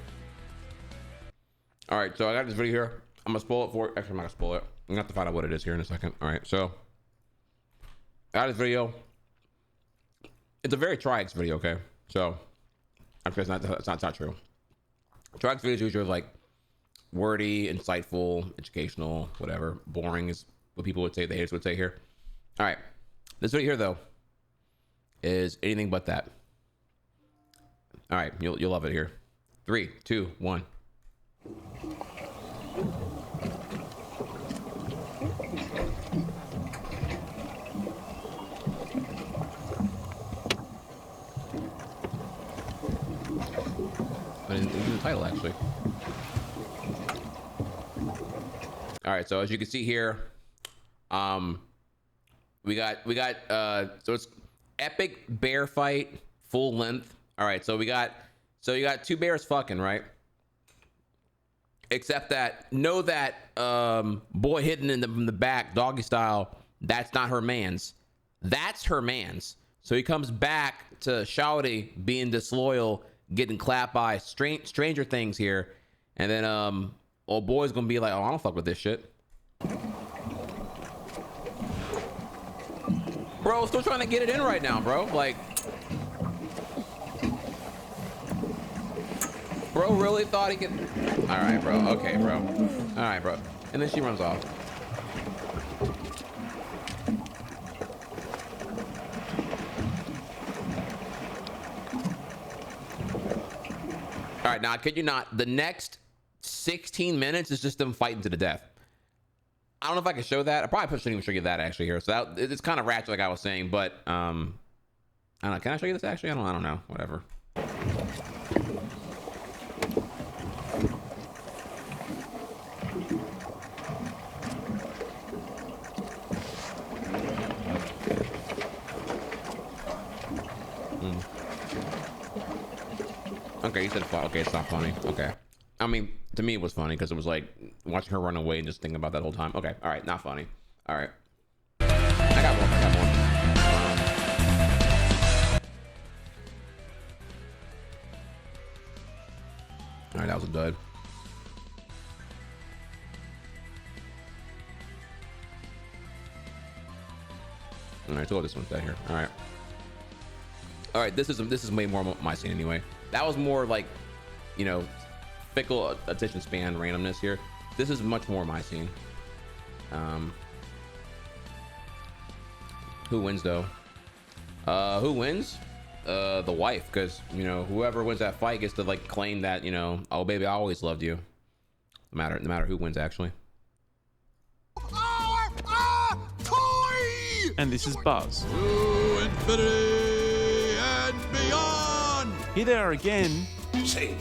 [SPEAKER 3] All right, so I got this video here. I'm gonna spoil it for. Actually, I'm not gonna spoil it. I'm gonna have to find out what it is here in a second. All right, so I got this video. It's a very Trihex video, okay? So I'm sure it's not true. Trihex videos usually like wordy, insightful, educational, whatever. Boring is what people would say. The haters would say here. All right, this video here though is anything but that. All right, you'll love it here. 3, 2, 1. I didn't do the title actually. All right, so as you can see here, we got so it's epic bear fight, full length. All right, so you got 2 bears fucking, right? Except that know that boy hidden in the back, doggy style, that's not her man's. That's her man's. So he comes back to Shawty being disloyal, getting clapped by Stranger Things here, and then old boy's gonna be like, oh, I don't fuck with this shit. Bro, still trying to get it in right now, bro. Like, bro really thought he could. All right, bro. Okay, bro. All right, bro. And then she runs off. All right, now I kid you not, the next 16 minutes is just them fighting to the death. I don't know if I can show that. I probably shouldn't even show you that actually here. So it's kind of ratchet, like I was saying, but I don't know. Can I show you this actually? I don't know. Whatever. Okay, you said fun. Okay, it's not funny. Okay. I mean, to me, it was funny because it was like watching her run away and just thinking about that whole time. Okay, all right, not funny. All right. I got one. All right, that was a dud. All right, so this one's dead here. All right. All right, this is way more my scene anyway. That was more like, you know, fickle attention span randomness here. This is much more my scene. Who wins though? Who wins? The wife, because you know whoever wins that fight gets to like claim that, you know, oh baby, I always loved you. No matter who wins actually.
[SPEAKER 14] And this is Buzz.
[SPEAKER 6] To infinity and beyond!
[SPEAKER 14] Here they are again.
[SPEAKER 15] Say,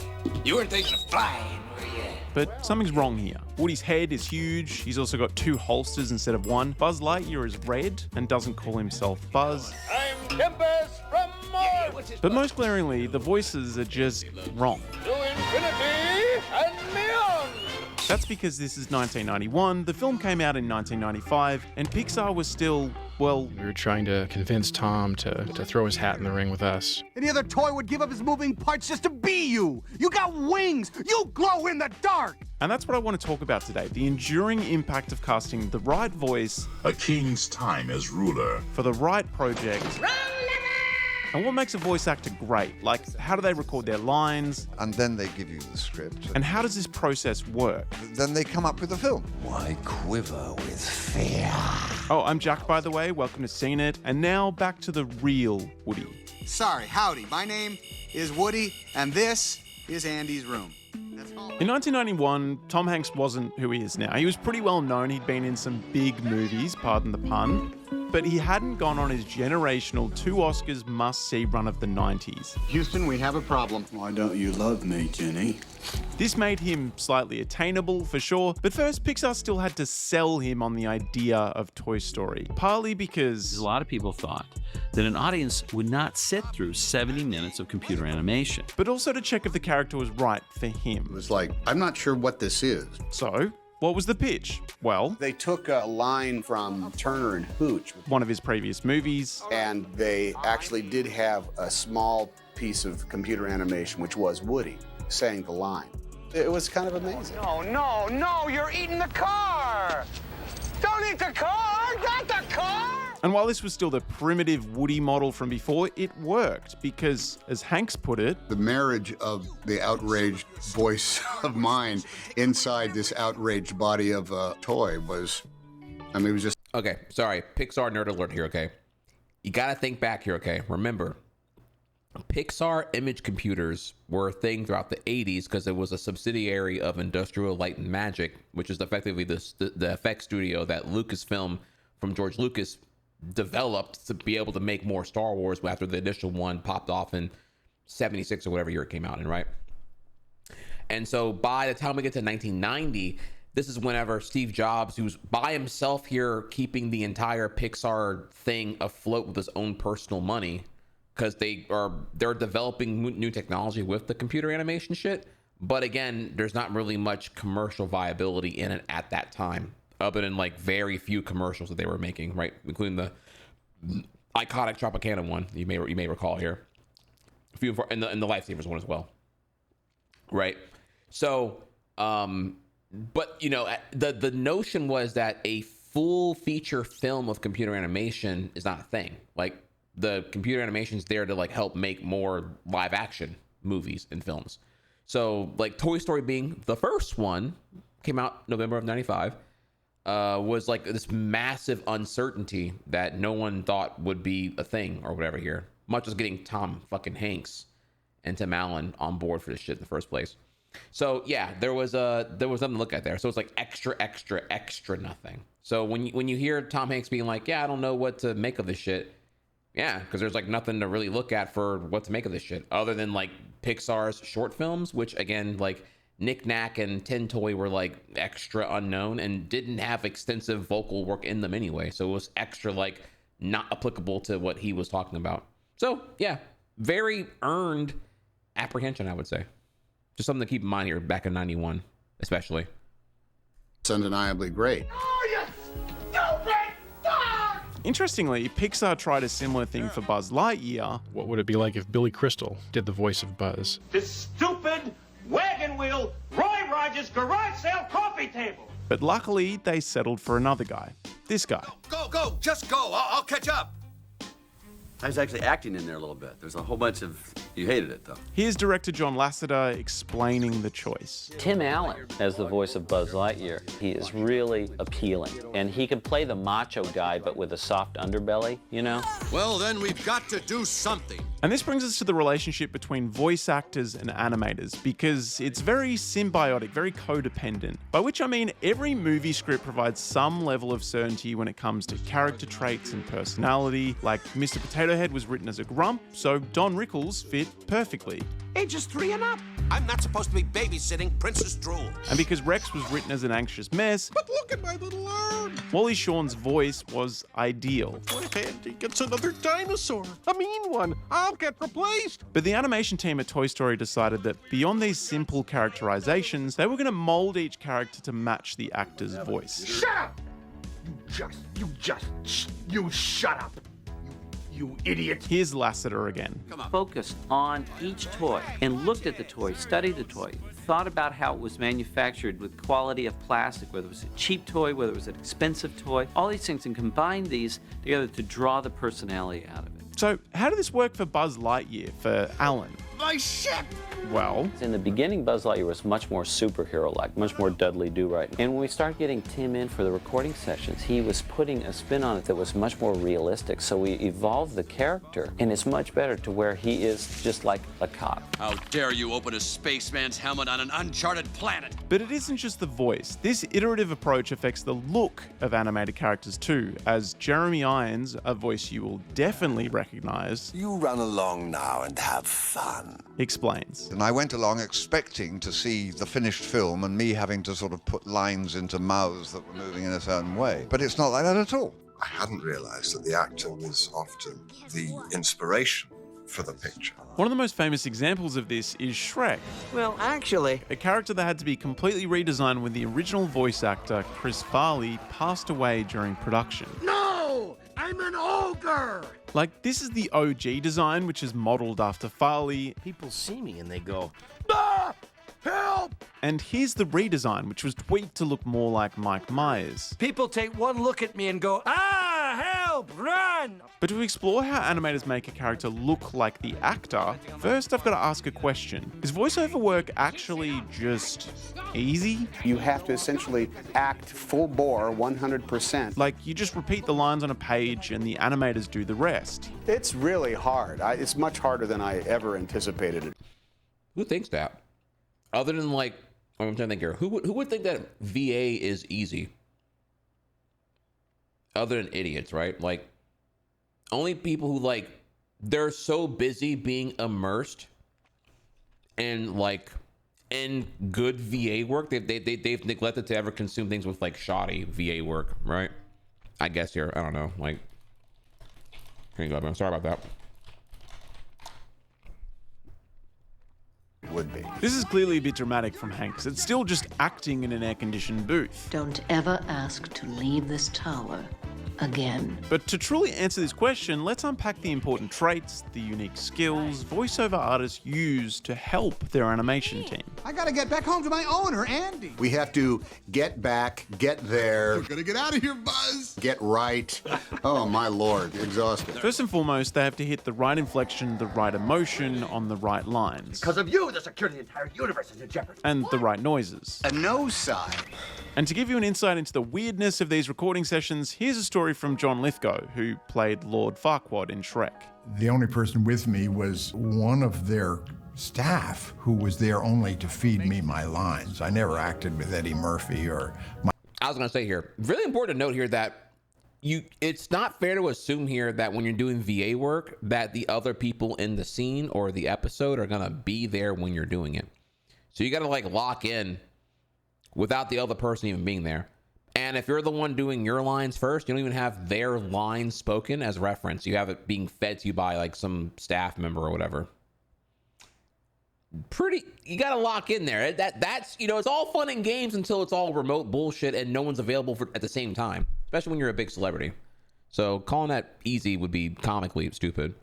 [SPEAKER 15] you weren't thinking of flying, were you?
[SPEAKER 14] But something's wrong here. Woody's head is huge. He's also got 2 holsters instead of 1. Buzz Lightyear is red and doesn't call himself Buzz.
[SPEAKER 11] I'm Tempest from Mars!
[SPEAKER 14] But most glaringly, the voices are just wrong.
[SPEAKER 11] To infinity and beyond!
[SPEAKER 14] That's because this is 1991, the film came out in 1995, and Pixar was still, well...
[SPEAKER 16] We were trying to convince Tom to throw his hat in the ring with us.
[SPEAKER 17] Any other toy would give up his moving parts just to be you! You got wings! You glow in the dark!
[SPEAKER 14] And that's what I want to talk about today, the enduring impact of casting the right voice...
[SPEAKER 6] A king's time as ruler.
[SPEAKER 14] ...for the right project... And what makes a voice actor great? Like, how do they record their lines?
[SPEAKER 18] And then they give you the script.
[SPEAKER 14] And how does this process work?
[SPEAKER 18] Then they come up with a film.
[SPEAKER 15] Why quiver with fear?
[SPEAKER 14] Oh, I'm Jack, by the way. Welcome to SceneIt. And now back to the real Woody.
[SPEAKER 17] Sorry, howdy. My name is Woody, and this is Andy's room.
[SPEAKER 14] In 1991, Tom Hanks wasn't who he is now. He was pretty well known. He'd been in some big movies, pardon the pun, but he hadn't gone on his generational 2 Oscars must-see run of the 90s.
[SPEAKER 17] Houston, we have a problem. Why don't you love me, Jenny?
[SPEAKER 14] This made him slightly attainable, for sure, but first Pixar still had to sell him on the idea of Toy Story, partly because
[SPEAKER 19] a lot of people thought that an audience would not sit through 70 minutes of computer animation.
[SPEAKER 14] But also to check if the character was right for him.
[SPEAKER 17] It was like, I'm not sure what this is.
[SPEAKER 14] So, what was the pitch? Well,
[SPEAKER 17] they took a line from Turner and Hooch,
[SPEAKER 14] one of his previous movies,
[SPEAKER 17] and they actually did have a small piece of computer animation, which was Woody saying the line. It was kind of amazing.
[SPEAKER 11] No, you're eating the car! Don't eat the car! Not the car!
[SPEAKER 14] And while this was still the primitive Woody model from before, it worked because, as Hanks put it,
[SPEAKER 17] the marriage of the outraged voice of mine inside this outraged body of a toy was, I mean, it was just...
[SPEAKER 3] Okay, sorry, Pixar nerd alert here, okay? You gotta think back here, okay? Remember, Pixar image computers were a thing throughout the 80s because it was a subsidiary of Industrial Light and Magic, which is effectively the effects studio that Lucasfilm from George Lucas developed to be able to make more Star Wars after the initial one popped off in 76 or whatever year it came out in, right? And so by the time we get to 1990, this is whenever Steve Jobs, who's by himself here keeping the entire Pixar thing afloat with his own personal money, because they're developing new technology with the computer animation shit. But again, there's not really much commercial viability in it at that time, other than like very few commercials that they were making, right? Including the iconic Tropicana one you may recall here, a few and the Lifesavers one as well, right? So, but you know, the notion was that a full feature film of computer animation is not a thing. Like, the computer animation is there to like help make more live action movies and films. So like Toy Story being the first one, came out November of 95, was like this massive uncertainty that no one thought would be a thing or whatever here, much as getting Tom fucking Hanks and Tim Allen on board for this shit in the first place. So yeah, there was nothing to look at there. So it's like extra nothing. So when you hear Tom Hanks being like, yeah, I don't know what to make of this shit. Yeah, because there's like nothing to really look at for what to make of this shit other than like Pixar's short films, which again, like Knick Knack and Tin Toy were like extra unknown and didn't have extensive vocal work in them anyway. So it was extra like not applicable to what he was talking about. So yeah, very earned apprehension, I would say. Just something to keep in mind here back in 91, especially.
[SPEAKER 17] It's undeniably great.
[SPEAKER 14] Interestingly, Pixar tried a similar thing for Buzz Lightyear.
[SPEAKER 16] What would it be like if Billy Crystal did the voice of Buzz?
[SPEAKER 11] This stupid wagon wheel Roy Rogers garage sale coffee table.
[SPEAKER 14] But luckily, they settled for another guy. This guy.
[SPEAKER 15] Go, just go. I'll catch up.
[SPEAKER 20] I was actually acting in there a little bit. There's a whole bunch of... You hated it, though.
[SPEAKER 14] Here's director John Lasseter explaining the choice.
[SPEAKER 21] Tim Allen as the voice of Buzz Lightyear. He is really appealing. And he could play the macho guy, but with a soft underbelly, you know?
[SPEAKER 6] Well, then we've got to do something.
[SPEAKER 14] And this brings us to the relationship between voice actors and animators, because it's very symbiotic, very codependent. By which I mean every movie script provides some level of certainty when it comes to character traits and personality. Like Mr. Potato Head was written as a grump, so Don Rickles fit perfectly.
[SPEAKER 15] Ages 3 and up. I'm not supposed to be babysitting Princess Drool.
[SPEAKER 14] And because Rex was written as an anxious mess,
[SPEAKER 6] but look at my little arm.
[SPEAKER 14] Wally Shawn's voice was ideal.
[SPEAKER 6] What if Andy gets another dinosaur? A mean one. I'll get replaced.
[SPEAKER 14] But the animation team at Toy Story decided that beyond these simple characterizations, they were going to mold each character to match the actor's voice.
[SPEAKER 11] Shut up! You shut up! You idiot.
[SPEAKER 14] Here's Lasseter again.
[SPEAKER 21] Focused on each toy and looked at the toy, studied the toy, thought about how it was manufactured with quality of plastic, whether it was a cheap toy, whether it was an expensive toy, all these things, and combined these together to draw the personality out of it.
[SPEAKER 14] So how did this work for Buzz Lightyear, for Alan?
[SPEAKER 15] My ship!
[SPEAKER 14] Well,
[SPEAKER 21] in the beginning, Buzz Lightyear was much more superhero-like, much more Dudley Do-Right. And when we started getting Tim in for the recording sessions, he was putting a spin on it that was much more realistic. So we evolved the character, and it's much better to where he is just like a cop.
[SPEAKER 15] How dare you open a spaceman's helmet on an uncharted planet?
[SPEAKER 14] but it isn't just the voice. This iterative approach affects the look of animated characters too, as Jeremy Irons, a voice you will definitely recognize,
[SPEAKER 1] You run along now and have fun.
[SPEAKER 14] explains.
[SPEAKER 18] And I went along expecting to see the finished film and me having to sort of put lines into mouths that were moving in a certain way. But it's not like that at all.
[SPEAKER 1] I hadn't realized that the actor was often the inspiration for the picture.
[SPEAKER 14] One of the most famous examples of this is Shrek.
[SPEAKER 11] Well, actually,
[SPEAKER 14] a character that had to be completely redesigned when the original voice actor, Chris Farley, passed away during production.
[SPEAKER 15] No! I'm an ogre!
[SPEAKER 14] Like, this is the OG design, which is modeled after Farley.
[SPEAKER 15] People see me and they go, ah! Help!
[SPEAKER 14] And here's the redesign, which was tweaked to look more like Mike Myers.
[SPEAKER 15] People take one look at me and go, ah, help, run!
[SPEAKER 14] But to explore how animators make a character look like the actor, first I've got to ask a question. Is voiceover work actually just easy?
[SPEAKER 22] You have to essentially act full bore 100%.
[SPEAKER 14] Like, you just repeat the lines on a page and the animators do the rest.
[SPEAKER 22] It's really hard. It's much harder than I ever anticipated it.
[SPEAKER 3] Who thinks that? Other than, like, I'm trying to think here. Who would think that VA is easy? Other than idiots, right? Like, only people who, like, they're so busy being immersed in, like, in good VA work, they've neglected to ever consume things with, like, shoddy VA work, right? I guess here, I don't know. Like, here you go, man. Sorry about that.
[SPEAKER 22] Would be.
[SPEAKER 14] This is clearly a bit dramatic from Hanks. It's still just acting in an air-conditioned booth.
[SPEAKER 23] Don't ever ask to leave this tower again.
[SPEAKER 14] But to truly answer this question, let's unpack the important traits, the unique skills voiceover artists use to help their animation team.
[SPEAKER 24] I gotta get back home to my owner, Andy.
[SPEAKER 17] We have to get back, get there.
[SPEAKER 24] We're gonna get out of here, Buzz.
[SPEAKER 17] Get right. Oh, my Lord, exhausted.
[SPEAKER 14] First and foremost, they have to hit the right inflection, the right emotion on the right lines.
[SPEAKER 15] Because of you, the security of the entire universe is in jeopardy.
[SPEAKER 14] And the right noises.
[SPEAKER 17] A no sign.
[SPEAKER 14] And to give you an insight into the weirdness of these recording sessions, here's a story from John Lithgow, who played Lord Farquaad in Shrek.
[SPEAKER 25] The only person with me was one of their staff who was there only to feed me my lines. I never acted with Eddie Murphy or...
[SPEAKER 3] I was going to say here, really important to note here that it's not fair to assume here that when you're doing VA work that the other people in the scene or the episode are going to be there when you're doing it. So you got to like lock in without the other person even being there. And if you're the one doing your lines first, you don't even have their lines spoken as reference. You have it being fed to you by like some staff member or whatever. You got to lock in there. That's, it's all fun and games until it's all remote bullshit and no one's available at the same time, especially when you're a big celebrity. So calling that easy would be comically stupid.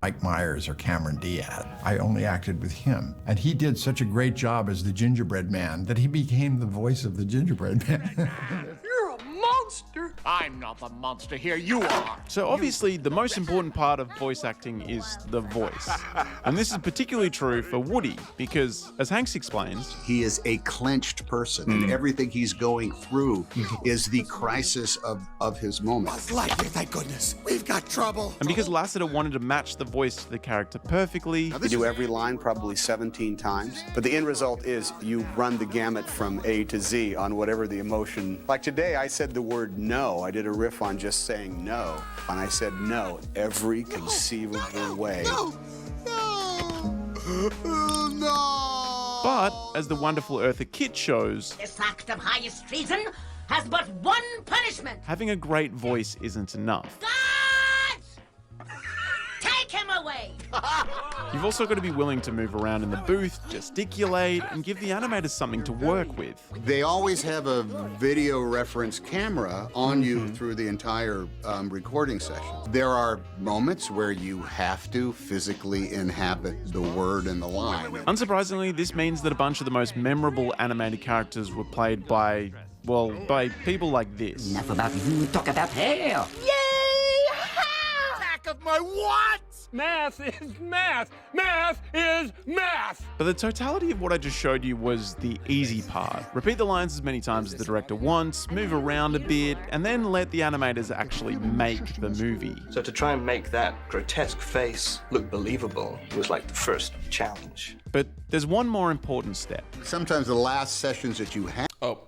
[SPEAKER 25] Mike Myers or Cameron Diaz. I only acted with him. And he did such a great job as the gingerbread man that he became the voice of the gingerbread man.
[SPEAKER 6] You're a monster. I'm not the monster here. You are.
[SPEAKER 14] So obviously the most important part of voice acting is the voice. And this is particularly true for Woody because, as Hanks explains,
[SPEAKER 17] he is a clenched person and everything he's going through is the crisis of his moment.
[SPEAKER 15] Buzz Lightyear, thank goodness. We've got trouble.
[SPEAKER 14] And because Lasseter wanted to match the voice to the character perfectly.
[SPEAKER 22] You do every line probably 17 times, but the end result is you run the gamut from A to Z on whatever the emotion. Like today, I said the word no. I did a riff on just saying no, and I said no every conceivable way.
[SPEAKER 15] No!
[SPEAKER 14] But, as the wonderful Eartha Kitt shows,
[SPEAKER 26] This act of highest treason has but one punishment.
[SPEAKER 14] having a great voice isn't enough.
[SPEAKER 26] Take him away.
[SPEAKER 14] You've also got to be willing to move around in the booth, gesticulate, and give the animators something to work with.
[SPEAKER 17] They always have a video reference camera on you through the entire recording session. There are moments where you have to physically inhabit the word and the line.
[SPEAKER 14] Unsurprisingly, this means that a bunch of the most memorable animated characters were played by people like this.
[SPEAKER 26] Enough about you, talk about hair.
[SPEAKER 24] of my what?
[SPEAKER 2] Math is math. Math is math.
[SPEAKER 14] But the totality of what I just showed you was the easy part. Repeat the lines as many times as the director wants, move around a bit, and then let the animators actually make the movie.
[SPEAKER 4] So to try and make that grotesque face look believable was like the first challenge.
[SPEAKER 14] But there's one more important step.
[SPEAKER 17] Sometimes the last sessions that you have.
[SPEAKER 3] Oh,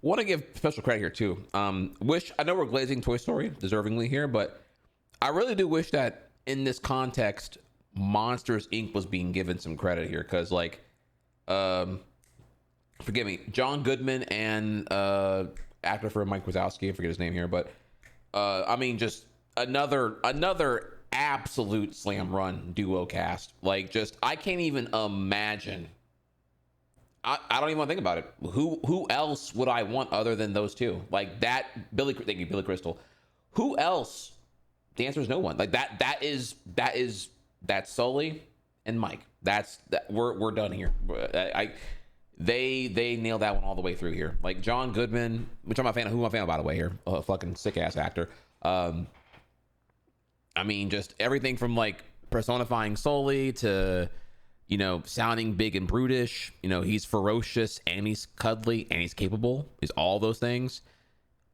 [SPEAKER 3] want to give special credit here too. Wish, I know we're glazing Toy Story deservingly here, but I really do wish that in this context, Monsters Inc. was being given some credit here, because like, forgive me, John Goodman and actor for Mike Wazowski, I forget his name here, but I mean, just another absolute slam run duo cast. Like, just I can't even imagine. I don't even want to think about it. Who else would I want other than those two? Like that, thank you, Billy Crystal. Who else? The answer is no one. Like that's Sully and Mike. We're done here. They nailed that one all the way through here. Like John Goodman, which I'm a fan of. Who am I a fan of, by the way, here? A fucking sick ass actor. I mean, just everything from like personifying Sully to, you know, sounding big and brutish. You know, he's ferocious and he's cuddly and he's capable. He's all those things.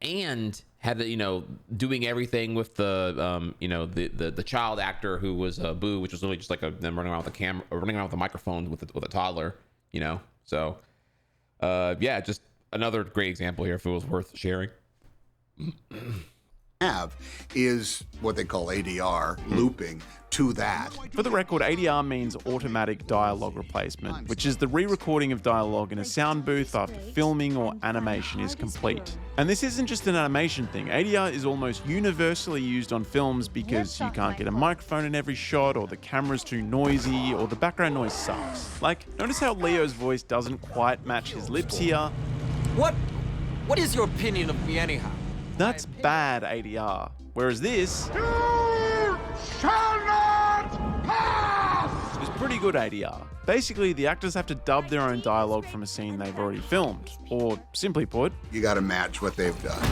[SPEAKER 3] And had to, you know, doing everything with the, you know, the child actor who was Boo, which was really just like them running around with the camera, running around with the microphone with a toddler, you know. So, yeah, just another great example here if it was worth sharing.
[SPEAKER 17] Have is what they call ADR, looping to that.
[SPEAKER 14] For the record, ADR means automatic dialogue replacement, which is the re-recording of dialogue in a sound booth after filming or animation is complete. And this isn't just an animation thing. ADR is almost universally used on films because you can't get a microphone in every shot, or the camera's too noisy, or the background noise sucks. Like, notice how Leo's voice doesn't quite match his lips here.
[SPEAKER 5] What is your opinion of me anyhow?
[SPEAKER 14] That's bad ADR. Whereas this
[SPEAKER 24] Shall not pass!
[SPEAKER 14] is pretty good ADR. Basically, the actors have to dub their own dialogue from a scene they've already filmed. Or, simply put,
[SPEAKER 17] you gotta match what they've done.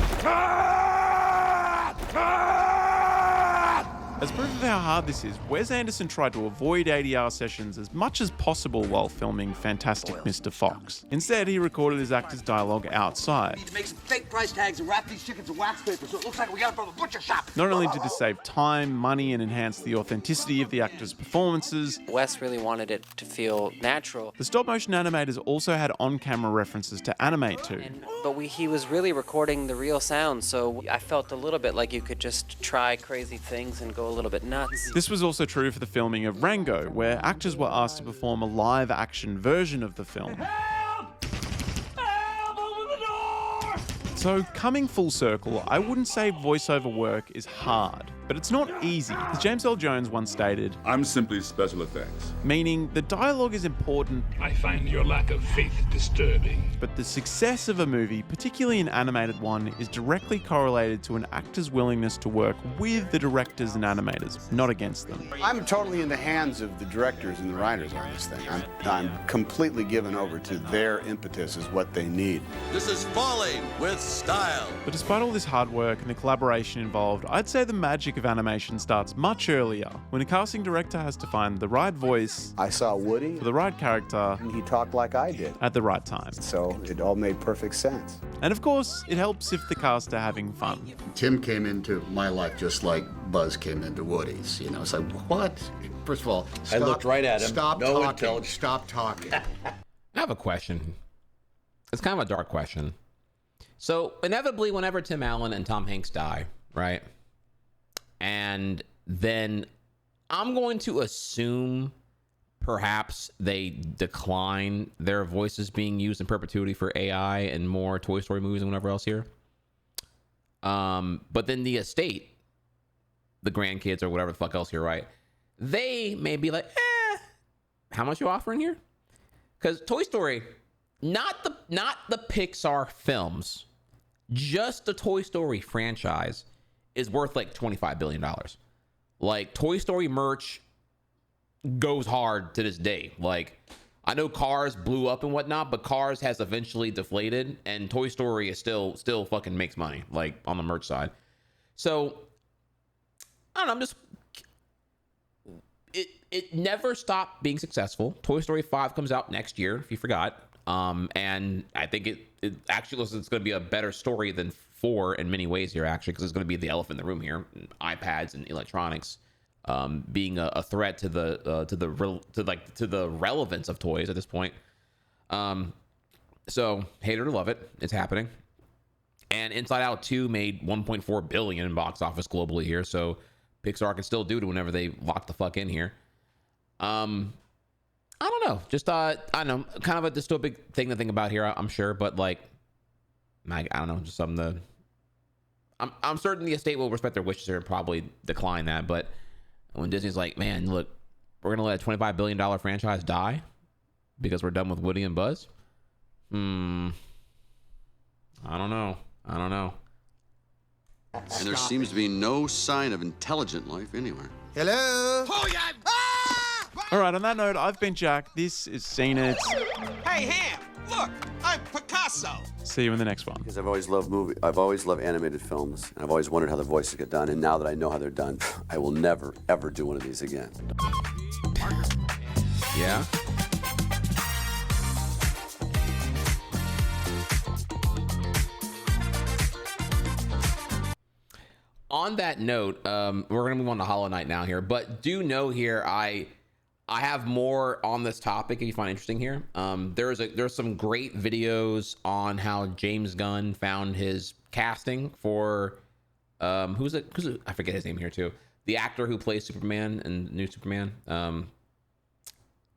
[SPEAKER 14] As proof of how hard this is, Wes Anderson tried to avoid ADR sessions as much as possible while filming Fantastic Mr. Fox. Instead, he recorded his actors' dialogue outside.
[SPEAKER 15] We need to make some fake price tags and wrap these chickens in wax paper so it looks like we got them from a butcher shop.
[SPEAKER 14] Not only did this save time, money, and enhance the authenticity of the actors' performances,
[SPEAKER 21] Wes really wanted it to feel natural.
[SPEAKER 14] The stop-motion animators also had on-camera references to animate to.
[SPEAKER 21] But he was really recording the real sound, so I felt a little bit like you could just try crazy things and go a little bit nuts.
[SPEAKER 14] This was also true for the filming of Rango, where actors were asked to perform a live-action version of the film. So, coming full circle, I wouldn't say voiceover work is hard, but it's not easy. As James L. Jones once stated,
[SPEAKER 7] I'm simply special effects.
[SPEAKER 14] Meaning the dialogue is important.
[SPEAKER 7] I find your lack of faith disturbing.
[SPEAKER 14] But the success of a movie, particularly an animated one, is directly correlated to an actor's willingness to work with the directors and animators, not against them.
[SPEAKER 22] I'm totally in the hands of the directors and the writers on this thing. I'm completely given over to their impetus is what they need.
[SPEAKER 15] This is falling with style.
[SPEAKER 14] But despite all this hard work and the collaboration involved, I'd say the magic of animation starts much earlier, when a casting director has to find the right voice.
[SPEAKER 22] I saw Woody
[SPEAKER 14] for the right character.
[SPEAKER 22] And he talked like I did.
[SPEAKER 14] At the right time.
[SPEAKER 22] So it all made perfect sense.
[SPEAKER 14] And of course, it helps if the cast are having fun.
[SPEAKER 17] Tim came into my life just like Buzz came into Woody's. You know, it's like, what? First of all,
[SPEAKER 20] I looked right at him.
[SPEAKER 17] Stop
[SPEAKER 20] no
[SPEAKER 17] talking.
[SPEAKER 20] intelligence.
[SPEAKER 17] Stop talking.
[SPEAKER 3] I have a question. It's kind of a dark question. So inevitably, whenever Tim Allen and Tom Hanks die, right? And then I'm going to assume perhaps they decline their voices being used in perpetuity for AI and more Toy Story movies and whatever else here. But then the estate, the grandkids or whatever the fuck else here, right? They may be like, how much you offering here? Because Toy Story, not the Pixar films, just the Toy Story franchise is worth like $25 billion. Like Toy Story merch goes hard to this day. Like I know Cars blew up and whatnot, but Cars has eventually deflated and Toy Story is still fucking makes money, like on the merch side. So I don't know, it never stopped being successful. Toy Story 5 comes out next year, if you forgot. And I think it actually looks it's going to be a better story than 4 in many ways here, actually, because it's going to be the elephant in the room here, iPads and electronics being a threat to the relevance of toys at this point. So hate it or love it, it's happening. And Inside Out 2 made 1.4 billion in box office globally here, so Pixar can still do it whenever they lock the fuck in here. I don't know, just I don't know, kind of a dystopic thing to think about here, I'm sure, but like, I don't know, just something to. I'm certain the estate will respect their wishes here and probably decline that, but when Disney's like, man, look, we're gonna let a $25 billion franchise die because we're done with Woody and Buzz. I don't know.
[SPEAKER 20] And there seems to be no sign of intelligent life anywhere.
[SPEAKER 8] Hello?
[SPEAKER 14] All right, on that note, I've been Jack. This is SceneIt.
[SPEAKER 15] Hey, Ham, look, I'm Picasso.
[SPEAKER 14] See you in the next one.
[SPEAKER 20] Because I've always loved animated films, and I've always wondered how the voices get done. And now that I know how they're done, I will never, ever do one of these again.
[SPEAKER 3] Yeah. On that note, we're gonna move on to Hollow Knight now here, but do know here I have more on this topic if you find interesting here. There's some great videos on how James Gunn found his casting for who's it? I forget his name here too. The actor who plays Superman and New Superman.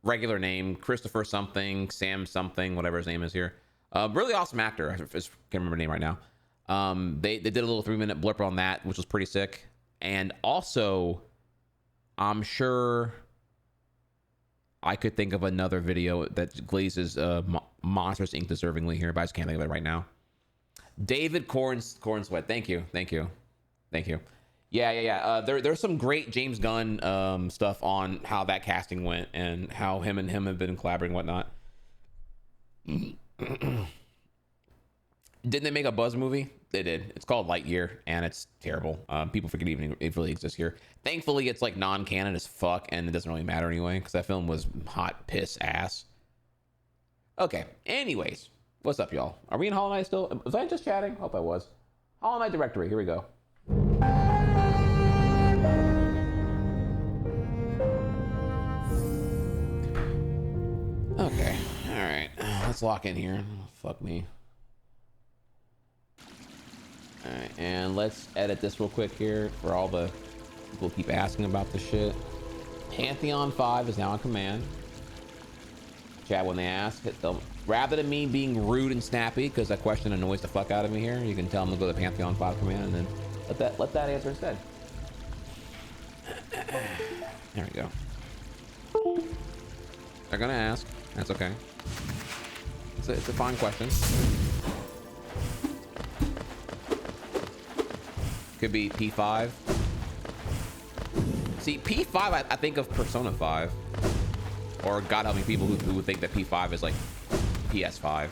[SPEAKER 3] Regular name Christopher something, Sam something, whatever his name is here. Really awesome actor. I can't remember the name right now. They did a little 3-minute blurb on that, which was pretty sick. And also, I'm sure I could think of another video that glazes Monsters Inc. deservingly here, but I just can't think of it right now. David Cornsweat, thank you. Yeah. There's some great James Gunn stuff on how that casting went and how him have been collaborating and whatnot. Didn't they make a Buzz movie? They did. It's called Lightyear, and it's terrible. People forget even it really exists here. Thankfully, it's like non-canon as fuck, and it doesn't really matter anyway, because that film was hot piss ass. Okay, anyways. What's up, y'all? Are we in Hollow Knight still? Was I just chatting? Hope I was. Hollow Knight directory. Here we go. Okay. All right. Let's lock in here. Fuck me. All right, and let's edit this real quick here for all the people who keep asking about this shit. Pantheon 5 is now on command. Chat when they ask. Rather than me being rude and snappy, because that question annoys the fuck out of me here, you can tell them to go to Pantheon 5 command and then let that answer instead. There we go. They're gonna ask. That's okay. It's a fine question. Could be P5. See, P5, I think of Persona 5. Or God help me, people who would think that P5 is like PS5.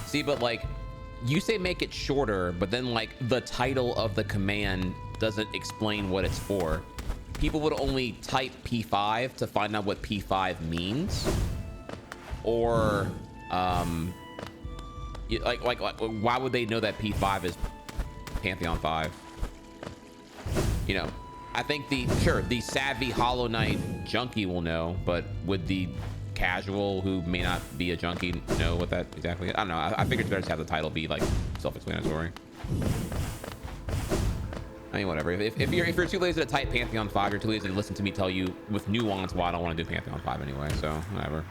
[SPEAKER 3] See, but like, you say make it shorter, but then like the title of the command doesn't explain what it's for. People would only type P5 to find out what P5 means, or like why would they know that P5 is Pantheon 5? You know, I think the savvy Hollow Knight junkie will know, but would the casual who may not be a junkie know what that exactly is? I don't know. I figured better to have the title be like self-explanatory. I mean, whatever. If you're too lazy to type Pantheon 5, you're too lazy to listen to me tell you with nuance why I don't want to do Pantheon 5 anyway, so whatever.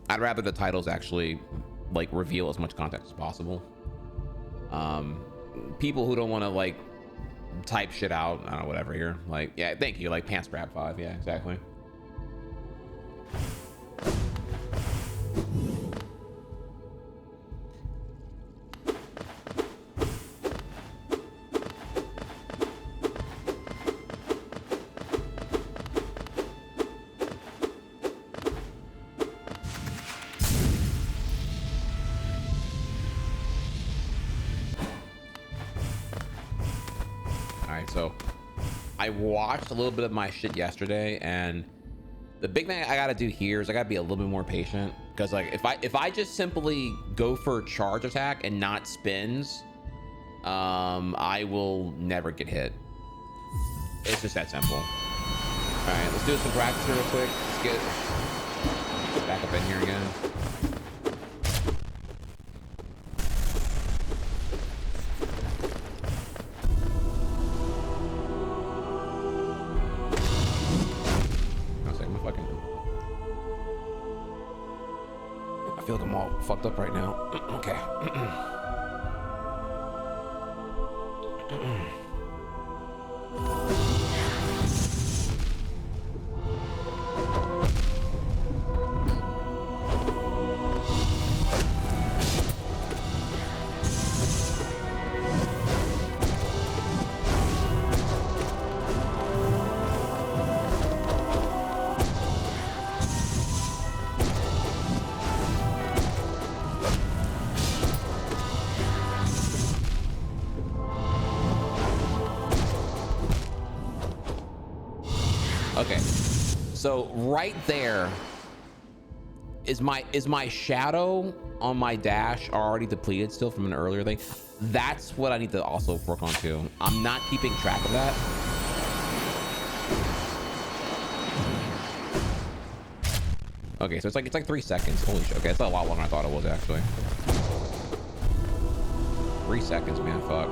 [SPEAKER 3] I'd rather the titles actually like reveal as much context as possible. People who don't want to like type shit out, I don't know, whatever here. Like, yeah, thank you. Like Pants Grab 5, yeah, exactly. right, so I watched a little bit of my shit yesterday, and the big thing I gotta do here is I gotta be a little bit more patient, because like if I just simply go for charge attack and not spins, I will never get hit. It's just that simple. All right, let's do some practice here real quick. Let's get back up in here again. I feel like I'm all fucked up right now. Okay. Okay, so right there is my shadow on my dash already depleted still from an earlier thing. That's what I need to also work on too. I'm not keeping track of that. Okay, so it's like 3 seconds. Holy shit. Okay, it's a lot longer than I thought it was actually. 3 seconds, man. Fuck.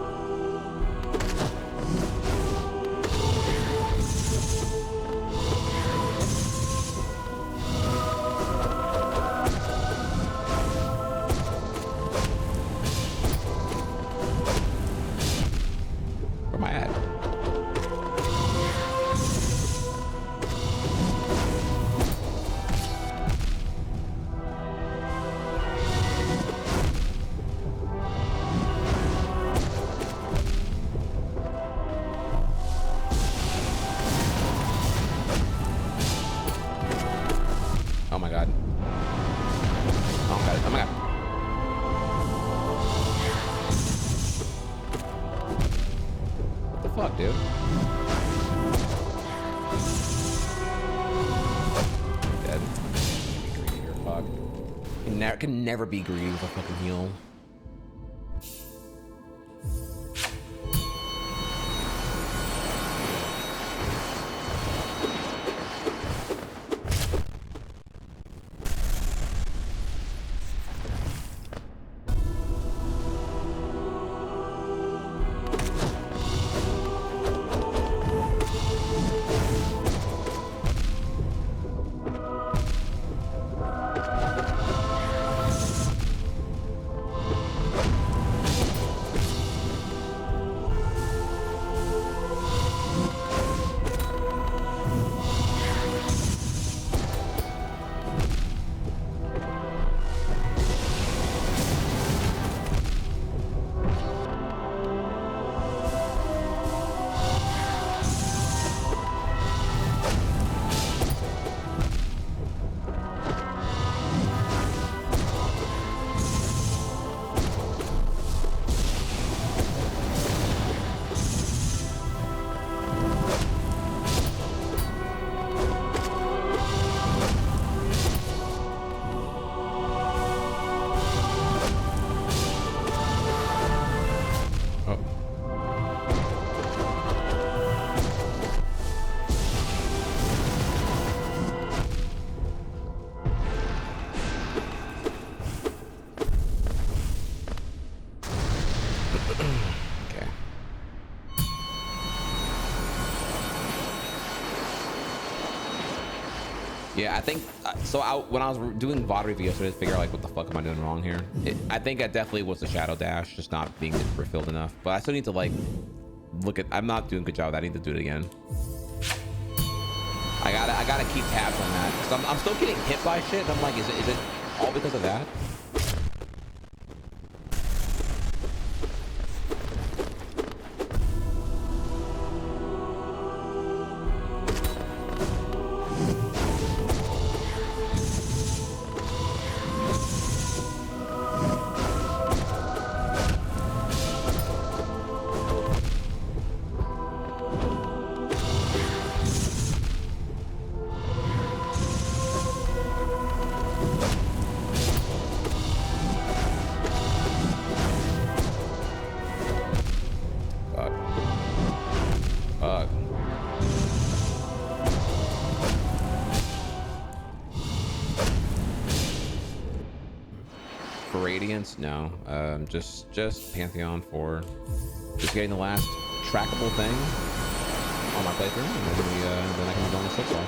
[SPEAKER 3] Where am I at? Oh my god. Oh my god. Oh my god. What the fuck, dude? Dead. Greedy here, fuck. Can never be greedy with a fucking heal. Yeah, I think so. When I was doing VOD review yesterday to figure out like what the fuck am I doing wrong here, I think it definitely was the shadow dash just not being refilled enough. But I still need to like look at. I'm not doing a good job. I need to do it again. I gotta keep tabs on that because I'm still getting hit by shit. And I'm like, is it all because of that? for Radiance, no. Just Pantheon for just getting the last trackable thing on my playthrough, and then I can move on to Silksong.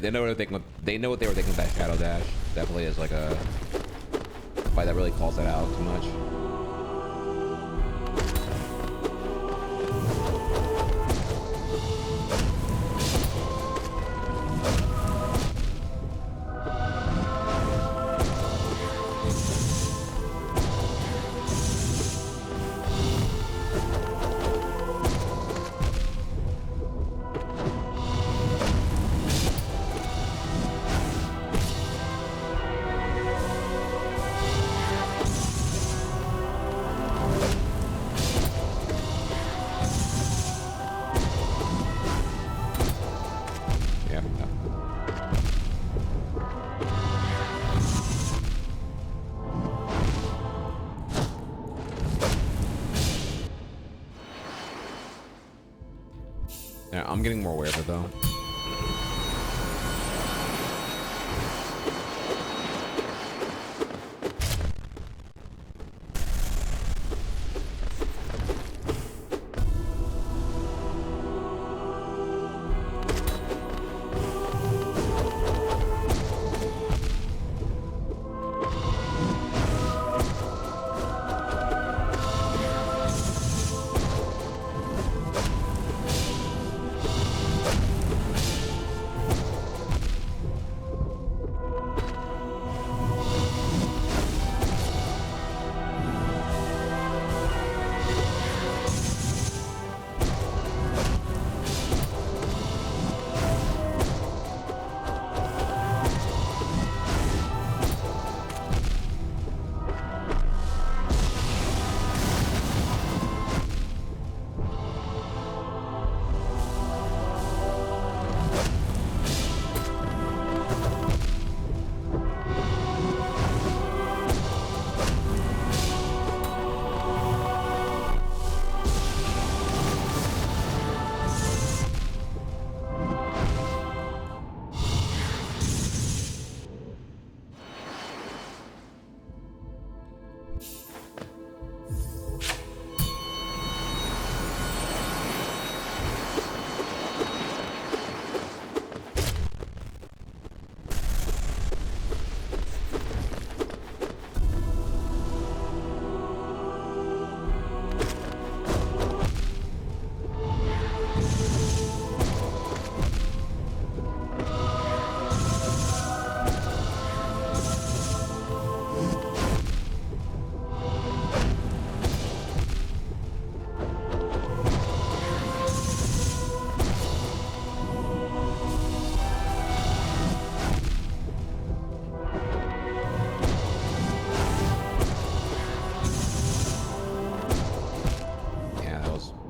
[SPEAKER 3] They know what they know what they were thinking with that Shadow Dash. Definitely is like a fight that really calls that out too much. Yeah, I'm getting more aware of it though.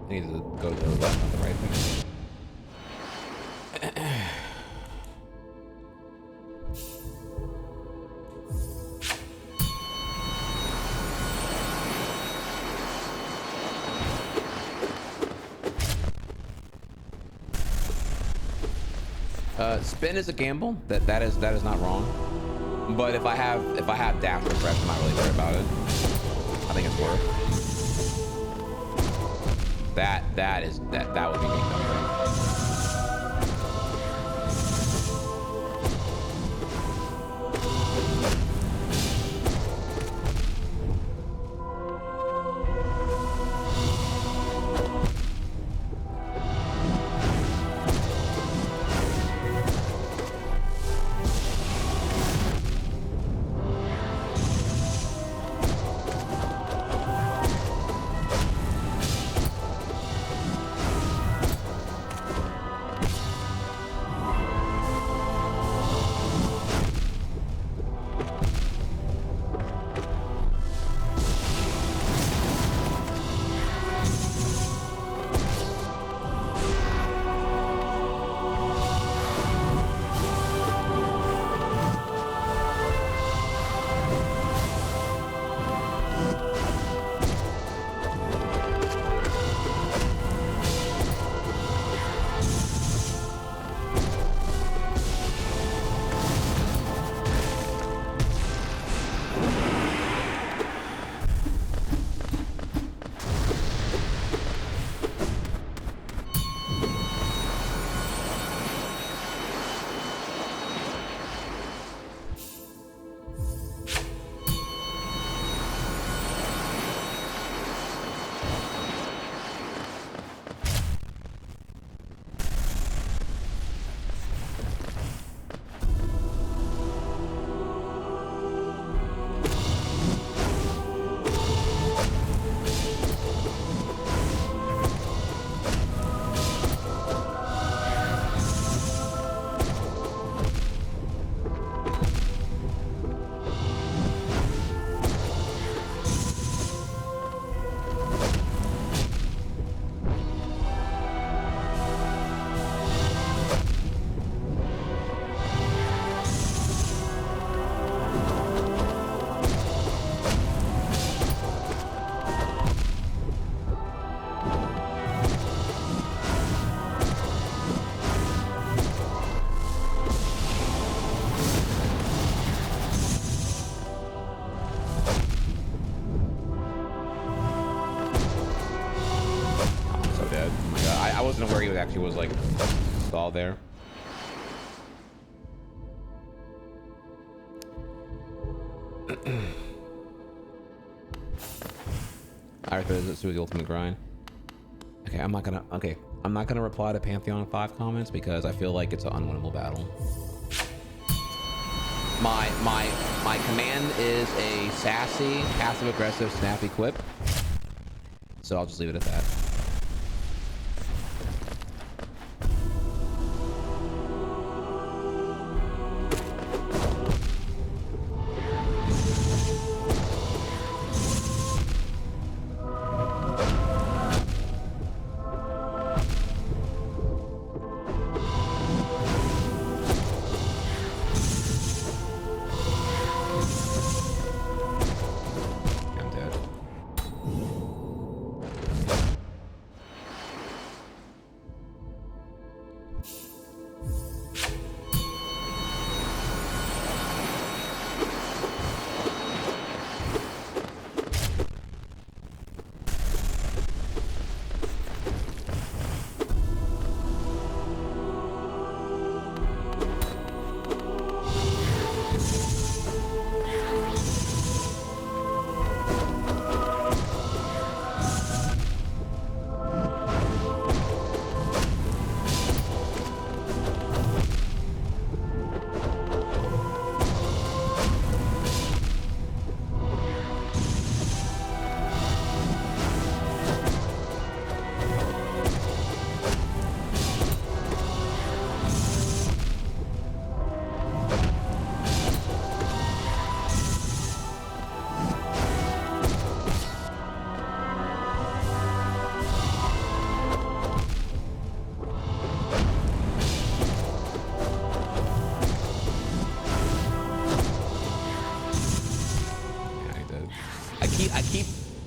[SPEAKER 3] Needs to go to the left, not the right thing. Spin is a gamble. That is not wrong. But if I have dash refresh, I'm not really worried about it. I think it's worth. That would be me. Actually was like stalled there. Alright, let's do the ultimate grind. Okay, I'm not gonna reply to Pantheon 5 comments because I feel like it's an unwinnable battle. My command is a sassy, passive aggressive, snappy quip. So I'll just leave it at that.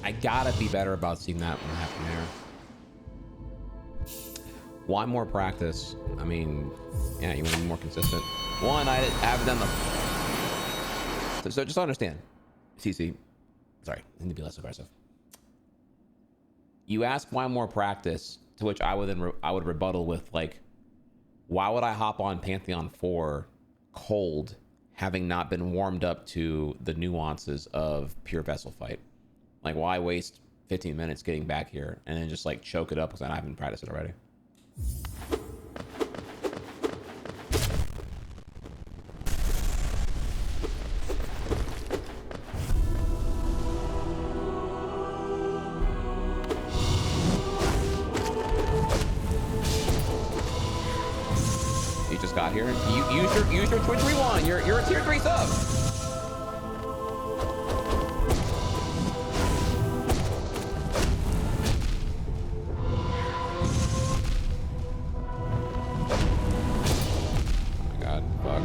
[SPEAKER 3] I gotta be better about seeing that one happen there. Why more practice? I mean, yeah, you want to be more consistent. One, I haven't done the... So just understand, CC, sorry, I need to be less aggressive. You ask why more practice, to which I would rebuttal with like, why would I hop on Pantheon 4 cold, having not been warmed up to the nuances of pure vessel fight? Like, why waste 15 minutes getting back here and then just like choke it up because I haven't practiced it already? Got here. Use your Twitch rewind. You're a tier 3 sub. Oh my god, fuck.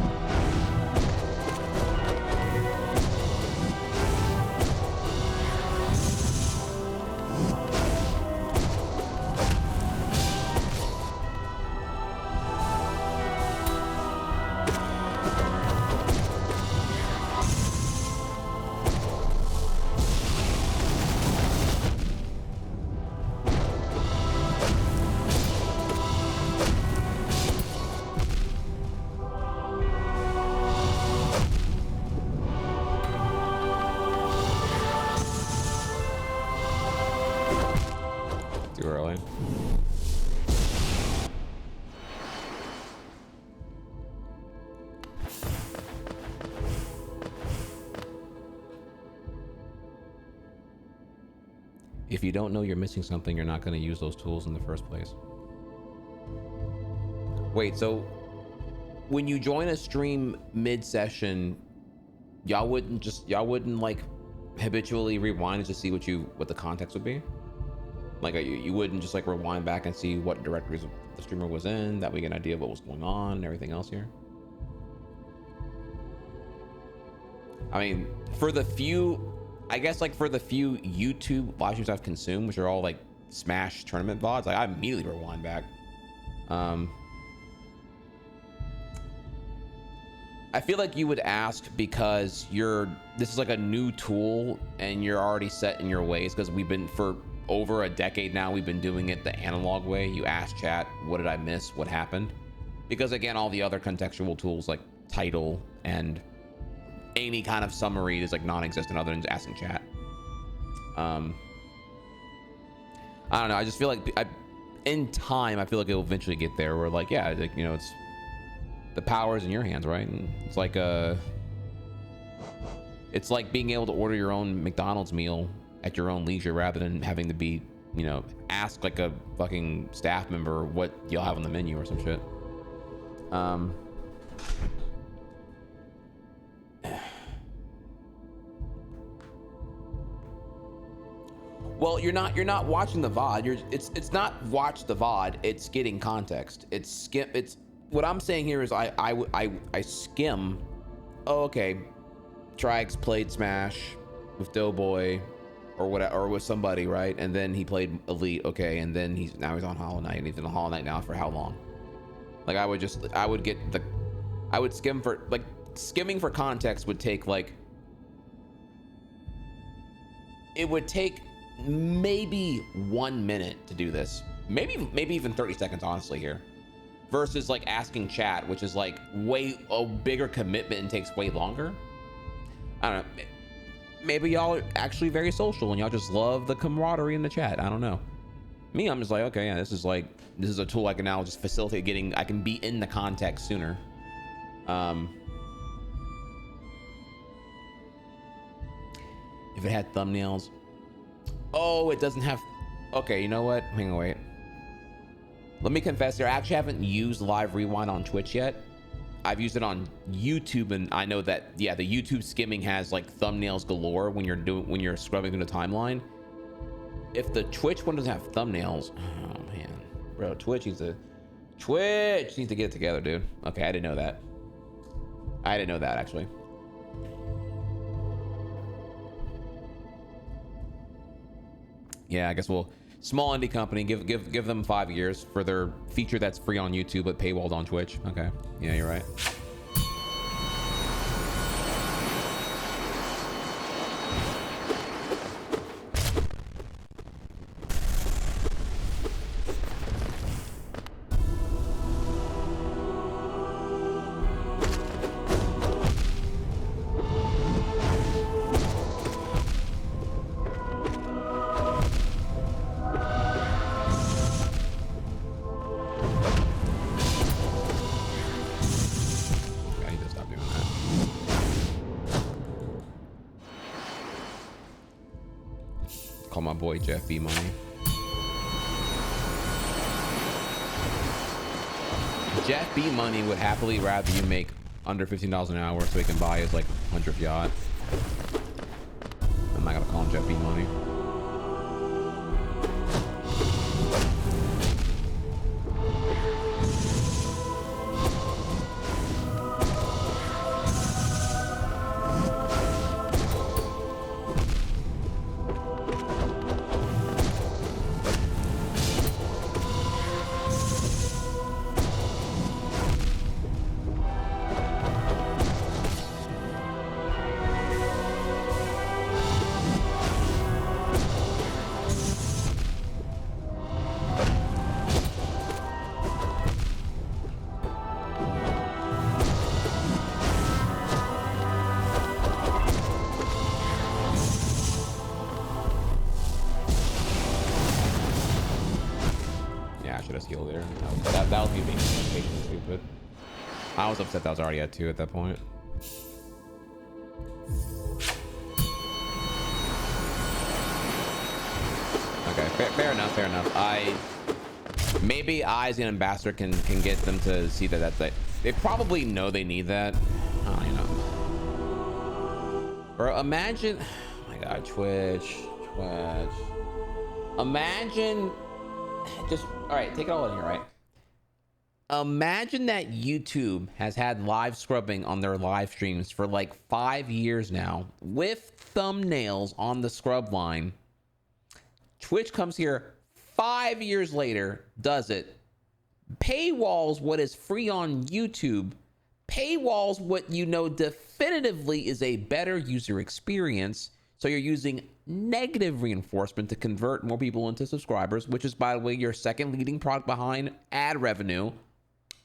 [SPEAKER 3] Too early. If you don't know you're missing something, you're not going to use those tools in the first place. Wait, so when you join a stream mid-session, y'all wouldn't like habitually rewind to see what the context would be? Like you wouldn't just like rewind back and see what directories the streamer was in, that we get an idea of what was going on and everything else here? I mean, for the few YouTube live streams I've consumed, which are all like Smash tournament VODs, like I immediately rewind back. I feel like you would ask because this is like a new tool and you're already set in your ways, because we've been for over a decade now, we've been doing it the analog way. You ask chat, what did I miss? What happened? Because again, all the other contextual tools like title and any kind of summary is like non-existent other than asking chat. I don't know. I just feel like in time, I feel like it'll eventually get there where like, yeah, like, you know, it's the power's in your hands, right? And it's like being able to order your own McDonald's meal at your own leisure rather than having to be, you know, ask like a fucking staff member what you'll have on the menu or some shit. Well, you're not watching the VOD. It's not watch the VOD. It's getting context. It's what I'm saying here is I skim. Oh, okay. Trihex played Smash with Doeboy or whatever, or with somebody, right? And then he played Elite, okay, and then he's on Hollow Knight, and he's in Hollow Knight now for how long? Like I would skim for like skimming for context would take like, it would take maybe 1 minute to do this, maybe even 30 seconds honestly here, versus like asking chat, which is like way a bigger commitment and takes way longer. I don't know, maybe y'all are actually very social and y'all just love the camaraderie in the chat. I don't know. Me, I'm just like, okay, yeah, this is a tool I can now just facilitate I can be in the context sooner. If it had thumbnails. Oh, it doesn't have. Okay, you know what? Hang on, wait. Let me confess here. I actually haven't used Live Rewind on Twitch yet. I've used it on YouTube, and I know that, yeah, the YouTube skimming has like thumbnails galore when you're scrubbing through the timeline. If the Twitch one doesn't have thumbnails, oh man, bro, Twitch needs to get it together, dude. Okay, I didn't know that. Actually. Yeah, I guess small indie company, give them 5 years for their feature that's free on YouTube but paywalled on Twitch. Okay, yeah, you're right. my boy Jeff B Money. Jeff B Money would happily rather you make under $15 an hour so he can buy his like 100th yacht. I'm not gonna call him Jeff B Money. I was upset that I was already at 2 at that point. Okay, fair enough. Maybe I as an ambassador can get them to see that they probably know they need that. Oh, you know. Or imagine, oh my God, Twitch. Imagine, just, all right, take it all in here, right? Imagine that YouTube has had live scrubbing on their live streams for like 5 years now with thumbnails on the scrub line. Twitch comes here 5 years later, does it, paywalls what is free on YouTube, paywalls what you know definitively is a better user experience. So you're using negative reinforcement to convert more people into subscribers, which is, by the way, your second leading product behind ad revenue.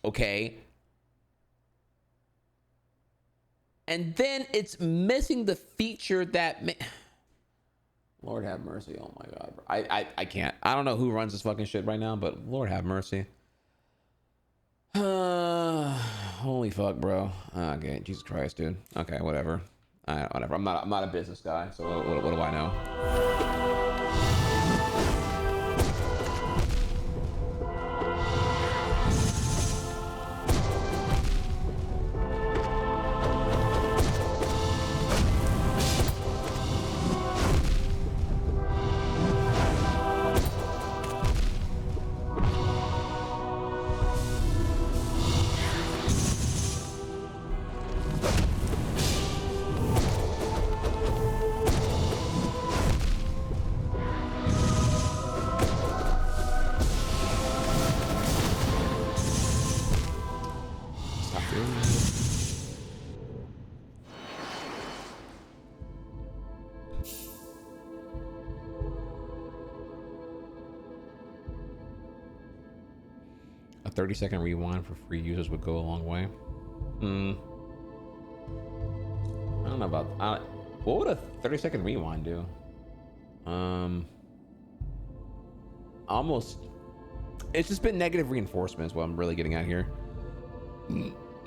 [SPEAKER 3] Okay. And then it's missing the feature that Lord have mercy. Oh my God. I can't. I don't know who runs this fucking shit right now, but Lord have mercy. Holy fuck, bro. Okay, Jesus Christ, dude. Okay, whatever. Whatever. I'm not a business guy, so what do I know? A 30-second rewind for free users would go a long way. I don't know about what would a 30-second rewind do? Almost, it's just been negative reinforcement is what I'm really getting at here.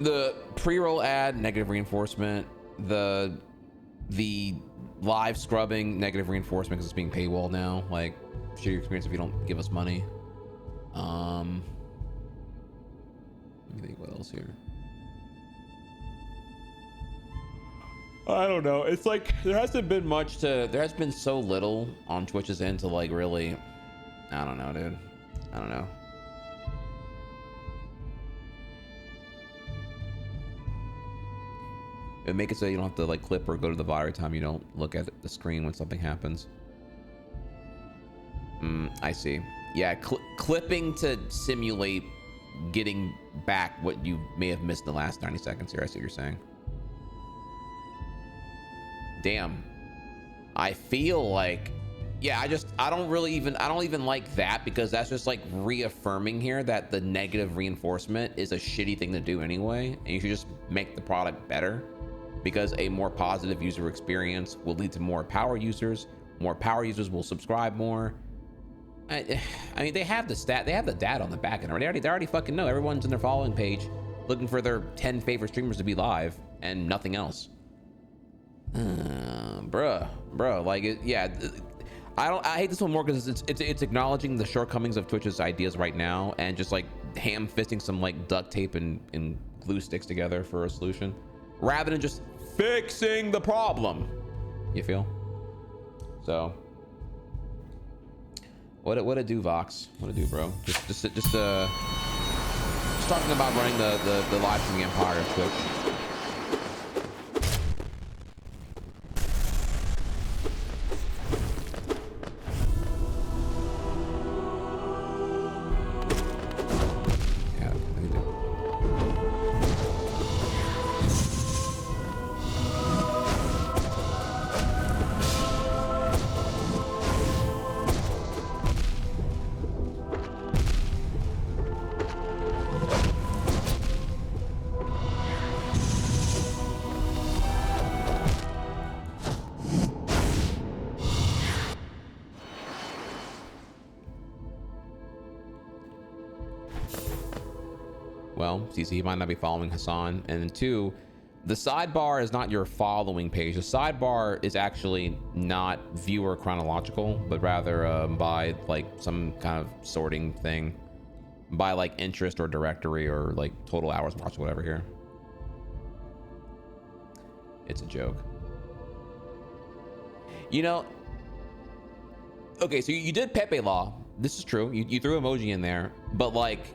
[SPEAKER 3] The pre-roll ad, negative reinforcement. The live scrubbing, negative reinforcement because it's being paywall now. Like, share your experience if you don't give us money. Let me think what else here. I don't know. It's like there hasn't been much to. There has been so little on Twitch's end to like really. I don't know, dude. I don't know. It make it so you don't have to like clip or go to the bar every time you don't look at the screen when something happens. I see. Yeah, clipping to simulate getting back what you may have missed in the last 90 seconds here. I see what you're saying. Damn. I feel like, yeah, I don't even like that because that's just like reaffirming here that the negative reinforcement is a shitty thing to do anyway. And you should just make the product better because a more positive user experience will lead to more power users. More power users will subscribe more. I mean, they have the data on the back end already. They already fucking know. Everyone's in their following page looking for their 10 favorite streamers to be live and nothing else. Bro, like, yeah, I hate this one more because it's acknowledging the shortcomings of Twitch's ideas right now and just like ham fisting some like duct tape and glue sticks together for a solution rather than just fixing the problem. You feel? So what it do, Vox? What it do, bro? Just talking about running the live streaming empire of Twitch. Well, CC, you might not be following Hassan. And then 2, the sidebar is not your following page. The sidebar is actually not viewer chronological, but rather by like some kind of sorting thing by like interest or directory or like total hours watched, whatever here. It's a joke. You know, okay, so you did Pepe Law. This is true. You threw emoji in there, but like,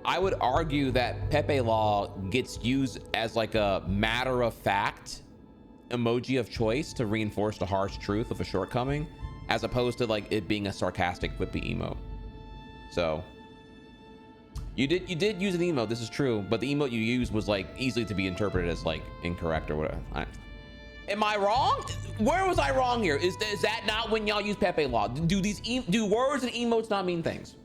[SPEAKER 3] I would argue that Pepe Law gets used as like a matter-of-fact emoji of choice to reinforce the harsh truth of a shortcoming, as opposed to like it being a sarcastic quippy emote. So you did use an emote, this is true, but the emote you used was like easily to be interpreted as like incorrect or whatever. Am I wrong? Where was I wrong here? Is that not when y'all use Pepe Law? Do words and emotes not mean things?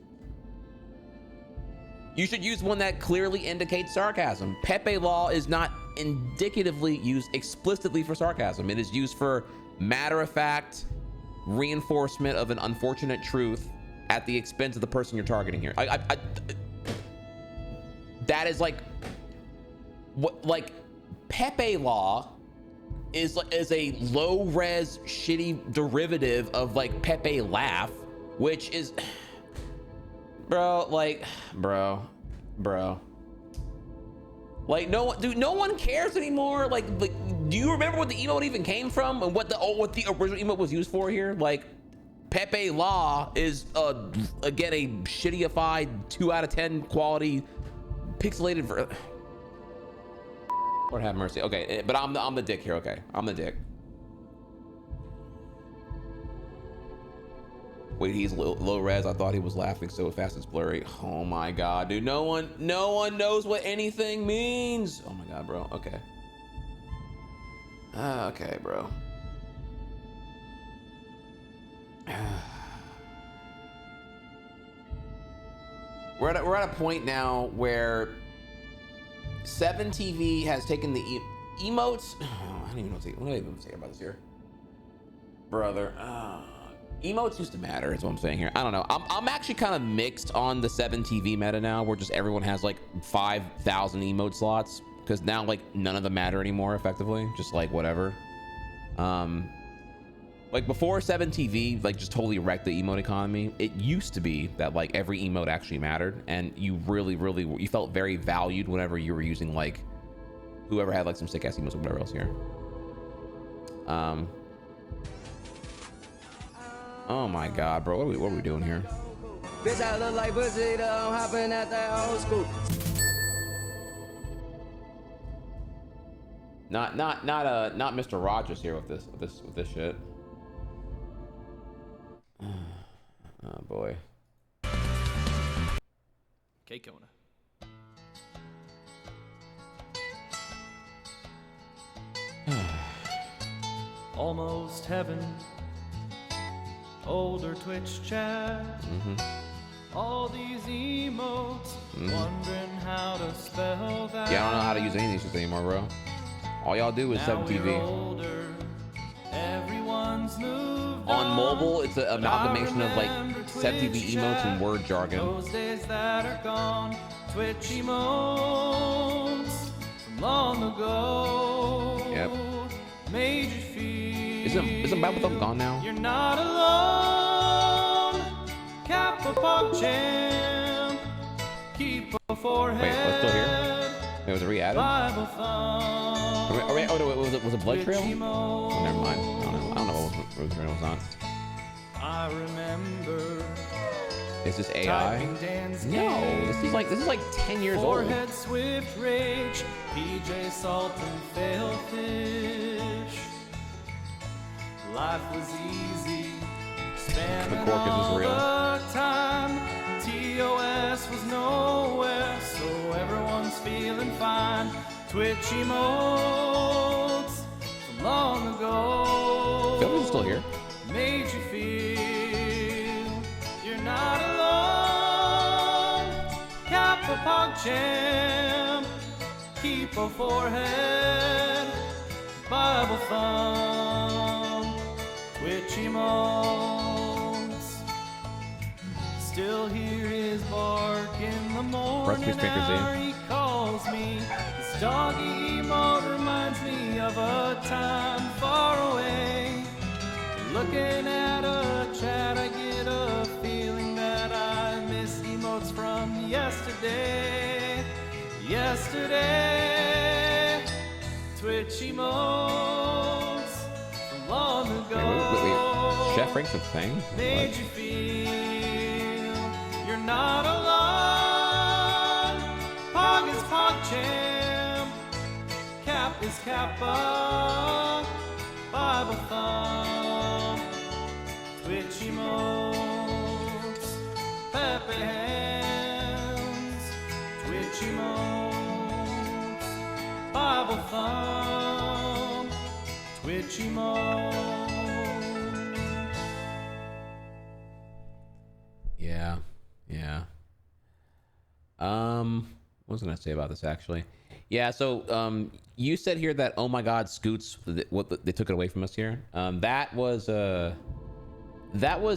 [SPEAKER 3] You should use one that clearly indicates sarcasm. Pepe Law is not indicatively used explicitly for sarcasm. It is used for matter-of-fact reinforcement of an unfortunate truth at the expense of the person you're targeting here. That is like what, like Pepe Law is a low-res shitty derivative of like Pepe Laugh, which is bro, like bro, like no one cares anymore. Like do you remember what the emote even came from and what the original emote was used for here? Like Pepe Law is again a shitty-ified 2 out of 10 quality pixelated for Lord have mercy. Okay, but I'm the dick here. Okay, I'm the dick. Wait, he's low res. I thought he was laughing so fast it's blurry. Oh my god, dude. No one knows what anything means. Oh my god, bro. Okay. Okay, bro. We're at a point now where 7TV has taken the emotes. I don't even know what do I even say about this here, brother. Emotes used to matter is what I'm saying here. I don't know. I'm actually kind of mixed on the 7TV meta now, where just everyone has like 5,000 emote slots, because now like none of them matter anymore effectively, just like whatever. Like before 7TV like just totally wrecked the emote economy, it used to be that like every emote actually mattered, and you really you felt very valued whenever you were using like whoever had like some sick ass emotes or whatever else here. Oh my god, bro, what are we doing here?
[SPEAKER 8] Bitch, I look like pussy, though, I'm hopping at that old school.
[SPEAKER 3] Not Mr. Rogers here with this shit. Oh boy.
[SPEAKER 9] Okay, Kona. Almost heaven. Older Twitch chat. All these emotes. Wondering how to spell that.
[SPEAKER 3] Yeah, I don't know how to use any of these shit anymore, bro. All y'all do is 7TV.
[SPEAKER 9] Everyone's moved
[SPEAKER 3] on mobile, it's an amalgamation of like 7TV emotes and word jargon.
[SPEAKER 9] Those days that are gone, Twitch emotes from long ago.
[SPEAKER 3] Yep.
[SPEAKER 9] Made you feel
[SPEAKER 3] Is Isn't Bible Thumb gone now?
[SPEAKER 9] You're not alone. Kappa Pog Champ. Keep a forehead.
[SPEAKER 3] Wait, what's still here? Wait, was it re-added?
[SPEAKER 9] Bible Thumb.
[SPEAKER 3] Oh no, was it Blood Trail? Oh, never mind. I don't know what was on.
[SPEAKER 9] I remember.
[SPEAKER 3] Is this AI? No, this is like 10 years old.
[SPEAKER 9] Forehead Swift Rage, PJ Salt and Failfish. Life was easy. Spamming all the time. TOS was nowhere, so everyone's feeling fine. Twitch emotes from long ago.
[SPEAKER 3] Phil's still here.
[SPEAKER 9] Made you feel you're not alone. Kappa Pog Champ. Keep a forehead. Bible Thumb. Twitch emotes. Still hear his bark in the morning hour. He calls me. This doggy emote reminds me of a time far away. Looking at a chat, I get a feeling that I miss emotes from yesterday. Yesterday, Twitch emotes from long ago.
[SPEAKER 3] Wait. Chef Frank's a thing?
[SPEAKER 9] Made you feel you're not alone. Pog is Pog Champ. Cap is Kappa. Bible Thumb. Twitch emotes. Pepe hands. Twitch emotes. Bible Thumb. Twitch emotes.
[SPEAKER 3] Yeah. What was I gonna say about this actually? Yeah, so you said here that oh my god, Scoots, they took it away from us here. That was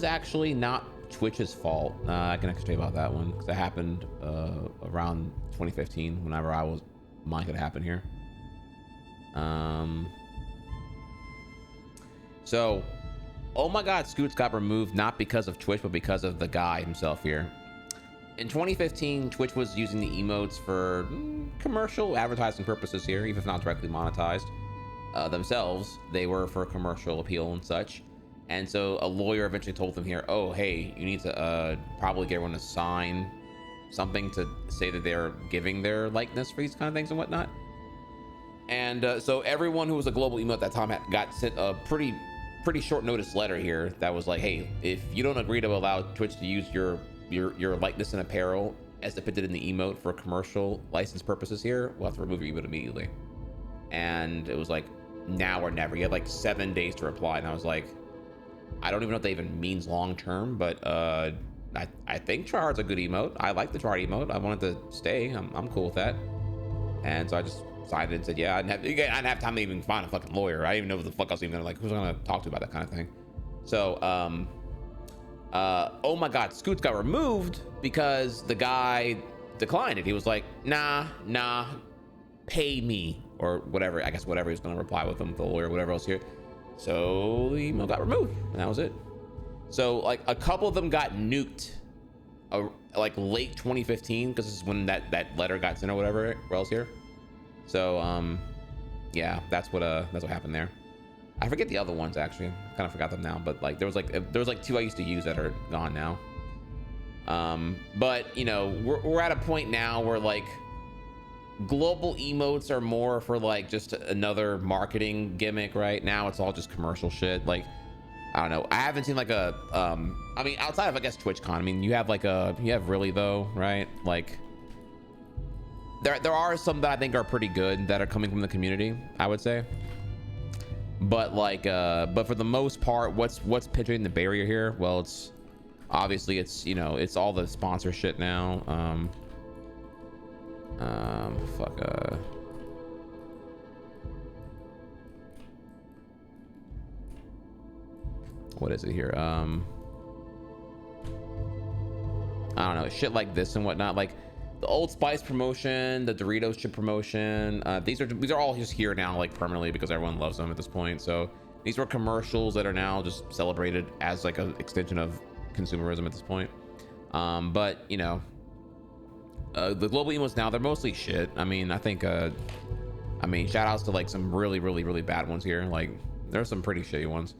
[SPEAKER 3] actually not Twitch's fault. I can actually tell you about that one because it happened around 2015 whenever mine could happen here. So oh my god, Scoots got removed not because of Twitch but because of the guy himself here. In 2015, Twitch was using the emotes for commercial advertising purposes here, even if not directly monetized themselves. They were for commercial appeal and such. And so a lawyer eventually told them here, oh, hey, you need to probably get everyone to sign something to say that they're giving their likeness for these kind of things and whatnot. And so everyone who was a global emo at that time got sent a pretty short notice letter here that was like, hey, if you don't agree to allow Twitch to use your likeness and apparel as depicted in the emote for commercial license purposes here, we'll have to remove your emote immediately. And it was like now or never. You had like 7 days to reply, and I was like, I don't even know what that even means long term, but I think Tryhard's a good emote. I like the Tryhard emote. I wanted to stay. I'm cool with that. And so I just signed it and said, yeah, I didn't have time to even find a fucking lawyer. I didn't even know what the fuck I was even gonna, like, who's gonna talk to about that kind of thing. So oh my god, Scoots got removed because the guy declined it. He was like, nah, pay me, or whatever. I guess whatever he was gonna reply with him, the lawyer, whatever else here. So the email got removed, and that was it. So like a couple of them got nuked like late 2015 because this is when that letter got sent or whatever else here. So yeah, that's what happened there. I forget the other ones actually. Kind of forgot them now, but like there was like 2 I used to use that are gone now. But you know, we're at a point now where like global emotes are more for like just another marketing gimmick. Right now it's all just commercial shit. Like I don't know, I haven't seen like a I mean outside of I guess TwitchCon, I mean you have really though, right? Like there are some that I think are pretty good that are coming from the community, I would say. But like but for the most part, what's pitching the barrier here? Well, it's obviously it's, you know, it's all the sponsor shit now. What is it here? I don't know, shit like this and whatnot, like the Old Spice promotion, the Doritos chip promotion. These are all just here now, like permanently, because everyone loves them at this point. So These were commercials that are now just celebrated as like an extension of consumerism at this point. But you know, the global emos now, they're mostly shit. I mean, I think shout outs to like some really bad ones here. Like there's some pretty shitty ones.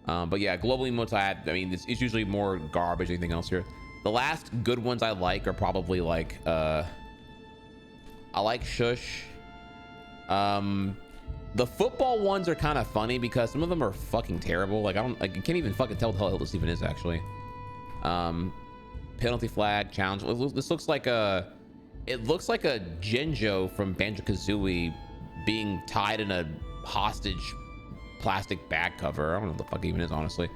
[SPEAKER 3] But yeah, global emotes I mean, it's usually more garbage than anything else here. The last good ones I like are probably like I like Shush. The football ones are kind of funny because some of them are fucking terrible. Like I can't even fucking tell what the hell this even is actually. Penalty flag challenge. This looks like it looks like a Genjo from Banjo-Kazooie being tied in a hostage plastic bag cover. I don't know what the fuck it even is, honestly.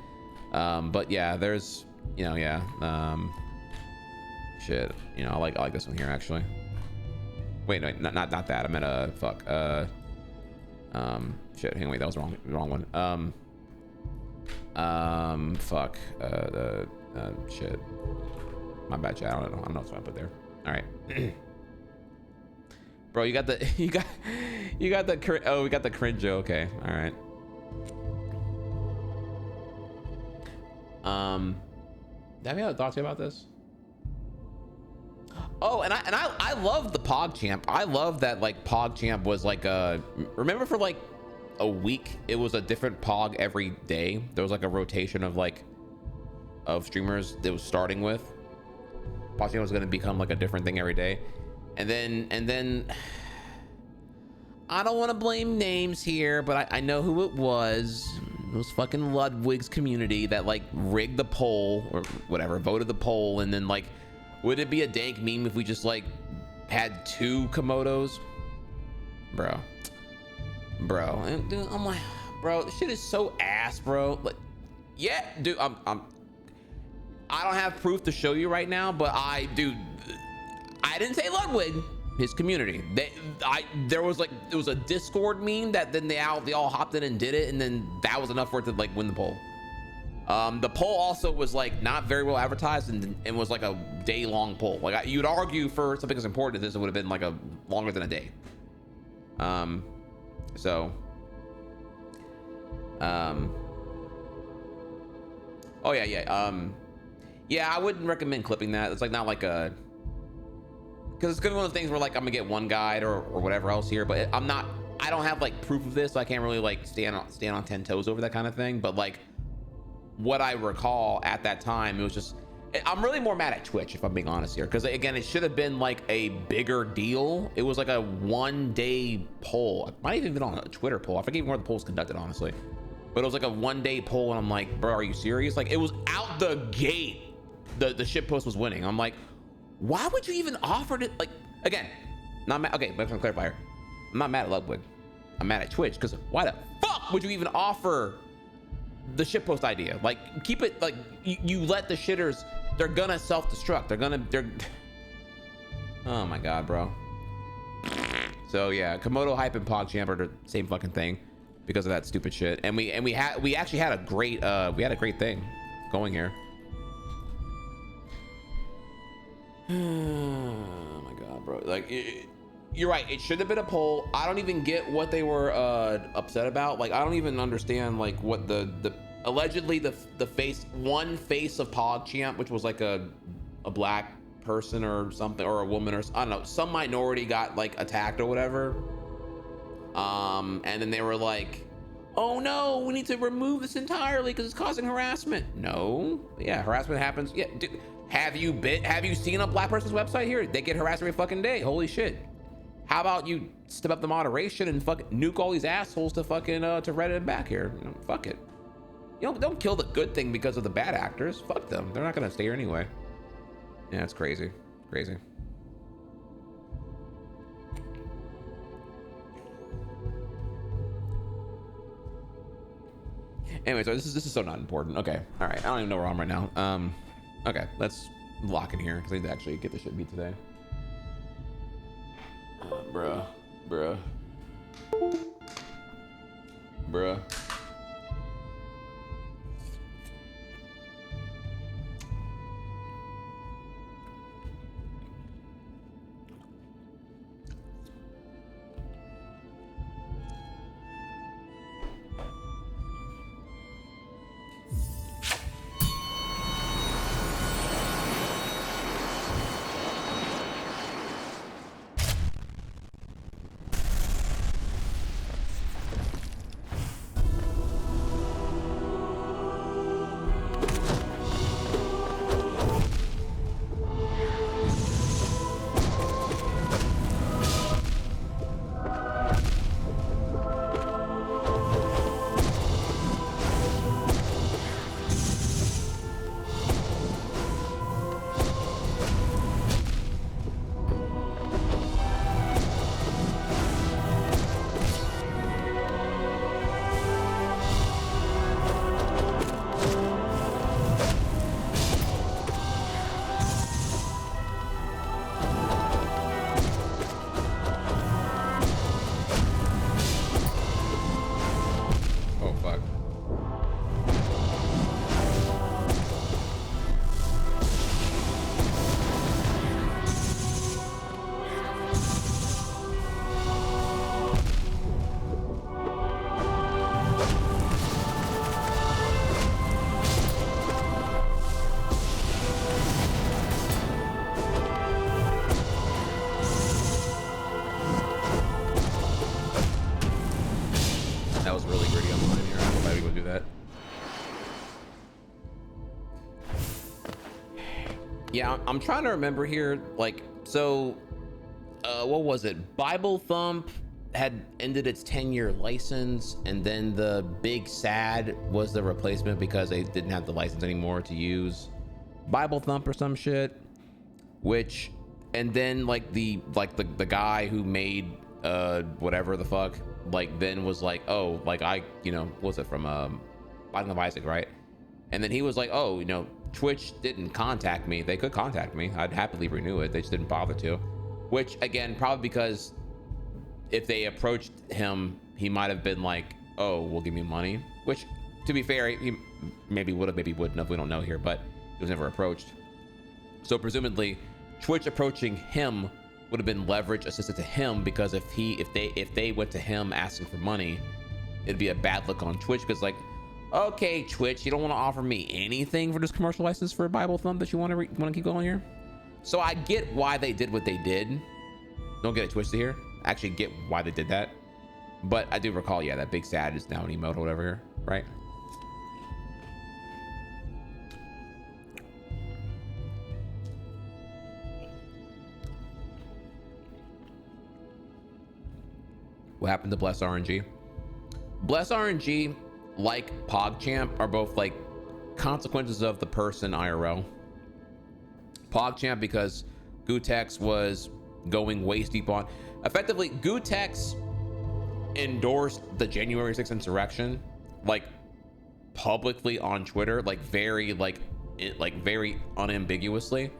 [SPEAKER 3] But yeah, there's, you know, yeah, shit, you know, I like this one here actually. Wait, no, not that. I meant fuck. Shit. Hang on, wait, that was the wrong one. Fuck. Shit. My bad, chat. I don't know what I put there. All right. Bro, you got the we got the cringe. Okay. All right. Do you have any other thoughts about this? Oh, and I love the PogChamp. I love that like PogChamp was like remember for like a week it was a different Pog every day. There was like a rotation of streamers that was starting with. PogChamp was going to become like a different thing every day, and then I don't want to blame names here, but I know who it was. It was fucking Ludwig's community that like rigged the poll or whatever, voted the poll, and then like, would it be a dank meme if we just like had 2 Komodos? Bro, and dude, I'm like, bro, this shit is so ass, bro. Like, yeah, dude, I don't have proof to show you right now, but I didn't say Ludwig. His community, there was it was a Discord meme that then they all hopped in and did it, and then that was enough for it to like win the poll. The poll also was like not very well advertised and was like a day-long poll. Like you'd argue for something as important as this, it would have been like a longer than a day. Oh yeah. Yeah, I wouldn't recommend clipping that. It's like not like a. Because it's gonna be one of the things where like I'm gonna get one guide or whatever else here, but I don't have like proof of this, so I can't really like stand on 10 toes over that kind of thing. But like what I recall at that time, it was just, I'm really more mad at Twitch if I'm being honest here, because again, it should have been like a bigger deal. It was like a 1-day poll. It might have even been on a Twitter poll. I forget even where the poll was conducted, honestly, but it was like a 1-day poll, and I'm like, bro, are you serious? Like it was out the gate, the shit post was winning. I'm like, why would you even offer it? Like, again, not mad. Okay, but I'm gonna clarify here. I'm not mad at Ludwig. I'm mad at Twitch, because why the fuck would you even offer the shitpost idea? Like, keep it like you let the shitters. They're gonna self-destruct. They're. Oh my god, bro. So yeah, Komodo hype and PogChamp are the same fucking thing because of that stupid shit. And we actually had a great thing going here. Oh my god, bro. Like, you're right, it should have been a poll. I don't even get what they were upset about. Like, I don't even understand like what the allegedly the face of PogChamp, which was like a black person or something, or a woman, or I don't know, some minority got like attacked or whatever, and then they were like, oh no, we need to remove this entirely because it's causing harassment. No, yeah, harassment happens. Yeah, dude, have you seen a black person's website here? They get harassed every fucking day. Holy shit. How about you step up the moderation and fucking nuke all these assholes to fucking to Reddit and back here? You know, fuck it. You know, don't kill the good thing because of the bad actors. Fuck them. They're not gonna stay here anyway. Yeah, it's crazy. Crazy. Anyway, so this is so not important. Okay. All right. I don't even know where I'm right now. Okay, let's lock in here because I need to actually get this shit beat today. Bruh. Yeah, I'm trying to remember here. Like, so, what was it? Bible Thump had ended its 10-year license, and then the Big Sad was the replacement because they didn't have the license anymore to use Bible Thump or some shit. Which, and then like the guy who made whatever the fuck, like then was like, oh, like I, you know, what was it from Binding of Isaac, right? And then he was like, oh, you know, Twitch didn't contact me. They could contact me. I'd happily renew it. They just didn't bother to. Which again, probably because if they approached him, he might have been like, oh, well, give me money. Which, to be fair, he maybe would have, maybe wouldn't have. We don't know here, but he was never approached. So presumably, Twitch approaching him would have been leverage assisted to him, because if they went to him asking for money, it'd be a bad look on Twitch, because like, okay, Twitch, you don't want to offer me anything for this commercial license for a Bible Thump that you want to keep going here. So I get why they did what they did. Don't get it twisted here. I actually get why they did that. But I do recall, yeah, that Big Sad is now an emote or whatever here, right? What happened to Bless RNG? Bless RNG, like PogChamp, are both like consequences of the person IRL. PogChamp because Gootecks was going waist deep on. Effectively, Gootecks endorsed the January 6th insurrection, like publicly on Twitter, like very very unambiguously.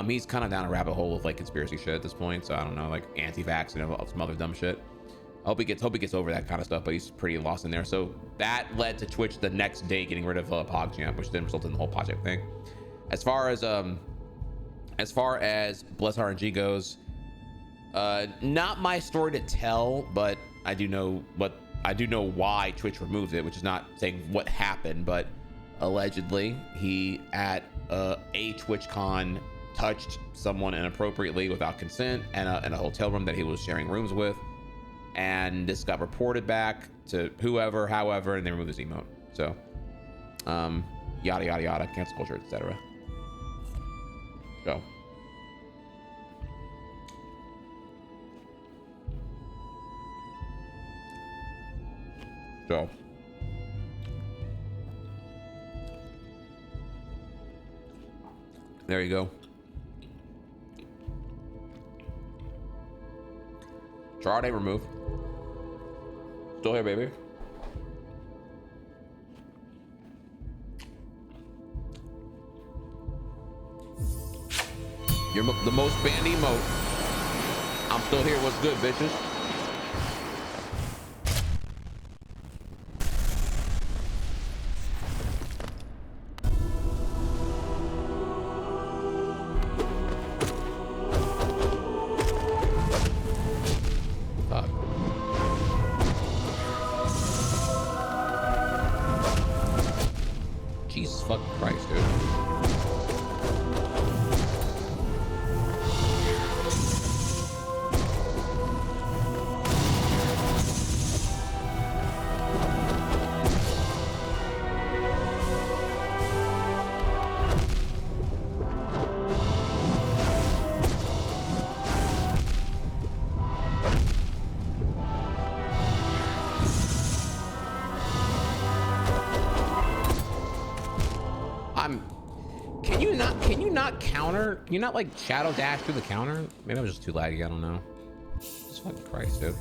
[SPEAKER 3] He's kind of down a rabbit hole of like conspiracy shit at this point, so I don't know, like anti-vax and some other dumb shit. I hope he gets over that kind of stuff, but he's pretty lost in there. So that led to Twitch the next day getting rid of PogChamp, which then resulted in the whole project thing. As far as Bless RNG goes, not my story to tell, but I do know why Twitch removed it, which is not saying what happened, but allegedly he at a TwitchCon touched someone inappropriately without consent in a hotel room that he was sharing rooms with. And this got reported back to however, and they removed his emote. So, yada yada yada, cancel culture, etc. So, there you go. Charade removed. Still here, baby. You're the most banned emote. I'm still here. What's good, bitches? Jesus fucking Christ, dude. Counter? Can you not like shadow dash through the counter? Maybe I was just too laggy, I don't know. Jesus fucking Christ, dude.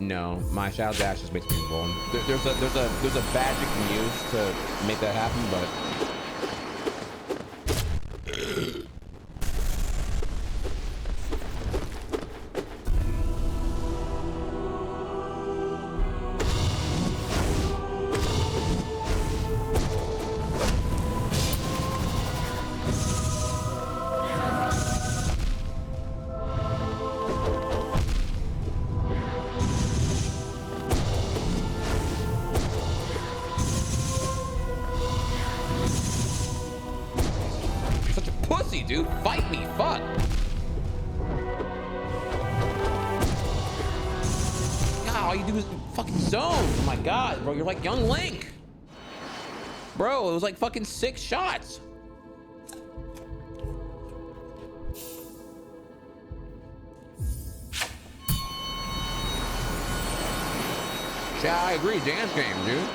[SPEAKER 3] No, my shadow dash just makes me invulnerable. There's a badge you can use to make that happen, but. Dude, fight me, fuck. God, all you do is fucking zone. Oh my god, bro, you're like young Link. Bro, it was like fucking 6 shots. Yeah, I agree, dance game, dude.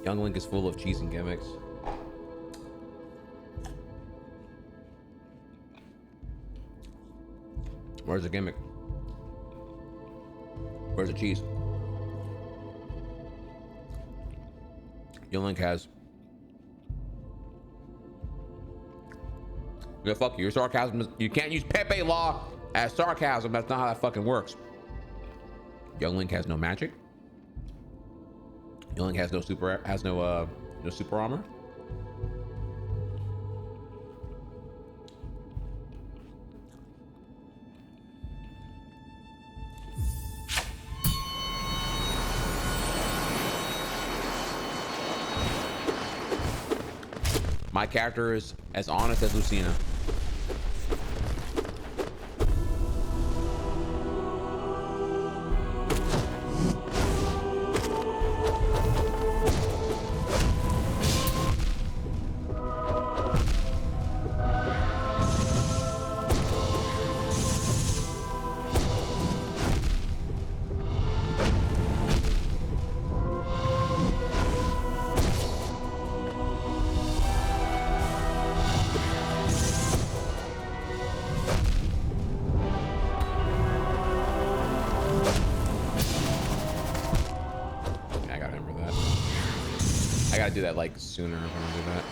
[SPEAKER 3] Young Link is full of cheese and gimmicks. Where's the gimmick? Where's the cheese? Young Link has. Yeah, fuck you. Your sarcasm is, you can't use Pepe Law as sarcasm. That's not how that fucking works. Young Link has no magic. Young Link has no super armor. My character is as honest as Lucina. Do that like sooner if I want to do that.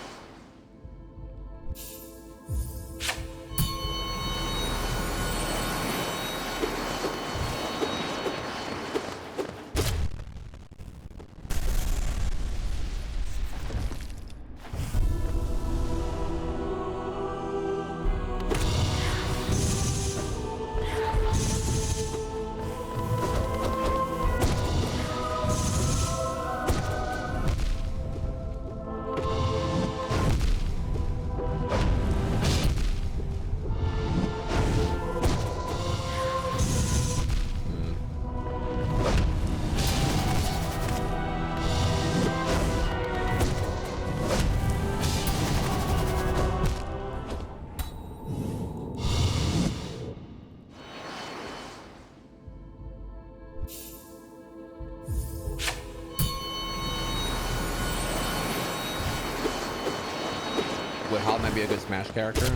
[SPEAKER 3] Would Hal might be a good Smash character?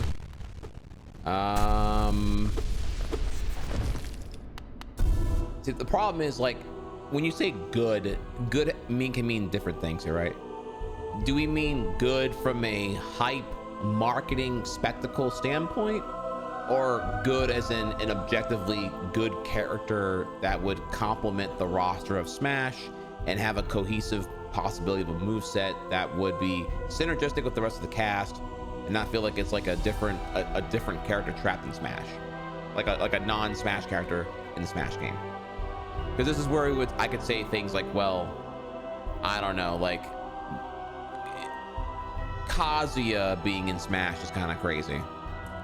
[SPEAKER 3] See, the problem is, like, when you say good can mean different things here, right? Do we mean good from a hype marketing spectacle standpoint, or good as in an objectively good character that would complement the roster of Smash and have a cohesive possibility of a moveset that would be synergistic with the rest of the cast and not feel like it's like a different character trapped in Smash, like a non-Smash character in the Smash game? Because this is where I could say things like, well, I don't know, like Kazuya being in Smash is kind of crazy.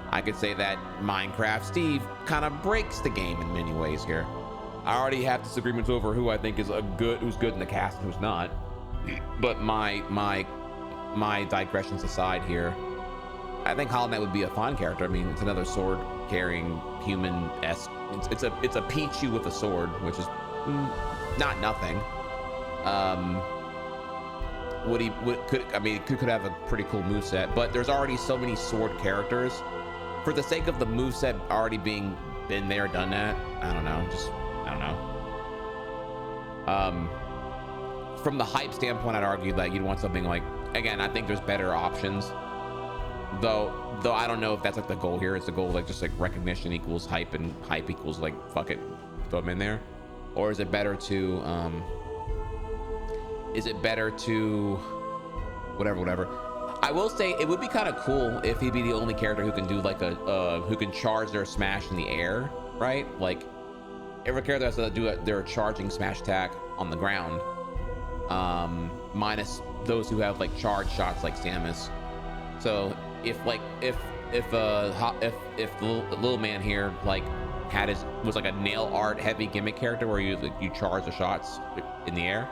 [SPEAKER 3] I could say that Minecraft Steve kind of breaks the game in many ways here. I already have disagreements over who I think is who's good in the cast and who's not. But my digressions aside here, I think Hollow Knight would be a fun character. I mean, it's another sword-carrying human-esque. It's a Pichu with a sword, which is not nothing. Could have a pretty cool moveset, but there's already so many sword characters. For the sake of the moveset already been there, done that, I don't know. From the hype standpoint, I'd argue that you'd want something like, again, I think there's better options. Though I don't know if that's like the goal here. It's the goal like just like recognition equals hype and hype equals like fuck it, throw them in there, or is it better to whatever. I will say it would be kind of cool if he'd be the only character who can do like who can charge their smash in the air, right? Like every character has to do their charging smash attack on the ground, minus those who have like charge shots like Samus. So if the little man here like was like a nail art heavy gimmick character where you charge the shots in the air,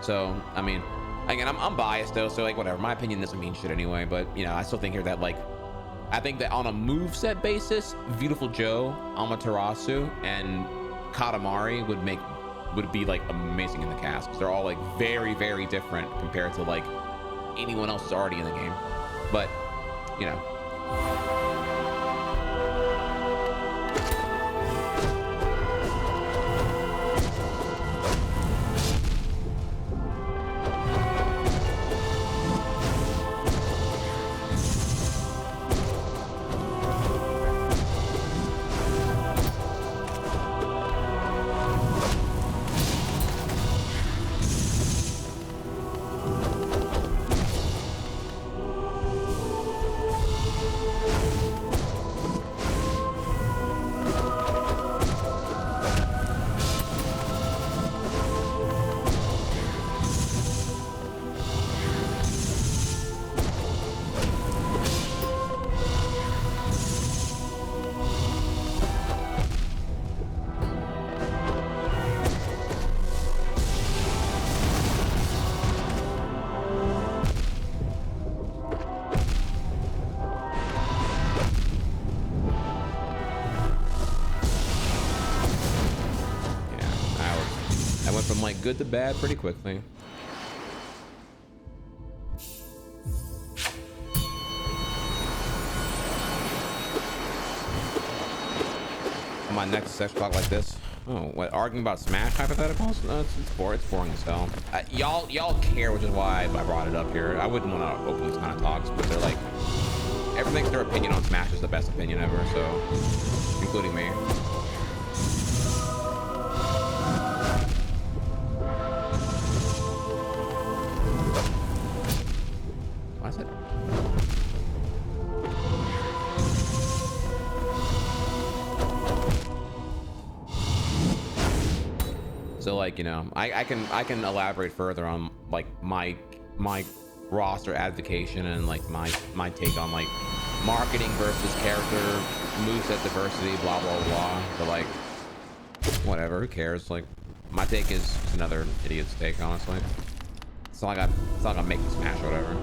[SPEAKER 3] so I mean, again, I'm biased though, so like whatever, my opinion doesn't mean shit anyway, but you know, I still think here that like I think that on a moveset basis, Beautiful Joe, Amaterasu, and Katamari would be like amazing in the cast, because they're all like very, very different compared to like anyone else who's already in the game. But you know, from like good to bad pretty quickly. My next sex talk like this. Oh, what, arguing about Smash hypotheticals? No, it's boring as hell. Y'all care, which is why I brought it up here. I wouldn't want to open these kind of talks, but they're like, everything's their opinion on Smash is the best opinion ever, so, including me. So like, you know, I can elaborate further on like my roster advocation and like my take on like marketing versus character moveset diversity, blah blah blah. But like, whatever, who cares? Like, my take is just another idiot's take, honestly. It's not like I'm making Smash or whatever.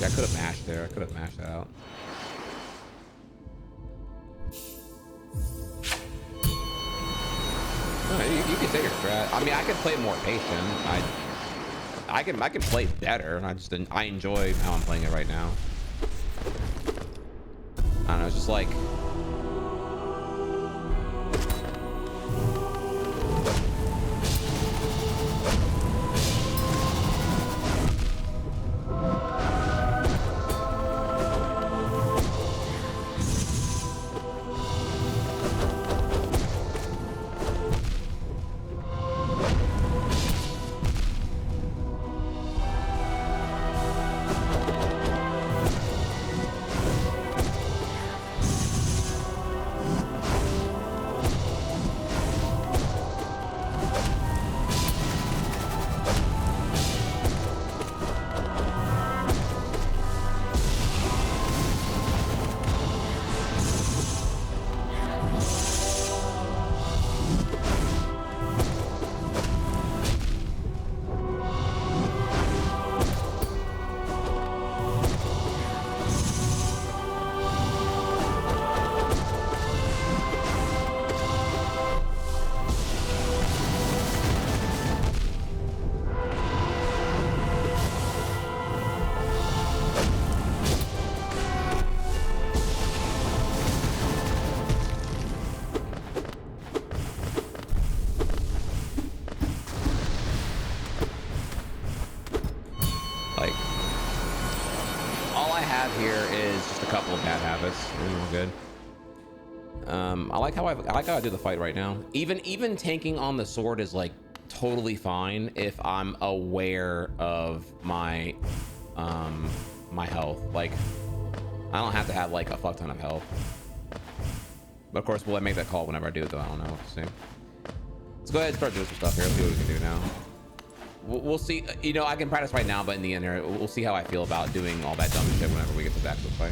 [SPEAKER 3] Yeah, I could have mashed there. I could have mashed that out. No, you can take your strat. I mean, I can play more patient. I can play better. I enjoy how I'm playing it right now. I don't know. It's just like. I like how I do the fight right now. Even tanking on the sword is like totally fine if I'm aware of my my health. Like I don't have to have like a fuck ton of health. But of course, will I make that call whenever I do it though? I don't know. We'll see. Let's go ahead and start doing some stuff here. Let's see what we can do now. We'll see. You know, I can practice right now, but in the end here, we'll see how I feel about doing all that dumb shit whenever we get back to the fight.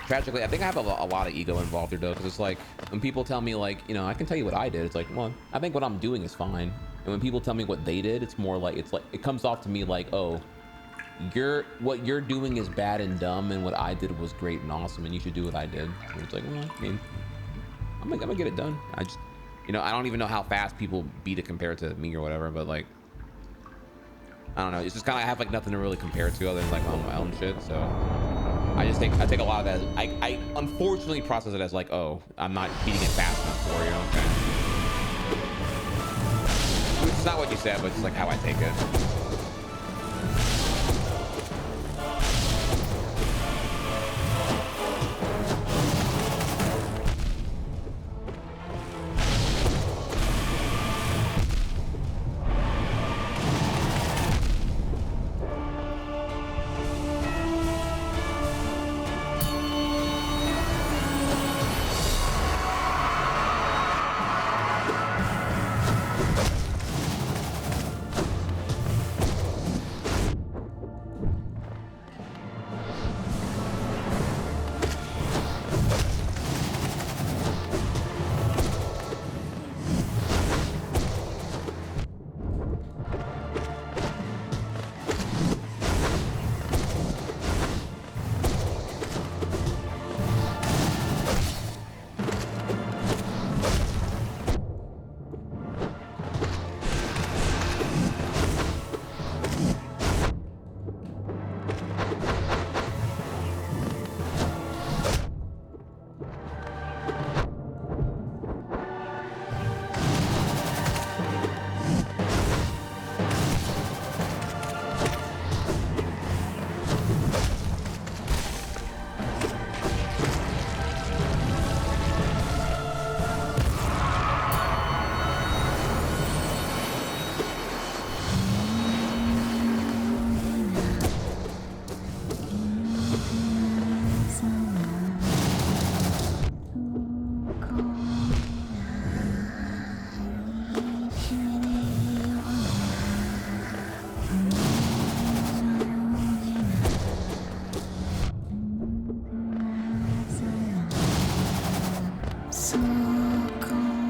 [SPEAKER 3] Tragically, I think I have a lot of ego involved here though, because it's like when people tell me like, you know, I can tell you what I did. It's like, well, I think what I'm doing is fine. And when people tell me what they did, it's more like, it comes off to me like, oh, what you're doing is bad and dumb, and what I did was great and awesome, and you should do what I did. And it's like, well, I mean, I'm gonna get it done. I just, you know, I don't even know how fast people beat it compared to me or whatever, but like, I don't know. It's just kind of, I have like nothing to really compare to other than like my own shit. So I take a lot of that. I unfortunately process it as like, oh, I'm not beating it fast enough for you. Okay. Which is not what you said, but it's like how I take it.
[SPEAKER 10] So cold.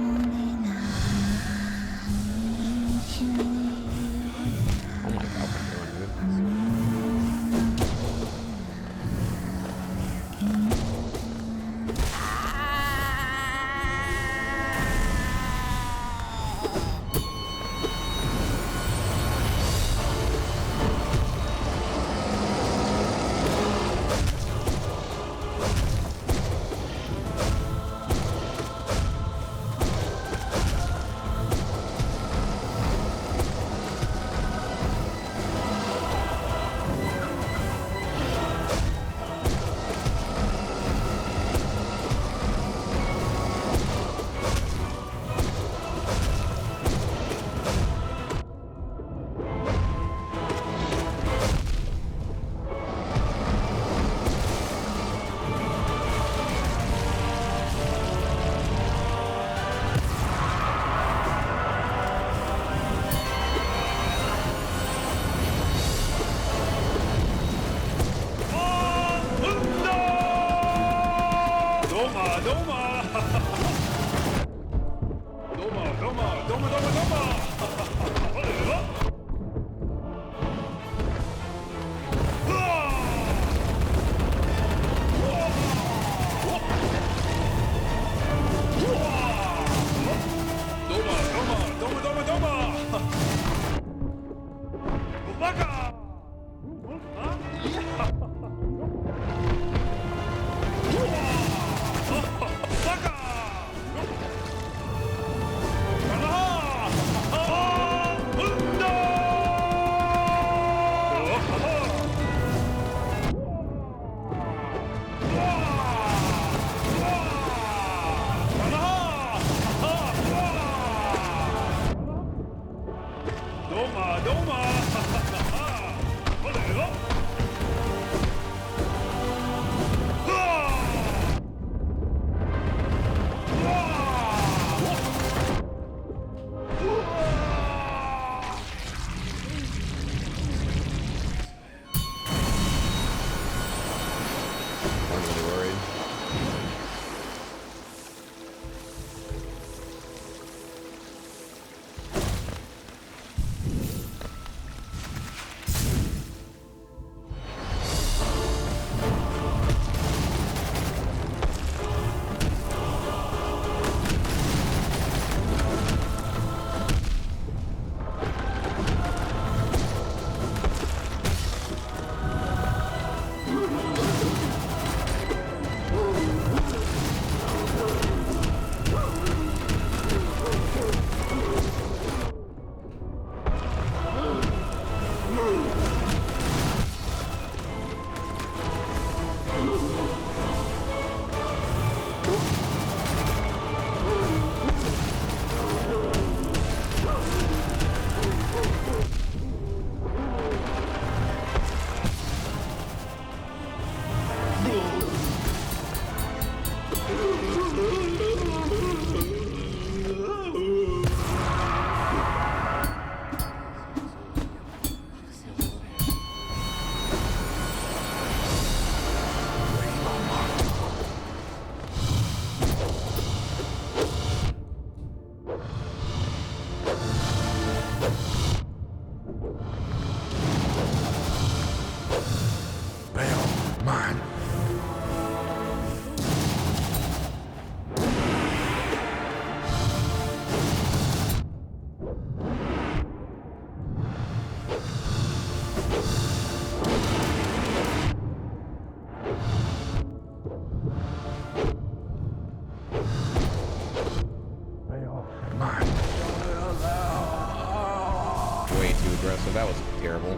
[SPEAKER 3] So that was terrible.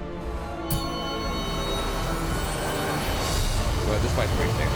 [SPEAKER 3] But this fight's pretty sick.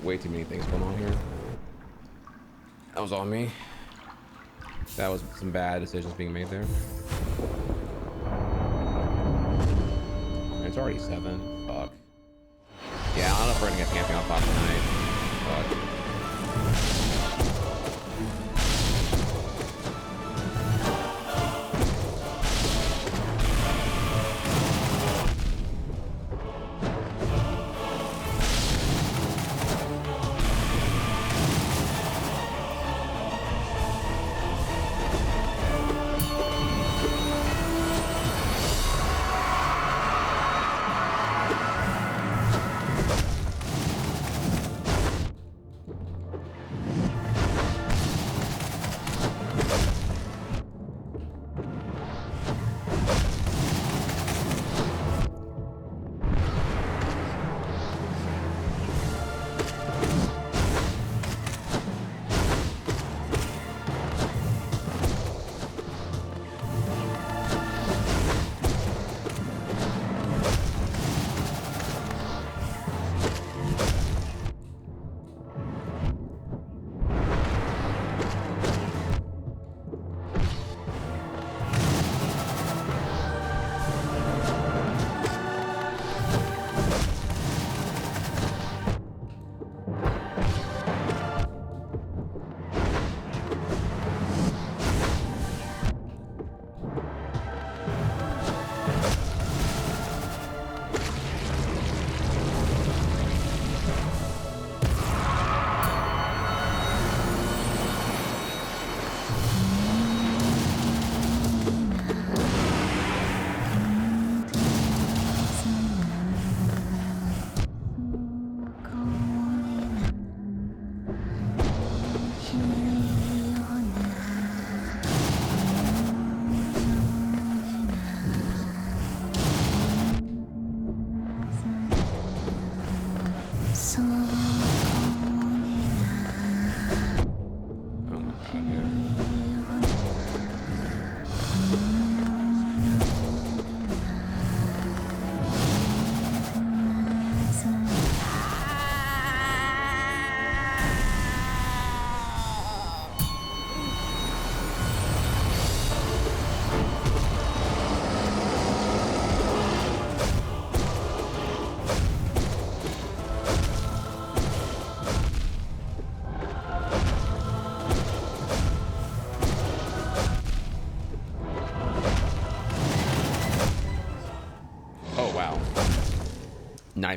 [SPEAKER 3] Way too many things going on here. That was on me. That was some bad decisions being made there. It's already 7. Fuck. Yeah, I don't know if we're gonna get pantheon on top tonight. Fuck.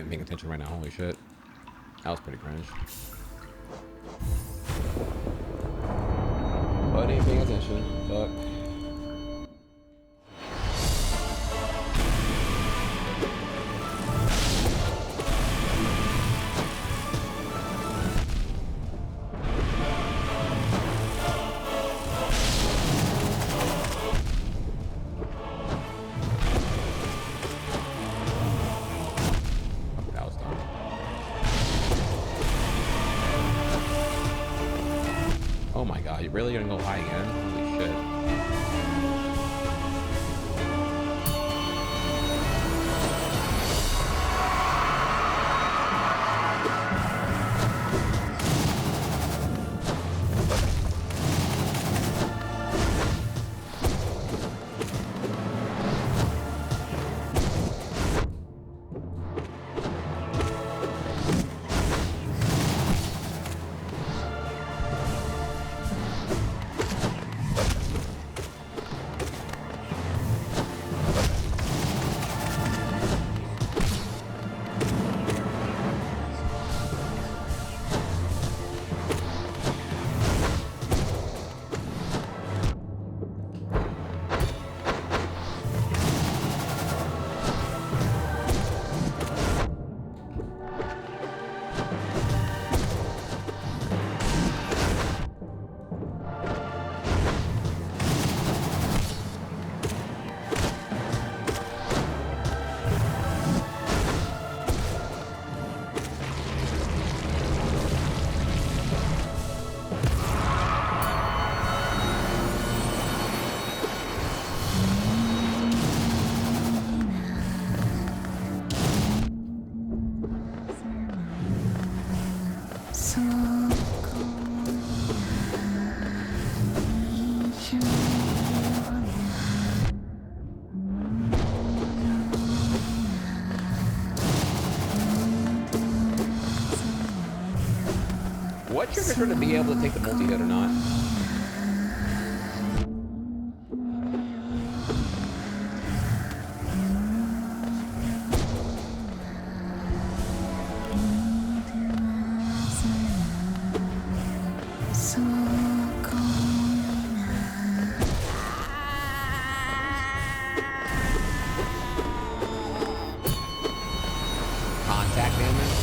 [SPEAKER 3] even paying attention right now. Holy shit. That was pretty cringe. But ain't paying attention. Fuck. Oh my god, you're really gonna go high again? Holy shit. What triggers her to be able to take the multi-hit or not? Contact damage?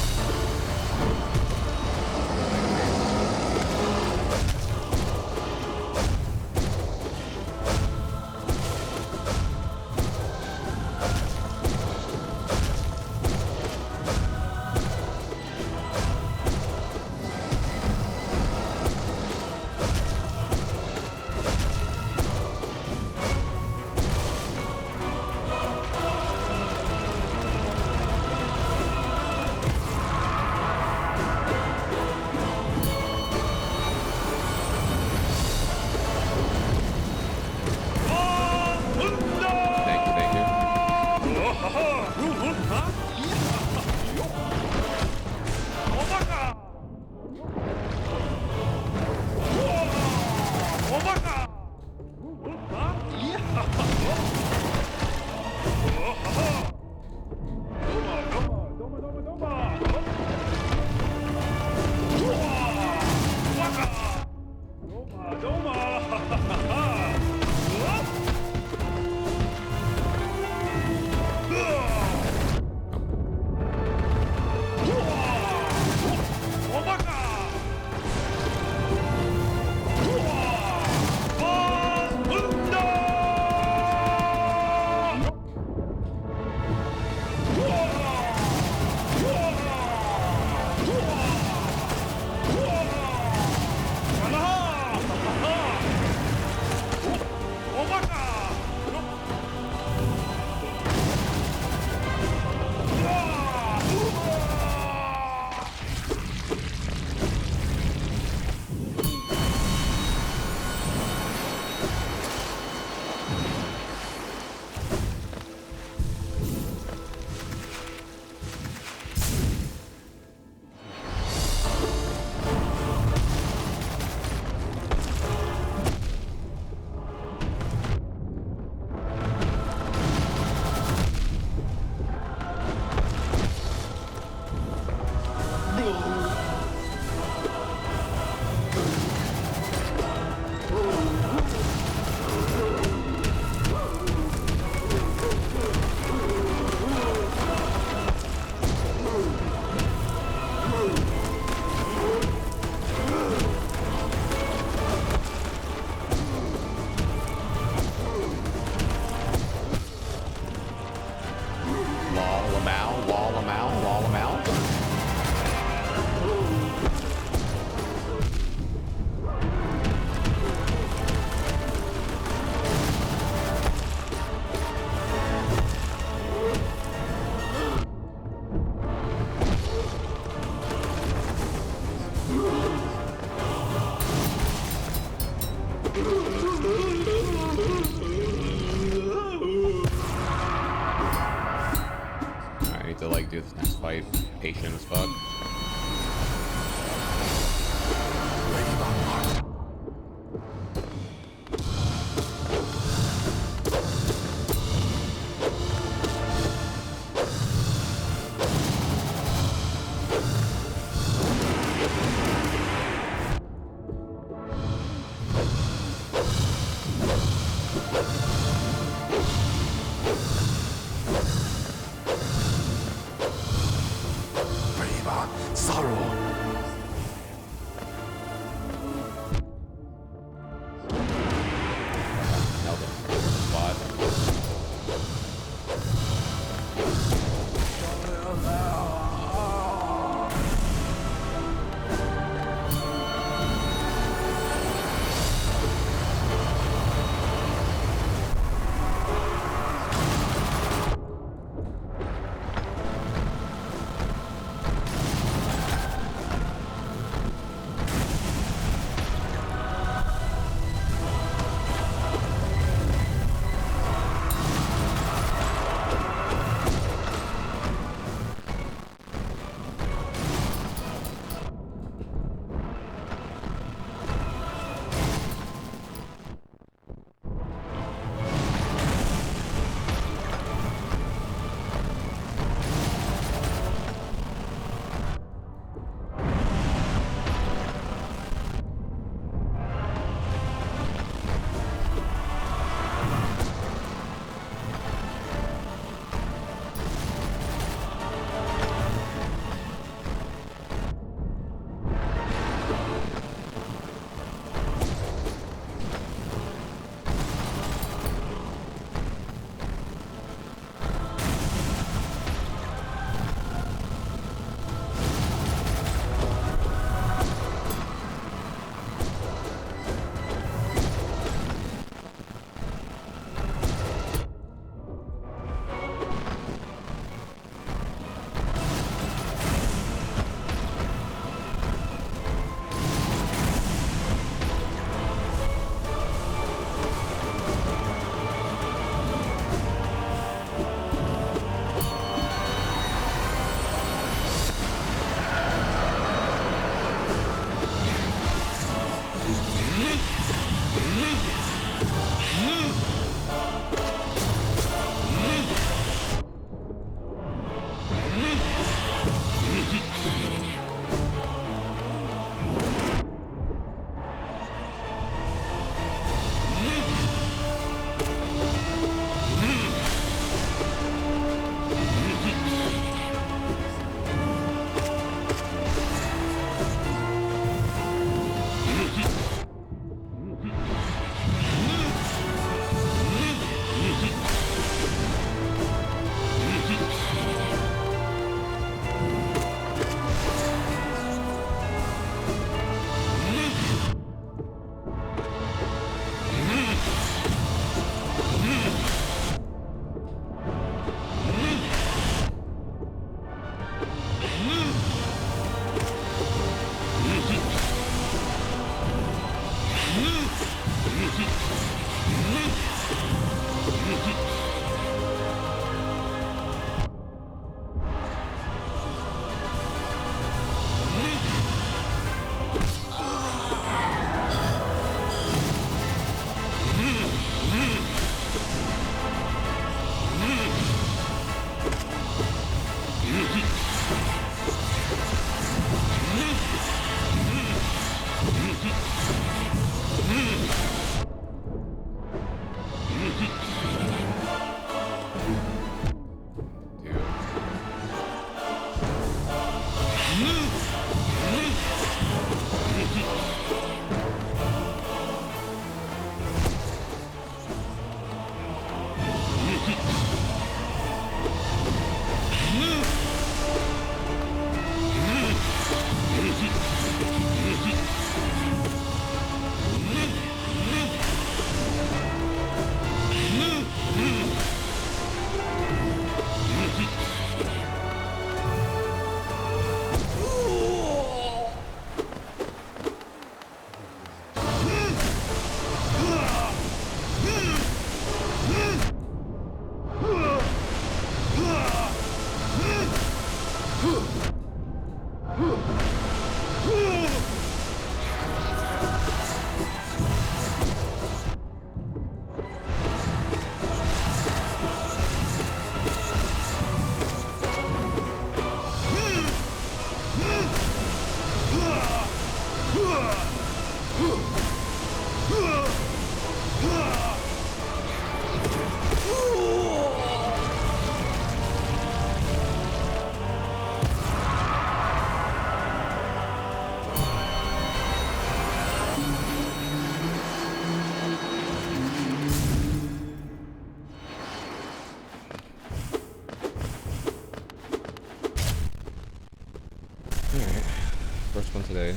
[SPEAKER 3] see.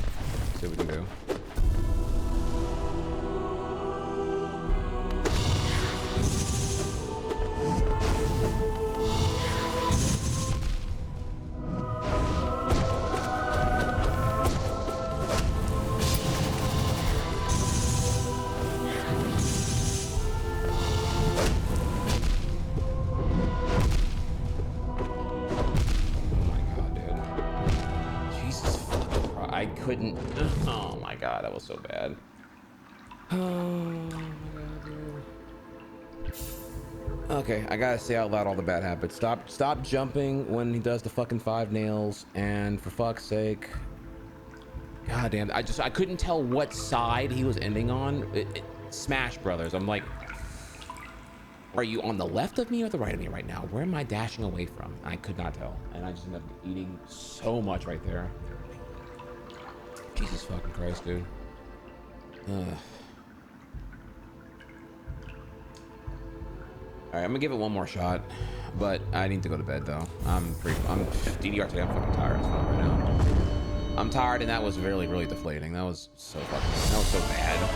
[SPEAKER 3] See what we can do. Couldn't. Oh my god, that was so bad. Oh my god, dude. Okay, I gotta say out loud all the bad habits. Stop jumping when he does the fucking 5 nails, and for fuck's sake, god damn, I couldn't tell what side he was ending on. Smash Brothers. I'm like, are you on the left of me or the right of me right now? Where am I dashing away from? I could not tell, and I just ended up eating so much right there. Jesus fucking Christ, dude. Alright, I'm gonna give it one more shot, but I need to go to bed though. I'm DDR today. I'm fucking tired as fuck right now. I'm tired, and that was really, really deflating. That was so bad.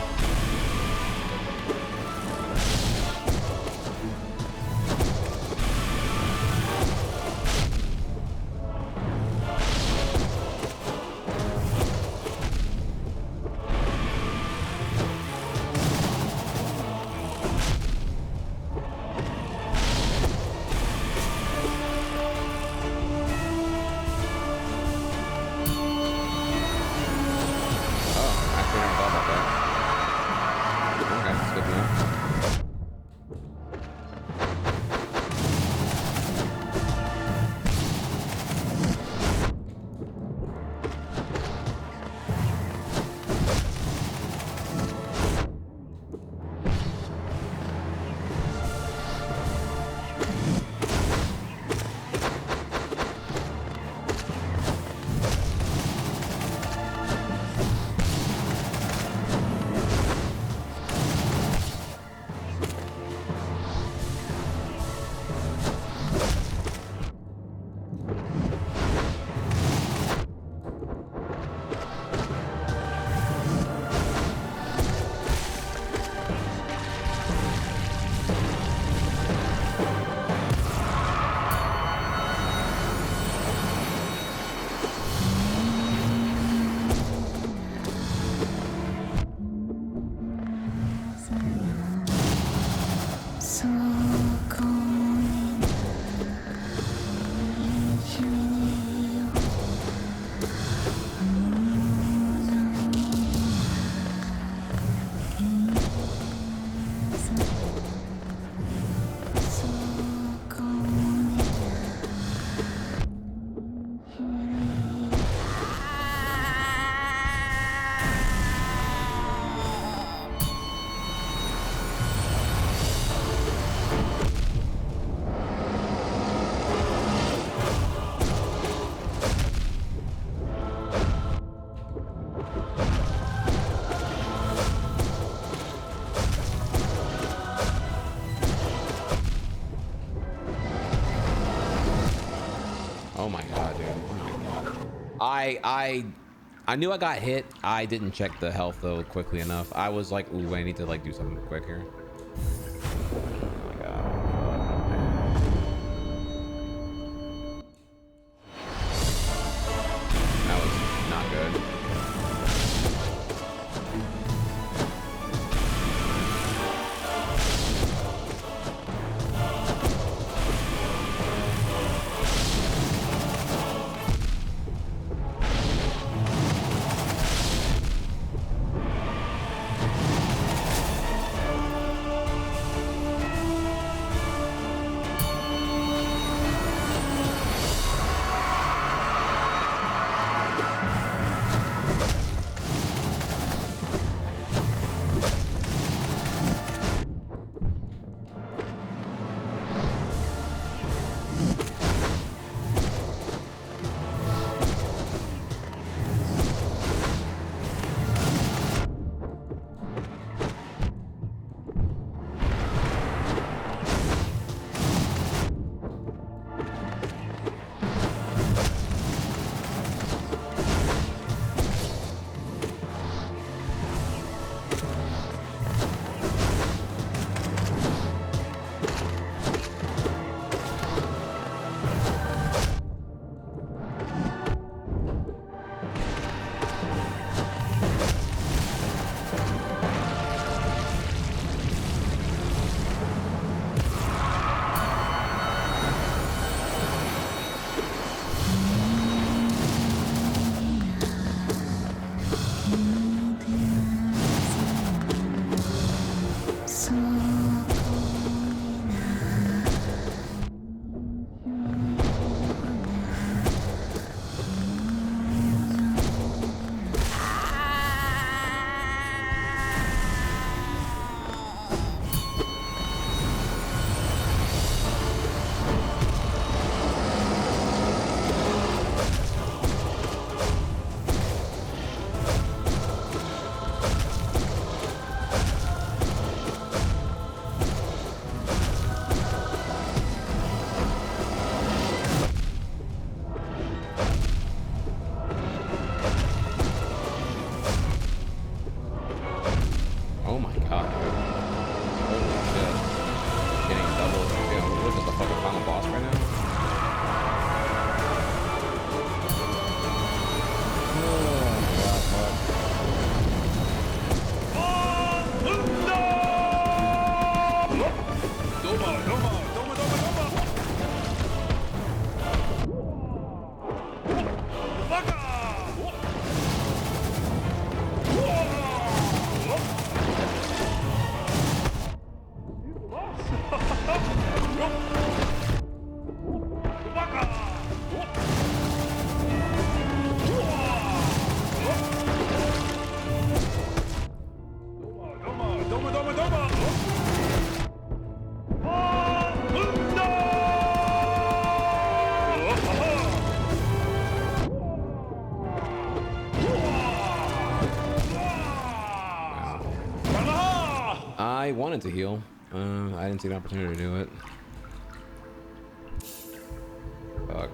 [SPEAKER 3] Oh my god, dude. Oh my god. I knew I got hit. I didn't check the health though quickly enough. I was like, ooh, I need to like do something quick here. Oh my god. That was not good. I wanted to heal. I didn't see the opportunity to do it. Fuck.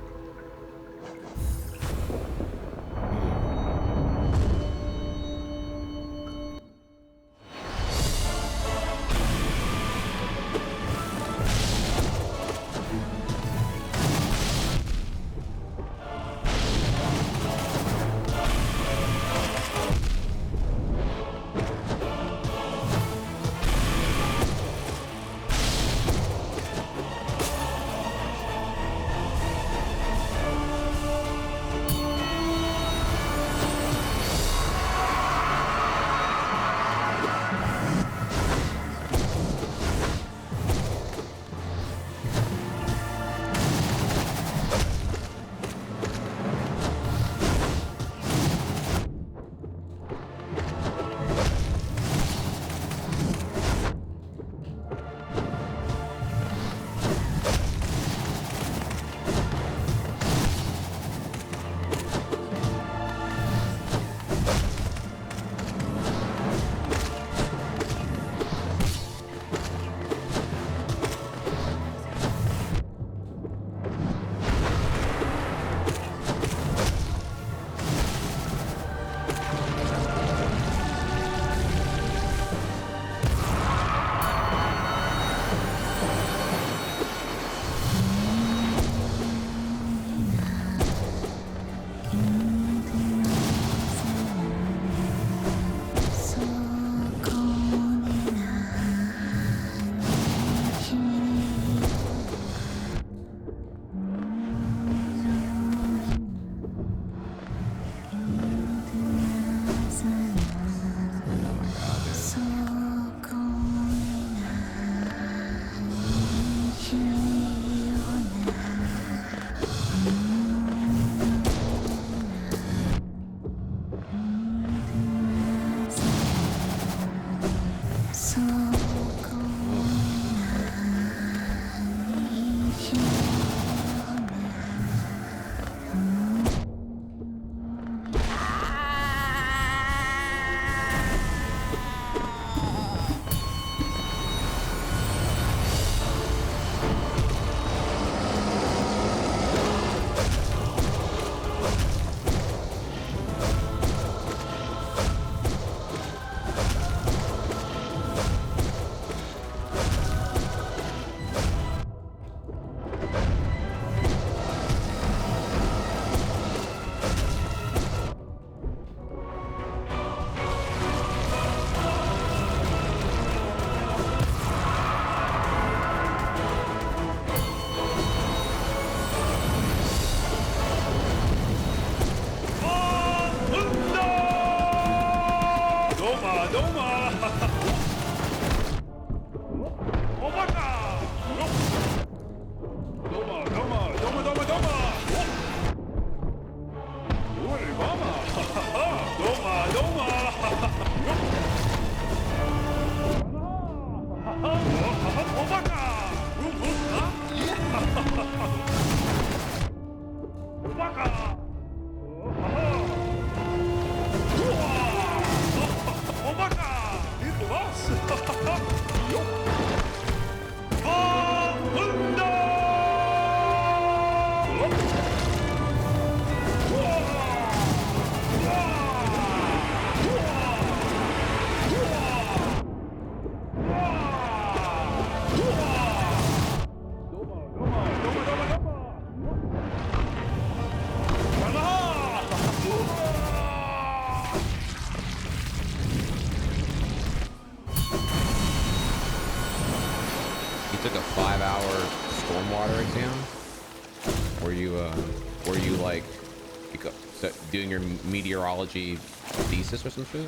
[SPEAKER 3] took a 5-hour stormwater exam? Were you like doing your meteorology thesis or some shit?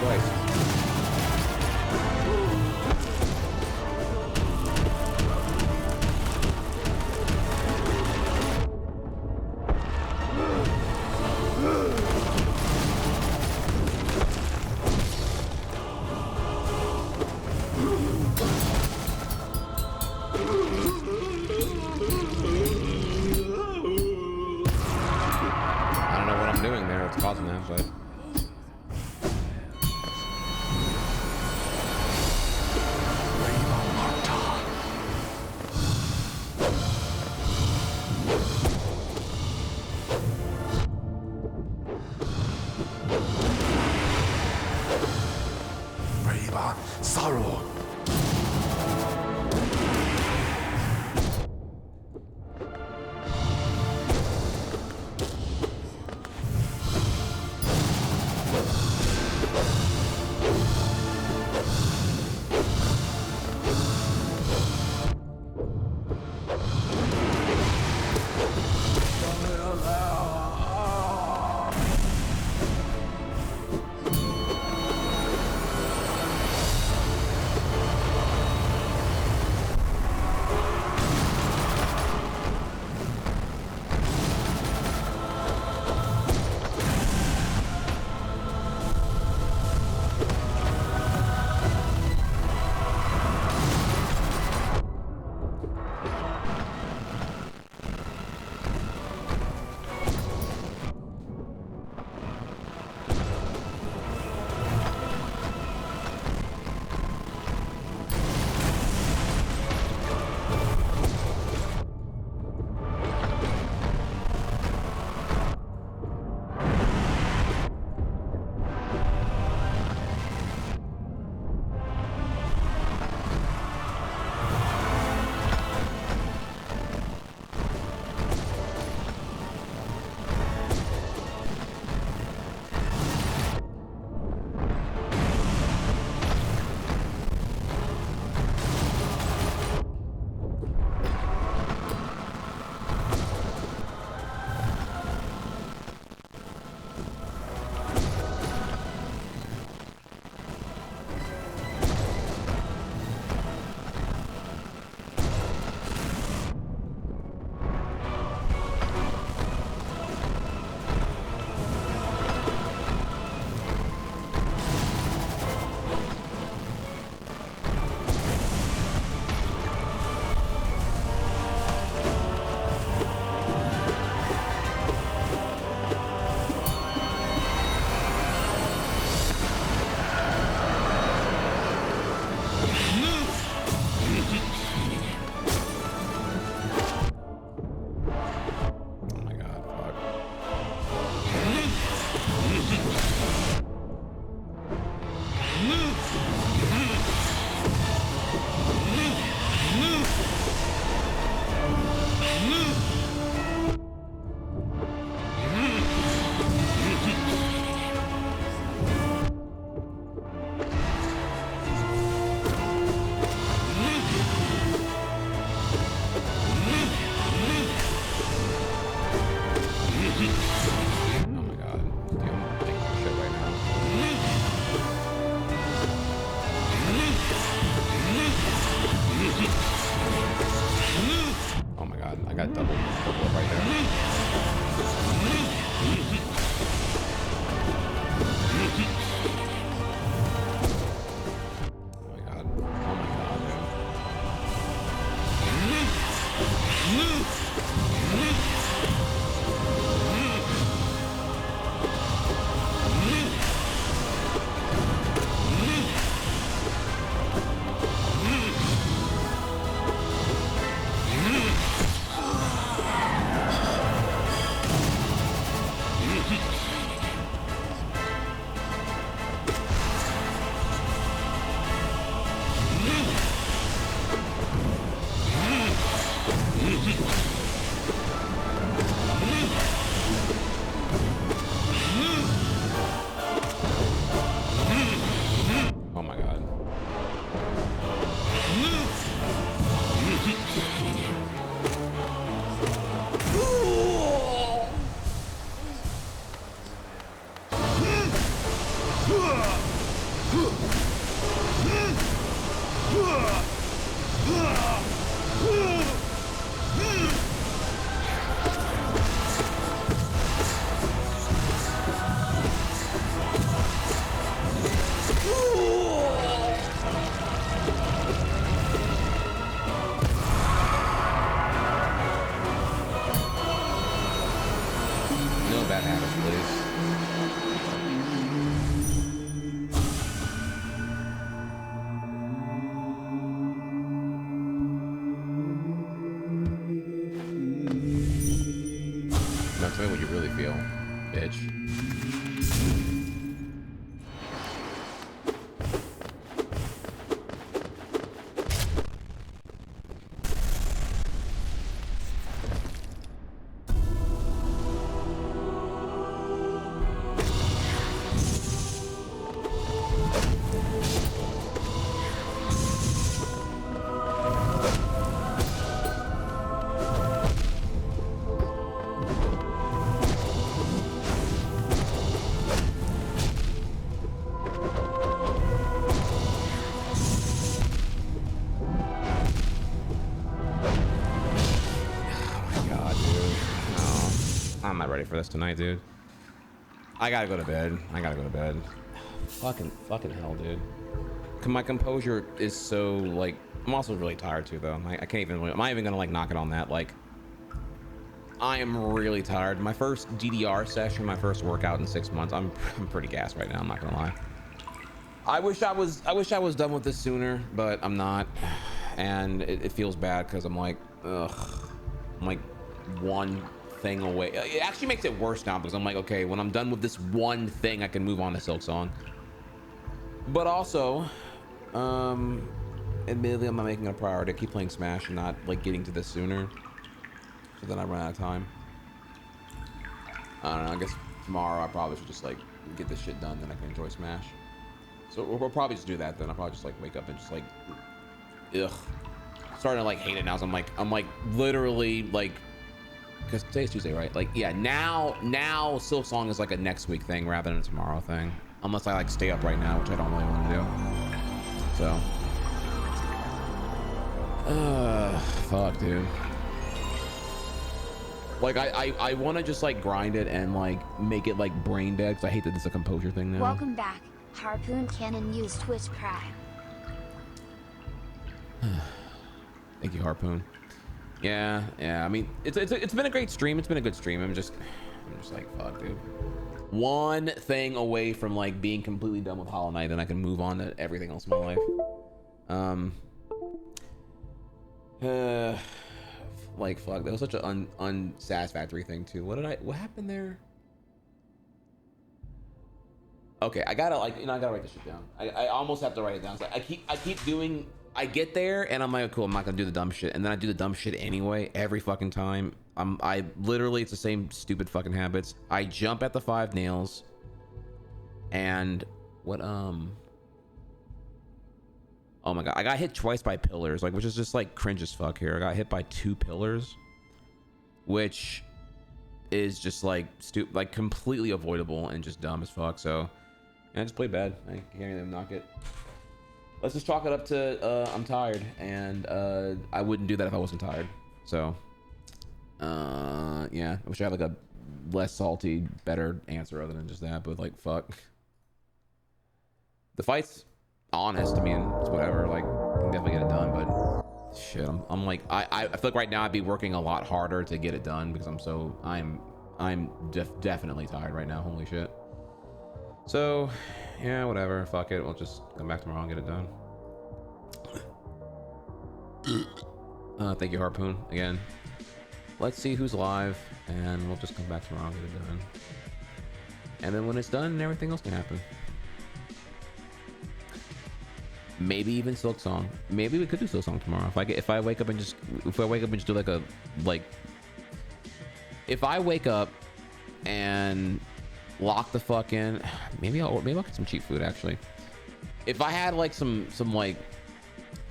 [SPEAKER 3] twice. I don't know what I'm doing there. It's causing that, but.
[SPEAKER 24] Sorrow.
[SPEAKER 3] bad habits, please. Now tell me what you really feel, bitch. For this tonight, dude. I gotta go to bed. Fucking hell, dude. My composure is so like, I'm also really tired too, though. I can't even, I'm not even gonna like knock it on that. Like, I am really tired. My first DDR session, my first workout in 6 months. I'm pretty gassed right now. I'm not gonna lie. I wish I was done with this sooner, but I'm not, and it feels bad because I'm like, ugh. I'm like one thing away. It actually makes it worse now because I'm like, okay, when I'm done with this one thing, I can move on to Silksong. But also, admittedly, I'm not making it a priority. I keep playing Smash and not like getting to this sooner, so then I run out of time. I don't know. I guess tomorrow I probably should just like get this shit done, then I can enjoy Smash. So we'll probably just do that then. I'll probably just like wake up and just like, ugh, starting to like hate it now. So I'm like literally like. Because today's Tuesday, right? Like, yeah, now Silksong is like a next week thing rather than a tomorrow thing. Unless I like stay up right now, which I don't really want to do. So. Fuck, dude. Like, I want to just like grind it and like make it like brain dead, because I hate that this is a composure thing now.
[SPEAKER 10] Welcome back. Harpoon Cannon used Twitch Prime.
[SPEAKER 3] Thank you, Harpoon. Yeah. I mean, it's been a great stream. It's been a good stream. I'm just like, fuck, dude. One thing away from like being completely done with Hollow Knight, then I can move on to everything else in my life. Like, fuck, that was such an unsatisfactory thing too. What happened there? Okay, I gotta like, I gotta write this shit down. I almost have to write it down. So I keep doing. I get there and I'm like, cool, I'm not gonna do the dumb shit, and then I do the dumb shit anyway every fucking time. I literally, it's the same stupid fucking habits. I jump at the 5 nails, and what oh my god, I got hit twice by pillars, like, which is just like cringe as fuck here. I got hit by 2 pillars, which is just like stupid, like completely avoidable and just dumb as fuck. So yeah, I just played bad. I can't even knock it. Let's just chalk it up to I'm tired, and I wouldn't do that if I wasn't tired. So yeah, I wish I had like a less salty, better answer other than just that, but like, fuck. The fight's honest. I mean, it's whatever, like, I can definitely get it done, but shit, I'm like, I feel like right now I'd be working a lot harder to get it done because I'm definitely tired right now. Holy shit. So yeah, whatever, fuck it, we'll just come back tomorrow and get it done. Thank you, Harpoon, again. Let's see who's live, and we'll just come back tomorrow and get it done. And then when it's done, everything else can happen. Maybe even Silksong. Maybe we could do Silksong tomorrow. If I wake up and just do like a, like, if I wake up and lock the fuck in, maybe I'll get some cheap food actually. If I had like some like,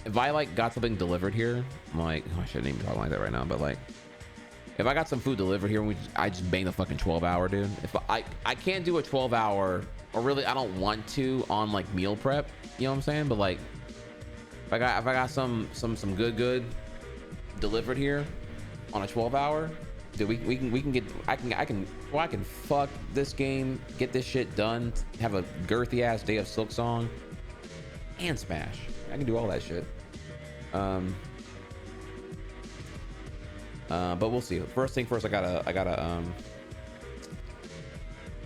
[SPEAKER 3] if I like got something delivered here, I'm like, oh, I shouldn't even talk like that right now, but like, if I got some food delivered here, I just bang the fucking 12-hour, dude. If I can't do a 12-hour, or really I don't want to on like meal prep, you know what I'm saying? But like, if I got some good delivered here on a 12-hour, dude, we can get, I can fuck this game, get this shit done, have a girthy ass day of Silksong and Smash. I can do all that shit. But we'll see. First thing first, I gotta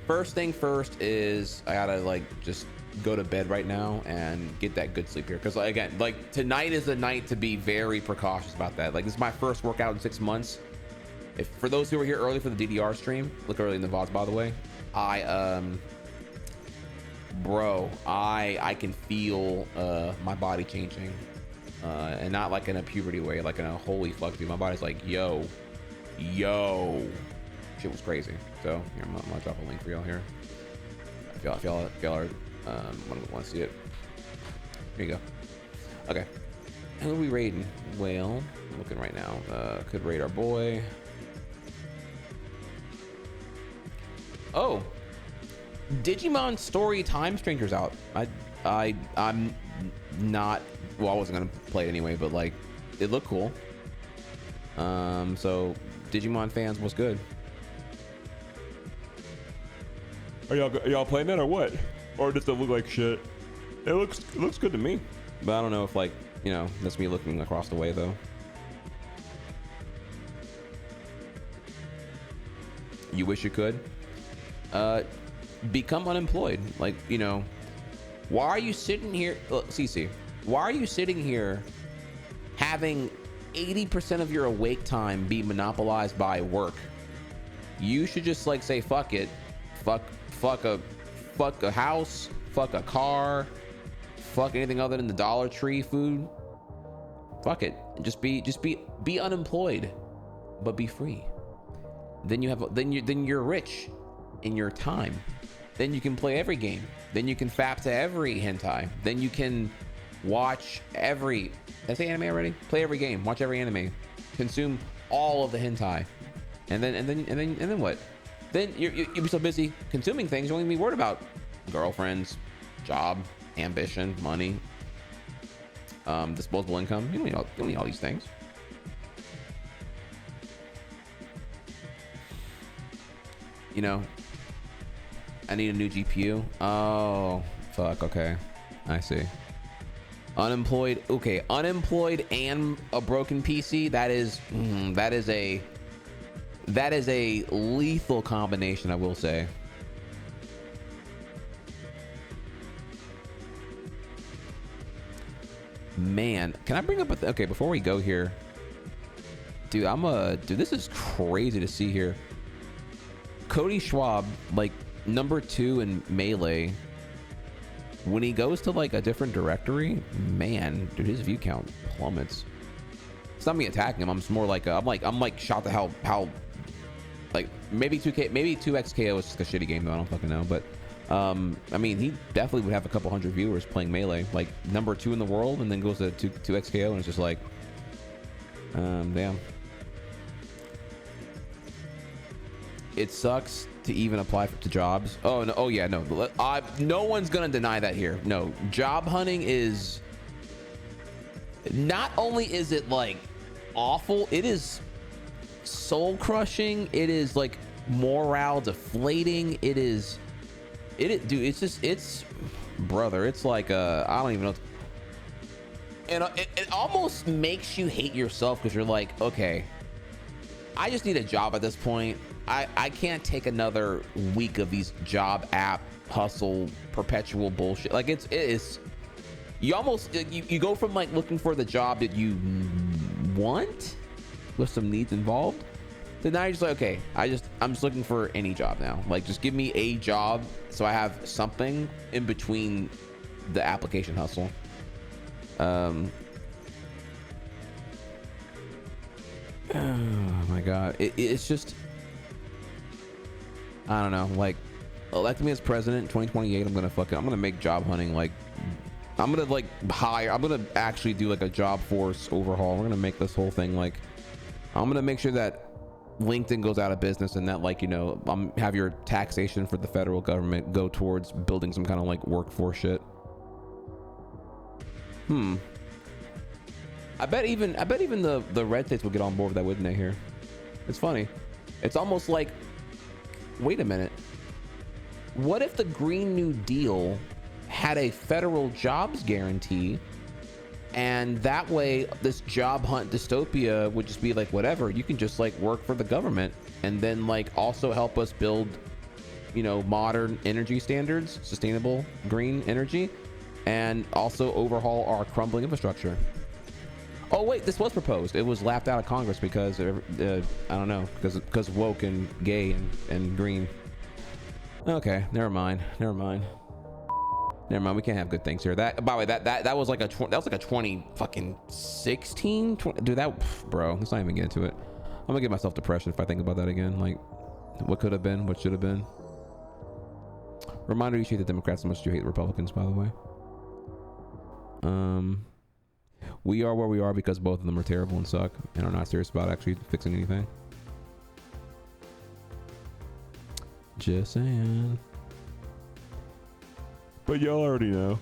[SPEAKER 3] first thing first is I gotta like just go to bed right now and get that good sleep here, because again, like tonight is the night to be very precautious about that. Like this is my first workout in 6 months. If for those who were here early for the DDR stream, look early in the VODs by the way, bro, I can feel my body changing, and not like in a puberty way, like in a holy fuck dude, my body's like yo, shit was crazy. So here, I'm gonna drop a link for y'all here if y'all are want to see it. Here you go. Okay, who are we raiding? Well, I'm looking right now. Could raid our boy. Oh, Digimon Story Time Stranger's out. I'm not, well, I wasn't gonna play it anyway, but like it looked cool. So Digimon fans, what's good? Are y'all playing that or what? Or does it look like shit? It looks good to me, but I don't know if like, you know, that's me looking across the way though. You wish you could become unemployed. Like, you know, why are you sitting here, CC, why are you sitting here having 80% of your awake time be monopolized by work? You should just like say fuck it, fuck a house, fuck a car, fuck anything other than the Dollar Tree food. Fuck it, just be unemployed, but be free. Then you're rich in your time. Then you can play every game. Then you can fap to every hentai. Then you can watch every, did I say anime already? Play every game, watch every anime, consume all of the hentai, and then what? Then you'll be so busy consuming things, you won't even be worried about girlfriends, job, ambition, money, disposable income. You don't need all these things. You know, I need a new GPU. Oh, fuck. Okay, I see. Unemployed. Okay, unemployed and a broken PC. That is a lethal combination, I will say. Man, can I bring up a okay, before we go here, dude, dude, this is crazy to see here. Cody Schwab, like #2 in Melee, when he goes to like a different directory, man, dude, his view count plummets. It's not me attacking him. I'm just more like I'm like shocked at how like maybe 2x KO is just a shitty game though. I don't fucking know, but I mean, he definitely would have a couple hundred viewers playing Melee, like #2 in the world, and then goes to 2x KO, and it's just like, damn. It sucks to even apply to jobs. Oh no! Oh yeah, no. No one's gonna deny that here. No, job hunting is. Not only is it like awful, it is soul crushing. It is like morale deflating. It is, dude. It's brother. It's like I don't even know. And it almost makes you hate yourself because you're like, okay, I just need a job at this point. I can't take another week of these job app hustle perpetual bullshit. Like it is, you almost you go from like looking for the job that you want with some needs involved to now you're just like, okay, I'm just looking for any job now. Like just give me a job so I have something in between the application hustle. Oh my god, it's just, I don't know, like elect me as president in 2028. I'm gonna make job hunting like, I'm gonna actually do like a job force overhaul. We're gonna make this whole thing like, I'm gonna make sure that LinkedIn goes out of business and that, like, you know, have your taxation for the federal government go towards building some kind of like workforce shit. I bet even the red states will get on board with that, wouldn't they? Here, it's funny. It's almost like, wait a minute. What if the Green New Deal had a federal jobs guarantee, and that way this job hunt dystopia would just be like, whatever, you can just like work for the government and then like also help us build you know, modern energy standards, sustainable green energy, and also overhaul our crumbling infrastructure. Oh wait, this was proposed. It was laughed out of Congress because I don't know, because woke and gay and green. Okay, never mind. We can't have good things here. That, by the way, that was like a 20 fucking 16. Dude, that, bro. Let's not even get into it. I'm gonna give myself depression if I think about that again. Like, what could have been, what should have been. Reminder: you hate the Democrats as much as you hate the Republicans. By the way. We are where we are because both of them are terrible and suck and are not serious about actually fixing anything. Just saying. But y'all already know.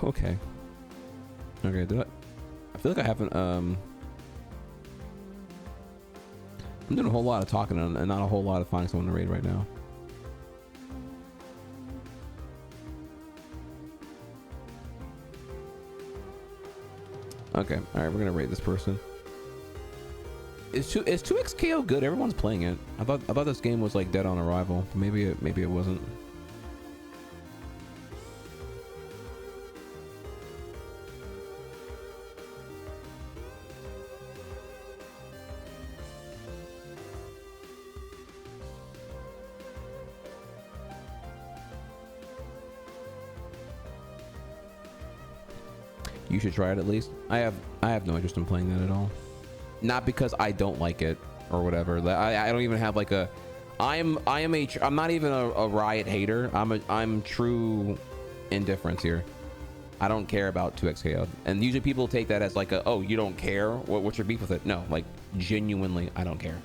[SPEAKER 3] Okay. Okay, I feel like I haven't, I'm doing a whole lot of talking and not a whole lot of finding someone to raid right now. Okay, all right, we're gonna rate this person. Is 2x KO good? Everyone's playing it. I thought this game was like dead on arrival. Maybe it wasn't. You should try it at least. I have no interest in playing that at all. Not because I don't like it or whatever. I don't even have like a. I'm not even a Riot hater. I'm true indifference here. I don't care about 2xKO. And usually people take that as like a, oh, you don't care. What's your beef with it? No, like genuinely, I don't care.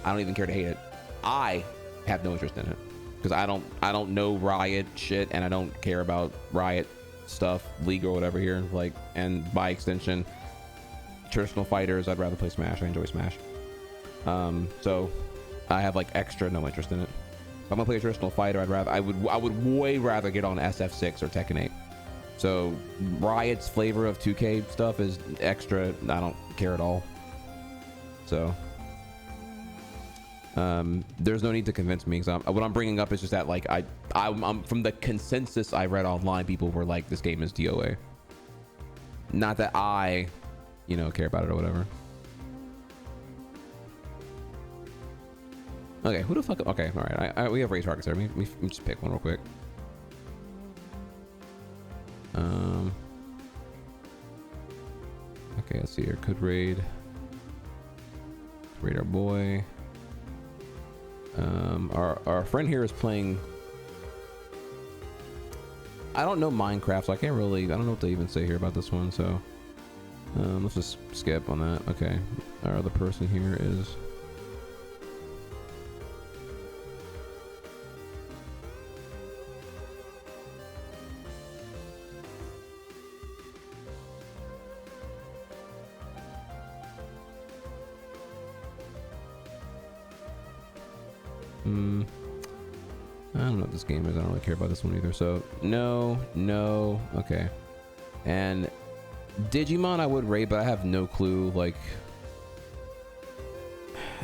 [SPEAKER 3] I don't even care to hate it. I have no interest in it because I don't know Riot shit and I don't care about Riot stuff, League or whatever here. Like, and by extension, traditional fighters, I'd rather play Smash. I enjoy Smash. So I have like extra no interest in it. If I'm gonna play a traditional fighter, I would way rather get on SF6 or Tekken 8. So Riot's flavor of 2K stuff is extra. I don't care at all. So there's no need to convince me. Because what I'm bringing up is just that like I'm from the consensus I read online, people were like, this game is DOA. Not that I, you know, care about it or whatever. Okay, who the fuck? Okay, all right. We have raid targets there. Let me just pick one real quick. Okay, let's see here. Could raid. Raid our boy. Our friend here is playing. I don't know Minecraft, so I can't really. I don't know what to even say here about this one. So let's just skip on that. Okay, our other person here is. I don't know what this game is. I don't really care about this one either. So no. Okay. And Digimon I would raid, but I have no clue. Like,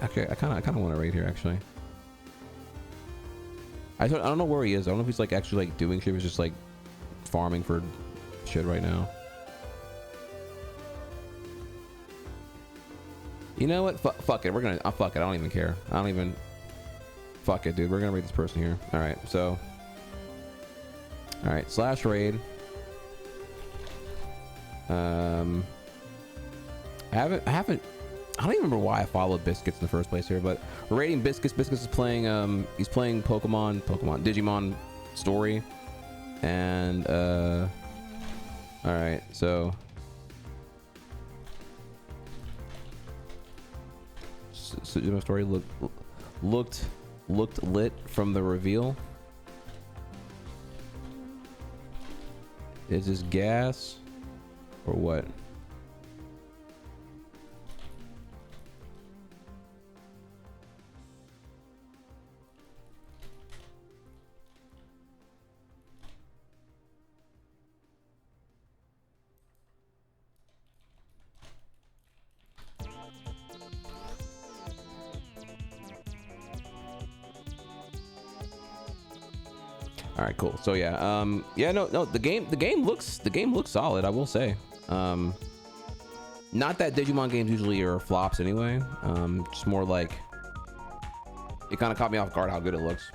[SPEAKER 3] okay, I kind of want to raid here actually. I don't know where he is. I don't know if he's like actually like doing shit. He's just like farming for shit right now. You know what? Fuck it. We're gonna. Fuck it. I don't even care. I don't even. Fuck it, dude. We're gonna raid this person here. All right. So. All right. Slash raid. I haven't. I don't even remember why I followed Biscuits in the first place here, but we're raiding Biscuits. Biscuits is playing. He's playing Digimon Story, and all right. So. Digimon Story looked lit from the reveal. Is this gas or what? All right, cool. So yeah, yeah, no, the game looks solid, I will say. Not that Digimon games usually are flops anyway. Just more like it kind of caught me off guard how good it looks.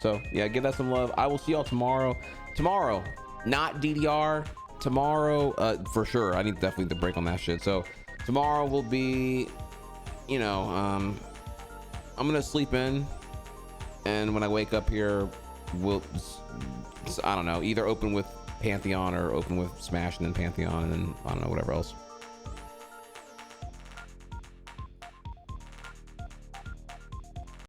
[SPEAKER 3] So yeah, give that some love. I will see y'all tomorrow. Tomorrow, not DDR. Tomorrow, for sure. I need definitely to break on that shit. So tomorrow will be, you know, I'm gonna sleep in, and when I wake up here, we'll, I don't know, either open with Pantheon or open with Smash and then Pantheon and then I don't know, whatever else.